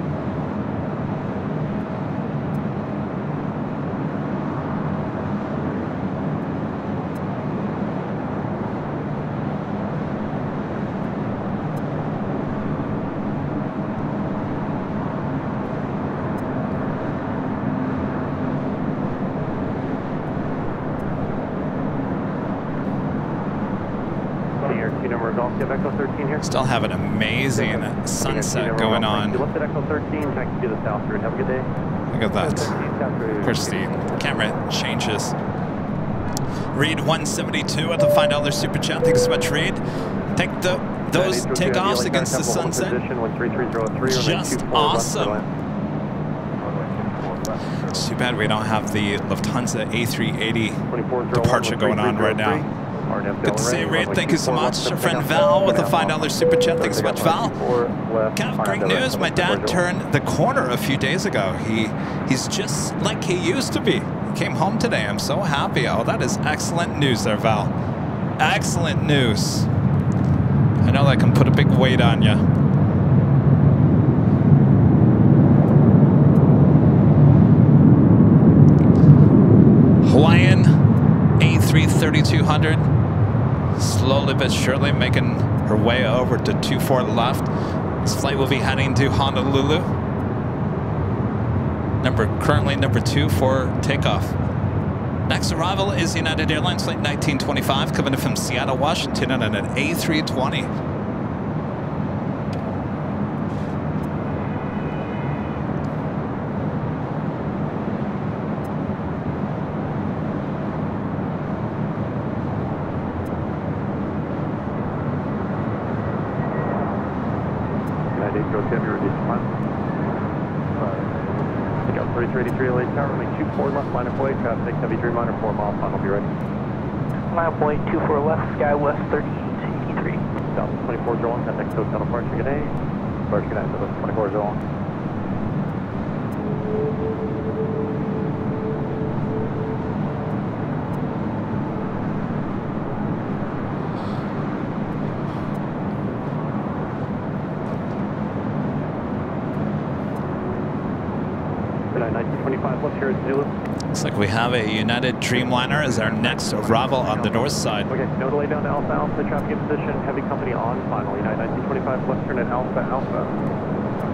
Still have an amazing sunset going on. You left at Echo 13, taxi to the south route. Have a good day. Look at that. Of course, the camera changes. Reed 172 at the $5 super chat. Thanks so much, Reed. Take those takeoffs against the sunset. Just awesome. It's too bad we don't have the Lufthansa A380 departure going on right now. Good to see you, Reed. Thank you so much. Our friend Val with a $5 super chat. Thanks so much, Val. Kev, great news. My dad turned the corner a few days ago. He's just like he used to be. He came home today. I'm so happy. Oh, that is excellent news there, Val. Excellent news. I know that can put a big weight on you. Hawaiian A33200. Slowly but surely making her way over to 24 left. This flight will be heading to Honolulu. Currently number 2 for takeoff. Next arrival is United Airlines flight 1925 coming in from Seattle, Washington on an A320. Line of way, traffic, heavy Dreamliner, 4-mile final, be ready. Line of way, 24 left, Skywest 3883. South 2401, contact hotel departure, good day. Departure, good night, so that's 2401. Looks like we have a United Dreamliner as our next arrival on the north side. Okay, no delay down to Alpha Alpha, traffic in position, heavy company on final. United 1925 Western at Alpha Alpha.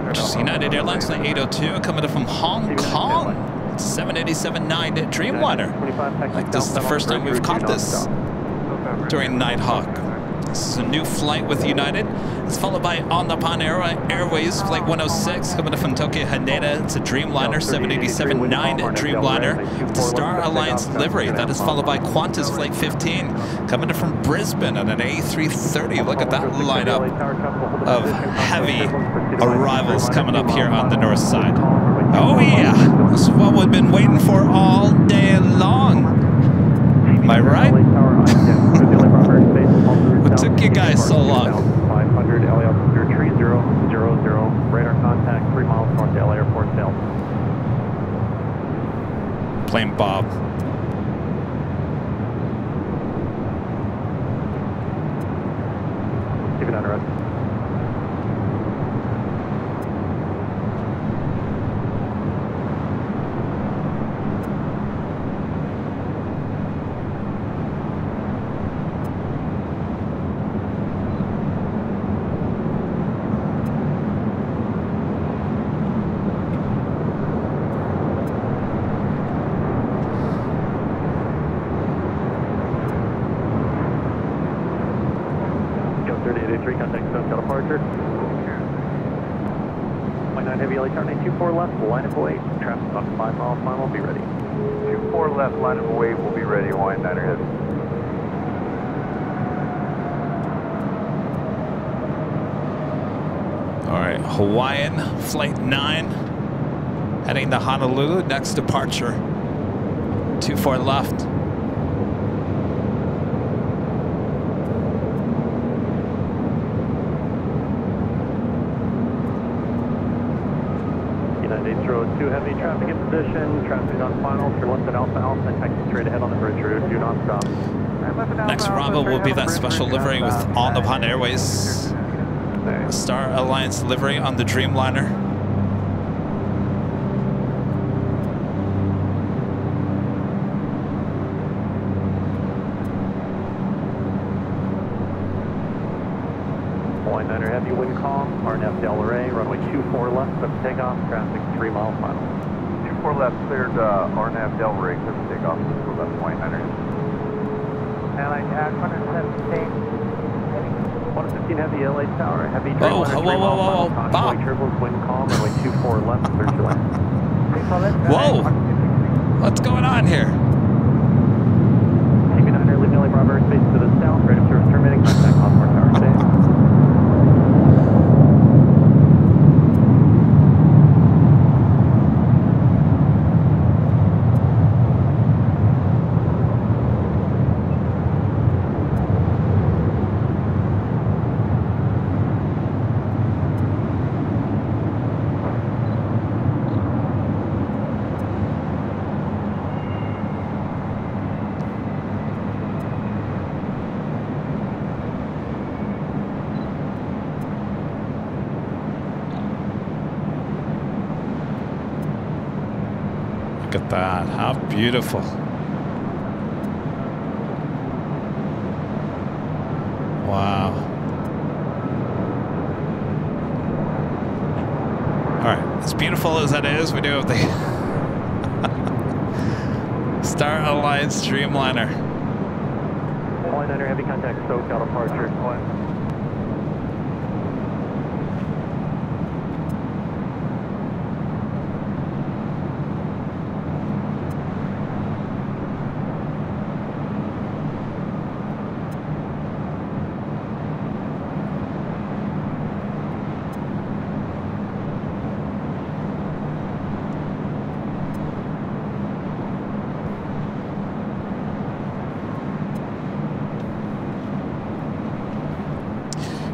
Which is United Airlines flight 802 coming in from Hong Kong. 787-9 Dreamliner. Like this is the first time we've caught this during Nighthawk. This is a new flight with United. It's followed by On Nippon Airways Flight 106 coming from Tokyo Haneda. It's a Dreamliner 787-9 Dreamliner with the Star Alliance livery. That is followed by Qantas Flight 15 coming in from Brisbane on an A330. Look at that lineup of heavy arrivals coming up here on the north side. Oh yeah, this is what we've been waiting for all day long. Am I right? What took you guys so long? 500 LA altitude 3000, radar contact 3 miles north to LA Airport, Sales. Plane Bob. Keep it under us. Line of way, traffic on 5-mile final, be ready. 24 left, line of way, will be ready, Hawaiian 9er heavy. All right, Hawaiian Flight 9 heading to Honolulu. Next departure, 24 left. Too heavy traffic in position, traffic on final, turn left at Alpha Alpha, taxi straight ahead on the bridge route, do not stop. Next arrival will be that special livery with All Nippon Airways Star Alliance livery on the Dreamliner. Line 9er heavy wind calm, RNF Delray, runway 24 left, clear for takeoff, traffic 3 miles final. 24 left cleared RNAV Delray, clear for takeoff, 24 left, 29er. Airline Jack 117. 115 heavy LA Tower, heavy Whoa, Dreamliner, whoa, whoa, whoa, whoa, Bob. turbos, wind calm, runway 24 left, clear to land. Whoa! What's going on here? TV 9er, leaving LA Bravo airspace to the south, rate of service terminating, contact Osmore Tower, stay. Look at that, how beautiful. Wow. All right, as beautiful as that is, we do have the Star Alliance Dreamliner. Line 9er, heavy contact, SoCal departure.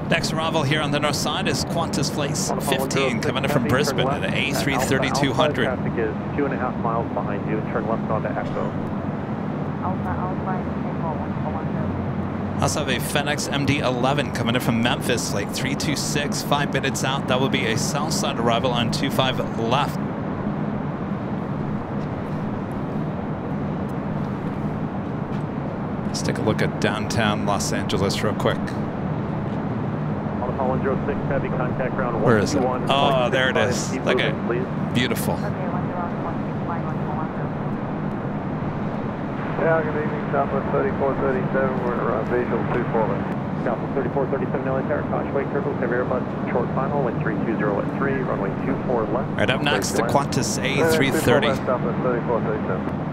Next arrival here on the north side is Qantas Flight 15 coming in from Brisbane at an A330-200. Traffic is 2.5 miles behind you. Turn left onto Echo. Also have a FedEx MD-11 coming in from Memphis, Flight 326, 5 minutes out. That will be a south side arrival on 25 left. Let's take a look at downtown Los Angeles real quick. 106 heavy contact ground. Where is it? Oh, there it is. Look at it. Beautiful. Yeah, good evening, Southwest 3437, we're visual 24 left. Southwest 3437 LA Tower, Causeway Turbos, heavy Airbus, short final, wind 320 at 3, runway 24 left. All right, up next, the Qantas A330. Southwest 3437.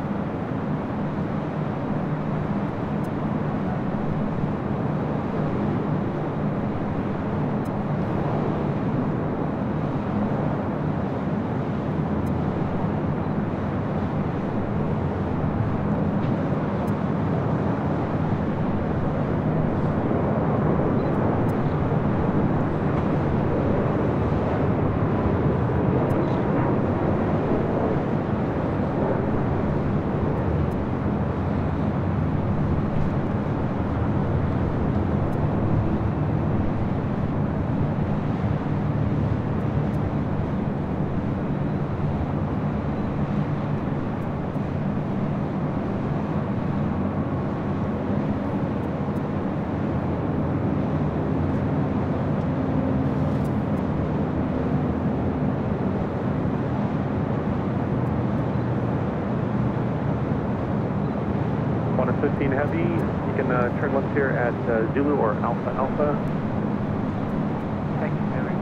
Heavy, you can turn left here at Zulu or Alpha Alpha. Thank you very much.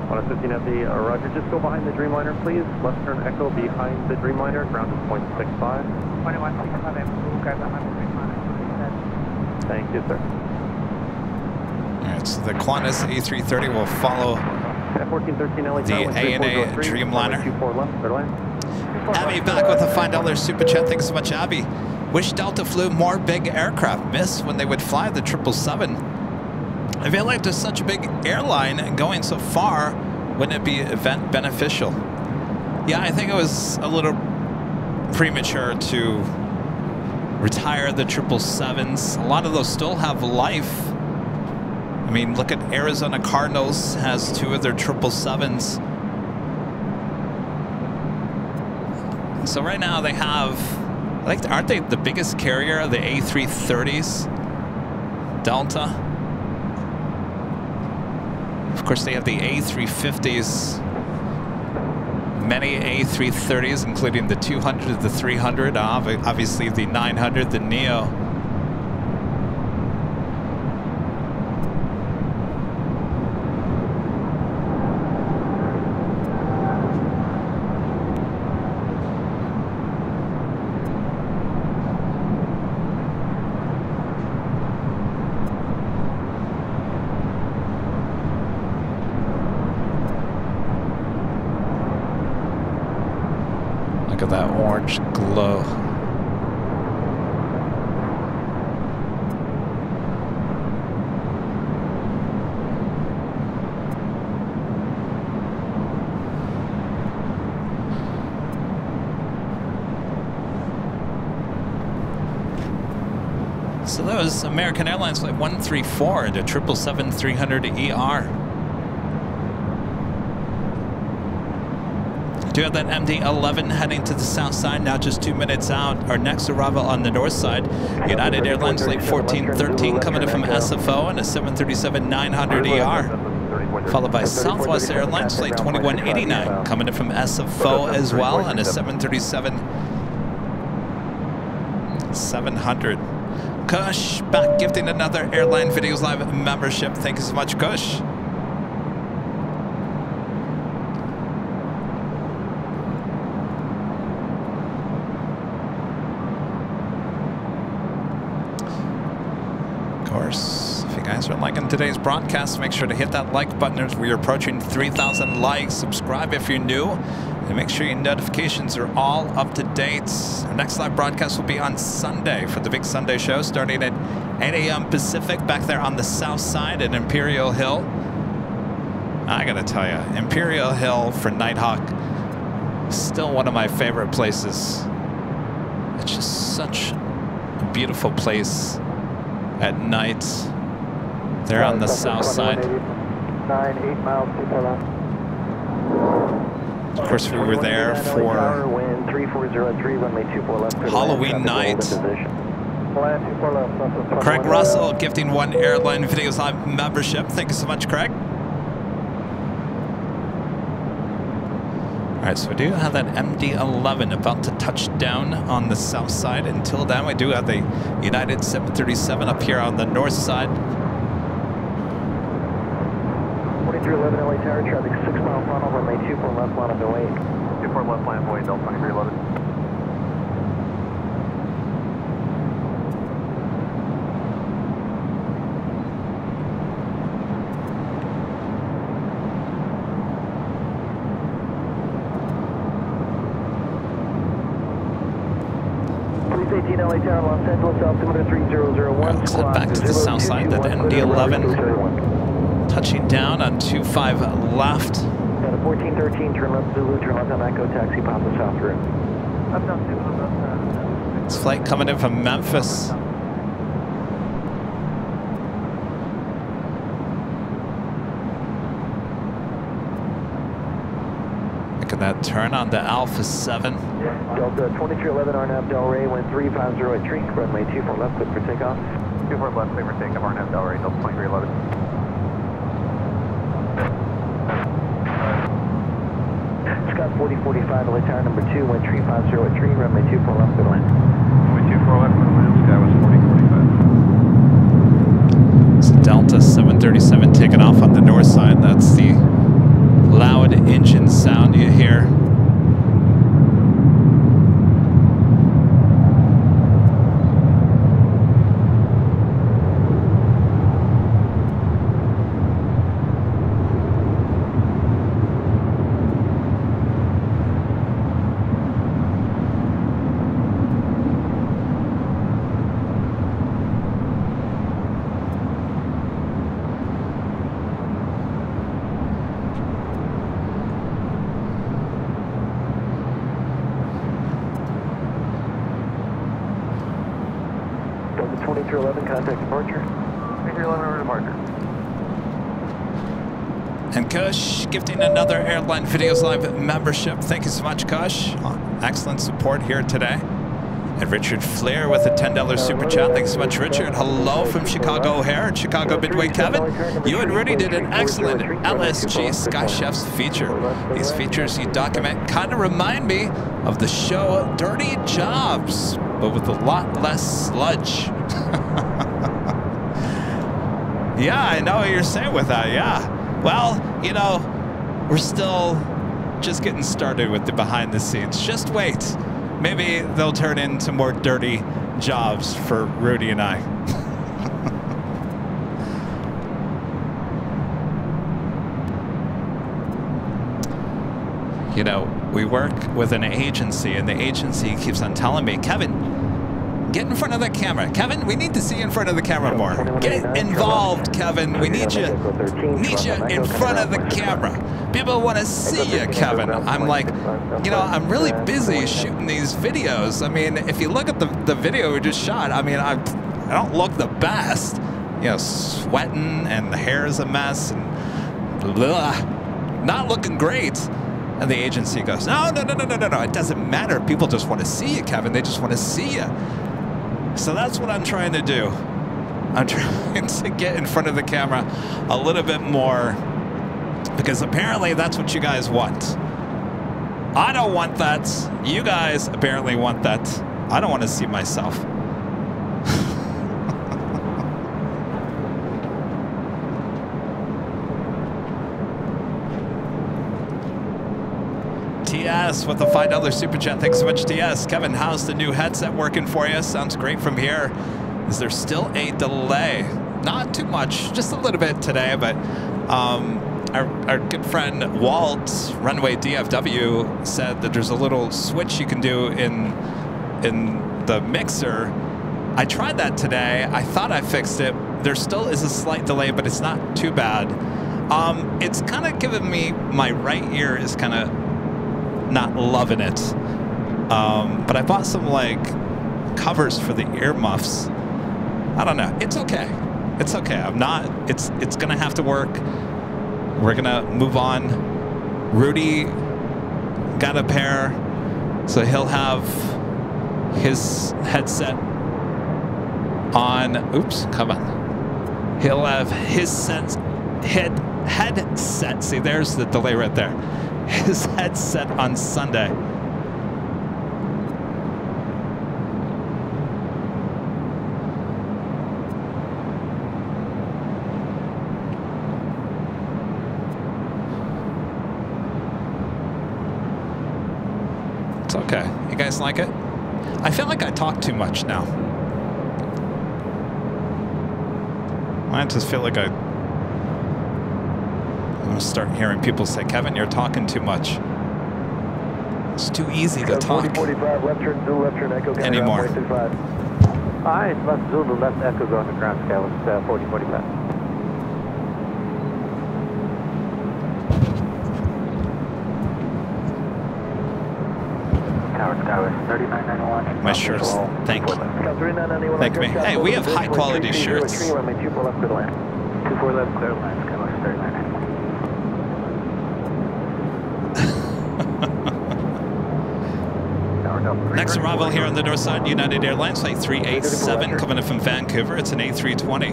115 Heavy, Roger, just go behind the Dreamliner, please. Left turn Echo behind the Dreamliner, ground is 0.65. 2165, we'll go behind the Dreamliner. Thank you, sir. All right, so the Qantas A330 will follow F1413 LA the ANA Dreamliner. 24 left, clear land. Abby back with a $5 super chat. Thanks so much, Abby. Wish Delta flew more big aircraft. Miss when they would fly the 777. I feel like there's such a big airline going so far, wouldn't it be event beneficial? Yeah, I think it was a little premature to retire the 777s. A lot of those still have life. I mean, look at Arizona Cardinals has 2 of their 777s. So right now they have, I think, aren't they the biggest carrier of the A330s? Delta. Of course, they have the A350s. Many A330s, including the 200, the 300, obviously the 900, the Neo. Look at that orange glow. So that was American Airlines Flight 134 into 777-300ER. Do have that MD-11 heading to the south side, now just 2 minutes out. Our next arrival on the north side, United Airlines Flight 1413 coming in from SFO and a 737-900ER. Followed by Southwest Airlines Flight 2189 coming in from SFO as well and a 737-700. Kush back gifting another Airline Videos Live membership. Thank you so much, Kush. If you guys are liking today's broadcast, make sure to hit that like button as we're approaching 3,000 likes. Subscribe if you're new, and make sure your notifications are all up to date. Our next live broadcast will be on Sunday for the big Sunday show, starting at 8 a.m. Pacific back there on the south side at Imperial Hill. I gotta tell you, Imperial Hill for Nighthawk is still one of my favorite places. It's just such a beautiful place at night. They're on the south side. 8 miles, Of course, we were there for Halloween night. Craig Russell gifting 1 Airline Videos Live membership. Thank you so much, Craig. All right, so we do have that MD-11 about to touch down on the south side. Until then, we do have the United 737 up here on the north side. 4311 LA Tower, traffic 6 mile final, runway 24 left, line of 08. 24 left, line of 08, Delta 2311. LA Tower, Los Angeles, altimeter 3001. Let's head back to the south side, that MD-11 touching down on 25 left. At a 1413, turn left Zulu, turn left on Echo, taxi, Papa South route. Up down Zulu. This flight coming in from Memphis. Look at that turn on the Alpha 7. Delta 2311 RNAV Delray, wind 350 at Tree, runway 24 left, clear for takeoff. 24 left, clear for takeoff, RNAV Delray, Delta 2311. Scott 4045, LA Tower number 2, wind 350 at Tree, runway 24 left, good land. Runway 24 left, good land, Sky was 4045. It's Delta 737 taking off on the north side. That's the loud engine sound you hear. 2311, contact departure. 2311 over departure. And Kush gifting another Airline Videos Live membership. Thank you so much, Kush. Excellent support here today. And Richard Flair with a $10 super chat. Thanks so much, Richard. Hello from Chicago O'Hare and Chicago Midway. Kevin, you and Rudy did an excellent LSG Sky Chefs feature. These features you document kind of remind me of the show Dirty Jobs, but with a lot less sludge. Yeah, I know what you're saying with that, yeah. Well, you know, we're still just getting started with the behind the scenes. Just wait. Maybe they'll turn into more dirty jobs for Rudy and I. You know, we work with an agency, and the agency keeps on telling me, Kevin, get in front of the camera. Kevin, we need to see you in front of the camera more. Get involved, Kevin. We need you in front of the camera. People want to see you, Kevin. I'm like, you know, I'm really busy shooting these videos. I mean, if you look at the video we just shot, I mean, I don't look the best. You know, sweating and the hair is a mess and blah, not looking great. And the agency goes, no, it doesn't matter. People just want to see you, Kevin. They just want to see you. So that's what I'm trying to do. I'm trying to get in front of the camera a little bit more because apparently that's what you guys want. I don't want that. You guys apparently want that. I don't want to see myself. TS with a $5 super chat. Thanks so much, TS. Kevin, how's the new headset working for you? Sounds great from here. Is there still a delay? Not too much, just a little bit today, but our good friend Walt, Runway DFW, said that there's a little switch you can do in the mixer. I tried that today. I thought I fixed it. There still is a slight delay, but it's not too bad. It's kind of giving me, my right ear is kind of not loving it. But I bought some like covers for the earmuffs. I don't know. It's okay. It's okay. I'm not, it's gonna have to work. We're gonna move on. Rudy got a pair, so he'll have his headset on. Oops, come on. He'll have his headset. See, there's the delay right there. His headset on Sunday. It's okay. You guys like it? I feel like I talk too much now. I just feel like I'm gonna start hearing people say, Kevin, you're talking too much. It's too easy to talk 4045, left turn, Zulu, left turn, Echo, anymore. Hi, left Zulu, left Echo going to ground scale, it's 4045. Tower Skyway, 3991. My shirts, thank you. Thank me. Hey, we have high quality shirts. 24 left, clear to land. 24 left, clear to land, Skyway, 3991. Next arrival here on the north side, United Airlines, flight 387, coming in from Vancouver. It's an A320.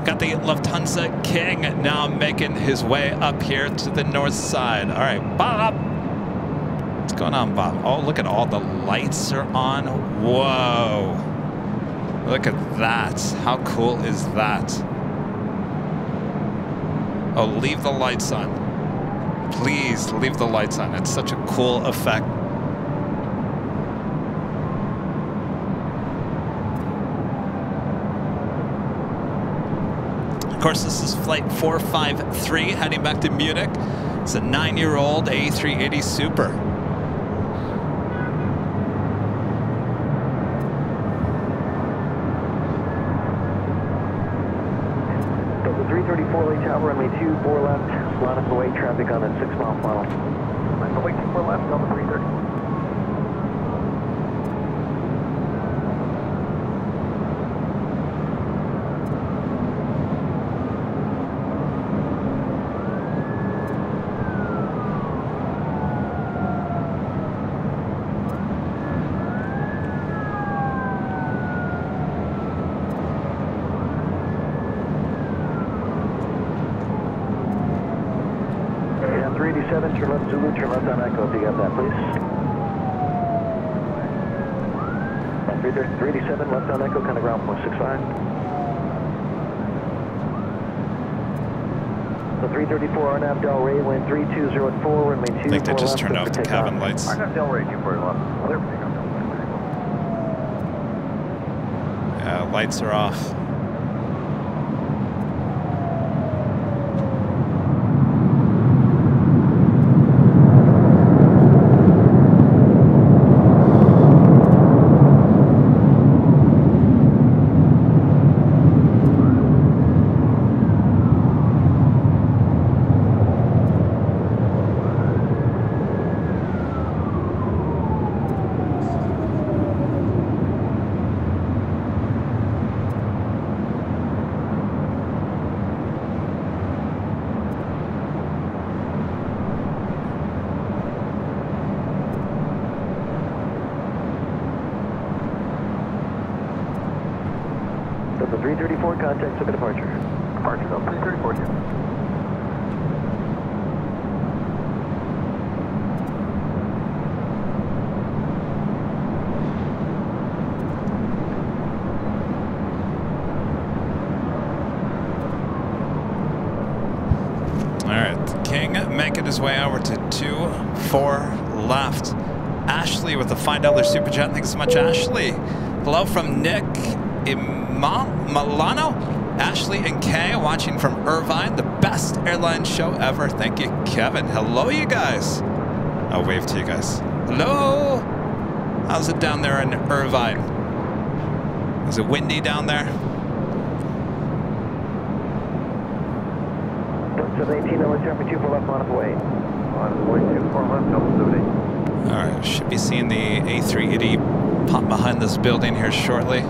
Got the Lufthansa King now making his way up here to the north side. All right, Bob. What's going on, Bob? Oh, look at all the lights are on. Whoa. Look at that. How cool is that? Oh, leave the lights on. Please leave the lights on. It's such a cool effect. Of course, this is flight 453 heading back to Munich. It's a 9-year-old A380 Super. Delta 334 late tower, runway 24 left. Line up away traffic on that 6-mile funnel. Line up away 24 left, Delta 330. 387, turn left Zulu, turn left on Echo, if you got that, please. 387, left on Echo, kind of ground point 65. The 334 RNAV Delray, wind 3204, runway 24 left. I think they just turned off the cabin lights. RNAV Delray 24 left. Clear for takeoff. Yeah, lights are off. The 334, contact, took a departure. Departure on 334 here. Alright, King making his way over to 24 left. Ashley with the $5 super chat. Thanks so much, Ashley. Hello from Nick Milano. Ashley and Kay watching from Irvine, the best airline show ever. Thank you, Kevin. Hello, you guys. I'll wave to you guys. Hello. How's it down there in Irvine? Is it windy down there? 718, LA Terminal 24 left, on its way. On its way, 24 left, double 78. Alright, should be seeing the A380 pop behind this building here shortly.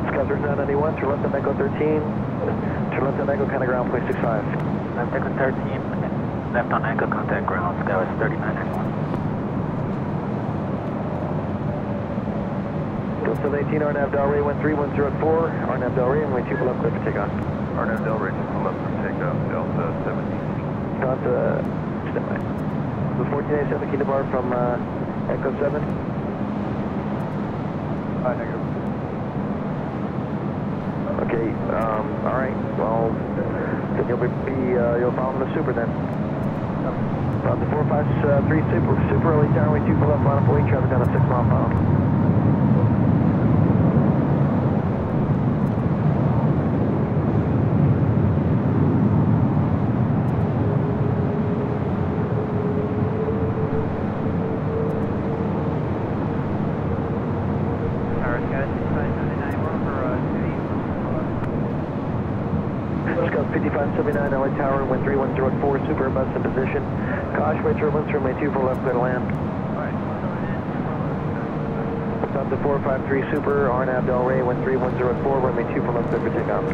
Scotters 991, turn left on Echo 13. Turn left on Echo, kind of ground, place 65. Left Echo 13, left on Echo, contact ground, Skywest 3991. 718, RNAV Delray, wind 3104, RNAV Delray, and wind 2 left, clear for takeoff. RNAV Delray 2 left for takeoff, Delta 17. Delta, standby. The 1487, key depart from Echo 7. Negative. Okay, alright, well, then you'll follow the super then. The 453 super early downway 2 left, line up, traffic down a 6 mile final. Scout 5579, LA Tower, wind 3104, super bus in position. Caution, turbulence, runway 24 left, clear to land. Stop the 453 super, RNAV Delray, wind 3104, runway 24 left, clear for takeoff.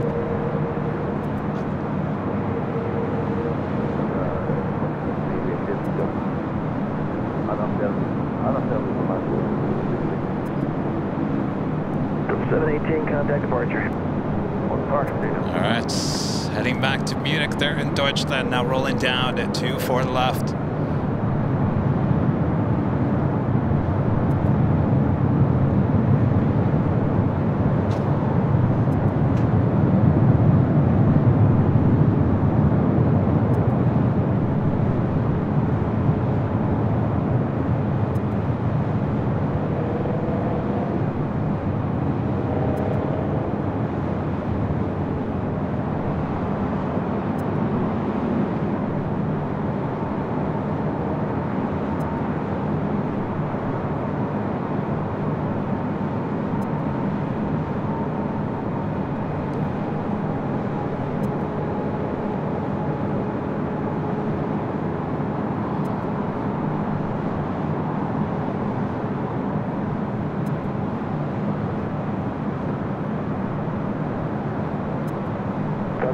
From 718, contact departure. Alright, heading back to Munich there in Deutschland, now rolling down at 24 left.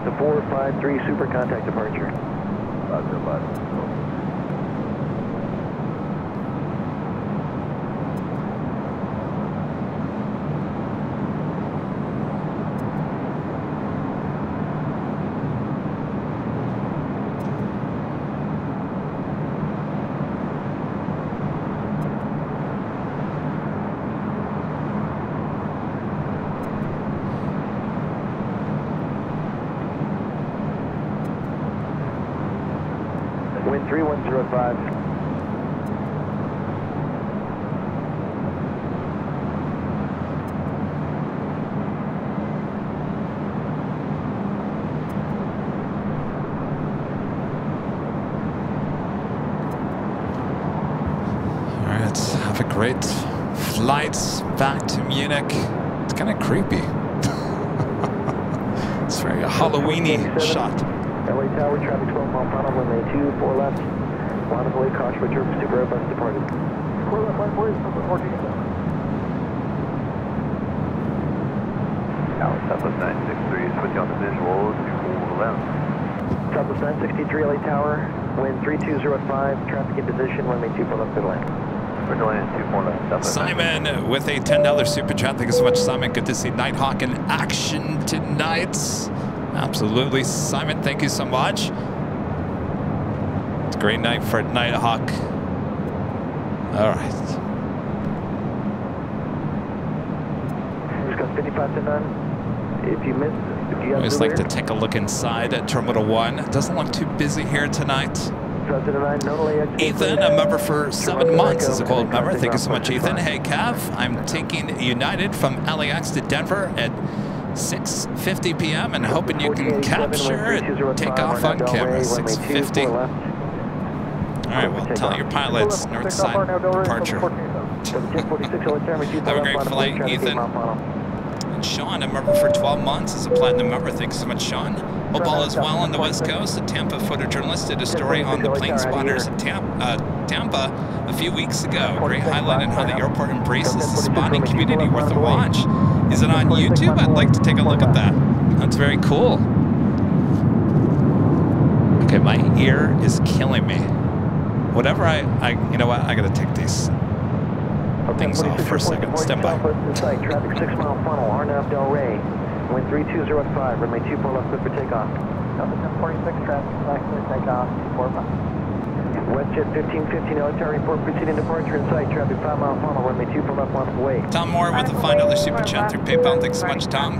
The 453 super, contact departure. 3105. All right, have a great flight back to Munich. It's kind of creepy. It's very Halloween-y shot. LA Tower, traffic 12 mile final, runway 24 left. Line of way, caution for Turkish Super Airbus departed. 4 left, line boys, number 14. Tower, Southwest 963 is with you on the visual, 24 left. Southwest 963, LA Tower, wind 3205, traffic in position, runway 24 left to land. We're delaying 24 left. Southwest Simon with a $10 super chat. Thank you so much, Simon. Good to see Nighthawk in action tonight. Absolutely, Simon. Thank you so much. It's a great night for Nighthawk. All right. Just got 55 to none. If you missed, if you I always like to take a look inside at Terminal 1. It doesn't look too busy here tonight. Ethan, a member for 7 months, is a gold member. Thank you so much, Ethan. Hey, Cav, I'm taking United from LAX to Denver at 6:50 p.m. and hoping you can capture it. Take off on camera, 6:50. All right, well, tell your pilots, north side departure. Have a great flight, Ethan. And Sean, a member for 12 months, is a platinum member. Thanks so much, Sean. Hope all is well on the West Coast. A Tampa photojournalist did a story on the plane spotters of Tampa a few weeks ago. Great highlight on how the airport embraces the spotting community. Worth a watch. Is it on YouTube? I'd like to take a look at that. That's very cool. Okay, my ear is killing me. Whatever you know what? I gotta take these things off for a second. Stand by. Traffic 6 mile funnel, Arnav Del Rey. Wind 3205, runway 24 left, clear for takeoff. Delta 1046, traffic, clear takeoff, 45. WestJet 1515, LA Tower, report preceding departure in sight. Traffic 5 mile funnel, runway 24 left, line of way. Tom Moore with a $5 super chat through PayPal. Thanks so much, Tom.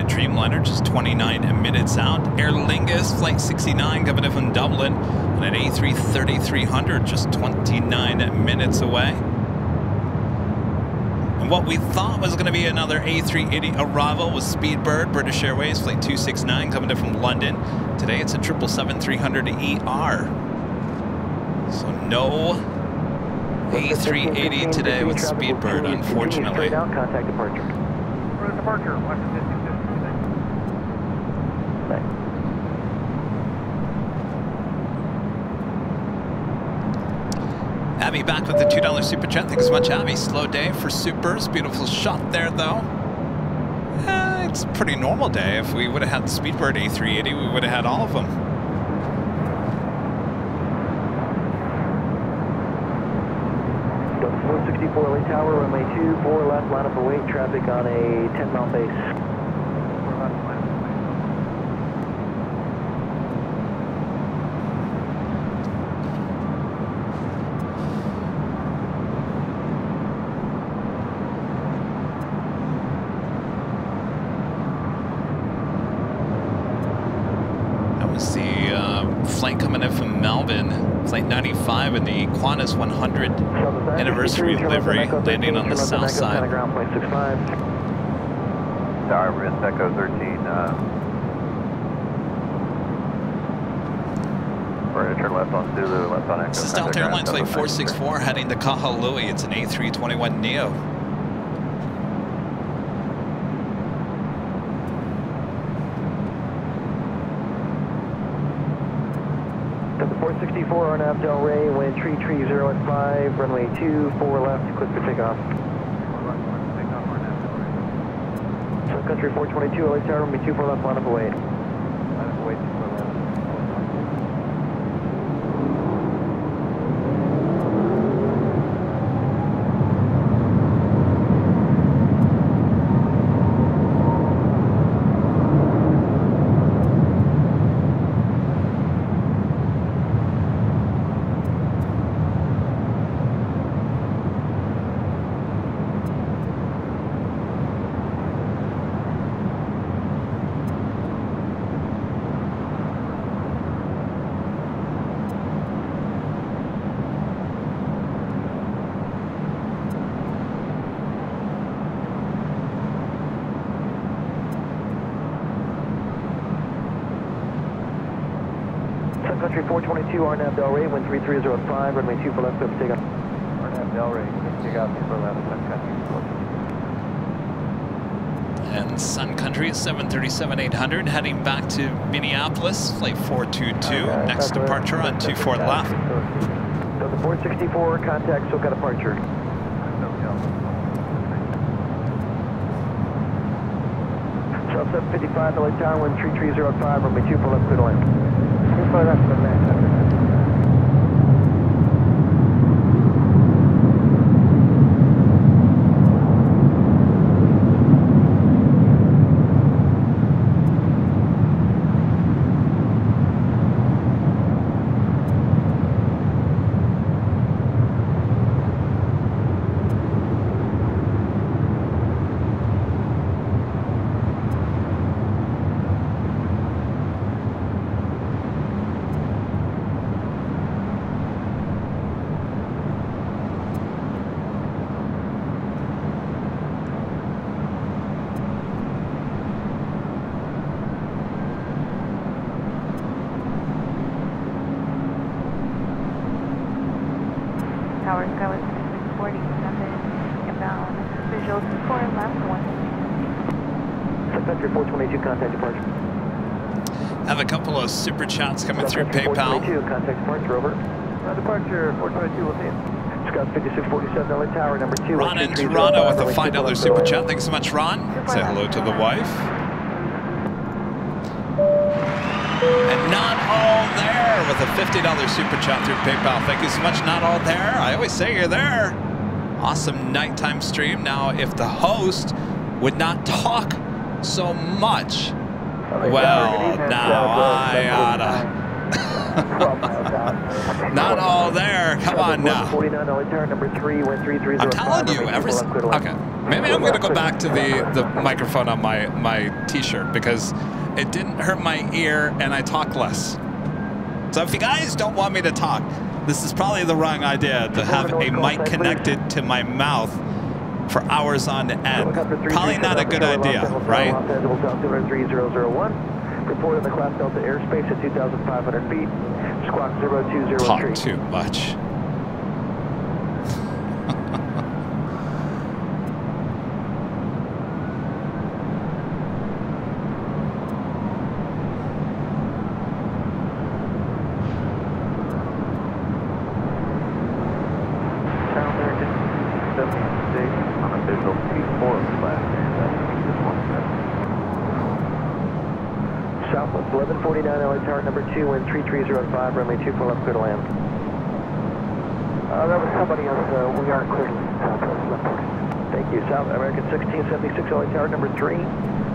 Dreamliner, just 29 minutes out. Aer Lingus, flight 69, coming in from Dublin, and an A330-300, just 29 minutes away. And what we thought was going to be another A380 arrival was Speedbird, British Airways, flight 269, coming in from London. Today it's a 777-300ER. So no A380 today with Speedbird, unfortunately. Contact departure. Departure, Abby back with the $2 super chat. Thanks so much, Abby. Slow day for supers. Beautiful shot there, though. It's a pretty normal day. If we would have had the Speedbird A380, we would have had all of them. Delta 464 LA Tower, runway 24 left, line up await traffic on a 10-mile base. Flight 95 in the Qantas 100 anniversary livery, landing on the south side. Tower, Echo 13. Ready to turn left on Zulu, left on Echo. This is Delta Airlines Flight 464 heading to Kahului. It's an A321neo. Delta 464 on Abdel Ray, wind 330 at 5, runway 24 left, clear for takeoff. Sun Country 422, LA Tower, runway 24 left, line up away. Line up away, 24 left. Country 422, RNAV Delray, wind 330 at 5, runway 24 left, clear for takeoff. RNAV Delray, takeoff, 24 left, Sun Country. And Sun Country 737-800 heading back to Minneapolis, flight 422, next departure on 24 left. Delta 464, contact SoCal departure. South 755, LA Tower, wind 330 at 5, runway 24 left, clear to land. 24 left, clear to land. Tower Sky was 647 inbound. Visual 4 left, 1. Sun Country 422, contact departure. Have a couple of super chats coming through PayPal. 422, contact departure, over. Departure 422, we'll see you. Scott 5647, LA Tower, number 2. Ron in Toronto with a $5 super chat. Thanks so much, Ron. Say hello to the wife. And Not All There with a $50 super chat through PayPal. Thank you so much, Not All There. I always say you're there. Awesome nighttime stream. Now, if the host would not talk so much, well, now I oughta. Not all there. Come on now. I'm telling you, okay. Maybe I'm going to go back to the microphone on my t-shirt because it didn't hurt my ear and I talk less. So if you guys don't want me to talk, this is probably the wrong idea to have a mic connected to my mouth for hours on end. Probably not a good idea, right? Report in the Class Delta airspace at 2,500 feet. Squawk 0203. Talk too much. Southwest 1149, LA Tower, number 2, wind 330 at 5, runway 24 left, clear to land. That was somebody else, we are clear to Southwest. Thank you. South American 1676, LA Tower, number 3,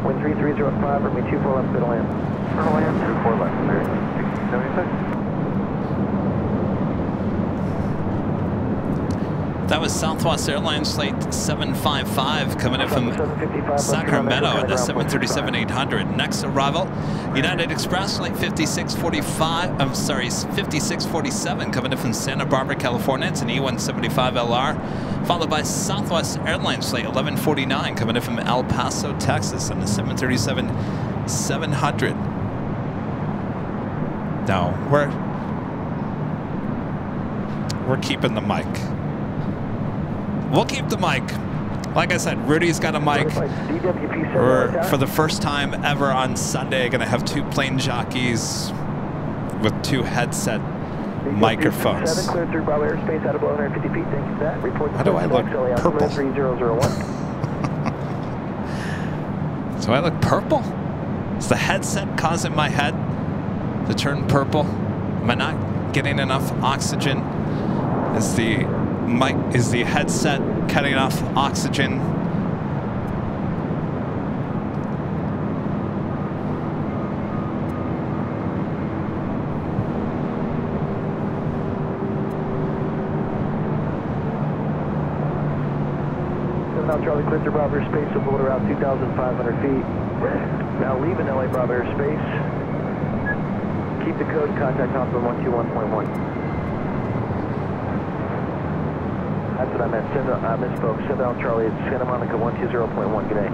wind 330 at 5, runway 24 left, clear to land. Clear to land, 24 left, clear. 1676. That was Southwest Airlines Flight 755 coming in from Sacramento at the 737-800. Next arrival, United Express Flight 5647 coming in from Santa Barbara, California. It's an E175LR, followed by Southwest Airlines Flight 1149 coming in from El Paso, Texas on the 737-700. Now, we're keeping the mic. We'll keep the mic. Like I said, Rudy's got a mic. We're, for the first time ever on Sunday, going to have two plane jockeys with two headset microphones. Why do I look purple? Do I look purple? Is the headset causing my head to turn purple? Am I not getting enough oxygen? Is the headset cutting off oxygen? Now Charlie cleared through Bravo airspace, so hold around 2,500 feet. Now leaving LA Bravo airspace. Keep the code, contact Hospital 121.1. That's what I meant. I misspoke. Send out Charlie. It's Santa Monica 120.1. Good day.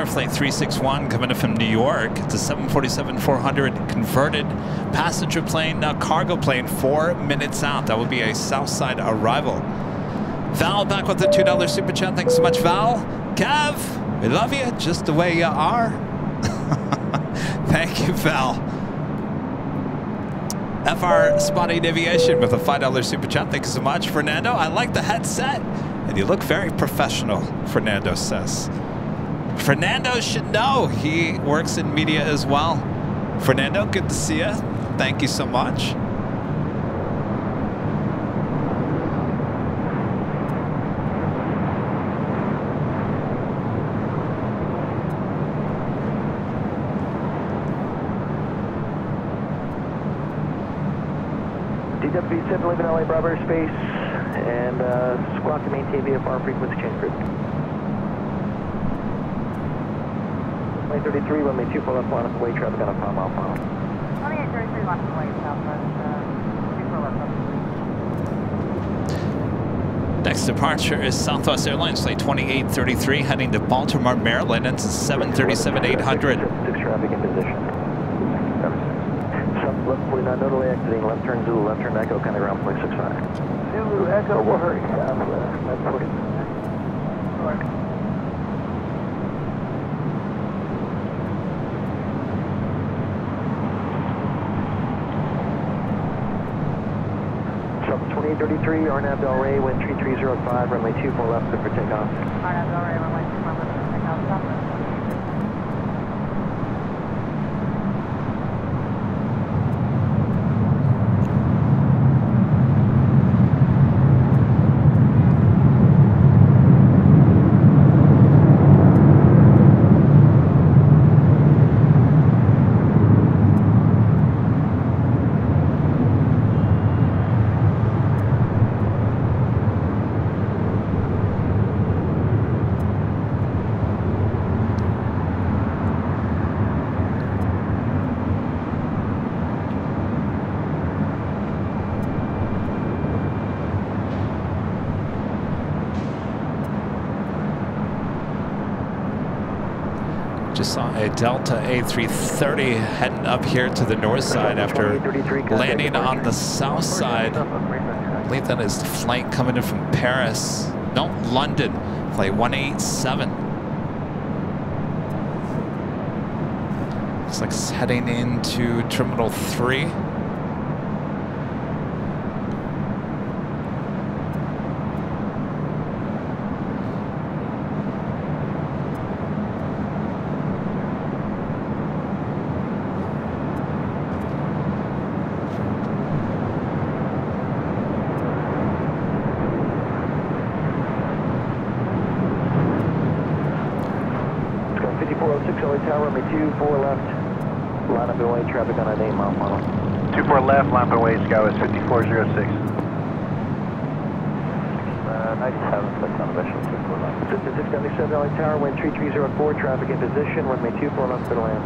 Flight 361 coming in from New York. It's a 747-400 converted passenger plane, cargo plane, 4 minutes out. That will be a Southside arrival. Val back with the $2 super chat. Thanks so much, Val. Kev, we love you just the way you are. Thank you, Val. FR Spotting Aviation with a $5 super chat. Thank you so much. Fernando, I like the headset and you look very professional, Fernando says. Fernando should know. He works in media as well. Fernando, good to see you. Thank you so much. DW7 leaving LA Bravo airspace and squawk to maintain VFR frequency change group. 2833, runway 24 left, line of way, traffic on a 5 mile final. 2833, line of way, southwest, 24 left. Next departure is Southwest Airlines, flight 2833, heading to Baltimore, Maryland. It's a 737-800. 6 traffic in position. South left 49, no delay exiting, left turn Zulu, left turn Echo, kind of ground point 65. Zulu, Echo, we'll hurry, southwest, left 49. South 2833, Arnab Del Rey, wind 3305, runway 24 left, good for takeoff. Arnab Del Rey, runway 24 left, good for takeoff, southwest. Just saw a Delta A330 heading up here to the north side after landing on the south side. I believe that is the flight coming in from Paris. No, London, flight 187. Looks like it's heading into Terminal 3. line up and wait, traffic on an 8 mile funnel. 24 left, line up and wait, Skywest 5406. 97, that's on the visual, 24 left. Distance 677 LA Tower, wind 3304, traffic in position, runway 24 left to the land.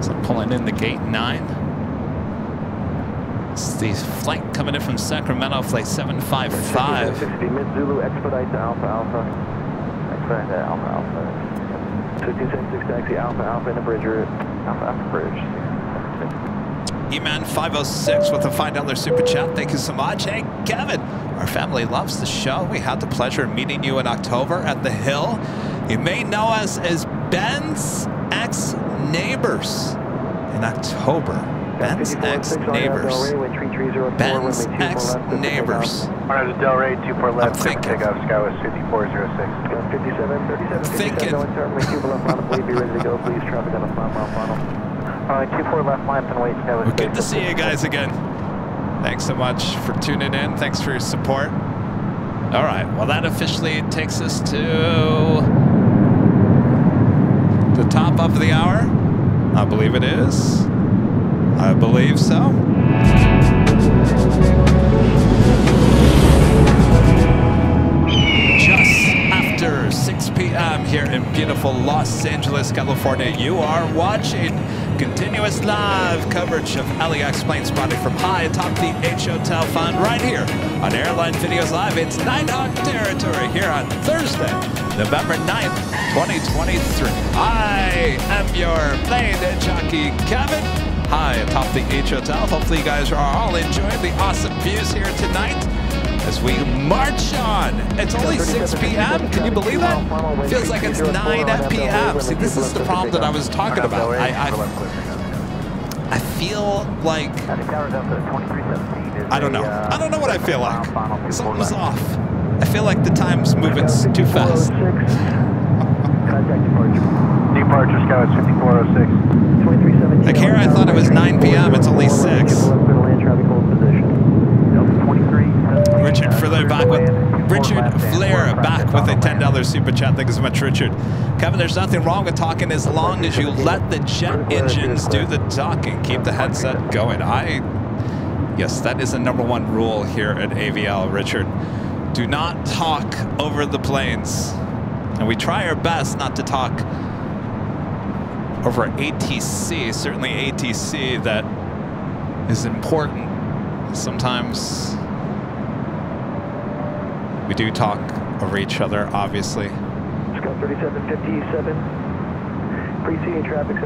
So pulling in the gate 9. It's the flight coming in from Sacramento, flight 755. 60 mid Zulu, expedite to Alpha Alpha. Expedite to Alpha Alpha. 1576 taxi Alpha Alpha in the bridge route. Alpha Alpha bridge. E-Man 506 with a $5 super chat. Thank you so much. Hey, Kevin, our family loves the show. We had the pleasure of meeting you in October at the Hill. You may know us as Ben's ex-neighbors in October. Ben's ex-neighbors. Ben's ex-neighbors. Honor to Del Rey, 24 left, I'm thinking. takeoff, Skywest 5406. 57, 37, 57, runway 2 left line up, be ready to go, please, traffic on a 5 mile funnel. Alright, 24 left, line up and wait, Skywest. Well, good to see you guys again. Thanks so much for tuning in. Thanks for your support. All right, well, that officially takes us to the top of the hour. I believe it is. I believe so. Just after 6 p.m. here in beautiful Los Angeles, California, you are watching continuous live coverage of LAX plane spotting from high atop the H Hotel Fund right here on Airline Videos Live. It's Nighthawk territory here on Thursday, November 9th, 2023. I am your plane jockey, Kevin, high atop the H Hotel. Hopefully you guys are all enjoying the awesome views here tonight as we march on. It's only 6 p.m. Can you believe that? Feels like it's 9 p.m. See, this is the problem that I was talking about. I feel like, I don't know. I don't know what I feel like. Something's off. I feel like the time's moving too fast. Departure, Skywest 5406. Like here I thought it was 9 p.m. It's only 6. Richard Flair back with a $10 super chat. Thank you so much, Richard. Kevin, there's nothing wrong with talking as long as you let the jet engines do the talking. Keep the headset going. Yes, that is the #1 rule here at AVL, Richard. Do not talk over the planes. And we try our best not to talk over ATC. Certainly ATC that is important. Sometimes we do talk over each other, obviously.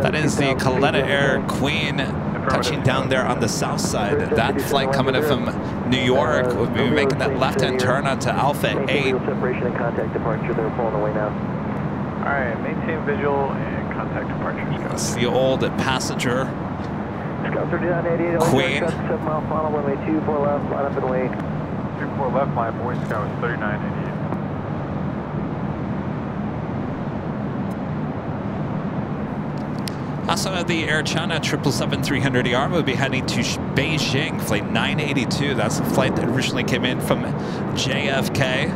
That is the Coletta Air Queen touching down there on the south side. That flight coming in from New York will be making that left-hand turn onto Alpha 8. Separation and contact departure. They're pulling away now. All right, maintain visual and contact departure. It's the old passenger Queen. 7 mile final, runway 24 left, line up and wait. 24 left, line up, Skywest 3988. Also at the Air China 777-300ER, we'll be heading to Beijing, flight 982. That's the flight that originally came in from JFK.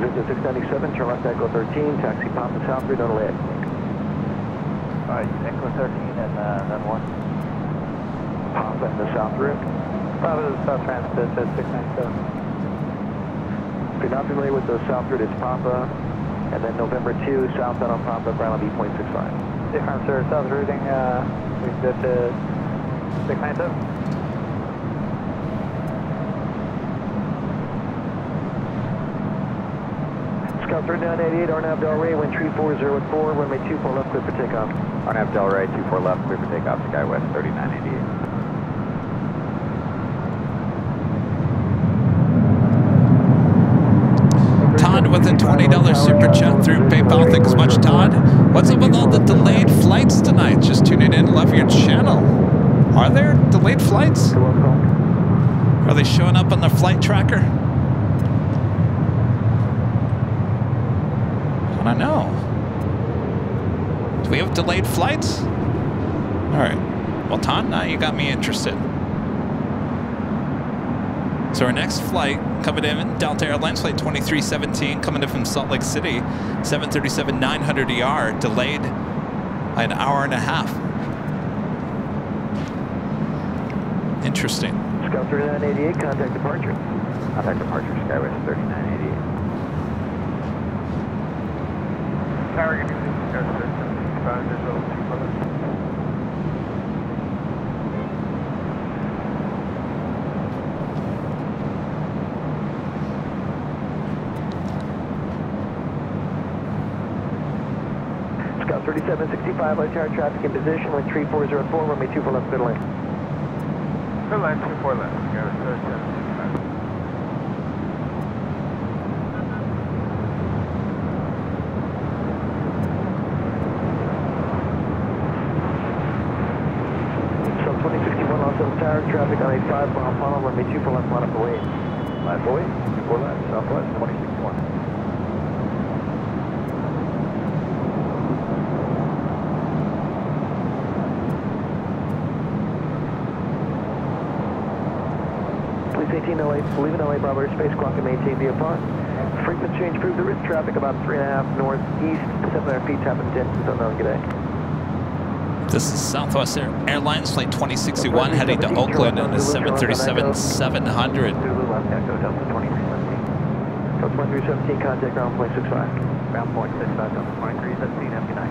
Visit 697, turn left Echo 13, taxi Papa South Route on LAX. Alright, Echo 13 and then 1. Papa in the South Route. Papa to the South Transit at 697. If you're not familiar with the South Route, it's Papa, and then November 2, southbound on Papa, ground on B.65. Different, sir. South routing, we did to 697. Scout 3988, RNAV Del Rey, wind 3404 at 4, runway 24 left, clear for takeoff. RNAV Del Rey, 24 left, clear for takeoff, Skywest 3988. Todd with a $20 super chat through PayPal. Thanks so much, Todd. What's up with all the delayed flights tonight? Just tuning in, love your channel. Are there delayed flights? Are they showing up on the flight tracker? I don't know. Do we have delayed flights? All right. Well, Todd, now you got me interested. So our next flight coming in, Delta Airlines flight 2317, coming in from Salt Lake City, 737-900ER, delayed by an hour and a half. Interesting. Scout 3988, contact departure. Contact departure, Skywest 3988. Tower, give me the Skywest 35, there's level 2 for us. Scout 3765, light tower traffic in position, wind 3404, runway 24 left, good lane. Good line, 24 left, Skywest 3765. Sub 2061, Los Angeles Tower, traffic on a 5-mile funnel, runway 24 left, line up away. Line up away, 24 left, Southwest 2061. Police 18 LA, leaving LA Bravo airspace, clock and maintain via pod. Frequency change proved the risk traffic about 3.5 northeast, 700 feet, tapping 10, unknown, good day. This is Southwest Airlines flight 2061 heading to Oakland on a 737-700. Zulu left, echo Delta 2317. Delta 2317, contact ground point 65. Ground point 65, Delta 2317, empty 9.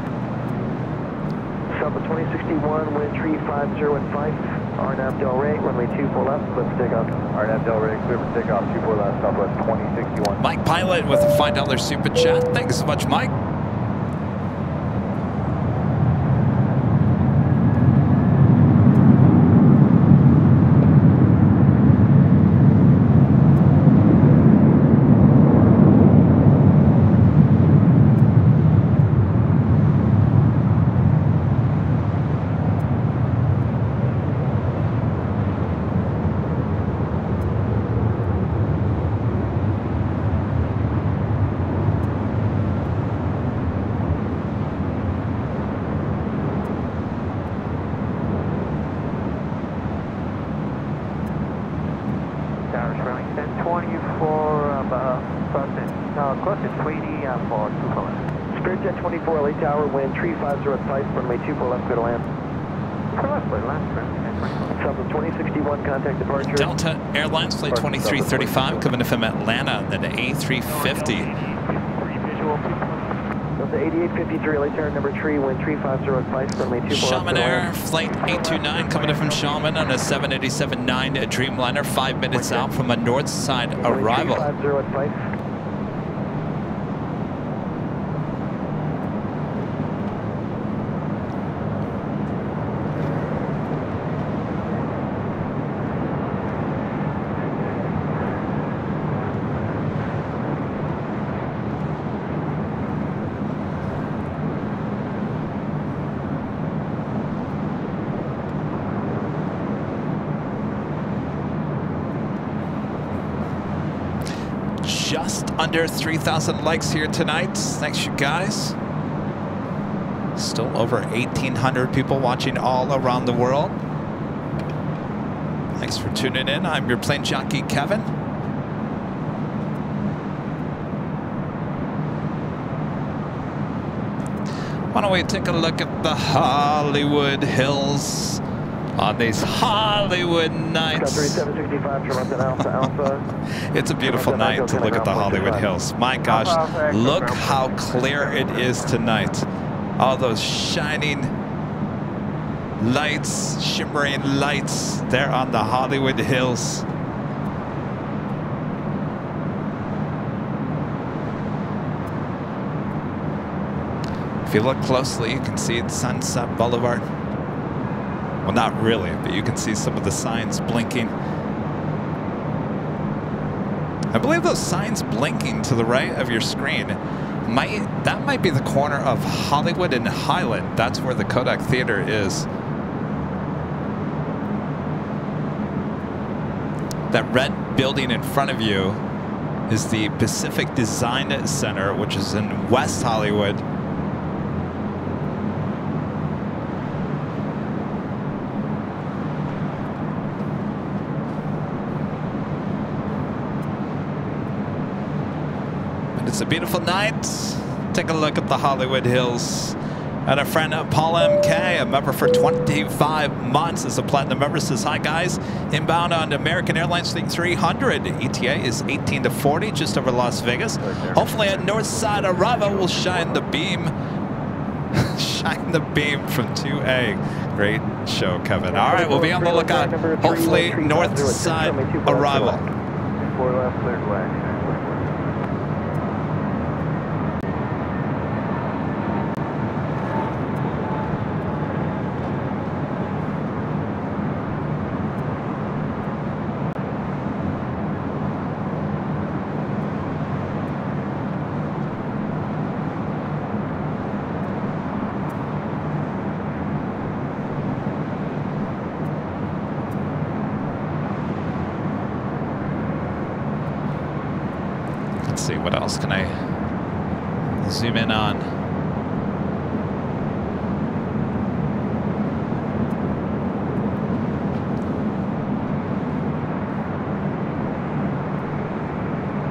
South 2061, wind 35015, RNAV Del Rey, runway 24 left, clear for takeoff. RNAV Del Rey, clear for takeoff, 24 left, Southwest 2061. Mike Pilot with a $5 super chat. Thanks so much, Mike. Spirit Jet 24, LA Tower, wind 3505, runway 24 left, clear to land. Southwest 2061, contact departure. Delta Airlines flight 2335 coming in from Atlanta, then A350. Delta 8853, LA Tower number 3, wind 3505, runway 24 left, Shaman clear to Air land. flight 829 coming in from Shaman on a 787-9 Dreamliner, 5 minutes out from a north side arrival. 3505. Just under 3,000 likes here tonight. Thanks, you guys. Still over 1,800 people watching all around the world. Thanks for tuning in. I'm your plane jockey, Kevin. Why don't we take a look at the Hollywood Hills on these Hollywood nights. 3765, Charlotte Alpha Alpha. It's a beautiful night to look at the Hollywood Hills. My gosh, look how clear it is tonight. All those shining lights, shimmering lights there on the Hollywood Hills. If you look closely, you can see Sunset Boulevard. Well, not really, but you can see some of the signs blinking. I believe those signs blinking to the right of your screen, that might be the corner of Hollywood and Highland. That's where the Kodak Theater is. That red building in front of you is the Pacific Design Center, which is in West Hollywood. It's a beautiful night. Take a look at the Hollywood Hills. And our friend Paul MK, a member for 25 months as a platinum member, says, hi guys, inbound on American Airlines Fleet 300. ETA is 18 to 40, just over Las Vegas. Hopefully at north side arrival will shine the beam. Shine the beam from 2A. Great show, Kevin. All right, we'll be on the lookout. Hopefully north side arrival. 4 left, cleared LAX. Let's see, what else can I zoom in on?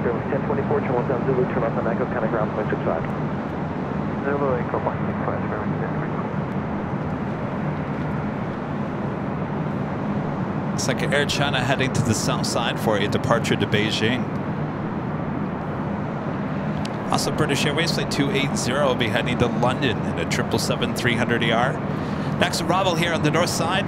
Airline 1024, turn left on Zulu, turn left on Echo, county ground, 0.65. Zulu, Echo, 165, Looks like Air China heading to the south side for a departure to Beijing. Also, British Airways Flight 280 will be heading to London in a 777-300ER. Next arrival here on the north side.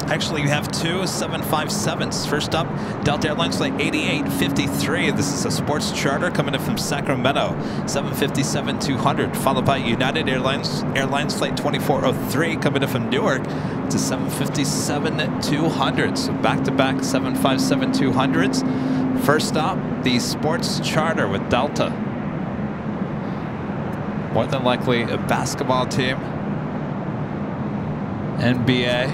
Actually, you have two 757s. First up, Delta Airlines Flight 8853. This is a sports charter coming in from Sacramento, 757-200. Followed by United Airlines Flight 2403 coming in from Newark to 757-200. So back-to-back 757-200s. First up, the sports charter with Delta. More than likely a basketball team, NBA.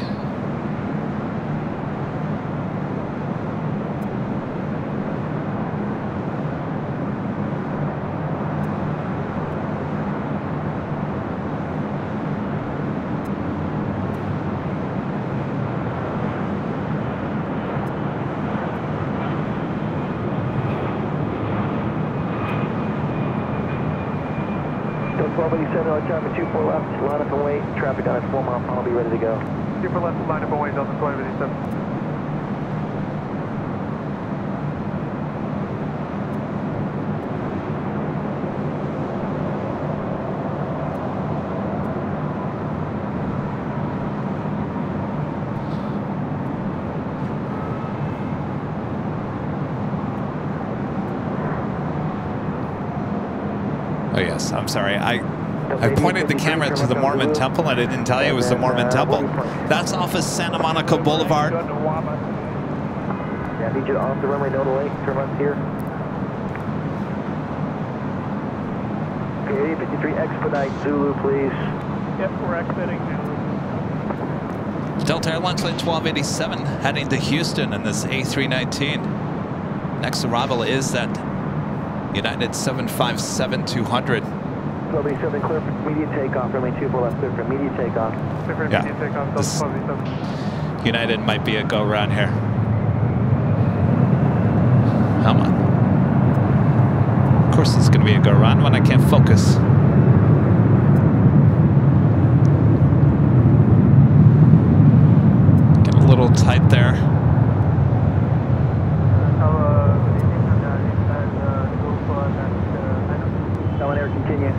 Go 1287, traffic 24 left, line up and wait, traffic on at 4 mile, I'll be ready to go. 2 left, line up and wait, Delta 1287. Oh yes, I'm sorry. I pointed the camera to the Mormon Temple and I didn't tell you it was the Mormon Temple. That's off of Santa Monica Boulevard. Yeah, I need you off the runway, no delay, turn left here. Okay, 53, expedite Zulu, please. Yep, we're exiting Zulu. Delta Airlines Flight 1287 heading to Houston in this A319. Next arrival is that United 757-200. 1287, clear for immediate takeoff, runway 24 left, clear for immediate takeoff. Clear for immediate takeoff, Delta 1287. United might be a go around here. Come on. Of course it's going to be a go around when I can't focus. Get a little tight there. Air, continue.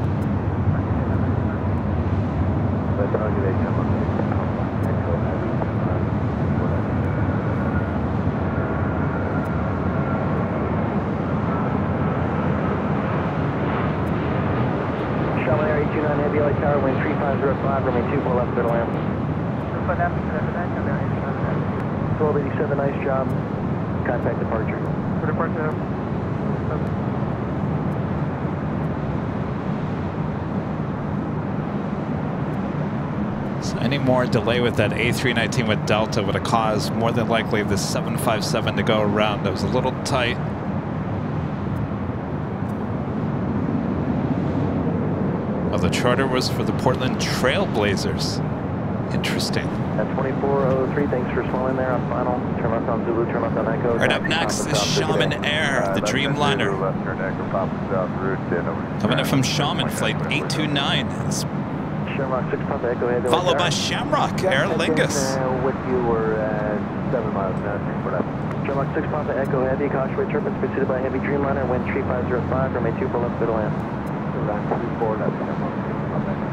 Charlotte Air 829 Heavy LA Tower, wind 3505, runway 24 left, clear to land. 1287, nice job. Contact departure. For departure. So any more delay with that A319 with Delta would have caused more than likely the 757 to go around. That was a little tight. Well, the charter was for the Portland Trail Blazers. Interesting. At 2403, thanks for slowing there on final. Turn left on Zulu, turn left on Echo. All right, up next is Shaman Air, the Dreamliner. Coming in from Shaman, flight 829. It's Shamrock 6 Papa Echo Heavy. followed by Shamrock, Aer Lingus. With you were at 7 miles an hour. Shamrock 6 Papa Echo Heavy, Causeway turbines preceded by Heavy Dreamliner, wind 3505, runway 24 left, middle land. 24 left, Shamrock 6 Papa Echo.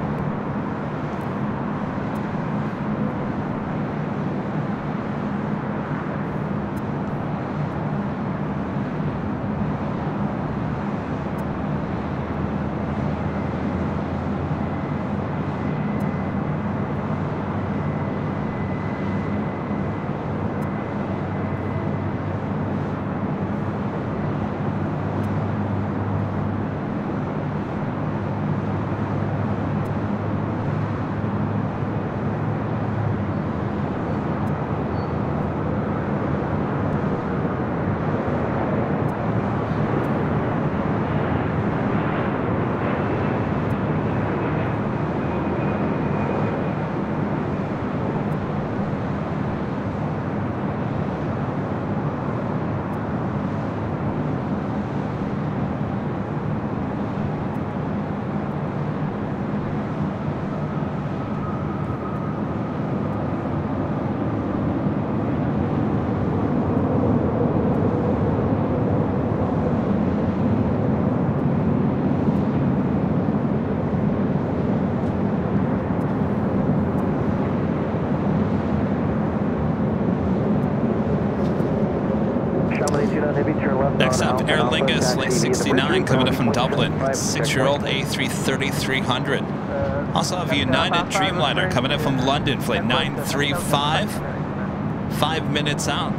Next up, Aer Lingus, flight 69, coming in from Dublin. 6-year-old A330-300. Also have United Dreamliner coming in from London, flight 935. 5 minutes out.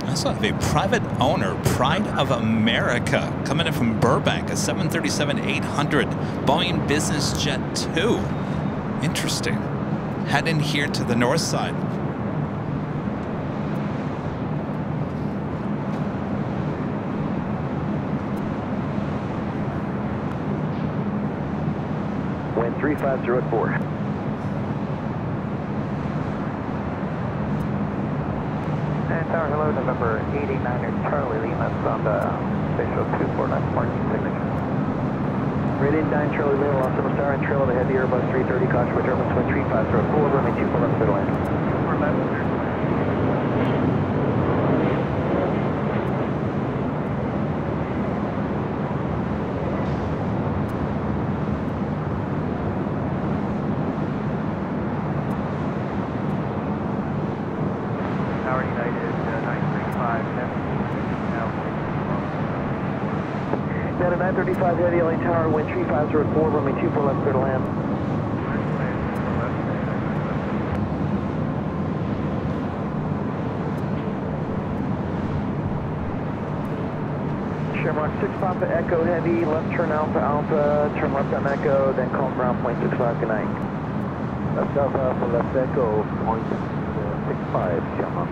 Also have a private owner, Pride of America, coming in from Burbank, a 737-800 Boeing Business Jet 2. Interesting. Heading here to the north side. Wind 350 at 4. And Tower, hello, November 89er Charlie Lima, on the spatial 249 parking signature. Radiant 9 Charlie Lima, Los Angeles Tower, and trail of the heavy Airbus 330, Causeway turbines, wind 3504, runway 24 left, middle land. 24 left, clear. Tower United 935, Now to 935 heavy LA Tower, wind 3504, runway 24 left, clear to land. Shamrock 6 Papa Echo Heavy, left turn Alpha Alpha, turn left on Echo, then call ground point 65, good night. Left Alpha Alpha, left Echo, point 65, Shamrock.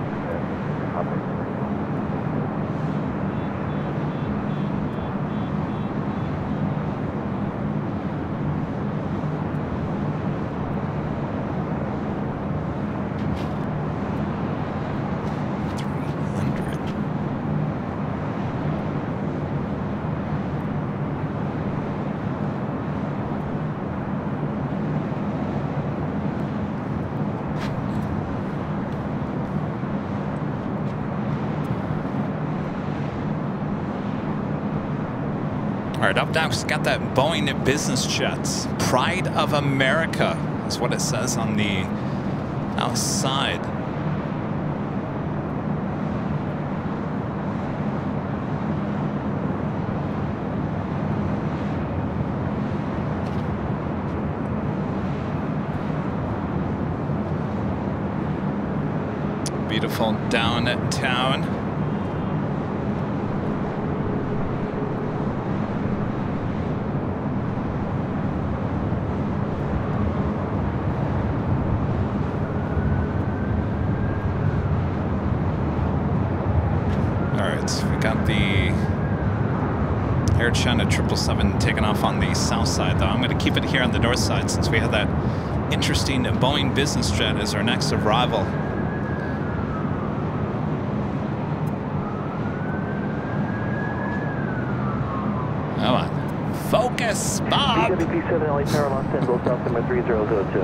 All right, up next, got that Boeing Business Jets. Pride of America is what it says on the outside. Beautiful downtown. We got the Air China 777 taking off on the south side, though. I'm going to keep it here on the north side since we have that interesting Boeing business jet as our next arrival. Come on. Focus, Bob! DWP-7 LA Tower, Los Angeles, South number 3002.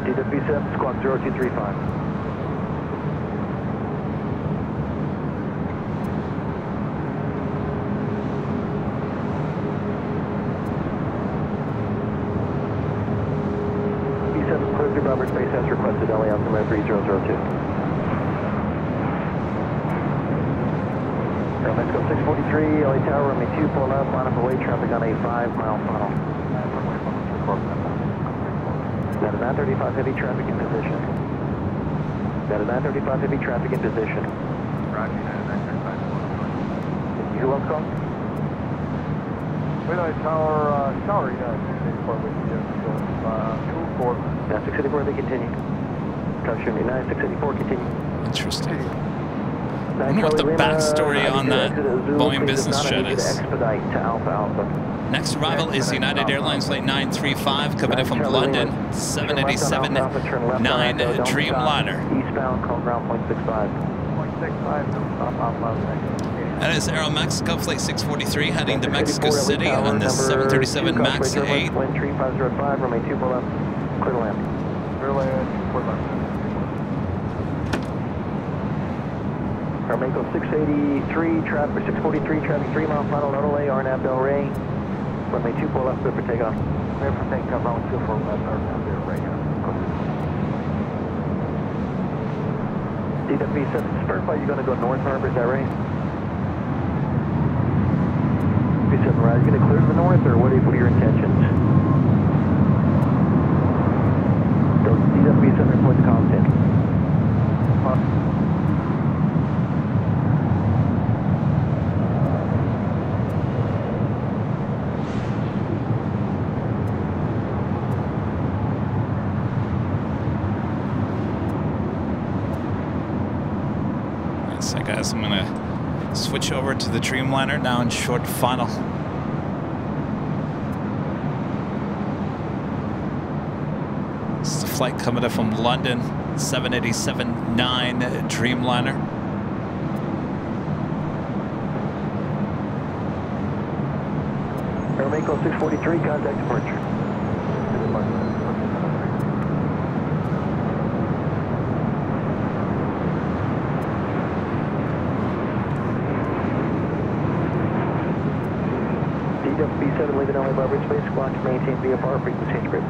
DWP-7, squawk 0235. Robert Space has requested LA altimeter 3002. Mexico 643, LA Tower, runway 2, pull up, line up away, traffic on a 5-mile funnel. That is 935 heavy traffic in position. That is 935 heavy traffic in position. Roger, 935. Who else called? LA Tower, sorry, 24. Now 684, they continue. Caution, 9684, continue. Interesting. I wonder what the backstory on that Boeing business jet is. Expedite to Alpha Alpha. Next arrival is United Airlines Flight 935 coming in from London, 787-9 Dreamliner. Eastbound, call ground 0.65. 0.65, stop off left. That is Aeromexico Flight 643 heading to Mexico City on the 737 MAX 8. Wind 3505, runway 2 pull up, clear to land. Clear land, port left. Mexico 683, traffic 643, traffic 3-mile final, LA, RNAV Del Rey. Runway 2 pull up, clear for takeoff. Clear for takeoff, runway 2 for left, RNAV Del Rey. DWP-7, Spurflight, you're going to go North Harbor, is that right? DWP-7, right, you going to clear to the north, or what are your intentions? So DWP-7, report the content. So guys, I'm gonna switch over to the Dreamliner now in short final. This is the flight coming up from London, 787-9 Dreamliner. Aeromexico 643, contact departure. DWP-7, leaving LA by bridge space, squawk to maintain VFR, frequency change grid.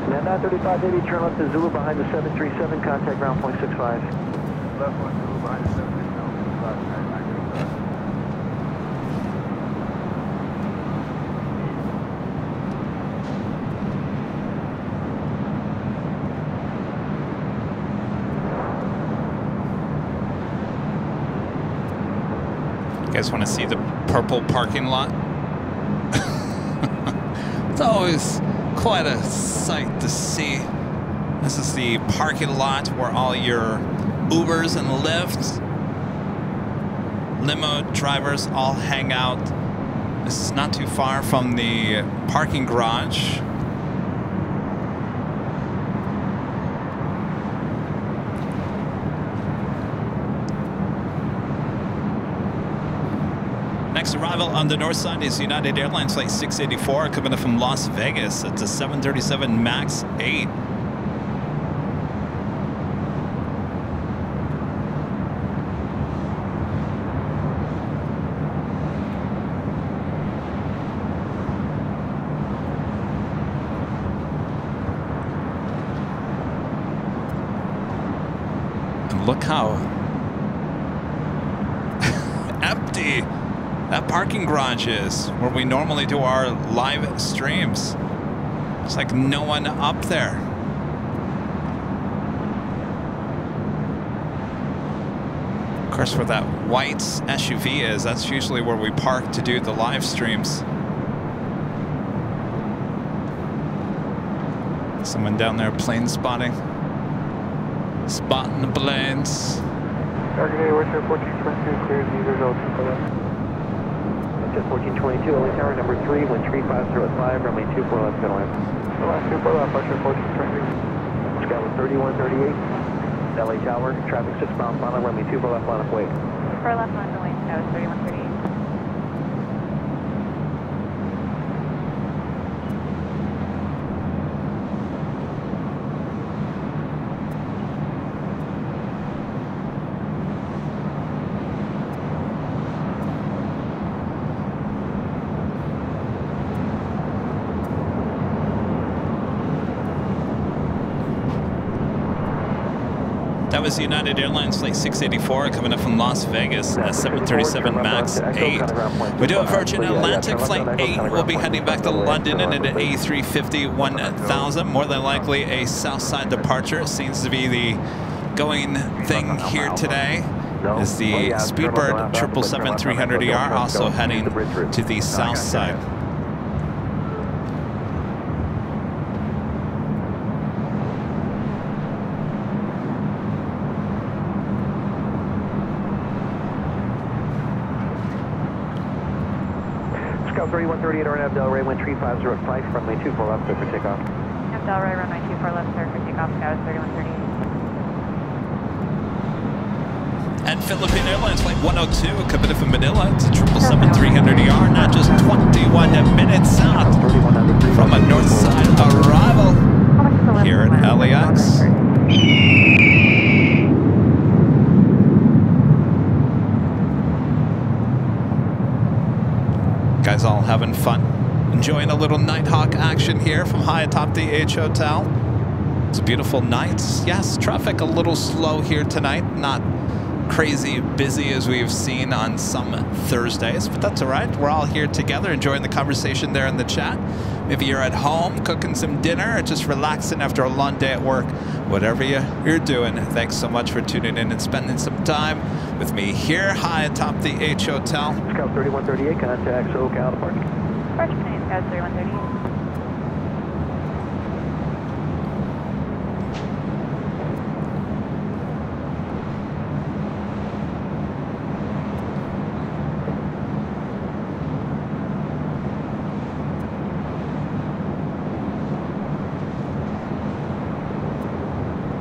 Now 935 Navy, turn left to Zulu behind the 737, contact ground 0.65. Left one, Zulu behind the 737. You guys want to see the purple parking lot? It's always quite a sight to see. This is the parking lot where all your Ubers and Lyfts, limo drivers all hang out. This is not too far from the parking garage. Next arrival on the north side is United Airlines Flight 684 coming up from Las Vegas. It's a 737 MAX 8. Look how empty that parking garage is where we normally do our live streams. It's like no one up there. Of course, where that white SUV is, that's usually where we park to do the live streams. Someone down there plane spotting. Spotting the planes. Target A, where's your 1422, clear 0 for left. 1422, LA Tower, number 3, wind 350 at 5, runway 24 left, good line. Last 24 left, Archer 1422. Skyline 3138, LA Tower, traffic 6 miles final, runway 24 left, line of wait. 4 left on the lane, that was 3138. That was United Airlines Flight 684 coming up from Las Vegas, 737 MAX 8. We do a Virgin Atlantic Flight 8. We'll be heading back to London in an A350 1000. More than likely a Southside departure. It seems to be the going thing here today. Is the Speedbird 777-300ER also heading to the south side. Scout 3138, RNAV Delray, wind 350 at 5, runway 24 left, clear for takeoff. Delray, runway 24 left, clear for takeoff, Scout 3138. And Philippine Airlines Flight 102 coming in from Manila to 777-300ER, not just 21 minutes out from a north side arrival here at LAX. Guys all having fun, enjoying a little Nighthawk action here from high atop the H Hotel. It's a beautiful night. Yes, traffic a little slow here tonight, not crazy busy as we've seen on some Thursdays, but that's all right. We're all here together enjoying the conversation there in the chat. Maybe you're at home cooking some dinner or just relaxing after a long day at work. Whatever you're doing, thanks so much for tuning in and spending some time with me here high atop the H Hotel. Scout 3138, contact SoCal departure. Departure plane, Scout 3138.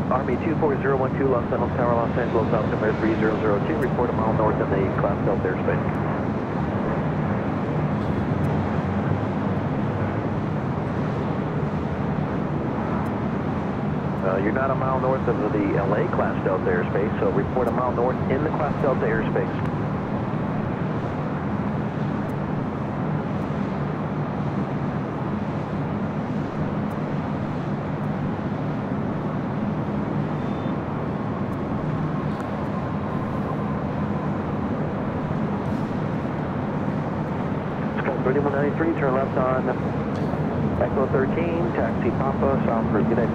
Army 24012, Los Angeles Tower, Los Angeles, altimeter 3002, report a mile north in the Class Delta airspace. You're not a mile north of the LA Class Delta airspace, so report a mile north in the Class Delta airspace. Scout 3193, turn left on Echo 13, taxi Papa, Southward, good day.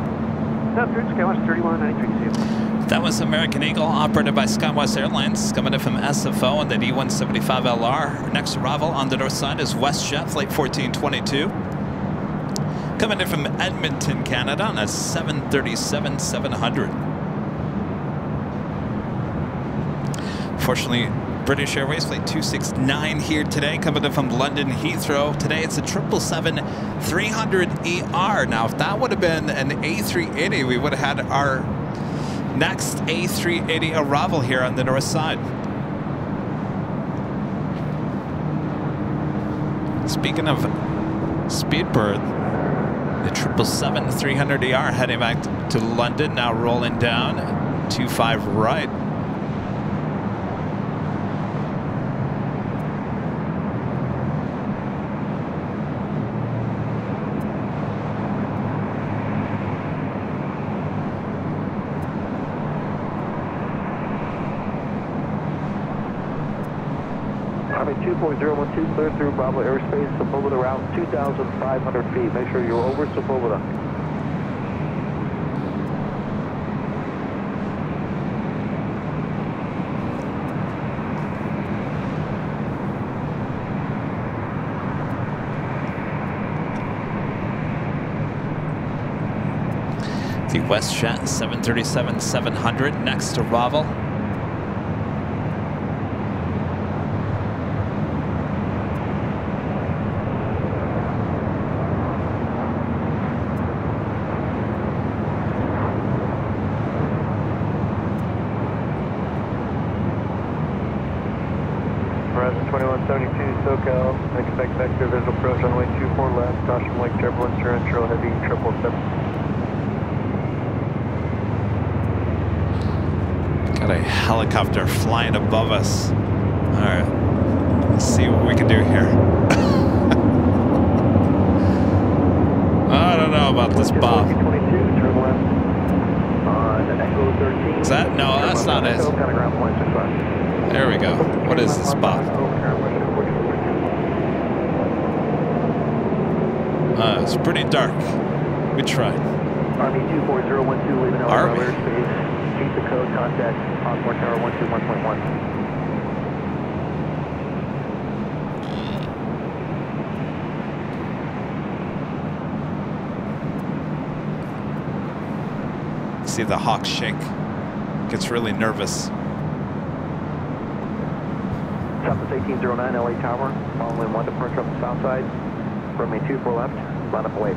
SkyWest 3193, That was American Eagle, operated by SkyWest Airlines, coming in from SFO on the E175LR. Next arrival on the north side is WestJet, Flight 1422. Coming in from Edmonton, Canada, on a 737-700. Fortunately, British Airways Flight 269 here today, coming in from London Heathrow. Today it's a 777-300ER. Now, if that would have been an A380, we would have had our next A380 arrival here on the north side. Speaking of Speedbird, the 777-300ER heading back to London, now rolling down 25 right. 24012, clear through Bravo airspace, Sepulveda route 2,500 feet. Make sure you're over Sepulveda. The WestJet 737-700 next arrival. Horizon 2172 SoCal, expect vector visual approach runway 24 left, caution wake turbulence, intro heavy 777. Got a helicopter flying above us. All right, let's see what we can do here. I don't know about this Bob. Is that? No, that's not it. There we go. What is this Bob? It's pretty dark. We tried. Army 24012 leaving Army. airspace. Keep the code, contact Osmore Tower 121.1. See the hawk shake. Gets really nervous. Southwest 1809 LA Tower, following 1 departure up the south side. Runway 24 left, line up away.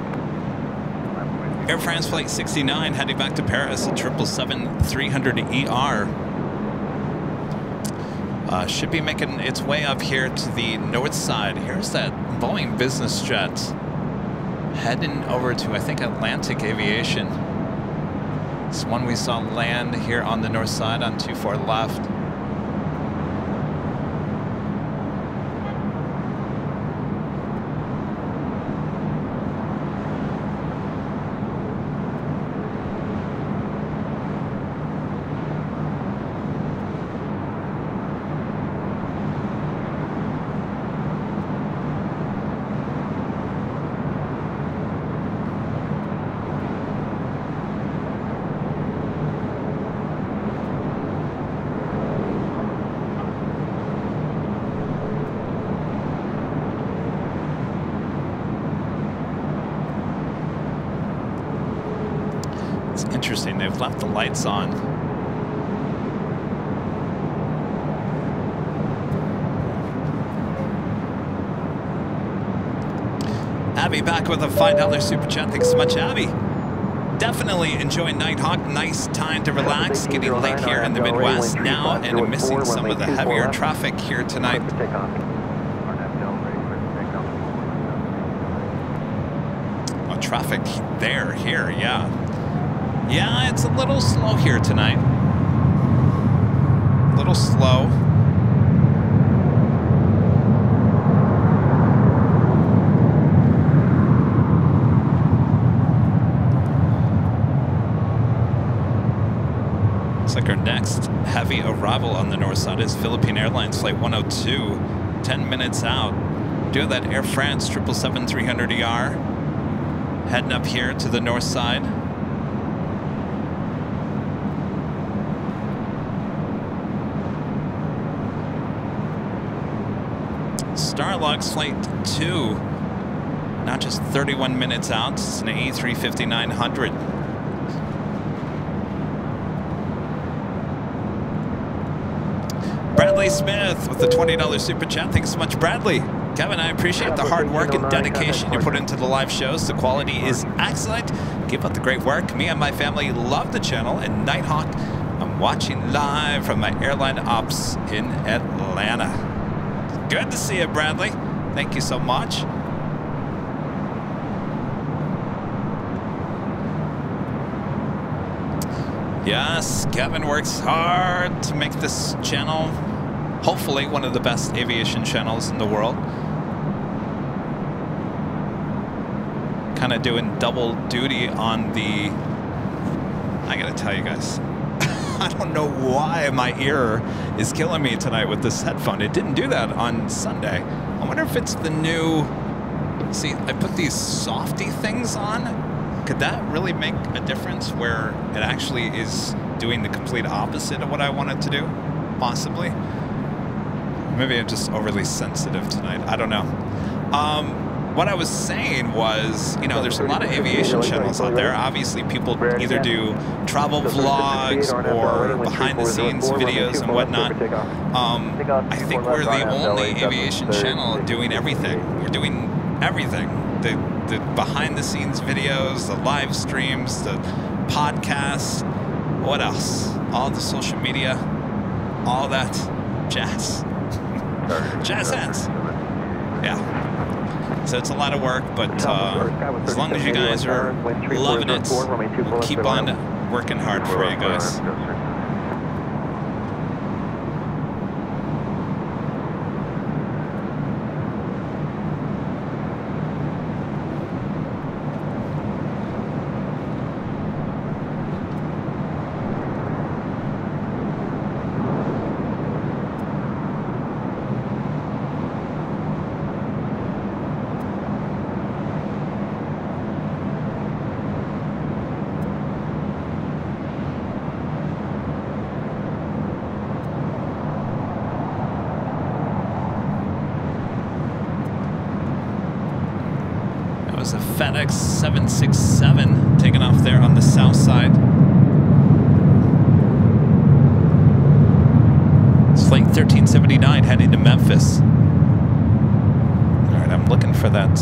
Air France Flight 69 heading back to Paris at 777-300ER. Should be making its way up here to the north side. Here's that Boeing business jet heading over to, I think, Atlantic Aviation. It's one we saw land here on the north side on 24 left. Interesting, they've left the lights on. Abby back with a $5 super chat. Thanks so much, Abby. Definitely enjoying Nighthawk. Nice time to relax. Getting late here in the Midwest now and missing some of the heavier traffic here tonight. Oh, traffic there, here, yeah. Yeah, it's a little slow here tonight. A little slow. Looks like our next heavy arrival on the north side is Philippine Airlines Flight 102, 10 minutes out. Do that Air France 777-300ER, heading up here to the north side. Starlux Flight 2, now just 31 minutes out. It's an A350-900. Bradley Smith with the $20 super chat. Thanks so much, Bradley. Kevin, I appreciate the hard work and dedication you put into the live shows. The quality is excellent. Keep up the great work. Me and my family love the channel, and Nighthawk, I'm watching live from my airline ops in Atlanta. Good to see you, Bradley. Thank you so much. Yes, Kevin works hard to make this channel hopefully one of the best aviation channels in the world. Kind of doing double duty on the... I gotta tell you guys. I don't know why my ear is killing me tonight with this headphone. It didn't do that on Sunday. I wonder if it's the new... See, I put these softy things on. Could that really make a difference where it actually is doing the complete opposite of what I want it to do? Possibly. Maybe I'm just overly sensitive tonight. I don't know. What I was saying was, you know, there's a lot of aviation channels out there. Obviously, people either do travel vlogs or behind-the-scenes videos and whatnot. I think we're the only aviation channel doing everything. We're doing everything. The behind-the-scenes videos, the live streams, the podcasts. What else? All the social media. All that jazz. Jazz hands. Yeah. So it's a lot of work, but as long as you guys are loving it, we'll keep on working hard for you guys. A FedEx 767 taking off there on the south side. It's flight 1379 heading to Memphis. All right, I'm looking for that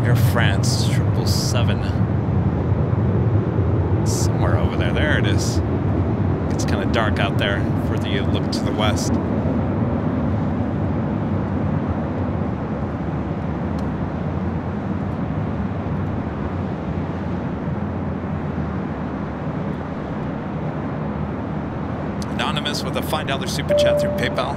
Air France 777. Somewhere over there. There it is. It's kind of dark out there for the look to the west. Anonymous with a $5 super chat through PayPal.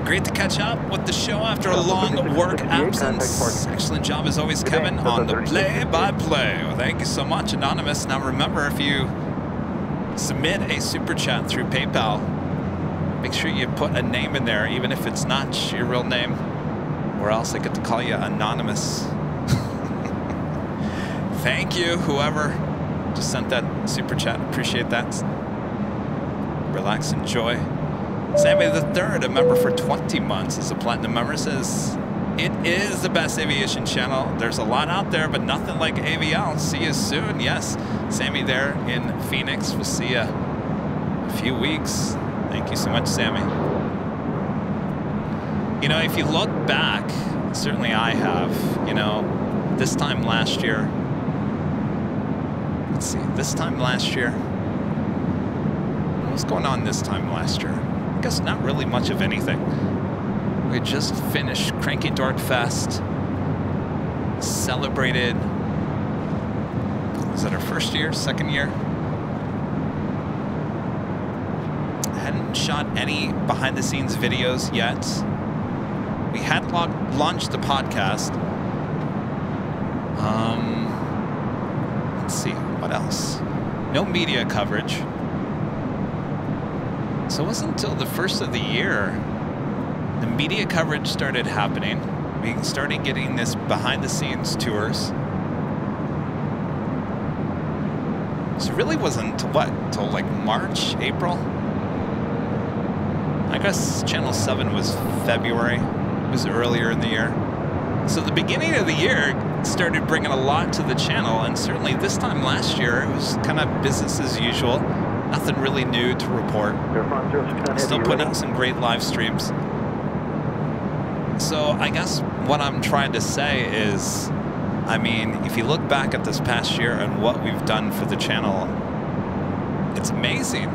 Great to catch up with the show after a long work absence. Excellent job as always, Kevin, on the play-by-play. Well, thank you so much, Anonymous. Now remember, if you submit a super chat through PayPal, make sure you put a name in there, even if it's not your real name, or else I get to call you Anonymous. Thank you, whoever just sent that super chat. Appreciate that. Relax, enjoy. Sammy the Third, a member for 20 months, is a platinum member, says, it is the best aviation channel. There's a lot out there, but nothing like AVL. See you soon. Yes, Sammy there in Phoenix. We'll see you in a few weeks. Thank you so much, Sammy. You know, if you look back, certainly I have, you know, this time last year, let's see, this time last year, what's going on this time last year? I guess not really much of anything. We just finished Cranky Dork Fest, celebrated, was that our first year, second year? Hadn't shot any behind the scenes videos yet. We had launched the podcast. Let's see, what else? No media coverage. So it wasn't until the first of the year the media coverage started happening. We started getting this behind-the-scenes tours. So it really wasn't until what? Until like March, April? I guess Channel 7 was February. It was earlier in the year. So the beginning of the year started bringing a lot to the channel, and certainly this time last year it was kind of business as usual. Nothing really new to report. Still putting out some great live streams. So I guess what I'm trying to say is, I mean, if you look back at this past year and what we've done for the channel, it's amazing.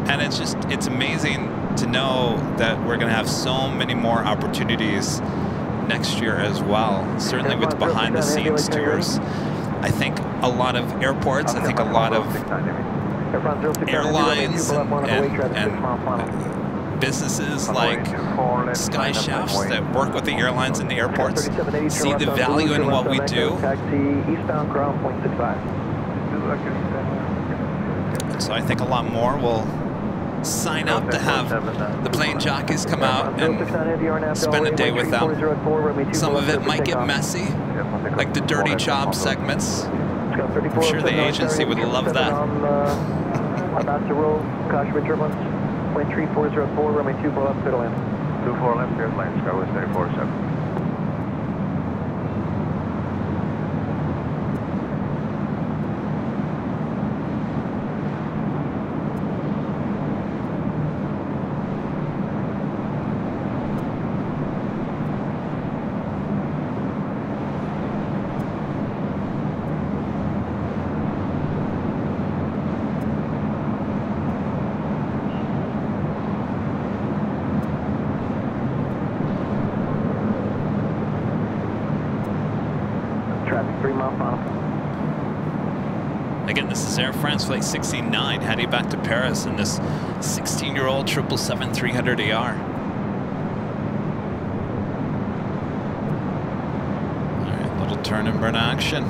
And it's amazing to know that we're going to have so many more opportunities next year as well. Certainly with behind the scenes tours. I think a lot of airports, I think a lot of airlines and businesses like Sky Chefs that work with the airlines and the airports see the value in what we do. So I think a lot more will sign up to have the plane jockeys come out and spend a day with them. Some of it might get messy, like the dirty job segments. I'm sure the agency would love that. About to roll, caution with turbulence, wind 3404, runway 24 left, clear to land. 24 left, clear to land, Skywest 347. Again, this is Air France Flight 69 heading back to Paris in this 16-year-old 777-300ER. All right, little turn and burn action.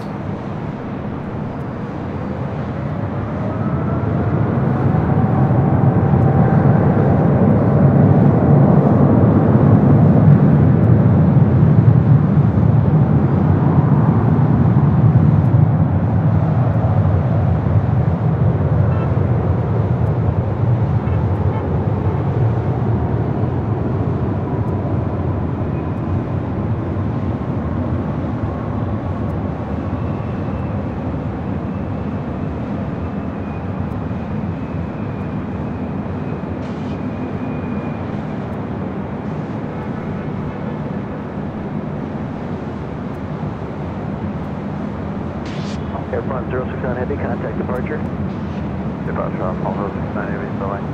Air France 069 Heavy, contact departure. Departure off, all 069 Heavy, still line.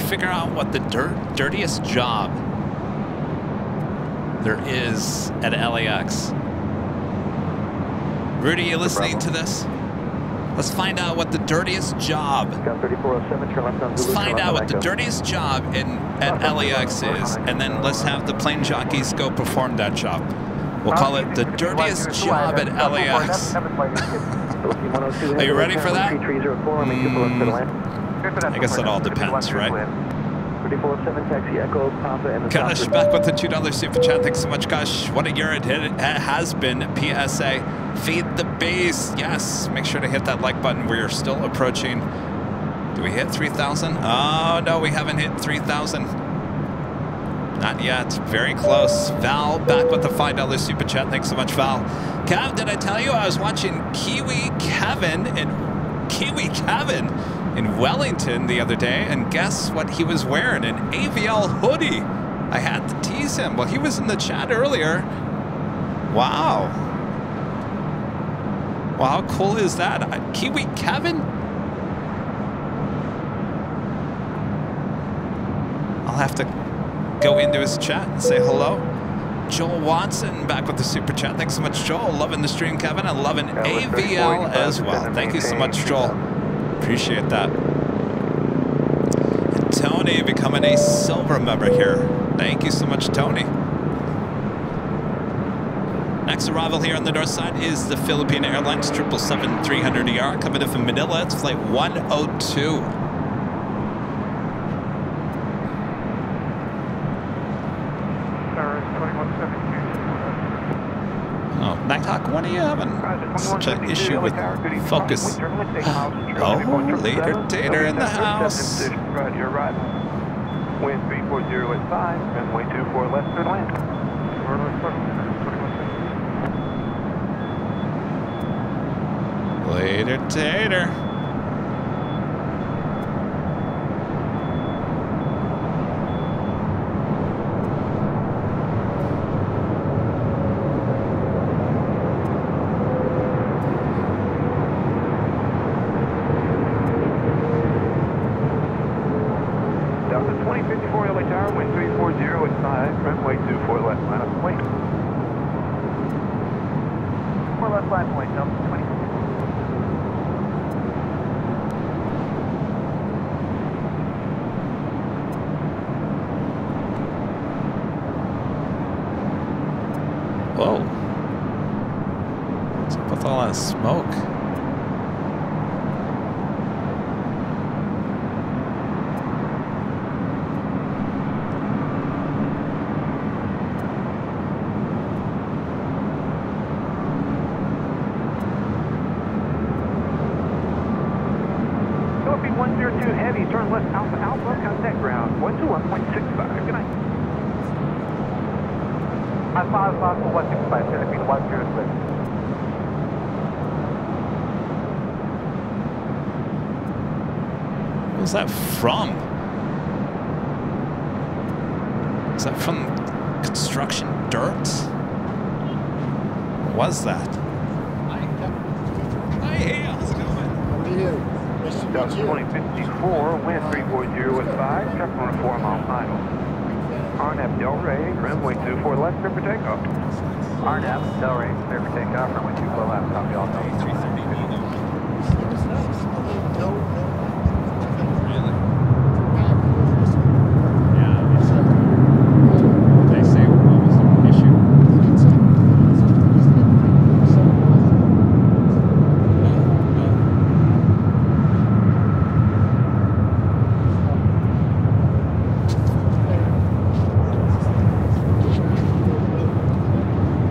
Figure out what the dirtiest job there is at LAX. Rudy, you listening to this? Let's find out what the dirtiest job. Let's find out what the dirtiest job at LAX is, and then let's have the plane jockeys go perform that job. We'll call it the dirtiest job at LAX. Are you ready for that? I guess it all depends, right? 347 taxi Echo Papa and the Kush back with the $2 super chat. Thanks so much, Kush. What a year it has been. PSA, feed the base. Yes, make sure to hit that like button. We are still approaching. Do we hit 3,000? Oh no, we haven't hit 3,000. Not yet. Very close. Val back with the $5 super chat. Thanks so much, Val. Kev, did I tell you I was watching Kiwi Kevin in Wellington the other day, and guess what he was wearing? An AVL hoodie. I had to tease him. Well, he was in the chat earlier. Wow. Well, how cool is that? Kiwi Kevin? I'll have to go into his chat and say hello. Joel Watson back with the super chat. Thanks so much, Joel. Loving the stream, Kevin. And loving AVL as well. Thank you so much, Joel. Appreciate that. And Tony becoming a silver member here. Thank you so much, Tony. Next arrival here on the north side is the Philippine Airlines 777-300ER coming in from Manila. It's flight 102. Oh, Nighthawk, when are you having such an issue with focus? Oh, later tater in the house. You're right. Wind 340 at 5, runway 24 left, clear to land. Later tater. Delta 2054 LA Tower, wind 340 at 5, runway 24 left line of point. 4 left line point, Delta 20. Whoa. What's up with all that smoke? Philippine 102 heavy, turn left Alpha Alpha, contact ground 121.65. Good night. 165, Philippine 106. Where's that from? Is that from construction dirt? What was that? Hi, hey, how's it going? How are you? Nice to Delta meet you. 2054, wind 340 at 5, traffic on a 4-mile final. RNAV Delray, runway 24 left, clear for takeoff. RNAV Delray, clear for takeoff, runway 24 left, copy all. 330 No. Really? Yeah, they say what was the issue?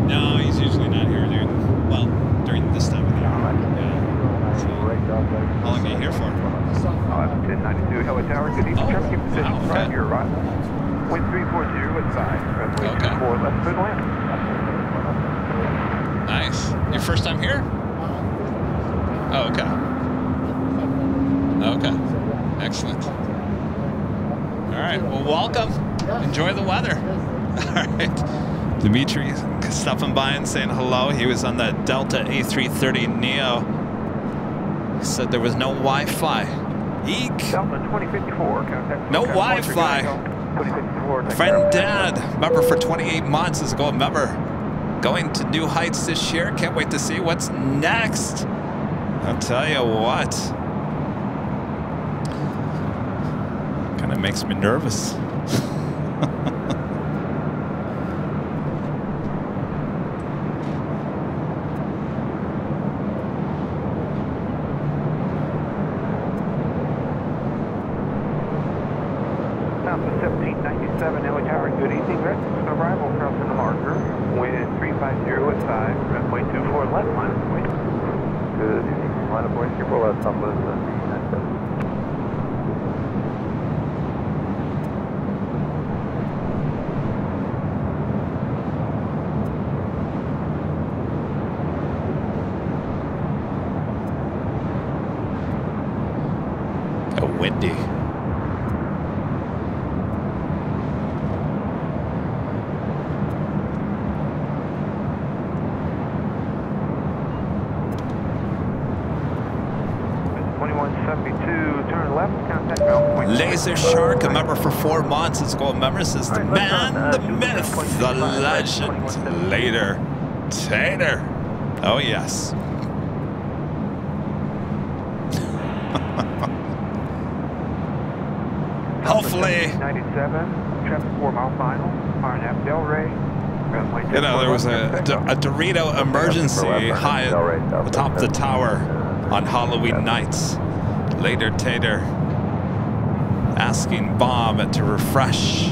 No, he's usually not here during this time of the year. Yeah. So, how long are you here for? 1092 LA Tower, good evening, traffic in position okay. prior to your arrival. Wind 340 at 5, runway Okay. 24 left, clear to land. Nice. Your first time here? Oh, okay. Okay. Excellent. All right. Well, welcome. Enjoy the weather. All right. Dimitri stopping by and saying hello. He was on the Delta A330 Neo. He said there was no Wi-Fi. Eek. Delta 2054, contact. No Wi-Fi. 2054, Friend Dad, member for 28 months is a gold member. Going to new heights this year. Can't wait to see what's next. I'll tell you what. Kind of makes me nervous. Delta 1797 LA Tower, good evening, Rex. Arrival crossing the marker. Wind 350 at 5, runway 24 left, line of point. Good evening, line of point, 24 left, top of the Windy. Laser Shark, a member for 4 months, is a gold member, says the man, the myth, the legend, later, Tater. Oh, yes. Hopefully. 97, traffic 4-mile final, RNAV Delray. You know, there was a Dorito emergency high atop the tower on Halloween nights. Later, Tater asking Bob to refresh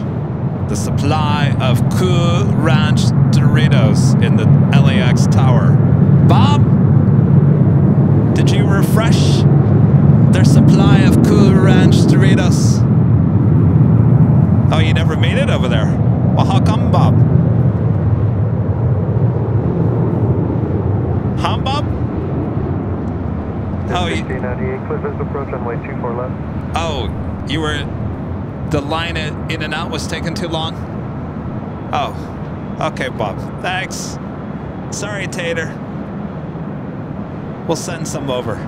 the supply of Cool Ranch Doritos in the LAX tower. Bob, did you refresh their supply of Cool Ranch Doritos? Oh, you never made it over there. Well, how come, Bob? Huh, Bob? Oh, you... 1698, clear visual approach on way 24 left. Oh, you were... The line in and out was taking too long? Oh, okay, Bob. Thanks. Sorry, Tater. We'll send some over.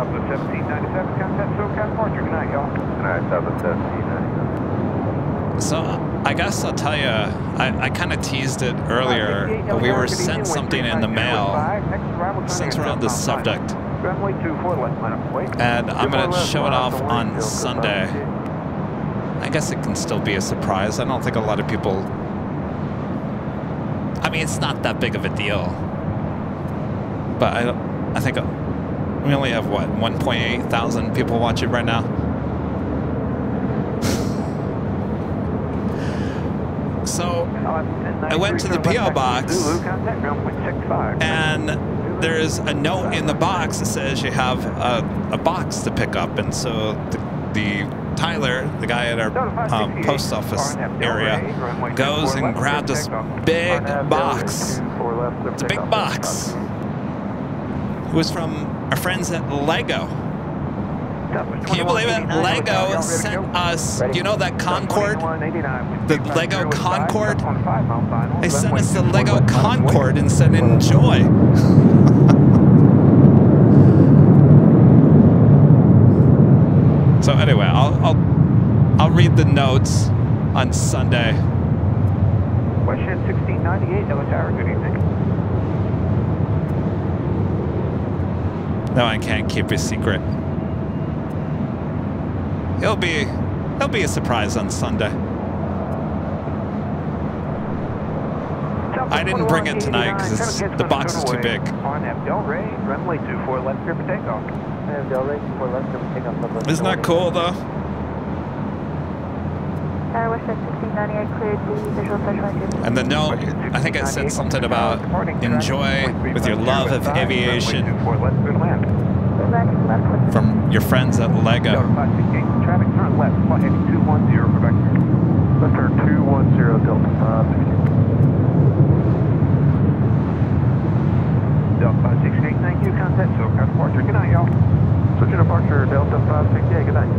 Southwest 1797, contact SoCal departure. Good night, y'all. Good night, Southwest 1797. So I guess I'll tell you, I kind of teased it earlier, but we were sent something in the mail since we're on this subject. And I'm going to show it off on Sunday. I guess it can still be a surprise. I don't think a lot of people... I mean, it's not that big of a deal. But I think we only have, what, 1.8 thousand people watching right now? So I went to the P.O. box, and there's a note in the box that says you have a box to pick up. And so the Tyler, the guy at our post office area, goes and grabs this big box. It's a big box. It was from our friends at Lego. Can you believe it? Lego sent us, you know that Concorde? The Lego Concorde? They sent us the Lego Concorde and said, enjoy. So anyway, I'll read the notes on Sunday. Question 1698, Dallas Tower, good evening. No, I can't keep a secret. It'll be a surprise on Sunday. I didn't bring it tonight because the box is too big. Runway 24 left, clear for takeoff. Isn't that cool though? And the note, I think I said something about enjoy with your love of aviation from your friends at Lego. Traffic turn left, flight heading 210 for vector. Left turn 210, Delta 568. Delta 568, thank you. Contact SoCal departure. Good night, y'all. Switching departure, Delta 568, good night.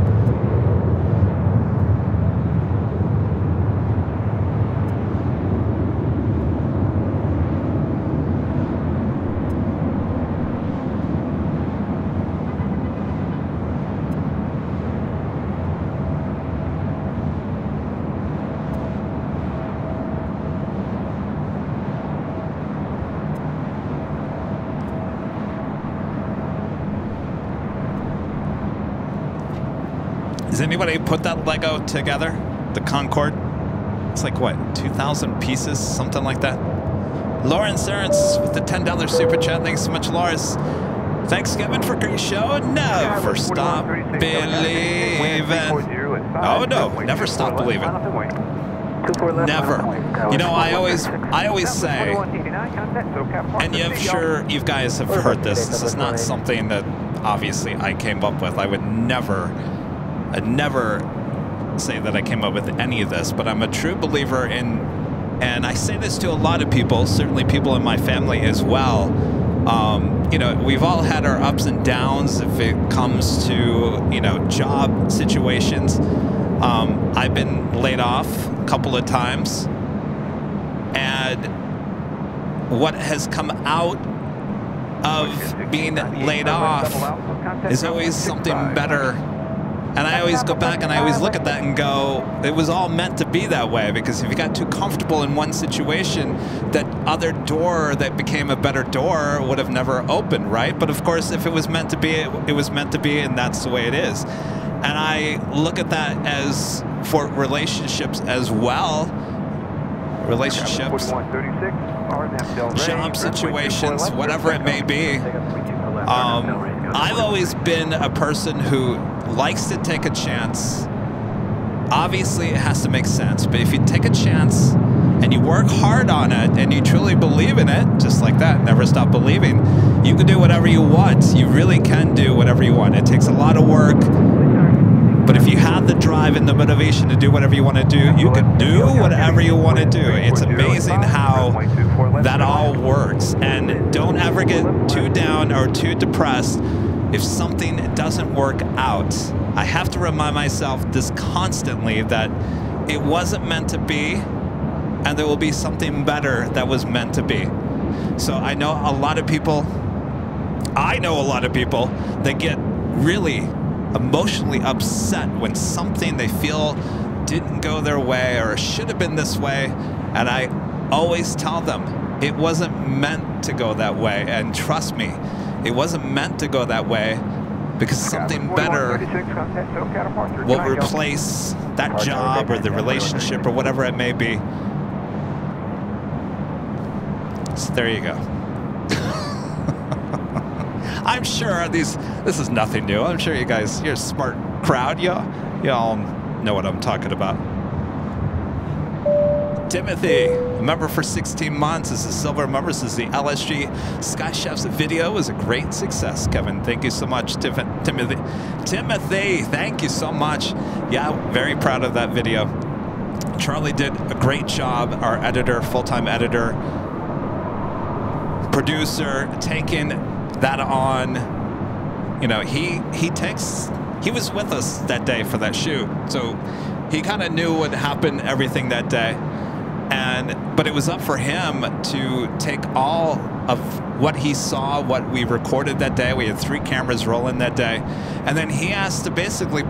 Does anybody put that Lego together? The Concorde? It's like, what, 2,000 pieces? Something like that? Lawrence Ernst with the $10 super chat. Thanks so much, Lawrence. Thanks, Kevin, for a great show. Never stop believing. Oh, no. Never stop believing. Never. You know, I always say, and you guys have heard this. This is not something that, obviously, I came up with. I'd never say that I came up with any of this, but I'm a true believer in, and I say this to a lot of people, certainly people in my family as well. You know, we've all had our ups and downs if it comes to, you know, job situations. I've been laid off a couple of times, and what has come out of being laid off is always something better. And I always go back and I always look at that and go, it was all meant to be that way, because if you got too comfortable in one situation, that other door that became a better door would have never opened, right? But of course, if it was meant to be, it was meant to be, and that's the way it is. And I look at that as for relationships as well. Relationships, job situations, whatever it may be. I've always been a person who likes to take a chance. Obviously, it has to make sense, but if you take a chance and you work hard on it and you truly believe in it, just like that, never stop believing, you can do whatever you want. You really can do whatever you want. It takes a lot of work, but if you have the drive and the motivation to do whatever you want to do, you can do whatever you want to do. It's amazing how that all works. And don't ever get too down or too depressed if something doesn't work out. I have to remind myself this constantly, that it wasn't meant to be, and there will be something better that was meant to be. So I know a lot of people that get really emotionally upset when something they feel didn't go their way or should have been this way. And I always tell them it wasn't meant to go that way. And trust me, it wasn't meant to go that way because something better will replace that job or the relationship or whatever it may be. So there you go. I'm sure this is nothing new. I'm sure you guys, you're a smart crowd. You all know what I'm talking about. Timothy, a member for 16 months. This is a silver member. This is the LSG Sky Chef's video was a great success. Kevin, thank you so much. Timothy, thank you so much. Yeah, very proud of that video. Charlie did a great job. Our editor, full-time editor, producer, taking that on. You know, he was with us that day for that shoot, so he kind of knew what happened, everything that day. But it was up for him to take all of what he saw, what we recorded that day. We had 3 cameras rolling that day. And then he has to basically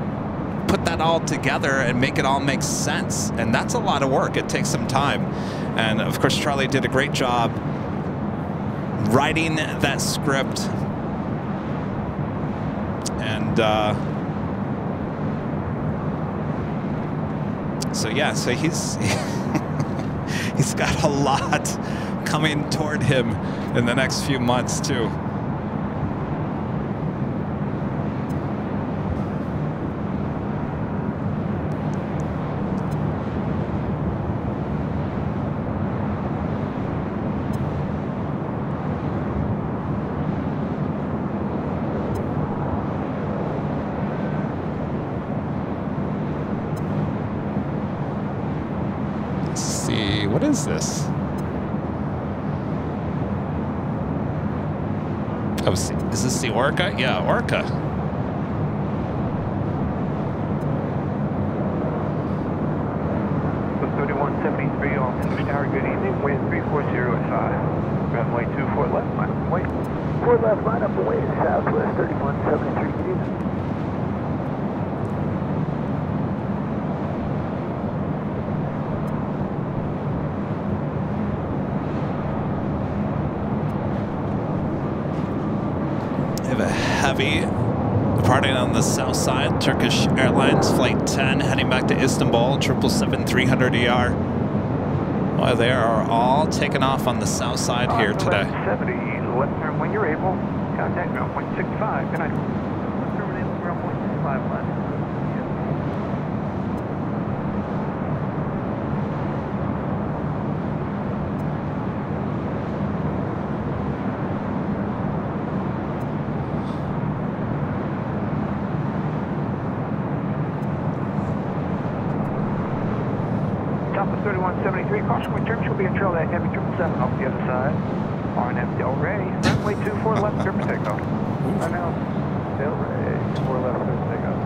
put that all together and make it all make sense. And that's a lot of work. It takes some time. And of course, Charlie did a great job writing that script. And so yeah, so he's he's got a lot coming toward him in the next few months too. What is this? Oh, is this the Orca? Yeah, Orca. So 3173 on English Tower, good evening. Wind 340 at 5. Runway 24 left, line up and wait. 4 left, line up and wait. Southwest 3173, good evening. Heavy departing on the south side, Turkish Airlines Flight 10 heading back to Istanbul, 777-300ER. Well, they are all taking off on the south side here today. 70, left turn when you're able. Contact ground point 65. Good night. Terminate ground point 65 left. Top of 3173, caution when turn should be in trail that heavy 777 off the other side. RNF Del Rey, runway 24 left, clear for takeoff. Right now, Del Rey, 24 left, clear for takeoff.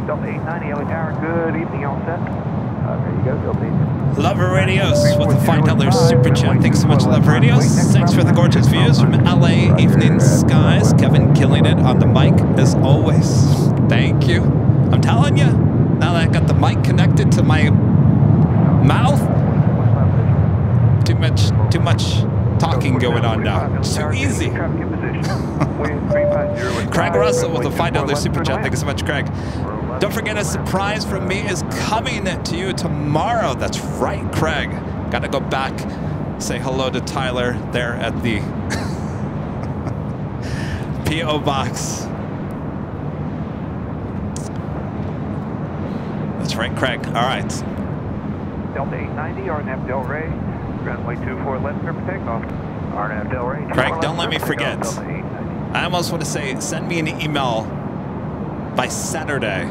Delta 890, LA Tower, good evening, all set. There you go, Delta 8. Lover Radios with the $5 super chat. Thanks so much, Lover Radios. Thanks for the gorgeous views from LA evening skies. Kevin killing it on the mic as always. Thank you. I'm telling you, now that I got the mic connected to my mouth, too much talking going on now. It's too easy. Craig Russell with a $5 super chat. Thank you so much, Craig. Don't forget, a surprise from me is coming to you tomorrow. That's right, Craig. Got to go back, say hello to Tyler there at the P.O. Box. That's right, Craig. All right. Delta 890, RNF Del Rey, runway 24 left, clear for takeoff. RNF Del Rey. Craig, don't let me forget. I almost want to say, send me an email by Saturday,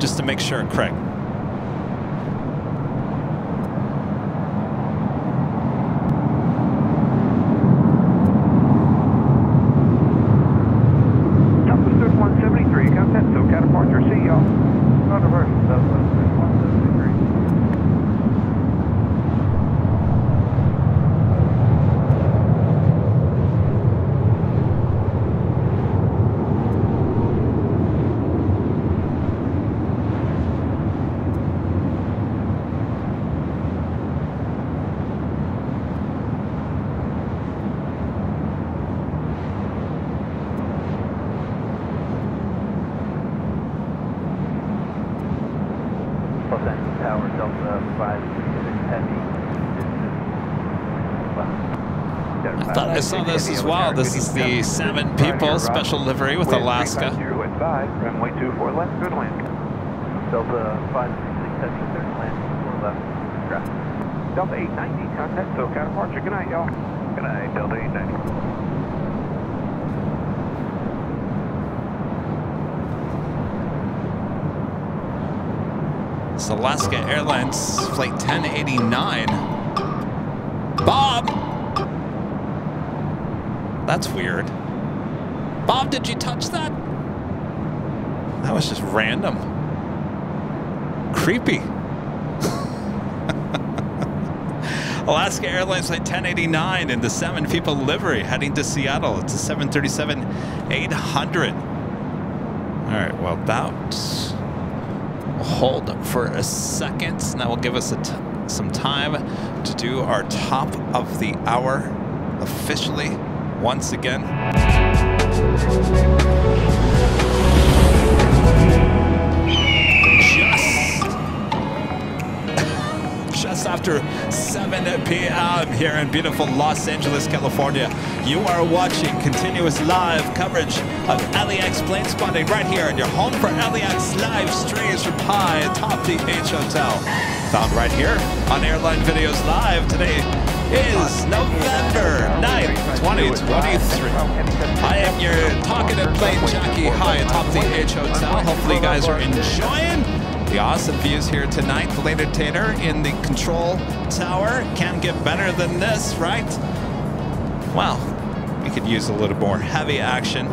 just to make sure, Craig. Top of 3173, contact SoCal departure. See y'all. On reverse, Southwest 3173. I thought I saw this as well. This is the 7 people special livery with Alaska. Runway 24 left, good land. Delta 566 heavy, third land, 4 left, traffic. Delta 890, contact SoCal departure. Good night, y'all. Good night, Delta 890. It's Alaska Airlines Flight 1089. Bob! That's weird. Bob, did you touch that? That was just random. Creepy. Alaska Airlines Flight 1089 in the 7 people livery heading to Seattle. It's a 737-800. All right, well, that will hold for a second. And that will give us some time to do our top of the hour officially once again. Just after 7 p.m. here in beautiful Los Angeles, California. You are watching continuous live coverage of LAX plane spotting right here in your home for LAX live streams from high atop the H Hotel. Found right here on Airline Videos Live. Today is November 9th, 2023. I am your talking and plane jockey high atop the H Hotel. Hopefully you guys are enjoying the awesome views here tonight. The Plane Entertainer in the control tower. Can't get better than this, right? Well, we could use a little more heavy action.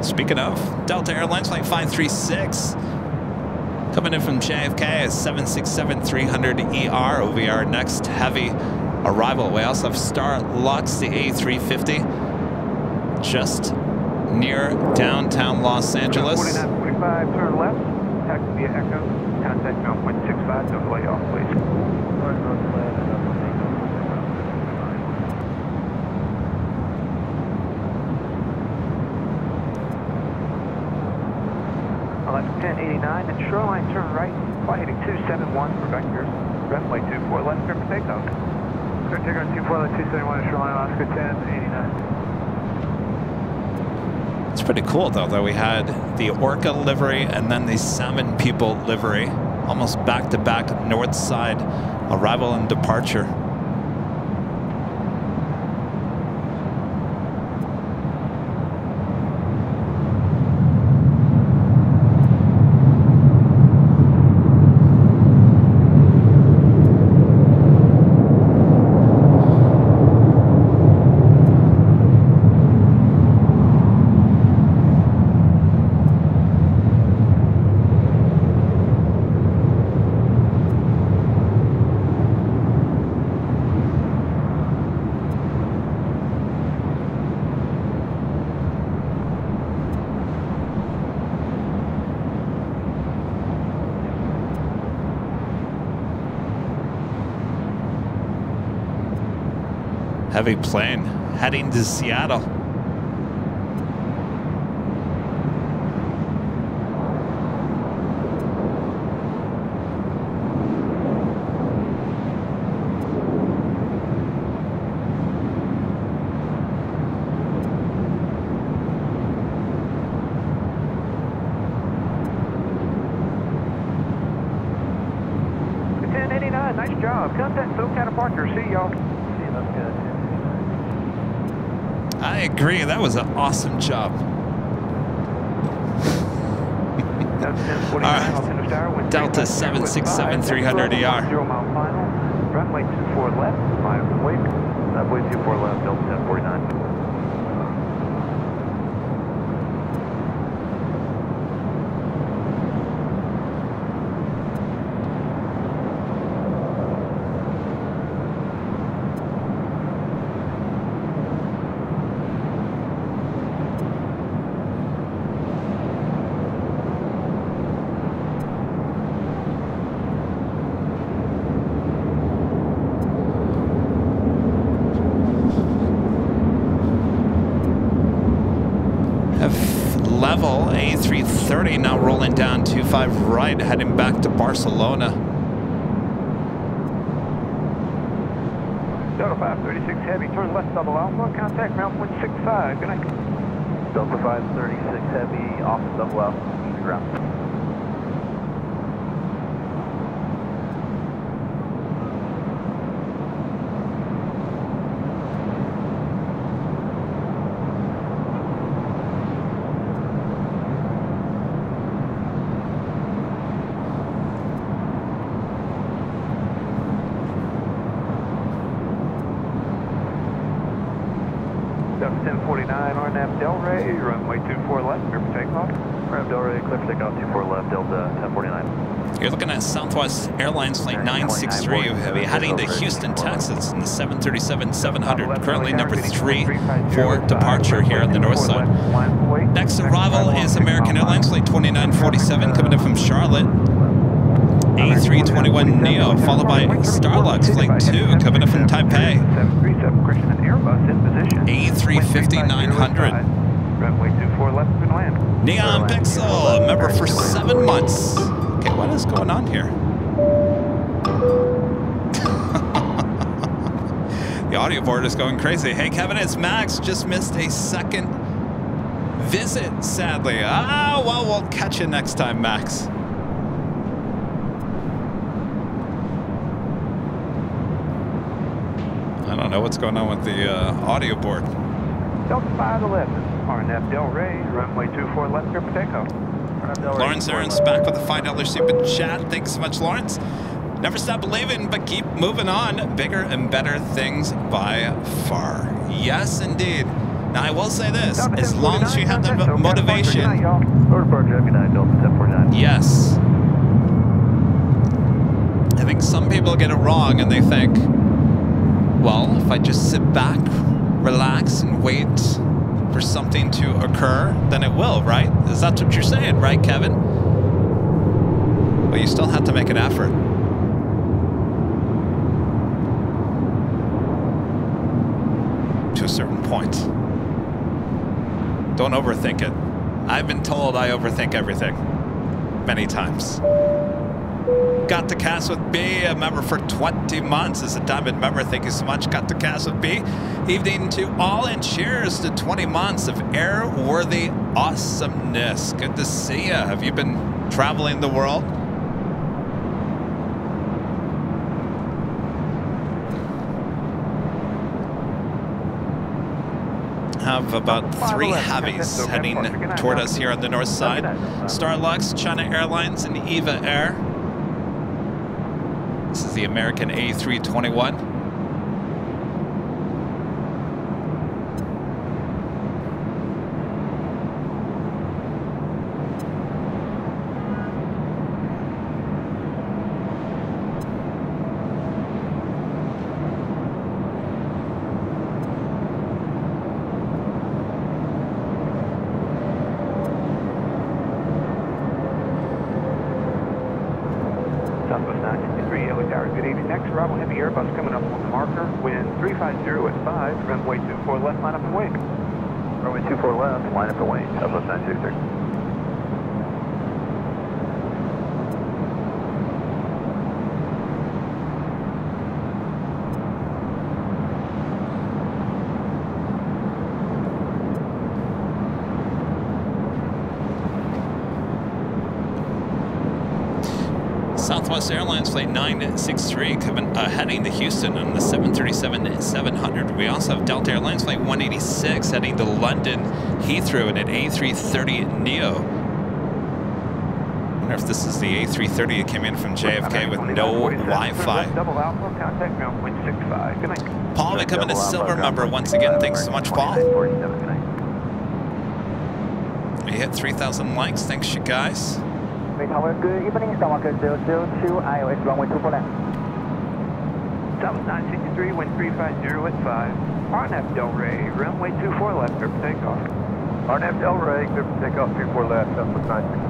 Speaking of, Delta Airlines Flight 536. Coming in from JFK is 767-300ER, OVR next heavy arrival. We also have Star Lux, the A350, just near downtown Los Angeles. 4945, turn left, taxi via Echo, contact 0.65, don't delay off, please. Alaska 1089, and shoreline turn right, flight heading 271 for vectors, runway 24 left, clear for takeoff. Clear takeoff 24 left, 271, shoreline Alaska 1089. It's pretty cool, though, that we had the Orca livery and then the 7 people livery, almost back-to-back north side arrival and departure. Heavy plane heading to Seattle. Nice job. Contact SoCal departure. See y'all. That's good. I agree. That was an awesome job. All right. Delta 767-300ER. 0 mile final. Runway 24 left. 5 wake. Runway 24 left. Delta 1049. Level A330 now rolling down 25 right, heading back to Barcelona. Delta 536 Heavy, turn left double alpha, contact ground 165, good night. Delta 536 Heavy, off double alpha, easy ground. Delta 1049, RNAV Delray, runway 24 left, clear for takeoff. RNAV Delray, clear for takeoff, 24 left, Delta 1049. You're looking at Southwest Airlines Flight 963 Heavy, heading to Houston, Texas in the 737-700, currently number 3 for departure here on the north side. Next arrival is American Airlines Flight 2947 coming in from Charlotte. A321neo, followed by Starlux Flight 2 coming in from Taipei. A350-900. Runway 24 left, good land. Neon Pixel, a member for 7 months. Okay, what is going on here? The audio board is going crazy. Hey, Kevin, it's Max. Just missed a second visit, sadly. Ah, well, we'll catch you next time, Max. I don't know what's going on with the audio board. Delta 511, RNAV Delray, runway 24 left, clear for takeoff. Lawrence Aaron's back with a $5 super chat. Thanks so much, Lawrence. Never stop believing, but keep moving on. Bigger and better things by far. Yes, indeed. Now, I will say this. As long as you have the motivation... Yes. I think some people get it wrong and they think, well, if I just sit back, relax, and wait for something to occur, then it will, right? Is that what you're saying, right, Kevin? But you still have to make an effort. To a certain point. Don't overthink it. I've been told I overthink everything. Many times. Got to cast with B, a member for 20 months. As a diamond member, thank you so much. Got to cast with B. Evening to all, and cheers to 20 months of airworthy awesomeness. Good to see you. Have you been traveling the world? Have about 3 heavies heading toward us here on the north side. Starlux, China Airlines, and Eva Air. This is the American A321. Runway 24 left, line up and wait. Runway 24 left, line up and wait. Southwest 963. Southwest Airlines Flight 963 heading to Houston on the 737-700. We also have Delta Airlines Flight 186 heading to London Heathrow in an A330neo. I wonder if this is the A330 that came in from JFK with no Wi-Fi. Paul becoming a silver member once again. Thanks so much, Paul. We hit 3,000 likes. Thanks, you guys. Good evening, Skywalker 002, iOS runway 24 left. South 963, wind 350 at 5. RNAV Delray, runway 24 left, clear for takeoff. RNAV Delray, clear for takeoff, 24 left, Southwest 963.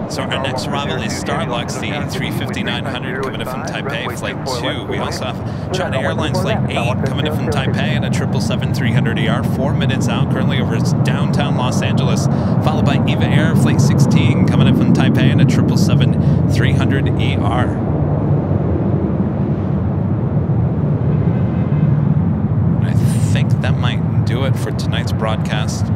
So our next arrival is Starlux, the 350-900 coming in from Taipei, Flight 2. We also have China Airlines Flight 8 coming in from Taipei and a 777-300ER, 4 minutes out, currently over downtown Los Angeles, followed by Eva Air Flight 16 coming in from Taipei and a 777-300ER. for tonight's broadcast.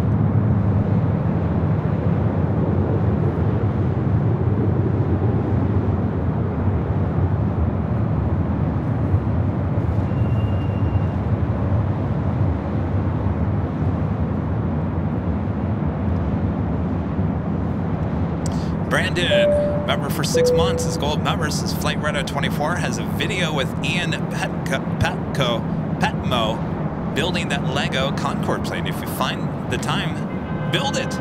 Brandon, member for 6 months, is gold members. His Flight Radar 24 has a video with Ian Patmo building that Lego Concorde plane. If you find the time, build it.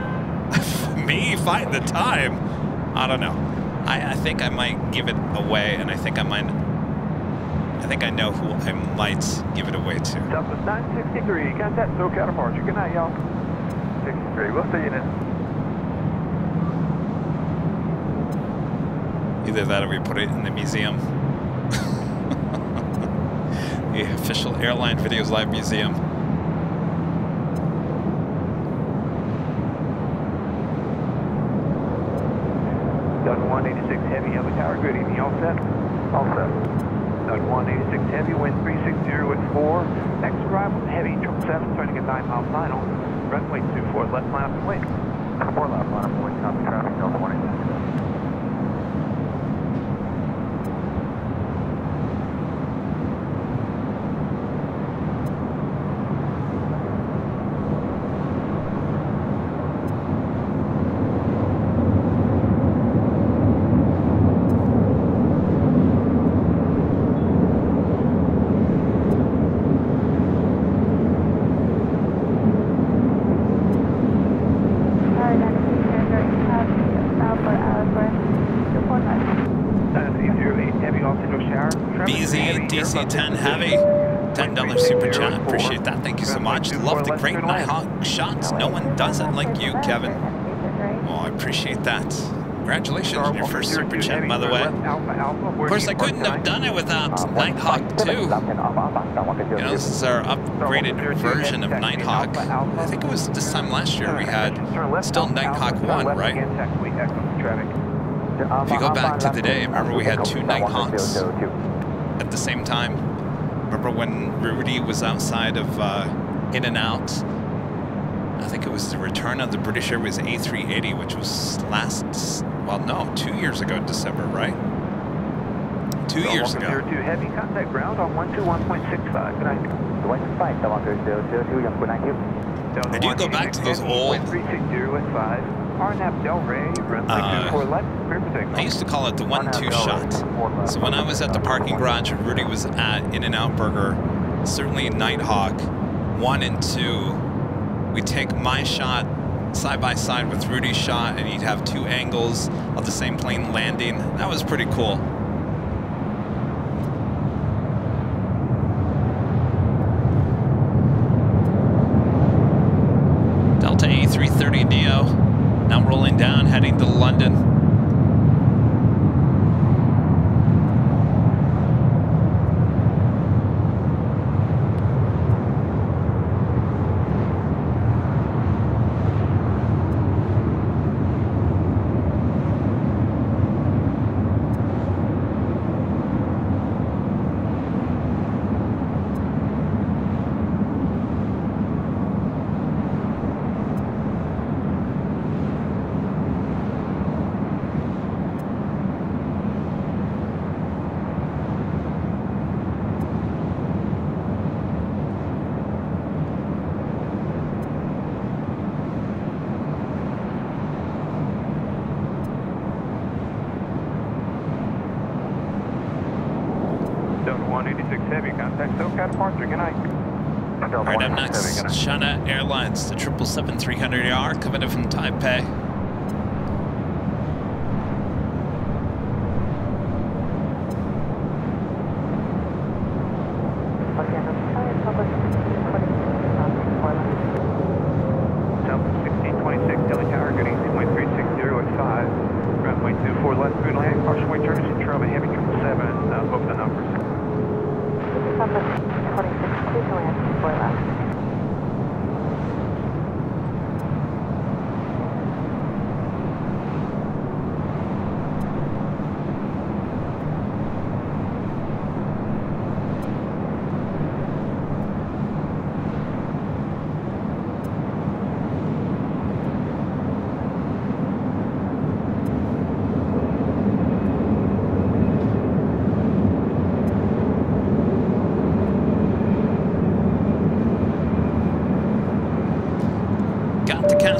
Me find the time? I don't know. I think I might give it away, and I think I know who I might give it away to. Southwest 963, contact SoCal departure. Good night, y'all. 63, we'll see you then. Either that or we put it in the museum. The official Airline Videos Live Museum. Done 186 Heavy, Heavy Tower, good evening, all set? All set. Done 186 Heavy, wind 360 at 4. Next arrival, Heavy, 777, turning at 9 miles final. Runway 24, left line up and wait. 4 left line up and wait, copy traffic, Delta 186. DC-10 Heavy, $10 super chat. Appreciate that. Thank you so much. Love the great Nighthawk shots. No one does it like you, Kevin. Oh, I appreciate that. Congratulations on your first super chat, by the way. Of course, I couldn't have done it without Nighthawk 2. You know, this is our upgraded version of Nighthawk. I think it was this time last year we had still Nighthawk 1, right? If you go back to the day, remember we had 2 Nighthawks at the same time. Remember when Rudy was outside of In and Out? I think it was the return of the British Airways A380, which was well, no, 2 years ago, December, right? 2 years ago. 02 Heavy, contact ground on 121.65. Good night. I do go back to those old. I used to call it the 1-2 shot. So when I was at the parking garage and Rudy was at In-N-Out Burger, certainly Nighthawk 1 and 2, we'd take my shot side by side with Rudy's shot, and you'd have 2 angles of the same plane landing. That was pretty cool. Delta A330neo, now rolling down, heading to London. Alright, up next, China Airlines, the 777-300ER, coming in from Taipei.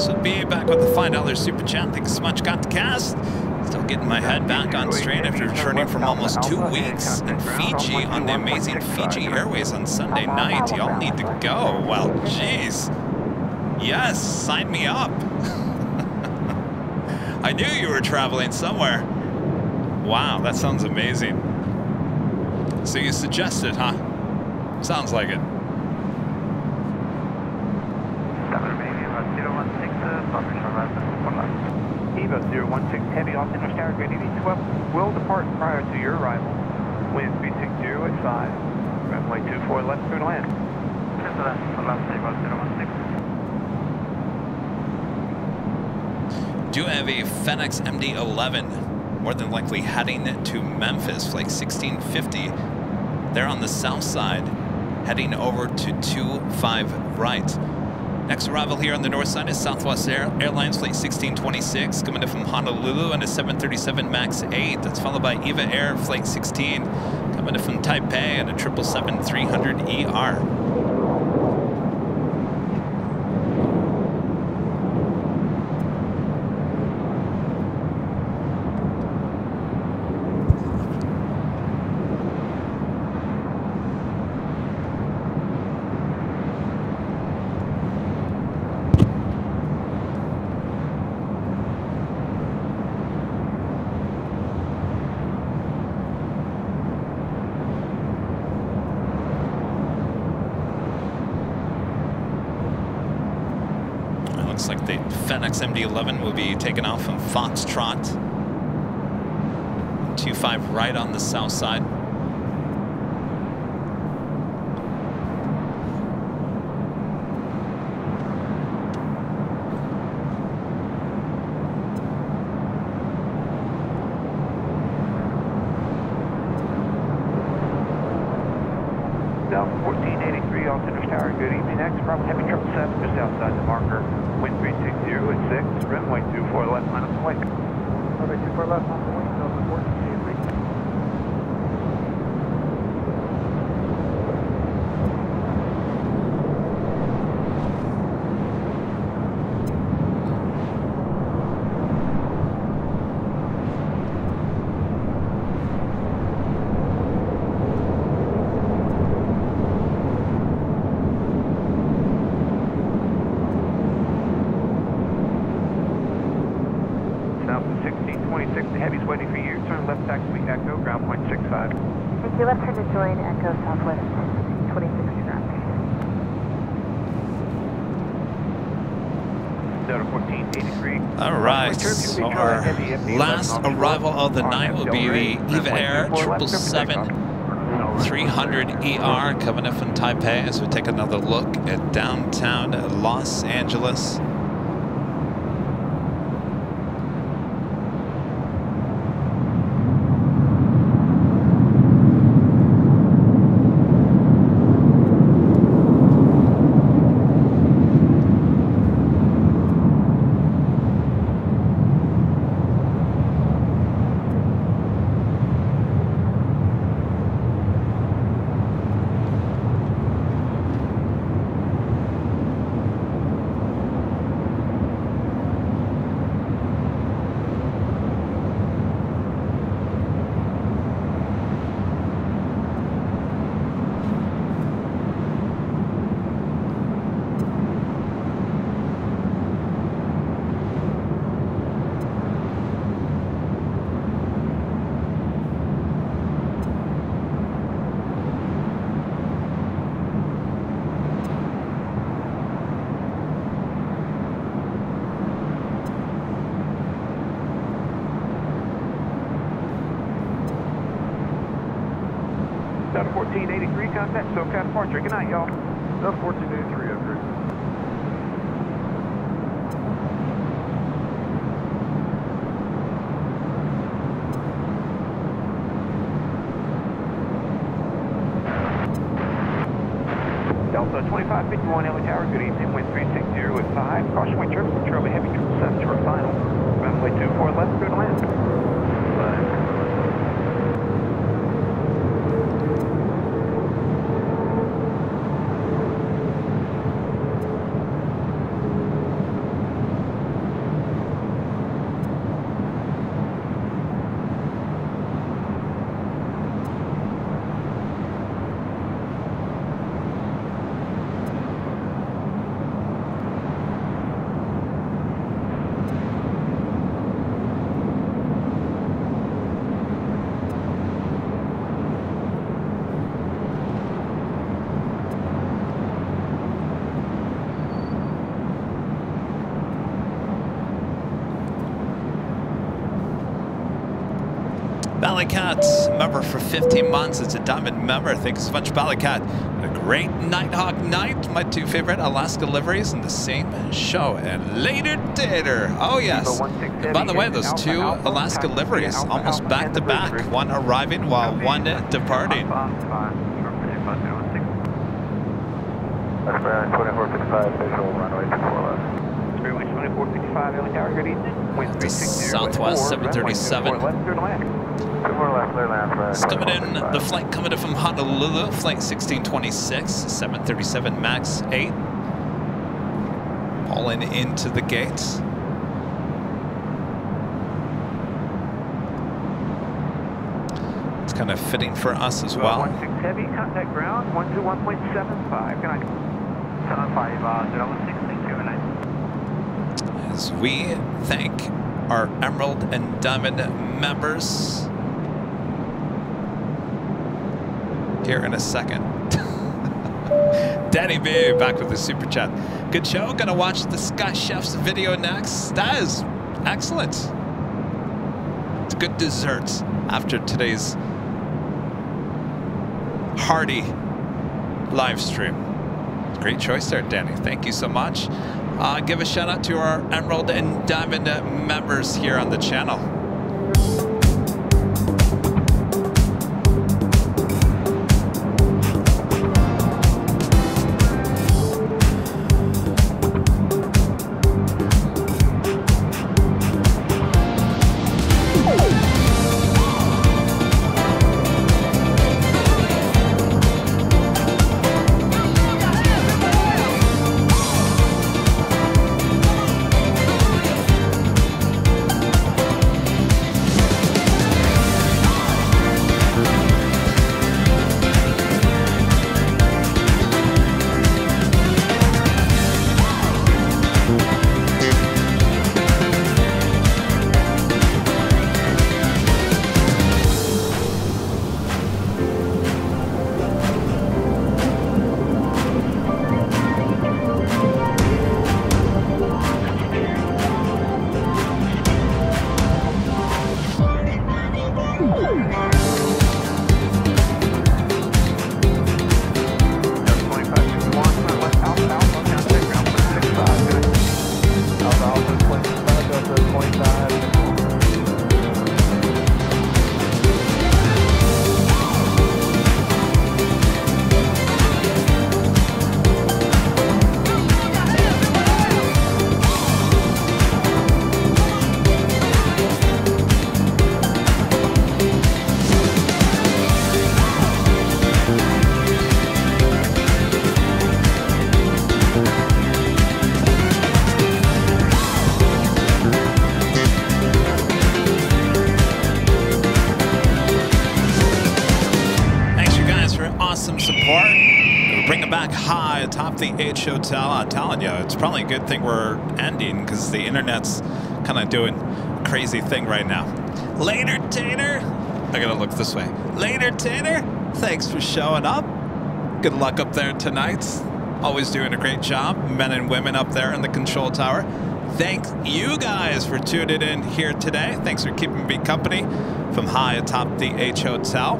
Cast with B, back with the $5 super chat. Thanks so much, Got the Cast. Still getting my head back on straight after returning from almost 2 weeks in Fiji on the amazing Fiji Airways on Sunday night. Y'all need to go. Well, jeez. Yes, sign me up. I knew you were traveling somewhere. Wow, that sounds amazing. So you suggested, huh? Sounds like it. Eva 016 Heavy altimeter tower, grid 12 will depart prior to your arrival. Wind 360 at 5. Runway 24 left through to land. Do have a FedEx MD-11, more than likely heading to Memphis, flight 1650. They're on the south side, heading over to 25 right. Next arrival here on the north side is Southwest Airlines flight 1626, coming in from Honolulu and a 737 MAX 8. That's followed by EVA Air flight 16, coming in from Taipei and a 777-300ER. Looks like the FedEx MD-11 will be taken off from Foxtrot. 25 right on the south side. Delta 1483, altimeter tower, good evening. Next, Bravo Heavy 777, just outside the marker. Wind 360 at 6, runway 24 left, line up the wing. Runway 24 left, on the wing, Delta 1483. Left turn to join Echo Southwest 26 ground. Delta 1483. All right, so our last arrival of the night will be the EVA Air 777-300ER coming in from Taipei as we take another look at downtown Los Angeles. Delta 1483, contact SoCal departure. Good night, y'all. Delta 1483, over. Delta 2551, LA Tower, good evening. Wind 360 at 5. Caution wind triple, control heavy 777 short final. Runway 24 left, good land. Ballycat, member for 15 months. It's a diamond member. Thanks so much, Ballycat. A great Nighthawk night. My two favorite Alaska liveries in the same show. And later, Tater. Oh, yes. And by the way, those two Alaska liveries almost back to back. One arriving while one departing. That's Airline 2465, visual runway 24 left. Runway 2465, LA Tower, good evening. Wind 360, Southwest 737. 2 more left, clear land for It's coming in, the flight coming in from Honolulu, flight 1626, 737 MAX 8. Pulling into the gates. It's kind of fitting for us as well. 16 Heavy, contact ground, 121.75, good night. 75, 016, night. As we thank our Emerald and Diamond members here in a second. Danny B back with the super chat. Good show. Gonna watch the Sky Chef's video next. That is excellent. It's good dessert after today's hearty live stream. Great choice there, Danny. Thank you so much. Give a shout out to our Emerald and Diamond members here on the channel. Atop the H Hotel. I'm telling you, it's probably a good thing we're ending because the internet's kind of doing a crazy thing right now. Later, Tater. I gotta look this way. Later, Tater. Thanks for showing up. Good luck up there tonight. Always doing a great job. Men and women up there in the control tower. Thank you guys for tuning in here today. Thanks for keeping me company from high atop the H Hotel.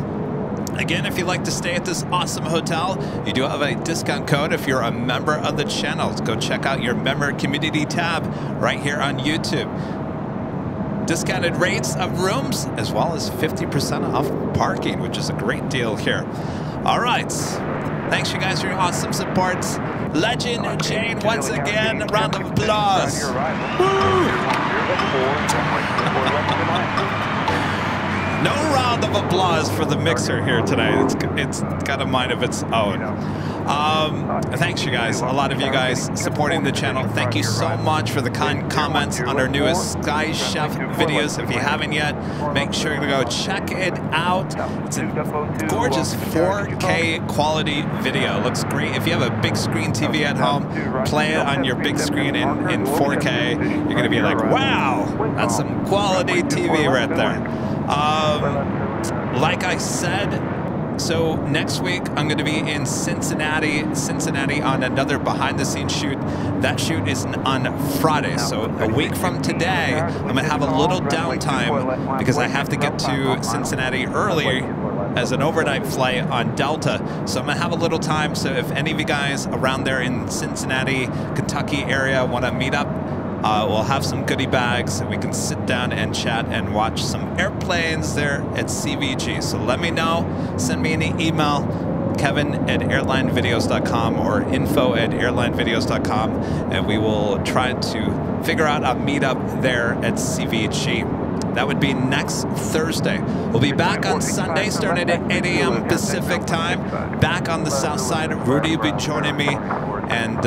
Again, if you'd like to stay at this awesome hotel, you do have a discount code if you're a member of the channel. Go check out your member community tab right here on YouTube. Discounted rates of rooms as well as 50% off parking, which is a great deal here. All right. Thanks, you guys, for your awesome support. Legend Jane, once again, round of applause. No round of applause for the mixer here today. It's got a mind of its own. Thanks, you guys. A lot of you guys supporting the channel. Thank you so much for the kind comments on our newest Sky Chef videos. If you haven't yet, make sure to go check it out. It's a gorgeous 4K quality video. Looks great. If you have a big screen TV at home, play it on your big screen in 4K. You're going to be like, wow, that's some quality TV right there. Like I said, So next week, I'm going to be in Cincinnati on another behind-the-scenes shoot. That shoot is on Friday. So a week from today, I'm going to have a little downtime because I have to get to Cincinnati early as an overnight flight on Delta. So I'm going to have a little time. So if any of you guys around there in Cincinnati, Kentucky area want to meet up, we'll have some goodie bags and we can sit down and chat and watch some airplanes there at CVG. So let me know. Send me an email, kevin@airlinevideos.com or info@airlinevideos.com, and we will try to figure out a meetup there at CVG. That would be next Thursday. We'll be back on Sunday starting at 8 a.m. Pacific time. Back on the south side. Rudy will be joining me and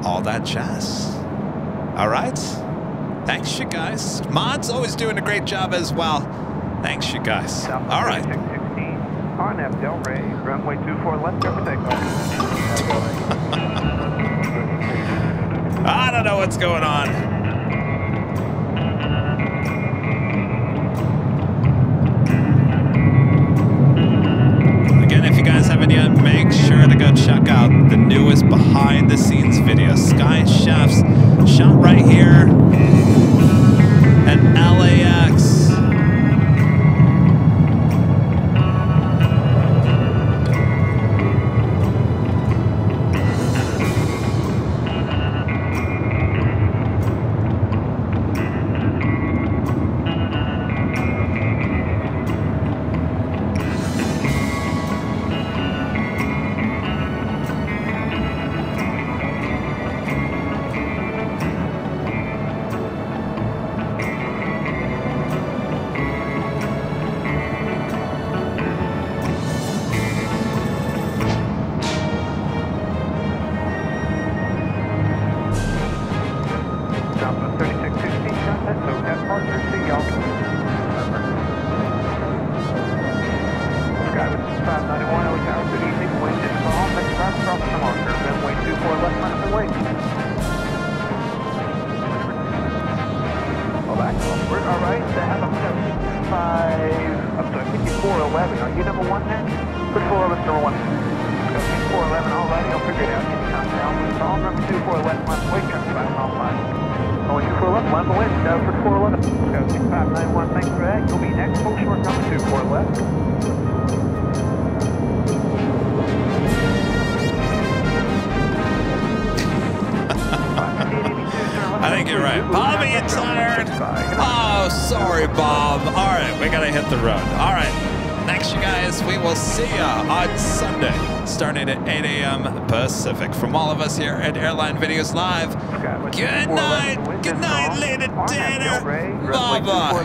all that jazz. All right. Thanks, you guys. Mod's always doing a great job as well. Thanks, you guys. All right. RNF Del Rey, runway 24 left, clear for takeoff. I don't know what's going on. Again, if you guys haven't yet, make sure to go check out the newest behind-the-scenes video. Sky Chefs shot right here at LAX. I think you're right. Bob, are you tired? Oh, sorry, Bob. All right, we got to hit the road. All right. Thanks, you guys. We will see ya on Sunday, starting at 8 a.m. Pacific. From all of us here at Airline Videos Live, good night. Good night, Lady Tanner. Bye-bye.